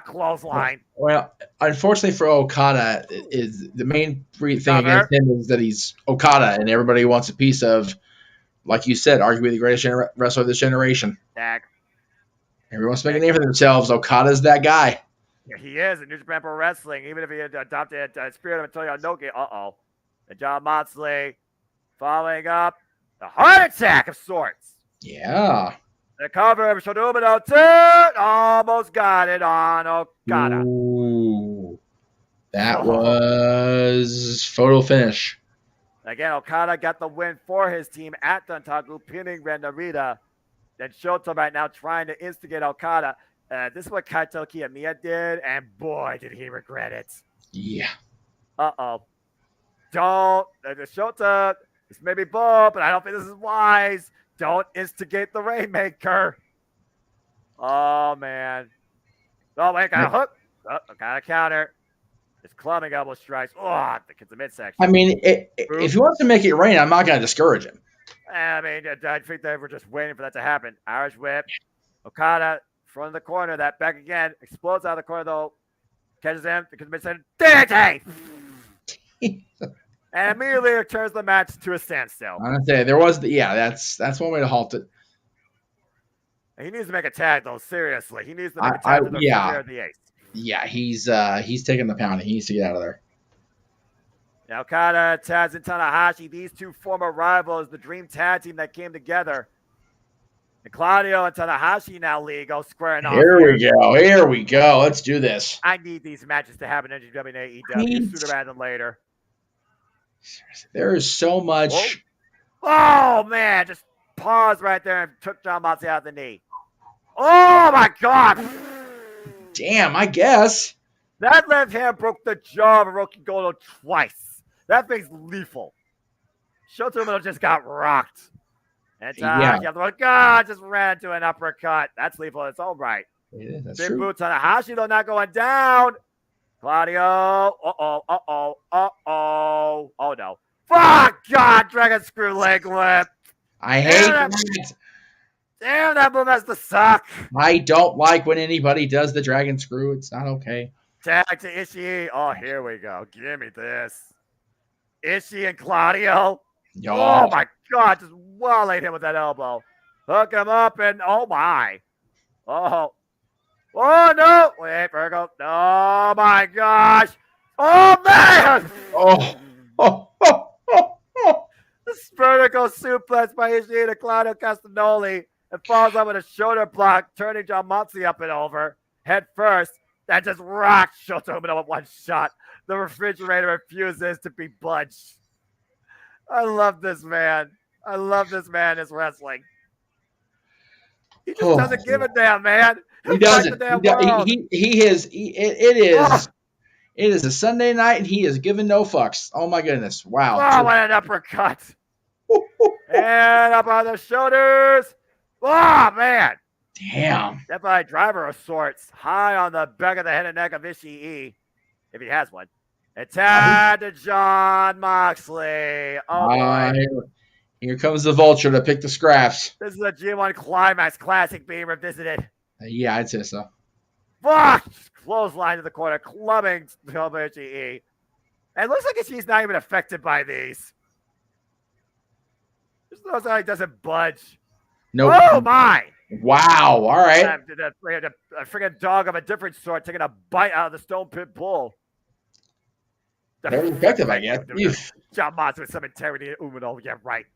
Clothesline. Well, unfortunately for Okada, is the main thing against him is that he's Okada, and everybody wants a piece of, like you said, arguably the greatest wrestler of this generation. Everyone's making a name for themselves. Okada's that guy. Yeah, he is in New Japan Pro Wrestling. Even if he had adopted Spirit of Antonio Inoki. And Jon Moxley following up the heart attack of sorts. Yeah. The cover of Shota Umino 2 almost got it on Okada. Ooh, that was photo finish. Again, Okada got the win for his team at Dantaku, pinning Ren Narita. Then Shota right now trying to instigate Okada. This is what Kaito Kiyomiya did, and boy, did he regret it. Yeah. Uh-oh. Don't, Shota, this may be bold, but I don't think this is wise. Don't instigate the Rainmaker. Oh, man. Oh, wait, got a hook. Oh, got a counter. It's clubbing elbow strikes. Oh, it's the midsection. I mean, if he wants to make it rain, I'm not going to discourage him. I mean, I think they were just waiting for that to happen. Irish whip. Okada, front of the corner. That back again. Explodes out of the corner, though. Catches him. Because midsection. DDT! And immediately returns the match to a standstill. I'm going to say, there was, that's one way to halt it. He needs to make a tag, though. Seriously. He needs to make a tag to the ace. Yeah, he's taking the pounding. He needs to get out of there. Now, Okada, Taz, and Tanahashi, these two former rivals, the dream tag team that came together. And Claudio and Tanahashi now go squaring off. Here we go. Let's do this. I need these matches to happen in NJPW and AEW sooner rather than later. There is so much. Oh, man. Just paused right there and took Jon Moxley out of the knee. Oh, my God. Damn, I guess. That left hand broke the jaw of Hiroki Goto twice. That thing's lethal. Shota Umino just got rocked. And God just ran into an uppercut. That's lethal in its own right. Yeah, that's Big true. boot Tanahashi, though, not going down. Claudio. Oh, no. Fuck, God, Dragon Screw leg whip. I hate that. Damn, that move has to suck. I don't like when anybody does the Dragon Screw. It's not okay. Tag to Ishii. Oh, here we go. Give me this. Ishii and Claudio. Yo. Oh, my God. Just walleyed him with that elbow. Hook him up and oh, my. Oh. Oh, no. Wait, Virgo. Oh, my gosh. Oh, man. This vertical suplex by Ishii to Claudio Castagnoli and falls on with a shoulder block, turning Jon Moxley up and over. Head first. That just rocked Shota Umino with one shot. The refrigerator refuses to be budged. I love this man. I love this man in his wrestling. He just doesn't give a damn, man. He doesn't. It is a Sunday night, and he is giving no fucks. Oh, my goodness. Wow. Oh, what an uppercut. And up on the shoulders. Oh, man. Damn. Definitely a driver of sorts. High on the back of the head and neck of Ishii, if he has one. And tag to Jon Moxley. Oh, boy. Here comes the Vulture to pick the scraps. This is a G1 Climax Classic being revisited. Yeah, I'd say so. Fuck! Clothesline to the corner, clubbing Ishii. And it looks like Ishii's not even affected by these. Just looks like he doesn't budge. Nope. Oh, my! Wow, all right. A freaking dog of a different sort taking a bite out of the Stone Pit Bull. Very effective, I guess. Jon Moxley with some integrity. Umino, yeah, right.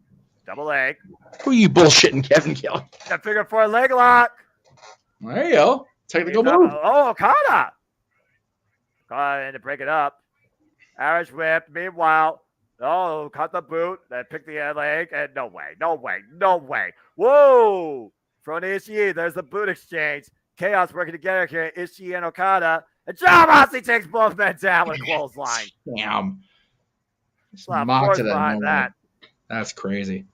Double leg. Who are you bullshitting, Kevin Kelly? That figure four leg lock. There you go. Technical move. Oh, Okada. And to break it up. Irish whip. Meanwhile, cut the boot. Then pick the leg. And no way. Whoa. From Ishii, there's the boot exchange. Chaos working together here. Ishii and Okada. And Jon Moxley takes both men down with a clothesline. Damn. Force behind that. That's crazy.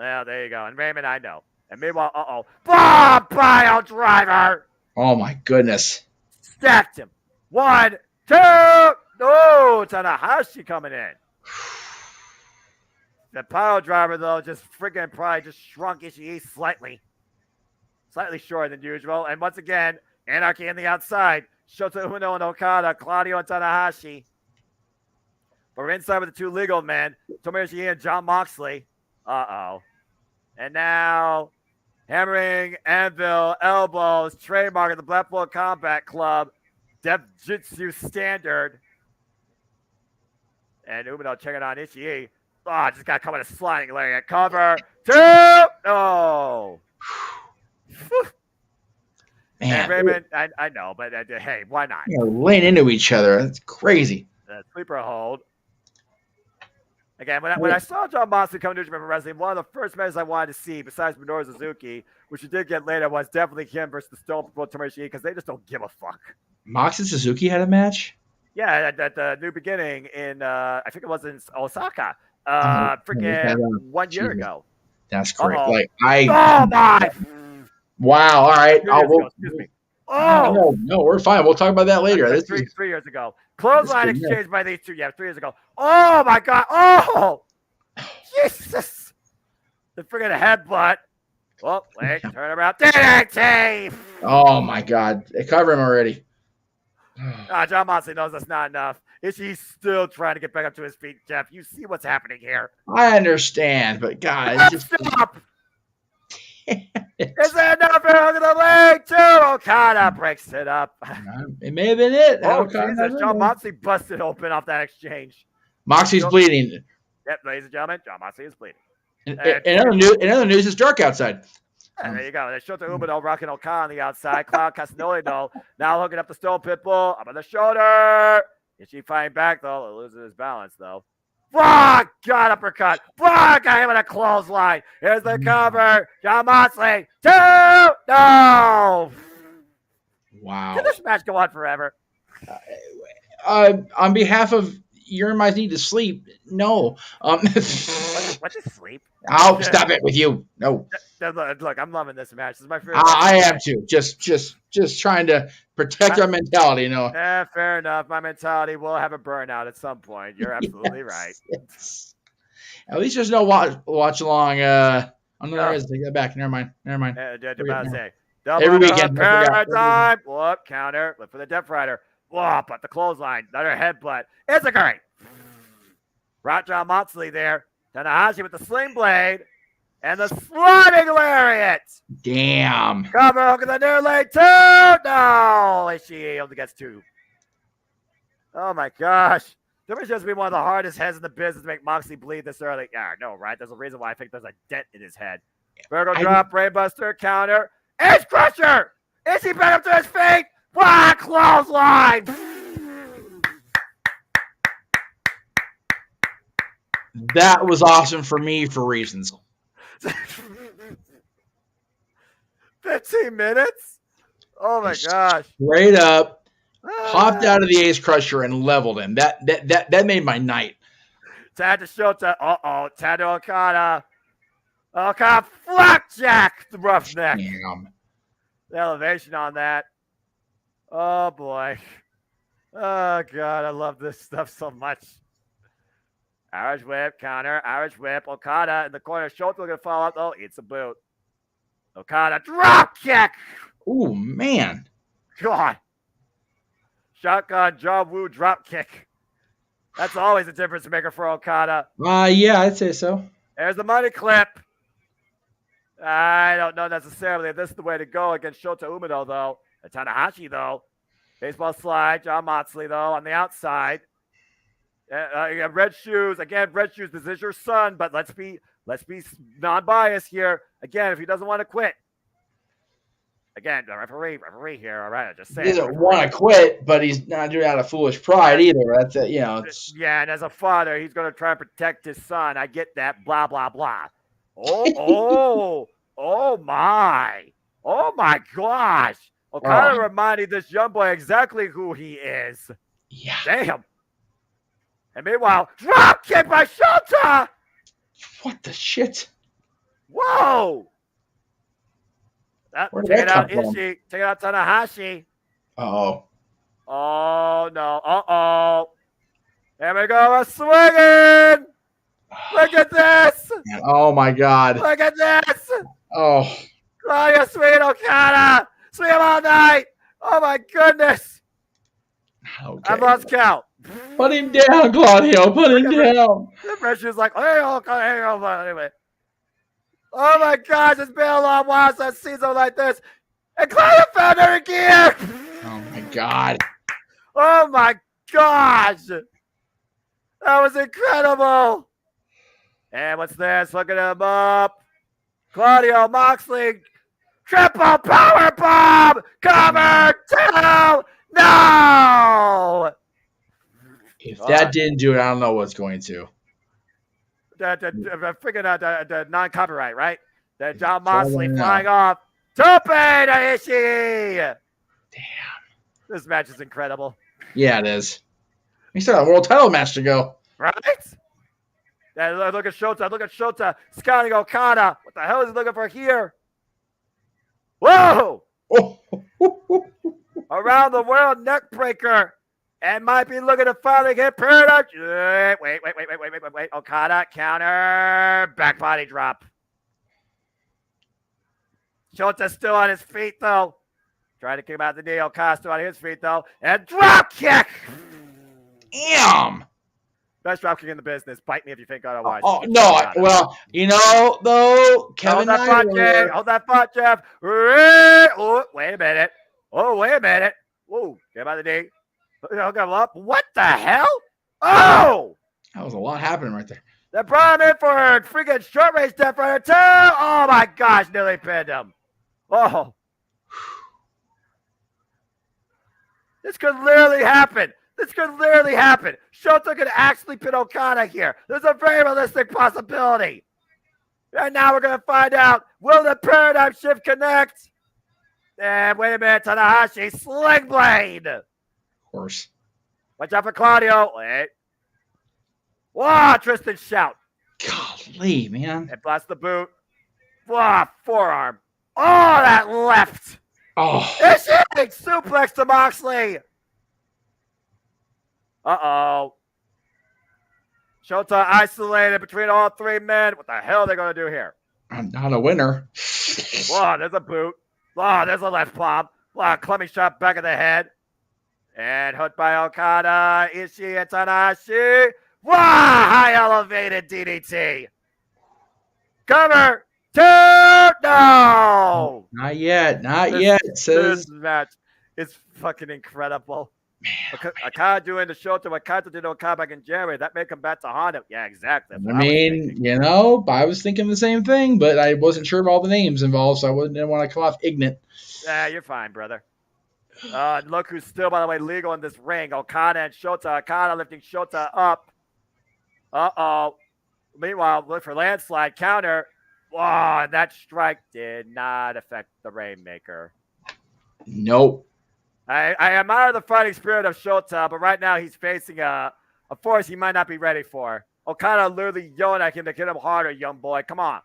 Yeah, there you go. And Raymond, I know. And meanwhile, Bob Pile Driver. Oh, my goodness. Stacked him. 1, 2. No, Tanahashi coming in. The Pile Driver, though, just freaking probably just shrunk Ishii slightly. Slightly shorter than usual. And once again, Anarchy on the outside. Shota Umino and Okada, Claudio and Tanahashi. But we're inside with the two legal men, Tomohiro Ishii and Jon Moxley. And now, hammering, anvil, elbows, trademark of the Blackpool Combat Club, Dev Jitsu Standard. And Umino checking on Ishii. Just got to come with a sliding lariat cover. 2. Oh. Man, and Raymond, I know, but hey, why not? Laying into each other. That's crazy. Sleeper hold. Again, when I saw Jon Moxley come to New Japan Wrestling, one of the first matches I wanted to see, besides Minoru Suzuki, which we did get later, was definitely him versus the Stone Cold Tomohiro Ishii, because they just don't give a fuck. Mox and Suzuki had a match? Yeah, at the New Beginning in I think it was in Osaka. Oh, Freaking 1 year Jesus. ago. That's great. Uh-oh. Like Oh my! wow. All right. 3 years ago. Excuse me. Oh, No, we're fine. We'll talk about that later. that's This is 3 years ago. Clothesline good enough. exchange by these two. Yeah, 3 years ago. Oh my god. Oh, Jesus! The freaking headbutt. Oh, wait, turn around. DDT! Oh my God. They cover him already. John Moxley knows that's not enough. He's still trying to get back up to his feet, Jeff. You see what's happening here. I understand, but God, it's just Stop! Is there enough for the leg too? Okada breaks it up. it may have been it. Oh, Jesus. John Moxley busted open off that exchange. Moxley's bleeding. Yep, ladies and gentlemen, John Moxley is bleeding. In other news, it's dark outside. And there you go. They showed the Umino rocking Okada on the outside. Cloud Castagnoli, though, now hooking up the Stone Pitbull. Up on the shoulder. Is she fighting back, though? It loses his balance, though. Fuck! God, uppercut. Fuck! Got him with a clothesline. Here's the cover. John Moxley. 2! No! Wow. Can this match go on forever? On behalf of Your Minds Need to Sleep, no. What is sleep? I'll stop it with you. No. Look, I'm loving this match. This is my favorite. I am too. Just trying to protect our mentality, you know. Yeah, fair enough. My mentality will have a burnout at some point. You're absolutely right. Yes. At least there's no watch along. Oh no, there is. Take that back. Never mind. Every weekend. Paradigm. Whoop, counter. Look for the Death Rider. Whoop, but the clothesline. Another headbutt. It's a great. Right, John Moxley there. Tanahashi with the sling blade. And the sliding lariat. Damn. Cover hook in the near leg too. No. Ishii only gets 2. Oh my gosh. There must just be one of the hardest heads in the business to make Moxley bleed this early. Yeah, no, right? There's a reason why I think there's a dent in his head. Virgo drop, Brainbuster, counter. Ace Crusher. Is he back up to his feet? Wow, clothesline. That was awesome for me for reasons. 15 minutes? Oh my gosh. Straight up, popped out of the Ace Crusher and leveled him. That made my night. Tad to Shota. Tad to Okada. Okada flapjack the roughneck. Damn. The elevation on that. Oh boy. Oh God, I love this stuff so much. Irish whip, counter, Irish whip, Okada in the corner. Schultz looking to follow up. Oh, it's a boot. Okada drop kick. Ooh, man. God. Shotgun John Woo drop kick. That's always a difference maker for Okada. Yeah, I'd say so. There's the money clip. I don't know necessarily if this is the way to go against Shota Umino, though. And Tanahashi, though. Baseball slide. John Moxley, though, on the outside. Red shoes. Again, red shoes. This is your son, but let's be non-biased here. Again, if he doesn't want to quit. Again, the referee here. All right, I just say he doesn't want to quit, but he's not doing it out of foolish pride either. That's it, you know. It's... Yeah, and as a father, he's going to try and protect his son. I get that. Blah blah blah. Oh my gosh! Okada reminded this young boy exactly who he is. Yeah. Damn. And meanwhile, drop kick by Shota. What the shit? Whoa! Take it out Ishii. Take it out Tanahashi. Uh-oh. Oh, no. Uh-oh. There we go. We're swinging. Look at this. Oh, my God. Look at this. Oh. Claudia swinging Okada. Swing him all night. Oh, my goodness. Okay. I've lost count. Put him down, Claudio. Put him down. The pressure's like, anyway. Oh my gosh, it's been a long while since I've seen something like this. And Claudia found her gear. Oh my God. Oh my gosh. That was incredible. And what's this? Looking him up. Claudio Moxley. Triple power bomb. Cover 2. No. If that didn't do it, I don't know what's going to. Figuring out the non-copyright, right? That John Moxley flying off. Tope to Ishii. Damn. This match is incredible. Yeah, it is. He still got a world title match to go. Right? Yeah, look at Shota. Look at Shota scouting Okada. What the hell is he looking for here? Whoa! Oh. Around the world neck breaker. And might be looking to finally get Paradise. Wait. Okada counter. Back body drop. Shota's still on his feet, though. Trying to kick him out the knee. Okada still on his feet, though. And drop kick. Damn. Best drop kick in the business. Bite me if you think otherwise. Well, though, Kevin Hold that thought, Jeff. Oh, wait a minute. Whoa, get him out of the knee. Hook him up. What the hell? Oh! That was a lot happening right there. They brought him in for a freaking short range Death Rider too. Oh my gosh, nearly pinned him. Oh. This could literally happen. Shota could actually pin Okada here. There's a very realistic possibility. And now we're going to find out, will the paradigm shift connect? And wait a minute, Tanahashi, Sling Blade. Of course. Watch out for Claudio. Wait. Wow, Tristan shout. Golly, man. And blast the boot. Wow, forearm. Oh, that left. Oh. It's hitting suplex to Moxley. Uh-oh. Shota isolated between all three men. What the hell are they going to do here? I'm not a winner. Whoa, there's a boot. Whoa, there's a left palm. Wow, clubbing shot back of the head. And hooked by Okada, Ishii, and Tanahashi. Wow, high elevated DDT. Cover. Two. No. Not yet. This match is fucking incredible. Okada doing the show to Okada did Okada back in January. That may come back to haunt him. Yeah, exactly. I mean, I was thinking the same thing, but I wasn't sure of all the names involved, so I didn't want to come off ignorant. Yeah, you're fine, brother. Look who's still, by the way, legal in this ring. Okada and Shota. Okada lifting Shota up. Uh-oh. Meanwhile, look for landslide counter. Wow, and that strike did not affect the Rainmaker. Nope. I admire the fighting spirit of Shota, but right now he's facing a force he might not be ready for. Okada literally yelling at him to get him harder, young boy. Come on.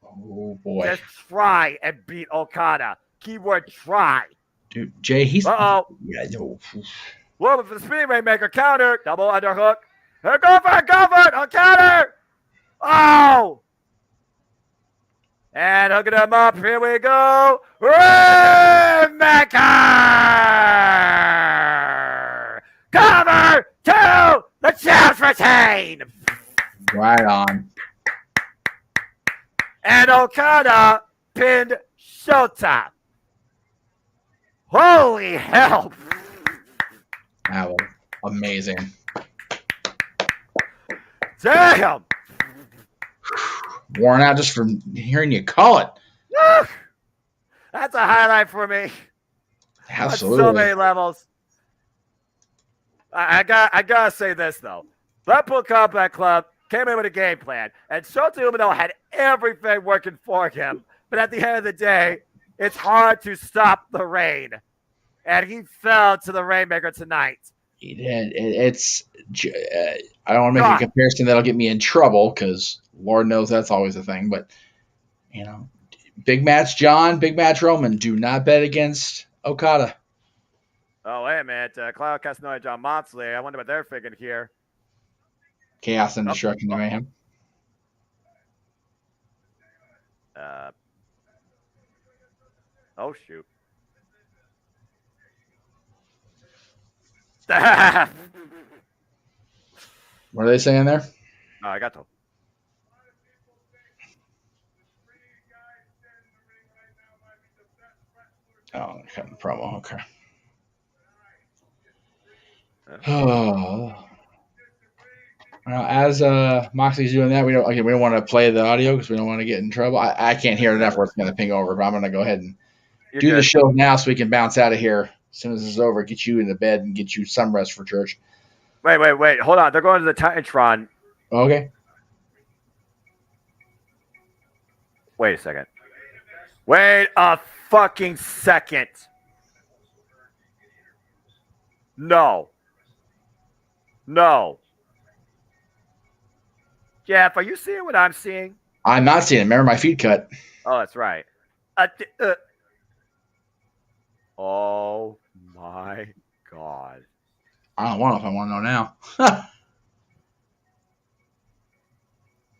Oh, boy. Just try and beat Okada. Keyword try. Dude, Jay, he's... Uh-oh. Yeah, no. Whoa, for the Speed Rainmaker counter. Double underhook. Here, go for it. Okada. Oh. And hooking him up. Here we go. Rainmaker. Cover 2. The champs retain. Right on. And Okada pinned Shota. Holy hell. That was amazing. Damn. Worn out just from hearing you call it. That's a highlight for me. Absolutely. On so many levels. I gotta say this though. Blackpool Combat Club came in with a game plan, and Shota Umino had everything working for him. But at the end of the day, it's hard to stop the rain, and he fell to the Rainmaker tonight. He did. I don't want to make a comparison that'll get me in trouble because Lord knows that's always a thing. But big match John, big match Roman. Do not bet against Okada. Oh, wait a minute. Claudio Castagnoli and John Moxley. I wonder what they're thinking here. Chaos and destruction to mayhem. Oh, shoot. What are they saying there? No, I got to. Oh, cutting promo. Okay. Oh. Well, as Moxley's doing that, we don't want to play the audio because we don't want to get in trouble. I can't hear it enough where it's going to ping over, but I'm going to go ahead and do the show now so we can bounce out of here as soon as this is over, get you in the bed and get you some rest for church. Wait. Hold on. They're going to the Titantron. Okay. Wait a second. Wait a fucking second. No. Jeff, are you seeing what I'm seeing? I'm not seeing it. Remember my feed cut. Oh, that's right. Oh my God. I don't want to know if I want to know now.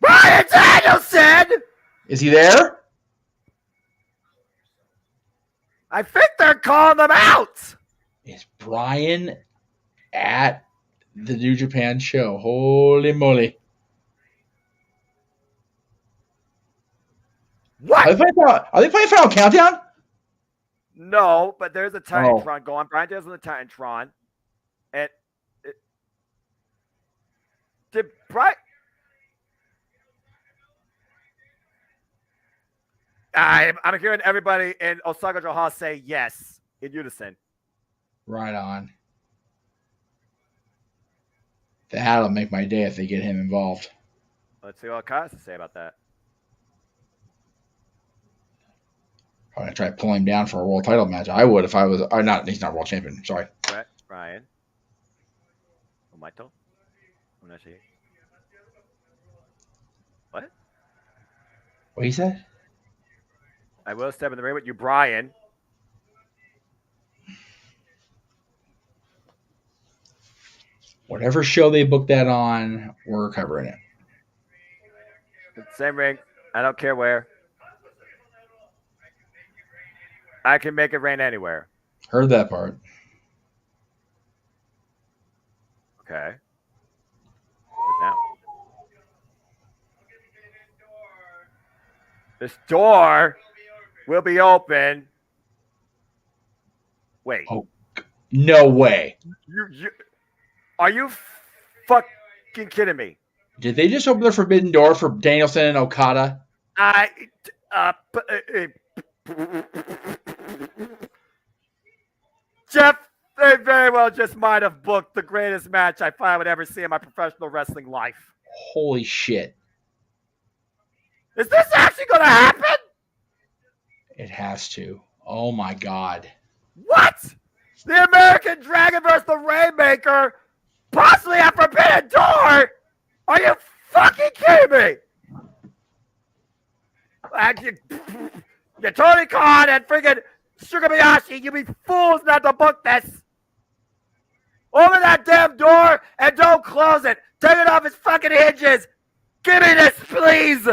Bryan Danielson! Is he there? I think they're calling them out. Is Bryan at the New Japan show? Holy moly. What? Are they playing Final Countdown? No, but there's a Titantron going. Bryan Danielson on the Titantron. And did Bryan... I'm hearing everybody in OSAKA-JO say yes in unison. Right on. That'll make my day if they get him involved. Let's see what Kyle has to say about that. I'm gonna try to pull him down for a world title match. I would if I was. Or not. He's not world champion. Sorry. Brett, Bryan. Omaito. Unashi. What? What he said? I will step in the ring with you, Bryan. Whatever show they booked that on, we're covering it. Same ring. I don't care where. I can make it rain anywhere. Heard that part. Okay. What now? This door will be open. Wait. Oh, no way. Are you fucking kidding me? Did they just open the forbidden door for Danielson and Okada? Jeff, they very well just might have booked the greatest match I probably would ever see in my professional wrestling life. Holy shit. Is this actually going to happen? It has to. Oh my God. What? The American Dragon versus the Rainmaker? Possibly a forbidden door? Are you fucking kidding me? You Tony Khan and friggin' Sugar Miyashi, you be fools not to book this. Open that damn door and don't close it. Take it off its fucking hinges. Give me this, please.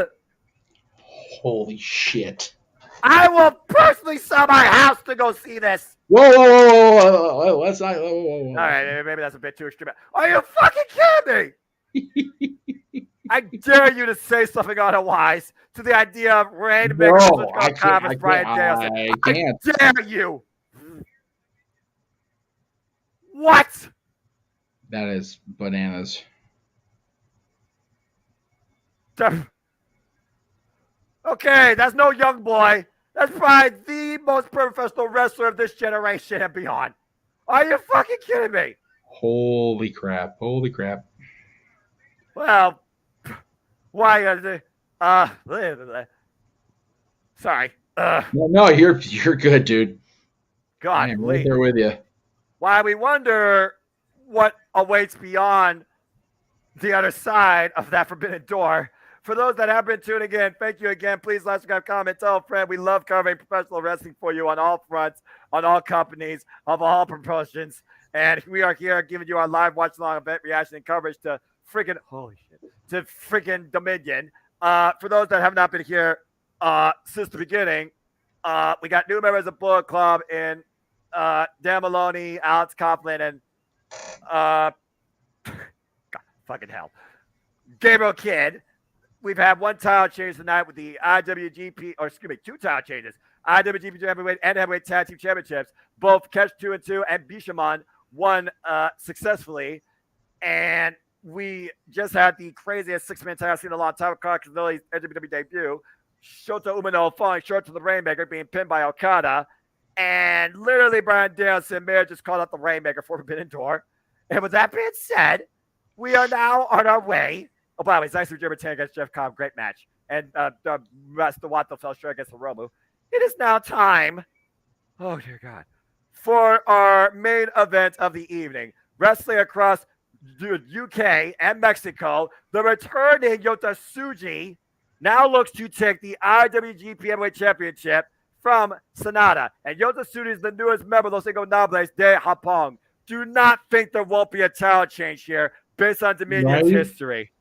Holy shit. I will personally sell my house to go see this. Whoa. Let's not. Whoa. All right, maybe that's a bit too extreme. Are you fucking kidding me? I dare you to say something otherwise to the idea of Rainmaker versus Bryan Danielson. I can't. I dare you. What? That is bananas. Okay, that's no young boy. That's probably the most professional wrestler of this generation and beyond. Are you fucking kidding me? Holy crap. Well, why? Sorry. No, you're good, dude. God, I'm right there with you. Why we wonder what awaits beyond the other side of that forbidden door. For those that have been tuning in, thank you again. Please like, subscribe, comment, tell a friend. We love covering professional wrestling for you on all fronts, on all companies, of all promotions. And we are here giving you our live watch-along event reaction and coverage to freaking, holy shit, to freaking Dominion. For those that have not been here since the beginning, we got new members of Bullet Club in Dan Maloney, Alex Coughlin, and God, fucking hell, Gabriel Kidd. We've had one title change tonight with the two title changes. IWGP Heavyweight and Heavyweight Tag Team Championships. Both Catch 2 and 2 and Bishamon won successfully. And we just had the craziest six-man title scene in a long time with Carl Castelli's NJPW debut. Shota Umino falling short to the Rainmaker, being pinned by Okada. And literally, Bryan Danielson may have just called out the Rainmaker for Forbidden Door. And with that being said, we are now on our way. Oh, by the way, it's nice to German against Jeff Cobb. Great match. And the rest of Wato fell short against Hiromu. It is now time, oh dear God, for our main event of the evening. Wrestling across UK and Mexico, the returning Yota Tsuji now looks to take the IWGP Heavyweight Championship from Sanada. And Yota Tsuji is the newest member of Los Ingobernables de Japón. Do not think there won't be a title change here based on Dominion's history.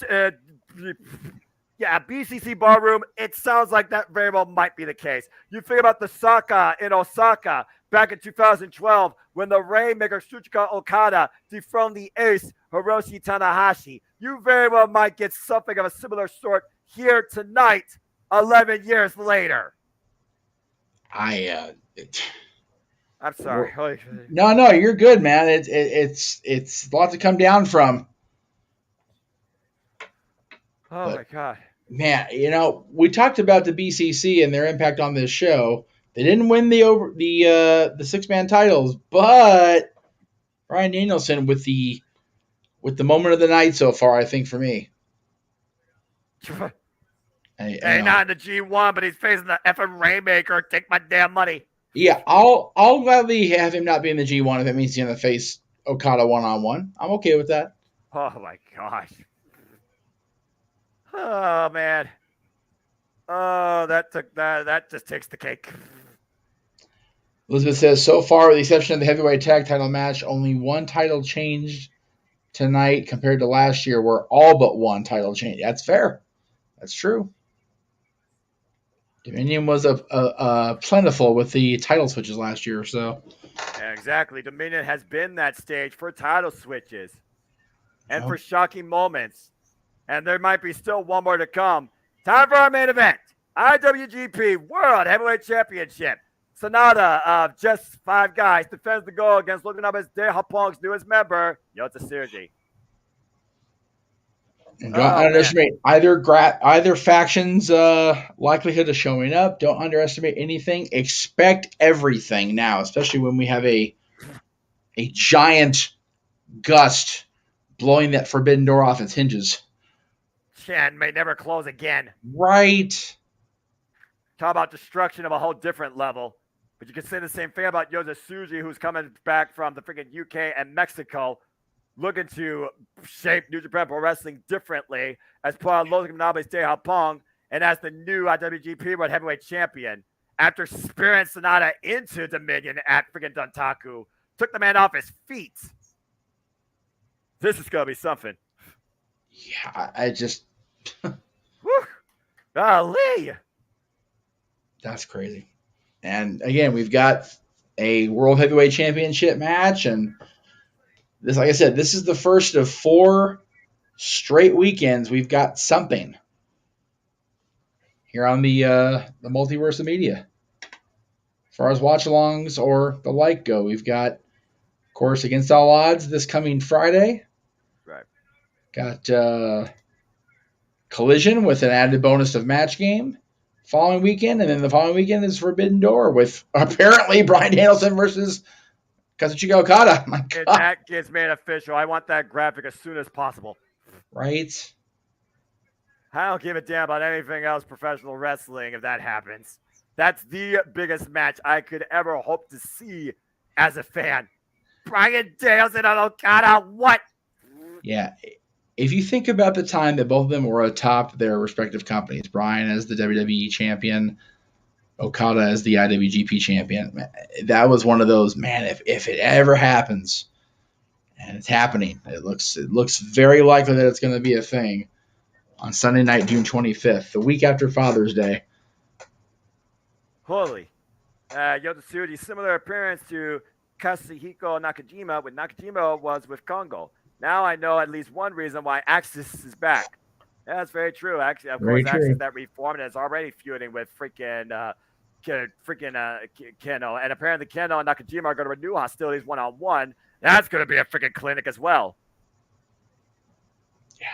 Yeah, BCC Barroom, it sounds like that very well might be the case. You think about the Saka in Osaka back in 2012 when the Rainmaker Tsuchika Okada dethroned the ace Hiroshi Tanahashi. You very well might get something of a similar sort here tonight, 11 years later. I'm sorry. No, you're good, man. It's a lot to come down from. My God. Man, we talked about the BCC and their impact on this show. They didn't win the 6-man titles, but Bryan Danielson with the moment of the night so far, I think, for me. Hey, not in the G1, but he's facing the effing Rainmaker. Take my damn money. Yeah, I'll gladly have him not be in the G1 if it means he's going to face Okada one-on-one. I'm okay with that. Oh, my gosh. Oh, man. Oh, that just takes the cake. Elizabeth says, so far, with the exception of the heavyweight tag title match, only one title changed tonight compared to last year, where all but one title changed. That's fair. That's true. Dominion was a plentiful with the title switches last year, so. Yeah, exactly. Dominion has been that stage for title switches and for shocking moments. And there might be still one more to come. Time for our main event. IWGP World Heavyweight Championship. Sanada of just 5 guys defends the goal against Los Ingobernables de Japón's newest member, Yota Tsuji. And don't underestimate either faction's likelihood of showing up. Don't underestimate anything. Expect everything now, especially when we have a giant gust blowing that forbidden door off its hinges. And may never close again. Right. Talk about destruction of a whole different level. But you can say the same thing about Yota Tsuji, who's coming back from the freaking UK and Mexico, looking to shape New Japan Pro Wrestling differently as part of Los Ingobernables de Japón and as the new IWGP World Heavyweight Champion. After spearing Sanada into Dominion at freaking Dontaku, took the man off his feet. This is going to be something. Yeah, I just... Golly! That's crazy. And again, we've got a World Heavyweight Championship match, and this, like I said, this is the first of 4 straight weekends. We've got something here on the multiverse of media. As far as watch-alongs or the like go, we've got, of course, Against All Odds this coming Friday. Right. Got Collision with an added bonus of Match Game following weekend, and then the following weekend is Forbidden Door with apparently Bryan Danielson versus Kazuchika Okada. My God. That gets made official. I want that graphic as soon as possible. Right. I don't give a damn about anything else professional wrestling if that happens. That's the biggest match I could ever hope to see as a fan. Bryan Danielson and Okada, what? Yeah. If you think about the time that both of them were atop their respective companies, Bryan as the WWE champion, Okada as the IWGP champion, that was one of those, man, if it ever happens, and it's happening, it looks very likely that it's going to be a thing on Sunday night, June 25th, the week after Father's Day. Holy. Yota Tsuji, similar appearance to Katsuhiko Nakajima when Nakajima was with Kongo. Now I know at least one reason why Axis is back. Yeah, that's very true. Actually, of course, Axis that reformed is already feuding with freaking Keno. And apparently Keno and Nakajima are going to renew hostilities one-on-one. That's going to be a freaking clinic as well. Yeah.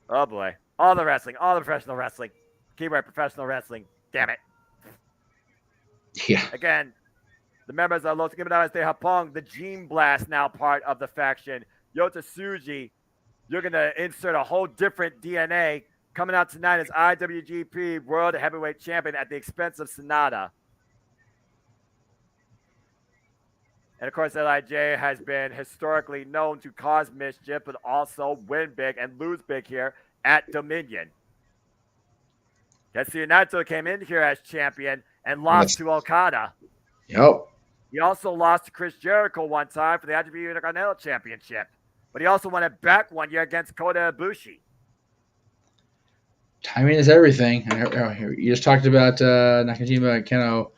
Oh, boy. All the professional wrestling. Keyword professional wrestling. Damn it. Yeah. Again, the members of Los Ingobernables de Japón, the Gene Blast now part of the faction. Yota Tsuji, you're going to insert a whole different DNA coming out tonight as IWGP World Heavyweight Champion at the expense of Sanada. And of course, LIJ has been historically known to cause mischief, but also win big and lose big here at Dominion. Tetsuya Naito came in here as champion and lost to Okada. Yep. He also lost to Chris Jericho one time for the IWGP Intercontinental Championship. But he also won it back one year against Kota Ibushi. Timing is everything. You just talked about Nakajima and Keno.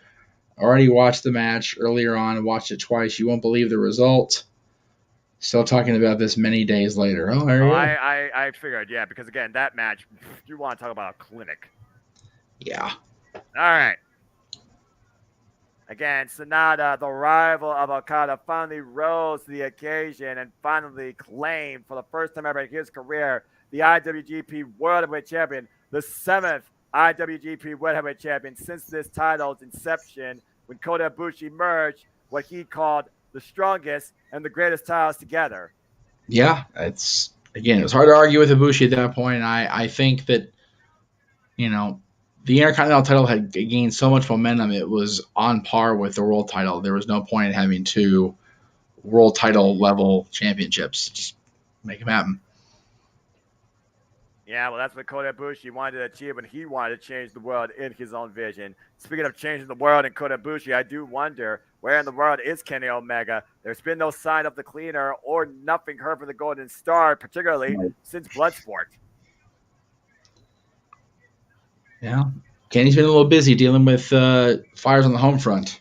Already watched the match earlier on and watched it twice. You won't believe the result. Still talking about this many days later. Oh, there you go. I figured, yeah, because again, that match, you want to talk about a clinic. Yeah. All right. Again, Sanada, the rival of Okada, finally rose to the occasion and finally claimed for the first time ever in his career the IWGP World Heavyweight Champion, the 7th IWGP World Heavyweight Champion since this title's inception when Kota Ibushi merged what he called the strongest and the greatest titles together. Yeah, it was hard to argue with Ibushi at that point. I think that, the Intercontinental title had gained so much momentum, it was on par with the world title. There was no point in having 2 world title level championships. Just make them happen. Yeah, well, that's what Kota Ibushi wanted to achieve when he wanted to change the world in his own vision. Speaking of changing the world in Kota Ibushi, I do wonder where in the world is Kenny Omega? There's been no sign of the cleaner or nothing heard from the Golden Star, particularly since Bloodsport. Yeah, Kenny's been a little busy dealing with fires on the home front.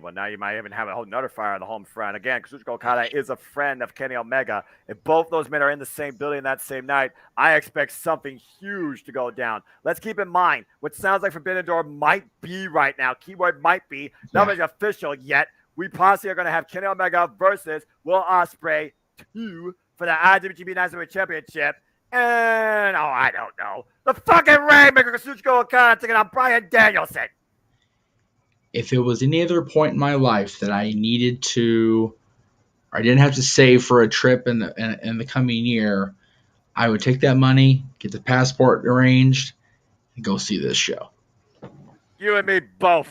But now you might even have a whole nother fire on the home front. Again, Kazuchika Okada is a friend of Kenny Omega. If both those men are in the same building that same night, I expect something huge to go down. Let's keep in mind what sounds like Forbidden Door might be right now. Keyword might be. Nothing's official yet. We possibly are going to have Kenny Omega versus Will Ospreay 2 for the IWGP National Championship. And, I don't know. The fucking Rainmaker Kazuchika Okada taking on Bryan Danielson. If it was any other point in my life that I needed to, or I didn't have to save for a trip in the coming year, I would take that money, get the passport arranged, and go see this show. You and me both.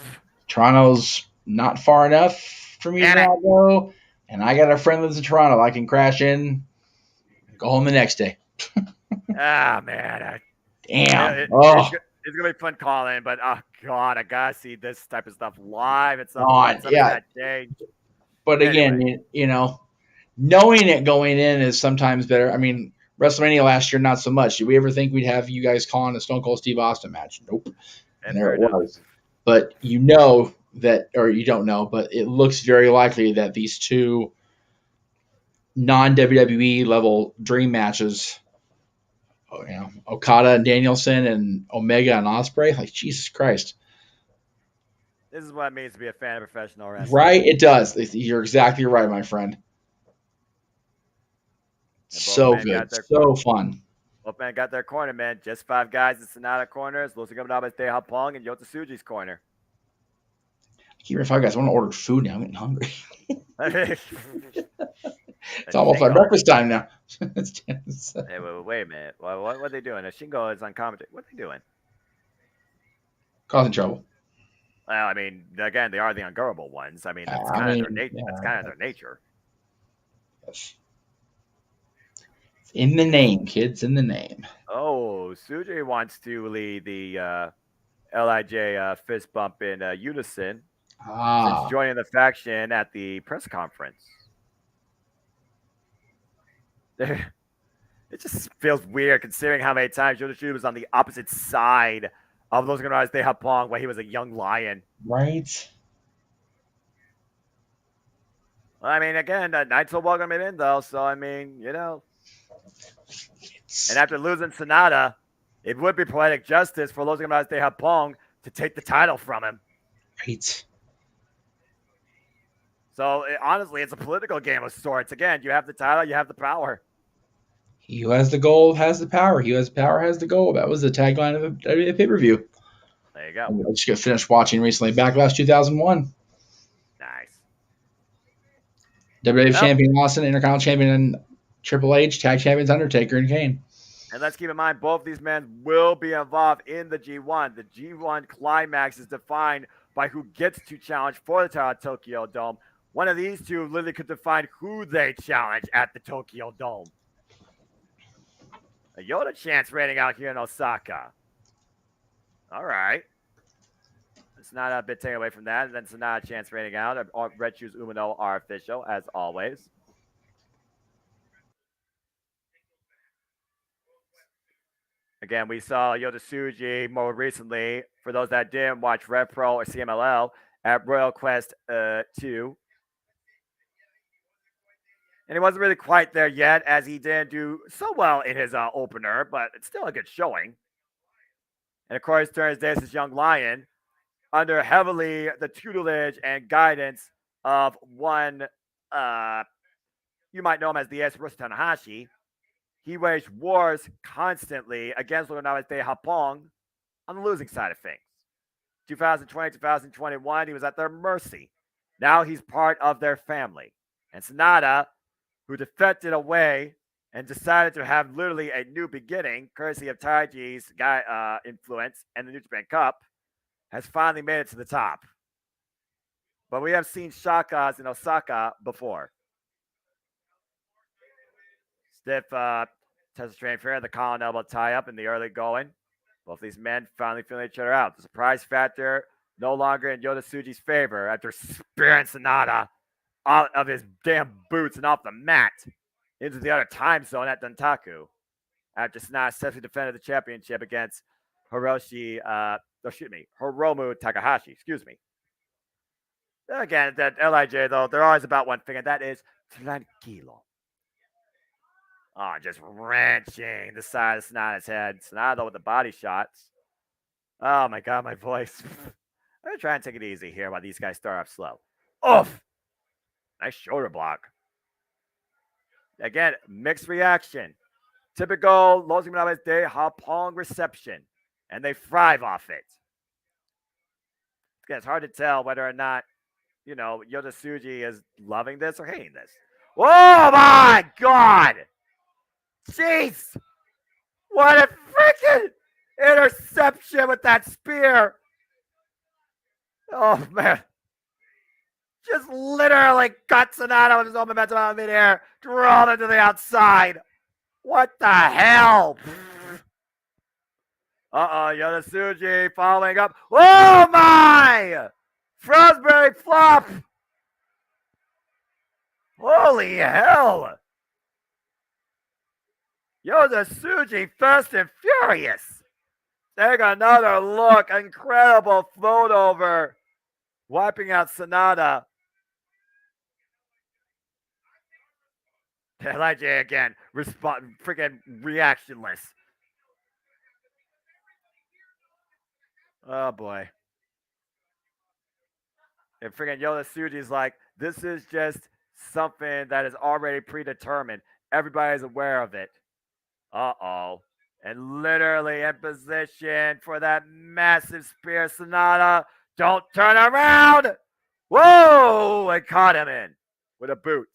Toronto's not far enough for me to not go, and I got a friend that lives in Toronto. I can crash in and go home the next day. Man. Damn. It's going to be fun calling, but oh, God, I got to see this type of stuff live at some point. Yeah. But again, knowing it going in is sometimes better. I mean, WrestleMania last year, not so much. Did we ever think we'd have you guys calling a Stone Cold Steve Austin match? Nope. And there it was. But you know that, or you don't know, but it looks very likely that these 2 non-WWE level dream matches, Okada and Danielson and Omega and Ospreay, like Jesus Christ. This is what it means to be a fan of professional wrestling. Right? It does. You're exactly right, my friend. So good. So fun. Both men got their corner, man. Just 5 guys in Sonata corners. Los Ingobernables de Japón and Yota Tsuji's corner. I keep 5 guys. I want to order food now. I'm getting hungry. It's almost like breakfast time now. Hey, wait a minute. What are they doing? Shingo is on commentary. What are they doing? Causing trouble. Well, I mean, again, they are the ungurable ones. I mean, that's kind of their nature. That's kind of their nature. Yes. In the name, kids. In the name. Oh, Tsuji wants to lead the LIJ fist bump in unison since joining the faction at the press conference. It just feels weird considering how many times Yota was on the opposite side of those guys de Japón when he was a young lion. Right. Well, I mean, again, Naito welcomed him in, though, so, I mean, And after losing Sonata, it would be poetic justice for Los Guerreros de Japón to take the title from him. Right. So, honestly, it's a political game of sorts. Again, you have the title, you have the power. He who has the gold has the power. He who has the power has the gold. That was the tagline of a pay-per-view. There you go. I just got finished watching recently. Backlash 2001. Nice. WWE Champion Austin, Intercontinental Champion Triple H, Tag Champions Undertaker and Kane. And let's keep in mind, both these men will be involved in the G1. The G1 climax is defined by who gets to challenge for the title at Tokyo Dome. One of these two literally could define who they challenge at the Tokyo Dome. A Yoda chance rating out here in Osaka. All right. It's not a bit taken away from that. And then Sonata chance rating out. Red Shoes Umino are official, as always. Again, we saw Yoda Tsuji more recently, for those that didn't watch Rev Pro or CMLL, at Royal Quest 2. And he wasn't really quite there yet, as he didn't do so well in his opener, but it's still a good showing. And of course, turns this young lion under heavily the tutelage and guidance of one, you might know him as the Esarusa Tanahashi. He waged wars constantly against Leonardo de Japón on the losing side of things. 2020, 2021, he was at their mercy. Now he's part of their family. And Sonata, who defected away and decided to have literally a new beginning, courtesy of Taiji's influence and the New Japan Cup, has finally made it to the top. But we have seen Shakas in Osaka before. Stiff Tessa train fair, the collar elbow tie up in the early going. Both these men finally feeling each other out. The surprise factor no longer in Yoda Tsuji's favor after spearing Sonata out of his damn boots and off the mat into the other time zone at Dantaku. After Sonata successfully defended the championship against Hiromu Takahashi. Again, that LIJ, though, they're always about one thing, and that is tranquilo. Oh, just wrenching the side of Sonata's head. Sonata with the body shots. Oh, my God, my voice. I'm going to try and take it easy here while these guys start off slow. Oof! Nice shoulder block. Again, mixed reaction. Typical Los Ingobernables de Japón reception. And they thrive off it. Again, it's hard to tell whether or not, Yoda Tsuji is loving this or hating this. Oh, my God! Jeez! What a freaking interception with that spear! Oh, man. Just literally cut Sonata with his own momentum out of midair, drove him to the outside. What the hell? Yoda Tsuji following up. Oh, my! Frosbury flop! Holy hell! Yoda Tsuji fast and furious. Take another look. Incredible float over. Wiping out Sonata. LIJ again. Freaking reactionless. Oh boy. And freaking Yoda Tsuji's like, this is just something that is already predetermined. Everybody's aware of it. Uh-oh. And literally in position for that massive spear. Sonata, don't turn around. Whoa! I caught him in with a boot.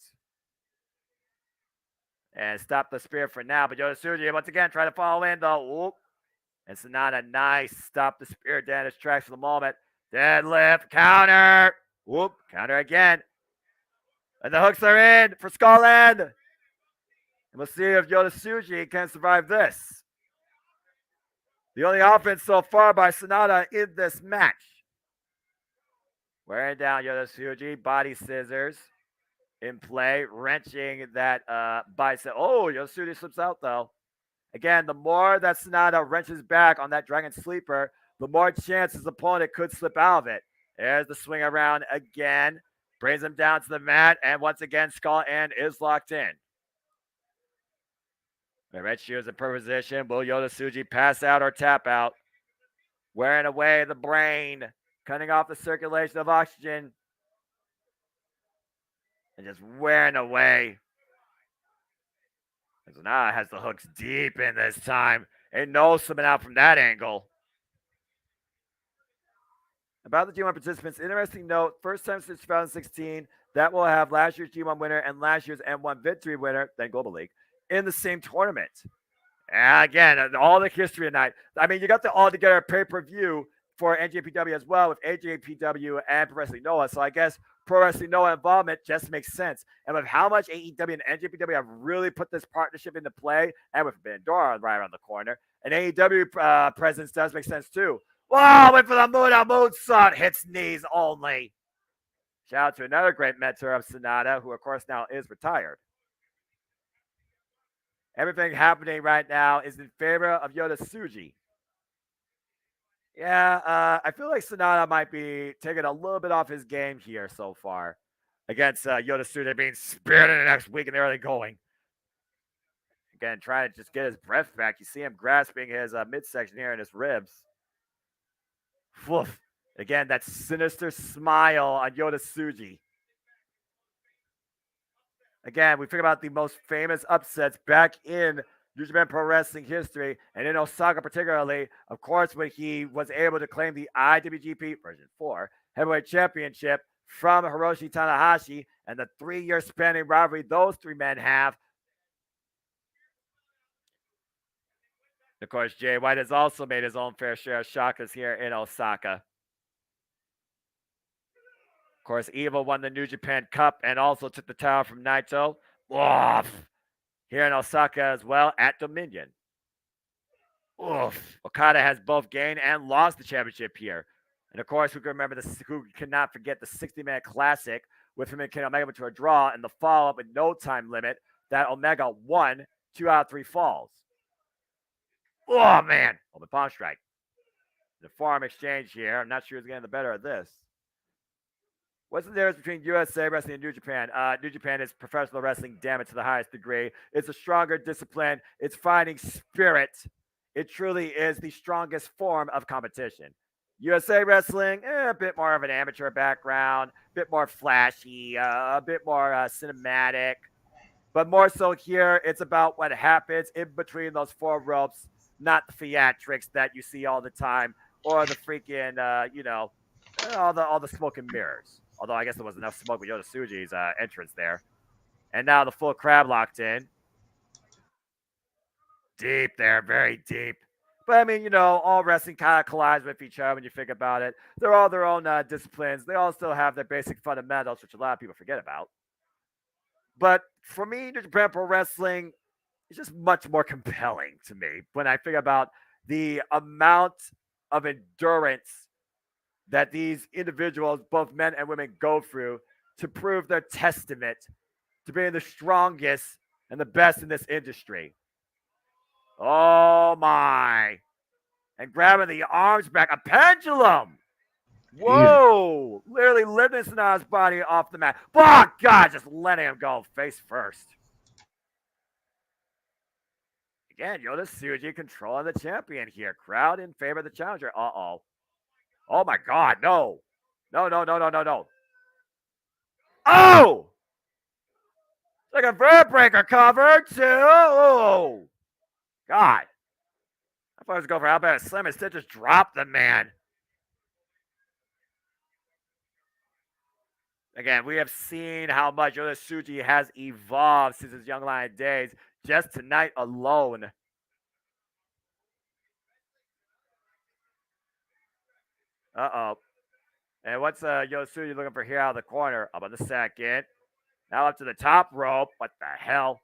And stop the spear for now. But Yoda Tsuji once again trying to follow in though. Whoop. And Sonata, nice. Stop the spear down his tracks for the moment. Deadlift, counter. Whoop, counter again. And the hooks are in for Skull End. And we'll see if Yoda Tsuji can survive this. The only offense so far by Sonata in this match. Wearing down Yoda Tsuji, body scissors in play, wrenching that bicep. Oh, Yoda Tsuji slips out though. Again, the more that Sonata wrenches back on that Dragon Sleeper, the more chance his opponent could slip out of it. There's the swing around again. Brings him down to the mat. And once again, Skull End is locked in. The red shoe is in perfect position. Will Yoda Tsuji pass out or tap out? Wearing away the brain. Cutting off the circulation of oxygen. And just wearing away. And Sonata has the hooks deep in this time. Ain't no slipping out from that angle. About the G1 participants, interesting note, first time since 2016 that will have last year's G1 winner and last year's M1 victory winner, then Global League, in the same tournament. And again, all the history tonight. I mean, you got the all-together pay-per-view for NJPW as well with NJPW and Pro Wrestling Noah. So I guess Pro Wrestling Noah involvement just makes sense. And with how much AEW and NJPW have really put this partnership into play, and with Bandora right around the corner, an AEW presence does make sense too. Whoa, went for the moonsault, hits knees only. Shout out to another great mentor of Sonata, who of course now is retired. Everything happening right now is in favor of Yota Tsuji. Yeah, I feel like Sonata might be taking a little bit off his game here so far against Yota Tsuji being spirited the next week and they're really going. Again, trying to just get his breath back. You see him grasping his midsection here in his ribs. Woof. Again, that sinister smile on Yota Tsuji. Again, we think about the most famous upsets back in New Japan Pro Wrestling history, and in Osaka particularly, of course, when he was able to claim the IWGP version 4 Heavyweight Championship from Hiroshi Tanahashi, and the 3-year spanning rivalry those three men have. Of course, Jay White has also made his own fair share of shockers here in Osaka. Of course, Evil won the New Japan Cup and also took the title from Naito. Oof. Here in Osaka as well at Dominion. Oof. Okada has both gained and lost the championship here. And of course, who cannot forget the 60-minute classic with him and Kenny Omega to a draw and the follow-up with no time limit that Omega won 2 out of 3 falls. Oh, man. Open palm strike. The forearm exchange here. I'm not sure who's getting the better of this. What's the difference between USA Wrestling and New Japan? New Japan is professional wrestling, damn it, to the highest degree. It's a stronger discipline. It's fighting spirit. It truly is the strongest form of competition. USA Wrestling, a bit more of an amateur background, a bit more flashy, a bit more cinematic. But more so here, it's about what happens in between those 4 ropes, not the theatrics that you see all the time or the freaking, all the smoke and mirrors. Although I guess there was enough smoke with Yota Tsuji's entrance there. And now the full crab locked in. Deep there, very deep. But I mean, all wrestling kind of collides with each other when you think about it. They're all their own disciplines. They all still have their basic fundamentals, which a lot of people forget about. But for me, New Japan Pro Wrestling is just much more compelling to me when I think about the amount of endurance that these individuals, both men and women, go through to prove their testament to being the strongest and the best in this industry. Oh, my. And grabbing the arms back. A pendulum. Whoa. Jeez. Literally lifting Sonata's body off the mat. Oh, God, just letting him go face first. Again, Yota Tsuji controlling the champion here. Crowd in favor of the challenger. Uh-oh. Oh, my God, no. No. Oh! Like a vertebreaker cover, too. Oh, God. I thought I was going for how bad a slam. Instead, just dropped the man. Again, we have seen how much Yota Tsuji has evolved since his young lion days, just tonight alone. Uh-oh. And what's Yota Tsuji looking for here out of the corner? Up on the second. Now up to the top rope. What the hell?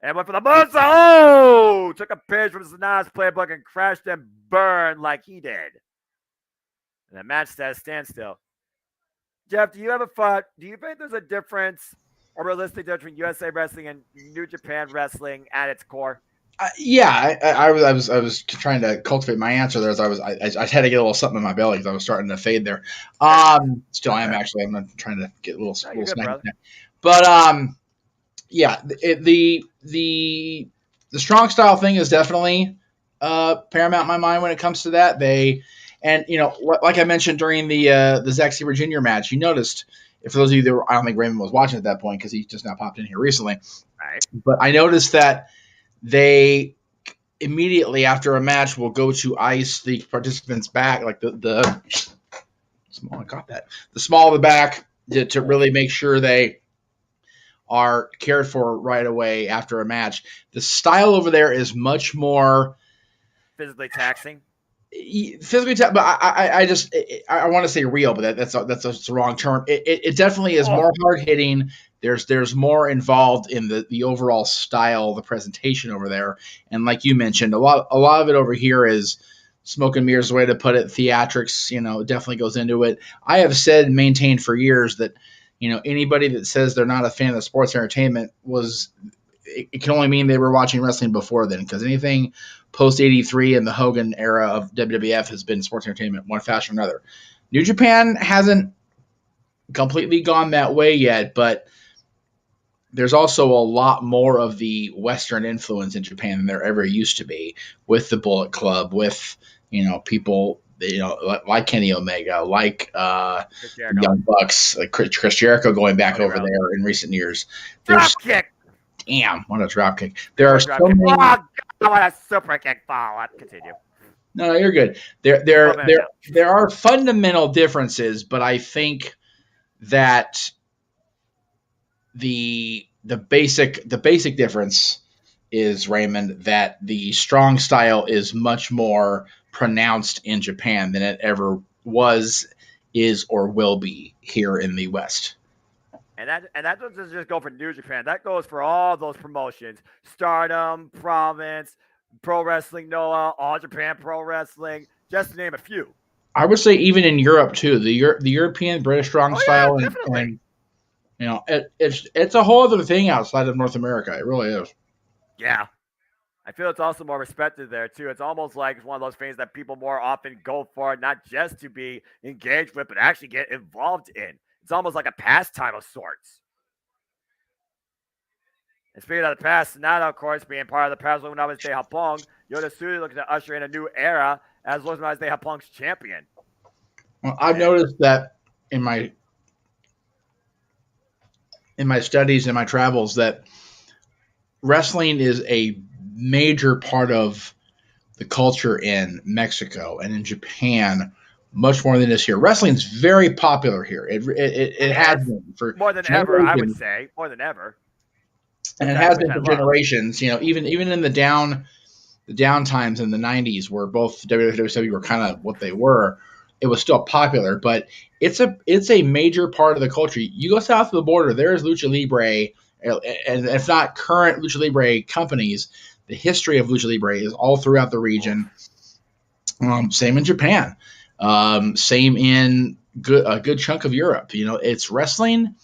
And went for the moonsault. Oh! Took a page from Sonata's playbook and crashed and burned like he did. And the match status standstill. Jeff, do you have a thought? Do you think there's a difference, or realistic difference between USA Wrestling and New Japan Wrestling at its core? I was trying to cultivate my answer there as I had to get a little something in my belly because I was starting to fade there. Still I am actually. I'm not trying to get a little snack. But yeah, the strong style thing is definitely paramount in my mind when it comes to that. And like I mentioned during the Zack Sabre Jr. match, you noticed. For those of you that I don't think Raymond was watching at that point because he just now popped in here recently. Right. But I noticed that they immediately after a match will go to ice the participants' back, like the small. I got that. The small of the back to really make sure they are cared for right away after a match. The style over there is much more physically taxing. physically tough, but I want to say real, but that's the wrong term. It definitely is more hard hitting. There's more involved in the overall style, the presentation over there, and like you mentioned, a lot of it over here is smoke and mirrors, the way to put it. Theatrics, definitely goes into it. I have said and maintained for years that anybody that says they're not a fan of sports entertainment it can only mean they were watching wrestling before then, because anything post 83 and the Hogan era of WWF has been sports entertainment, one fashion or another. New Japan hasn't completely gone that way yet, but there's also a lot more of the Western influence in Japan than there ever used to be, with the Bullet Club, with people like Kenny Omega, like Young Bucks, like Chris Jericho going back over there in recent years. Dropkick. Damn, what a dropkick! There are so many. Oh, God, what a super kick ball. Continue. No, you're good. There are fundamental differences, but I think that the basic difference is, Raymond, that the strong style is much more pronounced in Japan than it ever was, is, or will be here in the West. And that doesn't just go for New Japan. That goes for all those promotions: Stardom, Province, Pro Wrestling Noah, All Japan Pro Wrestling, just to name a few. I would say even in Europe too, the European British strong style, definitely. And it's a whole other thing outside of North America. It really is. Yeah. I feel it's also more respected there too. It's almost like it's one of those things that people more often go for, not just to be engaged with, but actually get involved in. It's almost like a pastime of sorts. And speaking of the past, Sonata, of course, being part of the past when I was De Hapong, Yoda Suri looking to usher in a new era as was as De Hapong's champion. Well, I've noticed that in my studies and my travels that wrestling is a major part of the culture in Mexico and in Japan, much more than it is here. Wrestling's very popular here. It has been for more than ever, I would say, more than ever. And it has been for generations. Even in the down times in the 90s, where both WWE and WCW were kind of what they were, it was still popular. But it's a major part of the culture. You go south of the border, there is Lucha Libre, and if not current Lucha Libre companies, the history of Lucha Libre is all throughout the region. Same in Japan. Same in a good chunk of Europe. It's wrestling.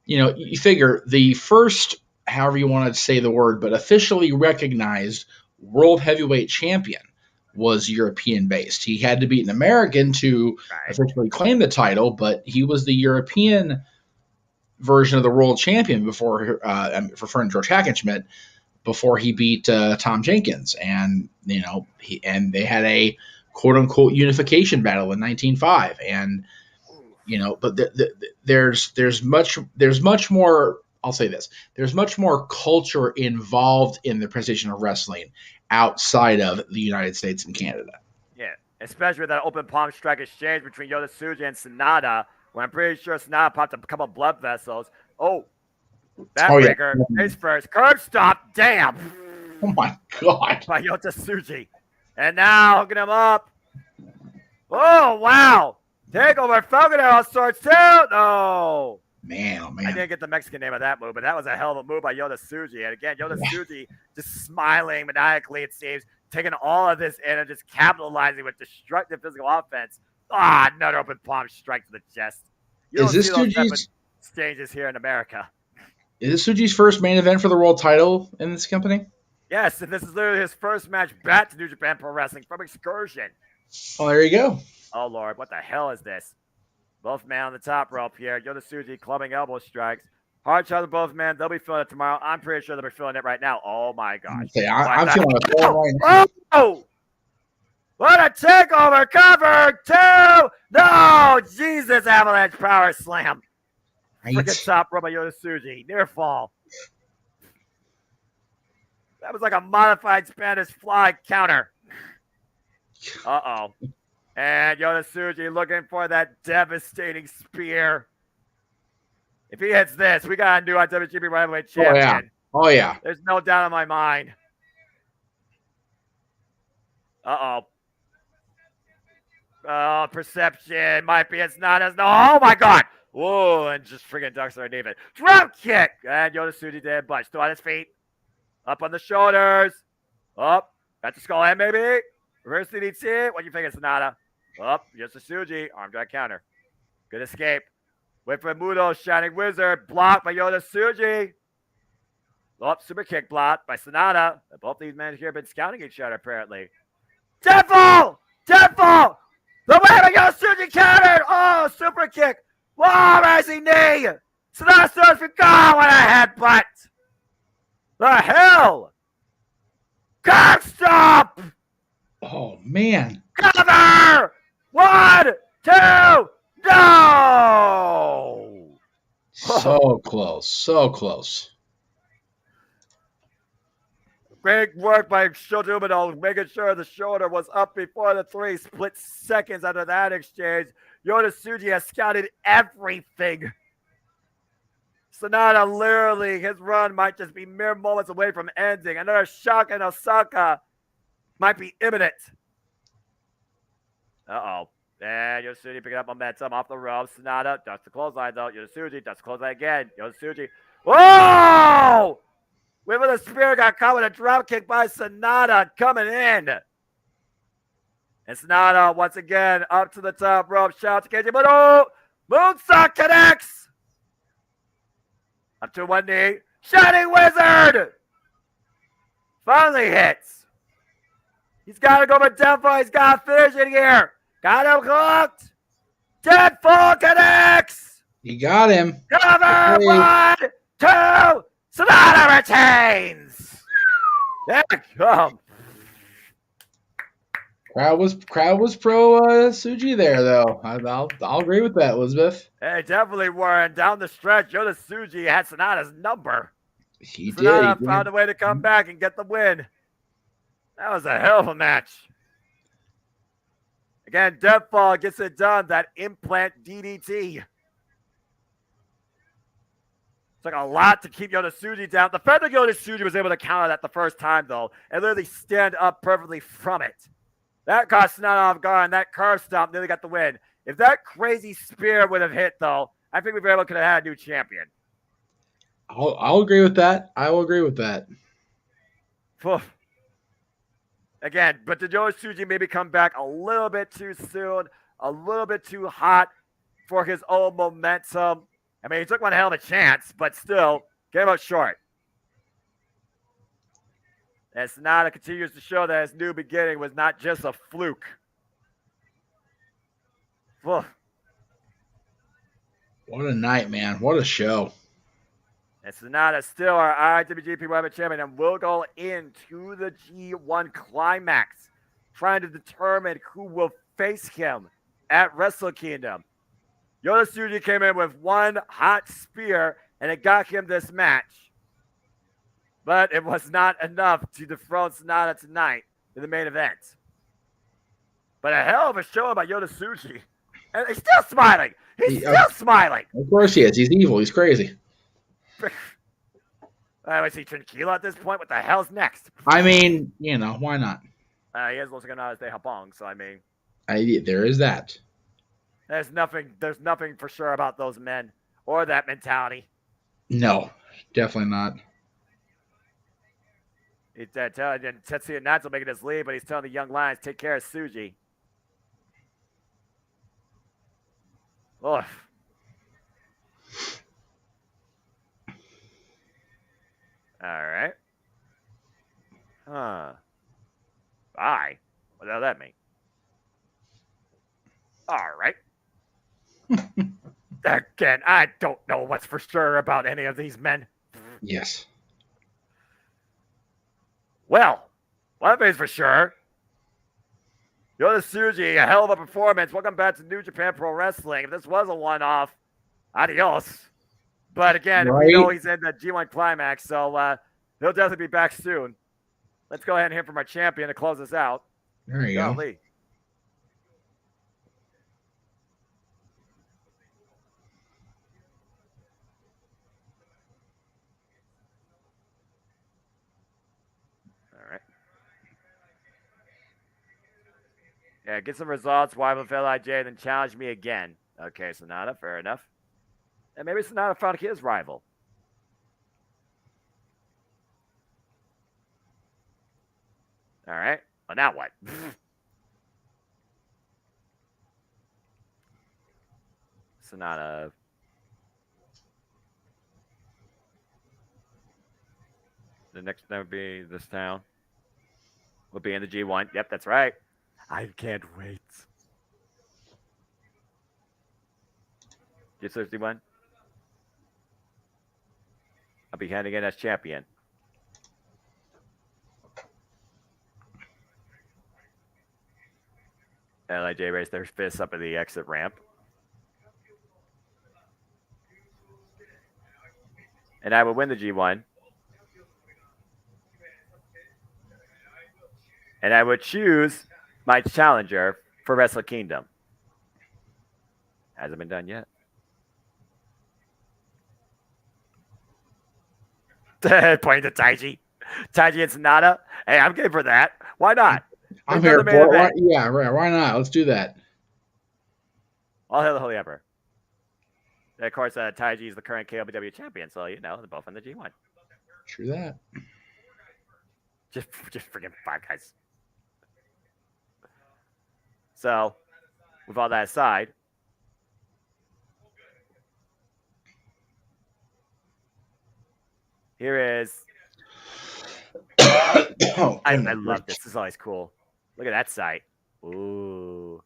You figure the first, however you want to say the word, but officially recognized world heavyweight champion was European based. He had to beat an American to officially claim the title, but he was the European version of the world champion before, referring to George Hackenschmidt, before he beat Tom Jenkins. And, they had a quote unquote unification battle in 1905. And, but there's much more. I'll say this: there's much more culture involved in the presentation of wrestling outside of the United States and Canada. Yeah, especially with that open palm strike exchange between Yoda Tsuji and Sonata, where I'm pretty sure Sonata popped a couple of blood vessels. Backbreaker, face first, curb stop, damn! Oh my god! By Yota Tsuji. And now hooking him up. Oh wow! Takeover Falcon Arrow sorts out. No. Man, oh man. I didn't get the Mexican name of that move, but that was a hell of a move by Yoda Tsuji. And again, Yoda Tsuji just smiling maniacally, it seems, taking all of this in and just capitalizing with destructive physical offense. Another open palm strike to the chest. You don't see those type of exchanges here in America. Is this Tsuji's first main event for the world title in this company? Yes, and this is literally his first match back to New Japan Pro Wrestling from Excursion. Well, there you go. Oh, Lord, what the hell is this? Both men on the top rope here. Yoda Tsuji clubbing elbow strikes. Hard shot of both men. They'll be feeling it tomorrow. I'm pretty sure they'll be feeling it right now. Oh, my gosh. Okay, I'm feeling it right now. Oh! What a takeover cover! Two! No! Jesus, avalanche power slam. Freaking top rope by Yoda Tsuji. Near fall. That was like a modified Spanish fly counter. Uh-oh. And Yoda Tsuji looking for that devastating spear. If he hits this, we got a new IWGP Heavyweight Champion. Oh, yeah. There's no doubt in my mind. Uh-oh. Oh, perception might be. It's not as. No, oh my god! Whoa, and just friggin' ducks underneath it. Drop kick! And Yoda-Tsuji did bunch. Still on his feet. Up on the shoulders. Up. Got the skull hand, maybe. Reverse DDT. What do you think, Sonata? Up. Yoda-Tsuji. Arm drag counter. Good escape. Wait for Mudo. Shining Wizard. Blocked by Yoda-Tsuji. Oh, super kick blocked by Sonata. Both these men here have been scouting each other, apparently. Deadfall! Deadfall! The way of Yoda-Tsuji countered! Oh, super kick! Whoa, rising knee! Sonata starts for God with a headbutt! The hell? Cock stop! Oh man. Cover! 1, 2, no! So close. So close. Great work by Shota Umino, making sure the shoulder was up before the 3 split seconds after that exchange. Yoda-Tsuji has scouted everything. Sonata, literally, his run might just be mere moments away from ending. Another shock in Osaka might be imminent. Uh-oh. And Yoda-Tsuji picking up momentum off the ropes. Sonata ducks the clothesline, though. Yoda-Tsuji ducks the clothesline again. Yoda-Tsuji. Whoa! Whip of the Spear got caught with a dropkick by Sonata coming in. And Sonata, once again, up to the top rope. Shout to Keiji Muto. Moonsault connects. Up to one knee. Shining Wizard. Finally hits. He's got to go for Deadfall. He's got to finish it here. Got him hooked. Deadfall connects. You got him. Cover. 1, 2. Sonata retains. There we go. Crowd was pro Tsuji there though. I'll agree with that, Elizabeth. They definitely were. And down the stretch, Yoda-Tsuji had Sonata's number. He Sonata did. found a way to come back and get the win. That was a hell of a match. Again, Deadfall gets it done. That implant DDT. It's like a lot to keep Yoda-Tsuji down. The fact that Yoda-Tsuji was able to counter that the first time, though, and literally stand up perfectly from it, that caught Sonata off guard, and that curve stomp nearly got the win. If that crazy spear would have hit, though, I think we very well could have had a new champion. I'll agree with that. I will agree with that. Again, but did Yoda-Tsuji maybe come back a little bit too soon, a little bit too hot for his own momentum? I mean, he took one hell of a chance, but still, came out short. And Sonata continues to show that his new beginning was not just a fluke. What a night, man. What a show. And Sonata still our IWGP Women's Champion and will go into the G1 Climax, trying to determine who will face him at Wrestle Kingdom. Yoda-Tsuji came in with one hot spear, and it got him this match. But it was not enough to dethrone Sonata tonight in the main event. But a hell of a show by Yoda-Tsuji. And he's still smiling. He's still smiling. Of course he is. He's evil. He's crazy. Was he tranquilo at this point? What the hell's next? I mean, why not? He is Los Ganados de Japón, so I mean. There is that. There's nothing for sure about those men or that mentality. No, definitely not. He's telling Tetsuya Natsu making his lead, but he's telling the young lions, take care of Tsuji. Ugh. All right. Huh. Bye. What does that mean? All right. Again, I don't know what's for sure about any of these men. Yes. Well, one thing's for sure. Yoda-Tsuji, a hell of a performance. Welcome back to New Japan Pro Wrestling. If this was a one-off, adios. But again, we know he's in the G1 Climax, so he'll definitely be back soon. Let's go ahead and hear from our champion to close this out. There you go. Lee. Yeah, get some results, wipe with LIJ, then challenge me again. Okay, Sonata, fair enough. And maybe Sonata found his rival. All right. Well, now what? Sonata. The next time would be this town. We'll be in the G1. Yep, that's right. I can't wait. Get 61. I'll be handing in as champion. LIJ raised their fists up at the exit ramp. And I will win the G1. And I would choose my challenger for Wrestle Kingdom. Hasn't been done yet. Pointing to Taiji. Taiji and Sonata. Hey, I'm game for that. Why not? I'm here for it. Yeah, right. Why not? Let's do that. All hail the Holy Emperor. And of course, Taiji is the current KOPW champion, so you know they're both in the G1. True that. Just freaking 5 guys. So, with all that aside, here is. I love this. This is always cool. Look at that site. Ooh.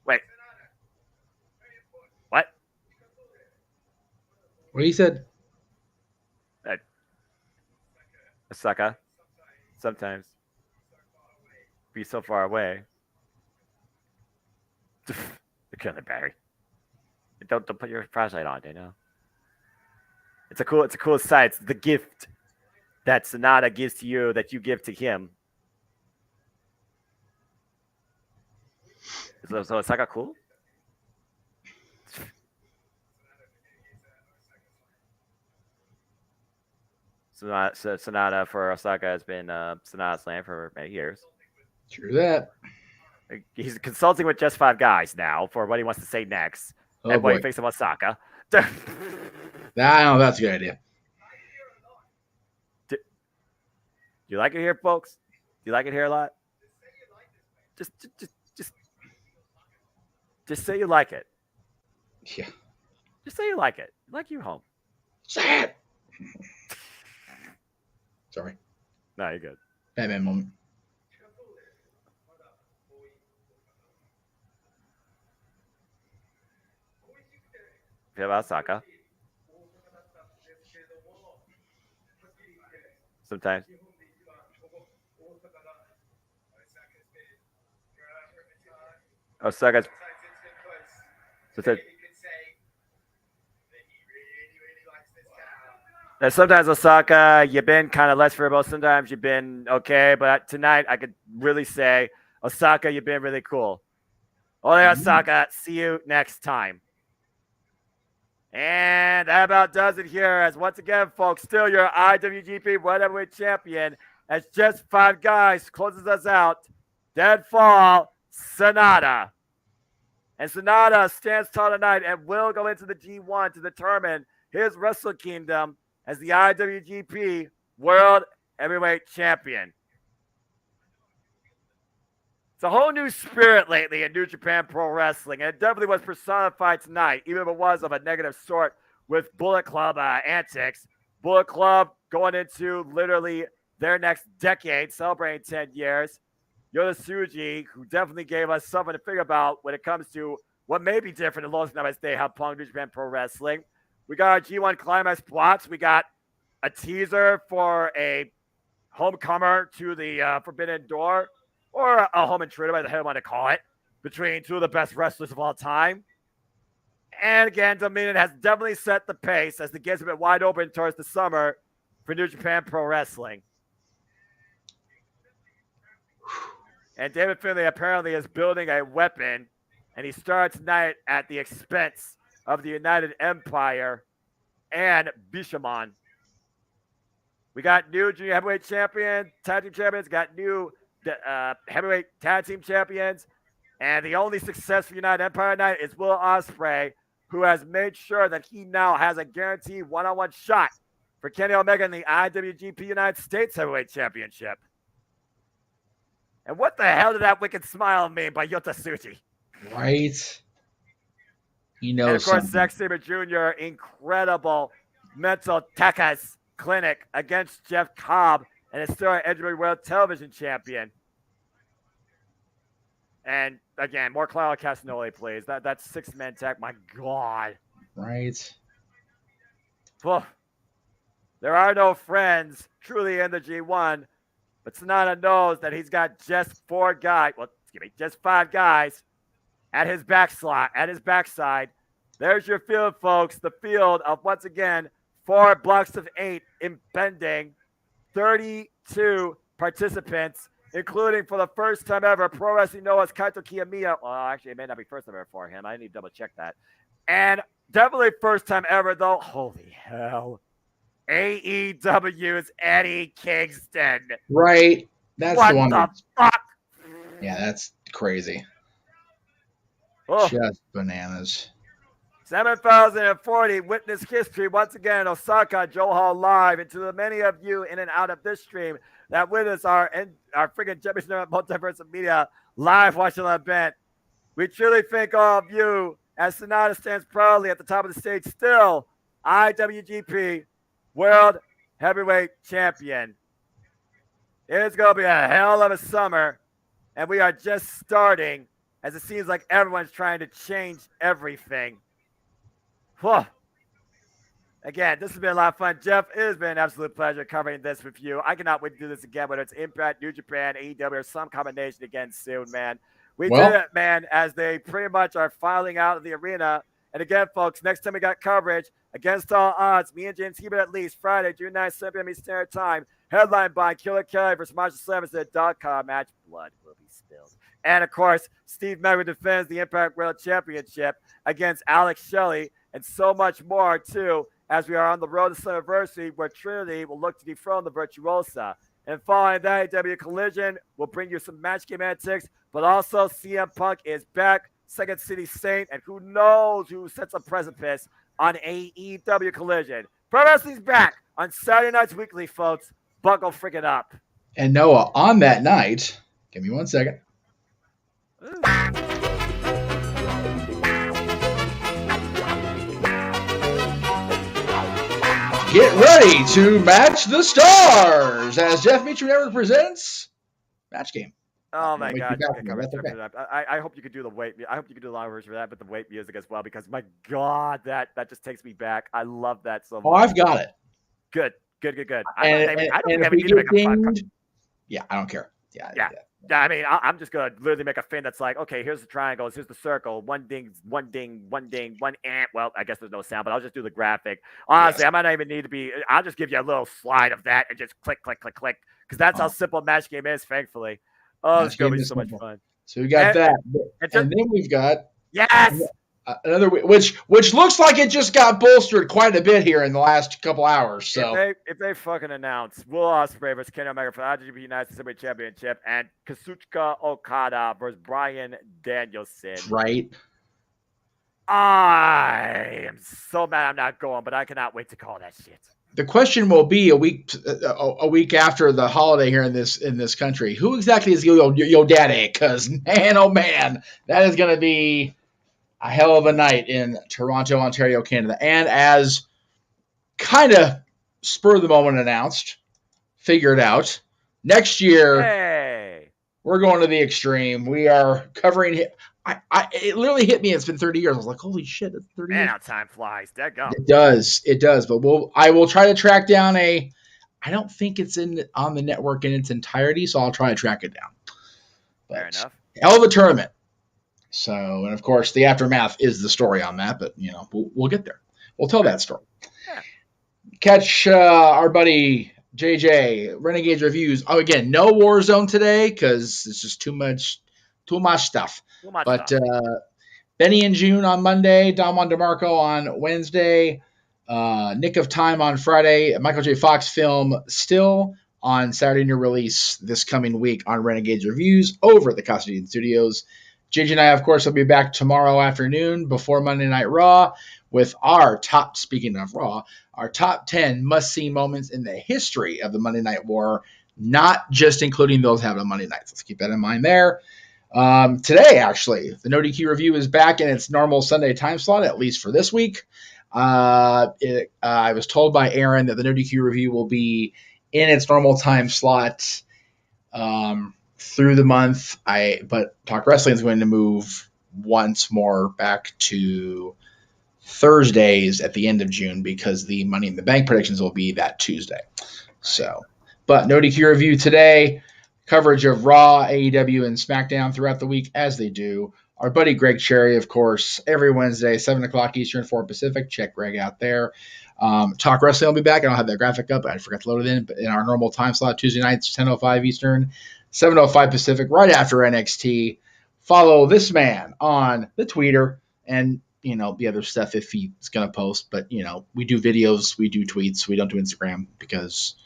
Wait. What? What he said? Osaka. Sometimes. Be so far away. They're killing Barry. Don't put your flashlight on, you know. It's a cool sight. It's the gift that Sonata gives to you that you give to him. So Osaka cool? Sonata for Osaka has been Sonata's land for many years. True that. He's consulting with just 5 guys now for what he wants to say next. Oh, and what boy. he thinks of Osaka. I know that's a good idea. Do you like it here, folks? Do you like it here a lot? Just say you like it. Yeah. Just say you like it. Like you home. Say it. Sorry. No, you're good. Batman moment. Feel about Osaka. Sometimes. Osaka's. And sometimes Osaka, you've been kind of less verbose. Sometimes you've been okay, but tonight I could really say, Osaka, you've been really cool. Ole Osaka, see you next time. And that about does it here. As once again, folks, still your IWGP World Heavyweight Champion. As just 5 guys closes us out. Deadfall, Sonata. And Sonata stands tall tonight and will go into the G1 to determine his Wrestle Kingdom as the IWGP World Heavyweight Champion. It's a whole new spirit lately in New Japan Pro Wrestling, and it definitely was personified tonight, even if it was of a negative sort with Bullet Club antics. Bullet Club going into literally their next decade, celebrating 10 years. Yoda Tsuji, who definitely gave us something to think about when it comes to what may be different in Los Angeles Day, how Pong New Japan Pro Wrestling. We got our G1 Climax plots. We got a teaser for a homecomer to the Forbidden Door, or a home intruder, whatever the hell you want to call it, between 2 of the best wrestlers of all time. And again, Dominion has definitely set the pace as the gates have been wide open towards the summer for New Japan Pro Wrestling. And David Finlay apparently is building a weapon, and he starts tonight at the expense of the United Empire and Bishamon. We got new junior heavyweight champion, tag team champions, got new heavyweight tag team champions. And the only success for United Empire tonight is Will Ospreay, who has made sure that he now has a guaranteed one-on-one shot for Kenny Omega in the IWGP United States Heavyweight Championship. And what the hell did that wicked smile mean by Yota Tsuji? Right. He knows. And of course, something. Zack Sabre Jr., incredible mental Takas clinic against Jeff Cobb and his story Edgeworth World Television Champion. And again, more Claudio Castagnoli, please. That's 6-man tag. My God. Right. Well, there are no friends truly in the G1, but Sonata knows that he's got just 5 guys at his backside. There's your field, folks. The field of, once again, 4 blocks of 8 impending, 32 participants, including for the first time ever, Pro Wrestling Noah's Kaito Kiyomiya. Well, actually, it may not be first time ever for him. I need to double check that. And definitely first time ever, though. Holy hell. AEW's Eddie Kingston. Right. That's what the one. The fuck? Yeah, that's crazy. Oh. Just bananas. 7,040 witness history once again in Osaka-Jo Hall live. And to the many of you in and out of this stream that witness our freaking JMN Multiverse of Media live watching the event, we truly thank all of you as Sonata stands proudly at the top of the stage still, IWGP World Heavyweight Champion. It's going to be a hell of a summer, and we are just starting as it seems like everyone's trying to change everything. Whew. Again, this has been a lot of fun. Jeff, it has been an absolute pleasure covering this with you. I cannot wait to do this again, whether it's Impact, New Japan, AEW, or some combination again soon, man. We did it, man, as they pretty much are filing out of the arena. And again, folks, next time we got coverage, against all odds, me and James Hebert at least, Friday, June 9th, 7 p.m. Eastern Standard Time, headlined by Killer Kelly versus Marshall Slammers at the .com match. Blood will be spilled. And, of course, Steve Merritt defends the Impact World Championship against Alex Shelley, and so much more, too, as we are on the road to Slammiversary, where Trinity will look to dethrone the Virtuosa. And following that, AEW Collision will bring you some match game antics, but also CM Punk is back, Second City Saint, and who knows who sets a precipice on AEW Collision. Pro Wrestling's back on Saturday nights weekly, folks. Buckle freaking up. And Noah, on that night, give me 1 second. Get ready to match the stars as Jeff Mitchell Network presents Match Game. Oh my God! I hope you could do the weight. I hope you could do the long version for that, but the weight music as well, because my God, that just takes me back. I love that so much. Oh, I've got it. Good. I don't care. Yeah. I mean, I'm just gonna literally make a fin that's like, okay, here's the triangles, here's the circle, one ding, one ant. Well, I guess there's no sound, but I'll just do the graphic. Honestly, yes. I might not even need to be. I'll just give you a little slide of that and just click, because that's how simple Match Game is. Thankfully, it's gonna be so much fun. So we got that, and then we've got another, which looks like it just got bolstered quite a bit here in the last couple hours. So if they fucking announce Will Ospreay versus Kenny Omega for the IWGP United States Heavyweight Championship and Kazuchika Okada versus Bryan Danielson, right? I am so mad I'm not going, but I cannot wait to call that shit. The question will be a week after the holiday here in this country. Who exactly is your daddy? Because man, oh man, that is going to be a hell of a night in Toronto, Ontario, Canada. And as kind of spur of the moment announced, figured out, next year we're going to the Extreme. We are covering it. It literally hit me. It's been 30 years. I was like, holy shit, it's 30 years. Man, how time flies. It does. But I will try to track down I don't think it's on the network in its entirety, so I'll try to track it down. Fair enough. Hell of a tournament. So, and of course, the aftermath is the story on that, but we'll get there. We'll tell that story. Yeah. Catch our buddy JJ Renegades Reviews. Oh, again, no Warzone today because it's just too much stuff. But Benny and June on Monday, Don Juan DeMarco on Wednesday, Nick of Time on Friday. Michael J. Fox film still on Saturday new release this coming week on Renegades Reviews over at the Costume Studios. JJ and I, of course, will be back tomorrow afternoon before Monday Night Raw with our top, speaking of Raw, our top 10 must-see moments in the history of the Monday Night War, not just including those happened on Monday nights. Let's keep that in mind there. Today, actually, the No DQ review is back in its normal Sunday time slot, at least for this week. I was told by Aaron that the No DQ review will be in its normal time slot through the month. But Talk Wrestling is going to move once more back to Thursdays at the end of June because the Money in the Bank predictions will be that Tuesday. So, but No DQ review today, coverage of Raw, AEW, and SmackDown throughout the week as they do. Our buddy Greg Cherry, of course, every Wednesday, 7 o'clock Eastern, 4 Pacific. Check Greg out there. Talk Wrestling will be back. I don't have that graphic up. I forgot to load it in. But in our normal time slot, Tuesday nights, 10:05 Eastern, 7:05 Pacific, right after NXT. Follow this man on the Twitter and, the other stuff if he's going to post. But, we do videos, we do tweets. We don't do Instagram because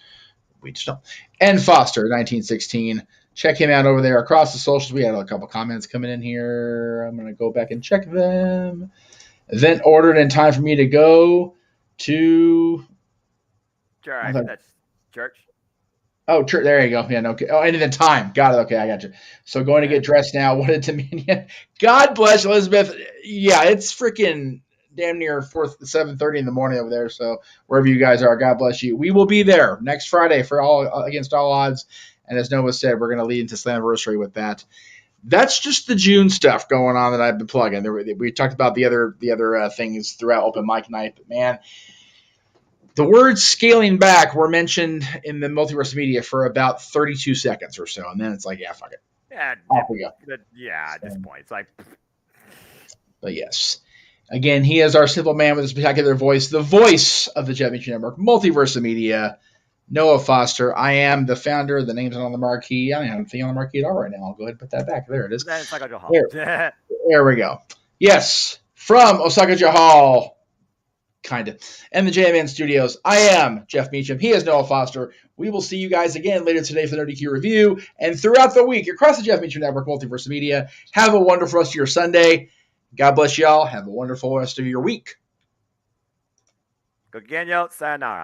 we just don't. N Foster, 1916. Check him out over there across the socials. We had a couple comments coming in here. I'm going to go back and check them. Event ordered in time for me to go to. Sure, that's church. Oh, church. There you go. Yeah, no. Oh, and then time. Got it. Okay, I got you. So going to get dressed now. What a Dominion. God bless Elizabeth. Yeah, it's freaking damn near 7:30 in the morning over there. So wherever you guys are, God bless you. We will be there next Friday for all against all odds. And as Noah said, we're going to lead into Slammiversary with that. That's just the June stuff going on that I've been plugging. We talked about the other things throughout Open Mic Night, but man, the words scaling back were mentioned in the multiverse media for about 32 seconds or so, and then it's like, yeah, fuck it. Yeah, off we go. At this point, it's like. But yes. Again, he is our simple man with a spectacular voice, the voice of the JMN Network, Multiverse Media, Noah Foster. I am the founder. The name's not on the marquee. I don't have anything on the marquee at all right now. I'll go ahead and put that back. There it is. There we go. Yes, from OSAKA-JO Hall, kind of, and the JMN Studios. I am Jeff Meacham. He is Noah Foster. We will see you guys again later today for the No DQ review and throughout the week across the Jeff Meacham Network, Multiverse Media. Have a wonderful rest of your Sunday. God bless y'all. Have a wonderful rest of your week. Sayonara.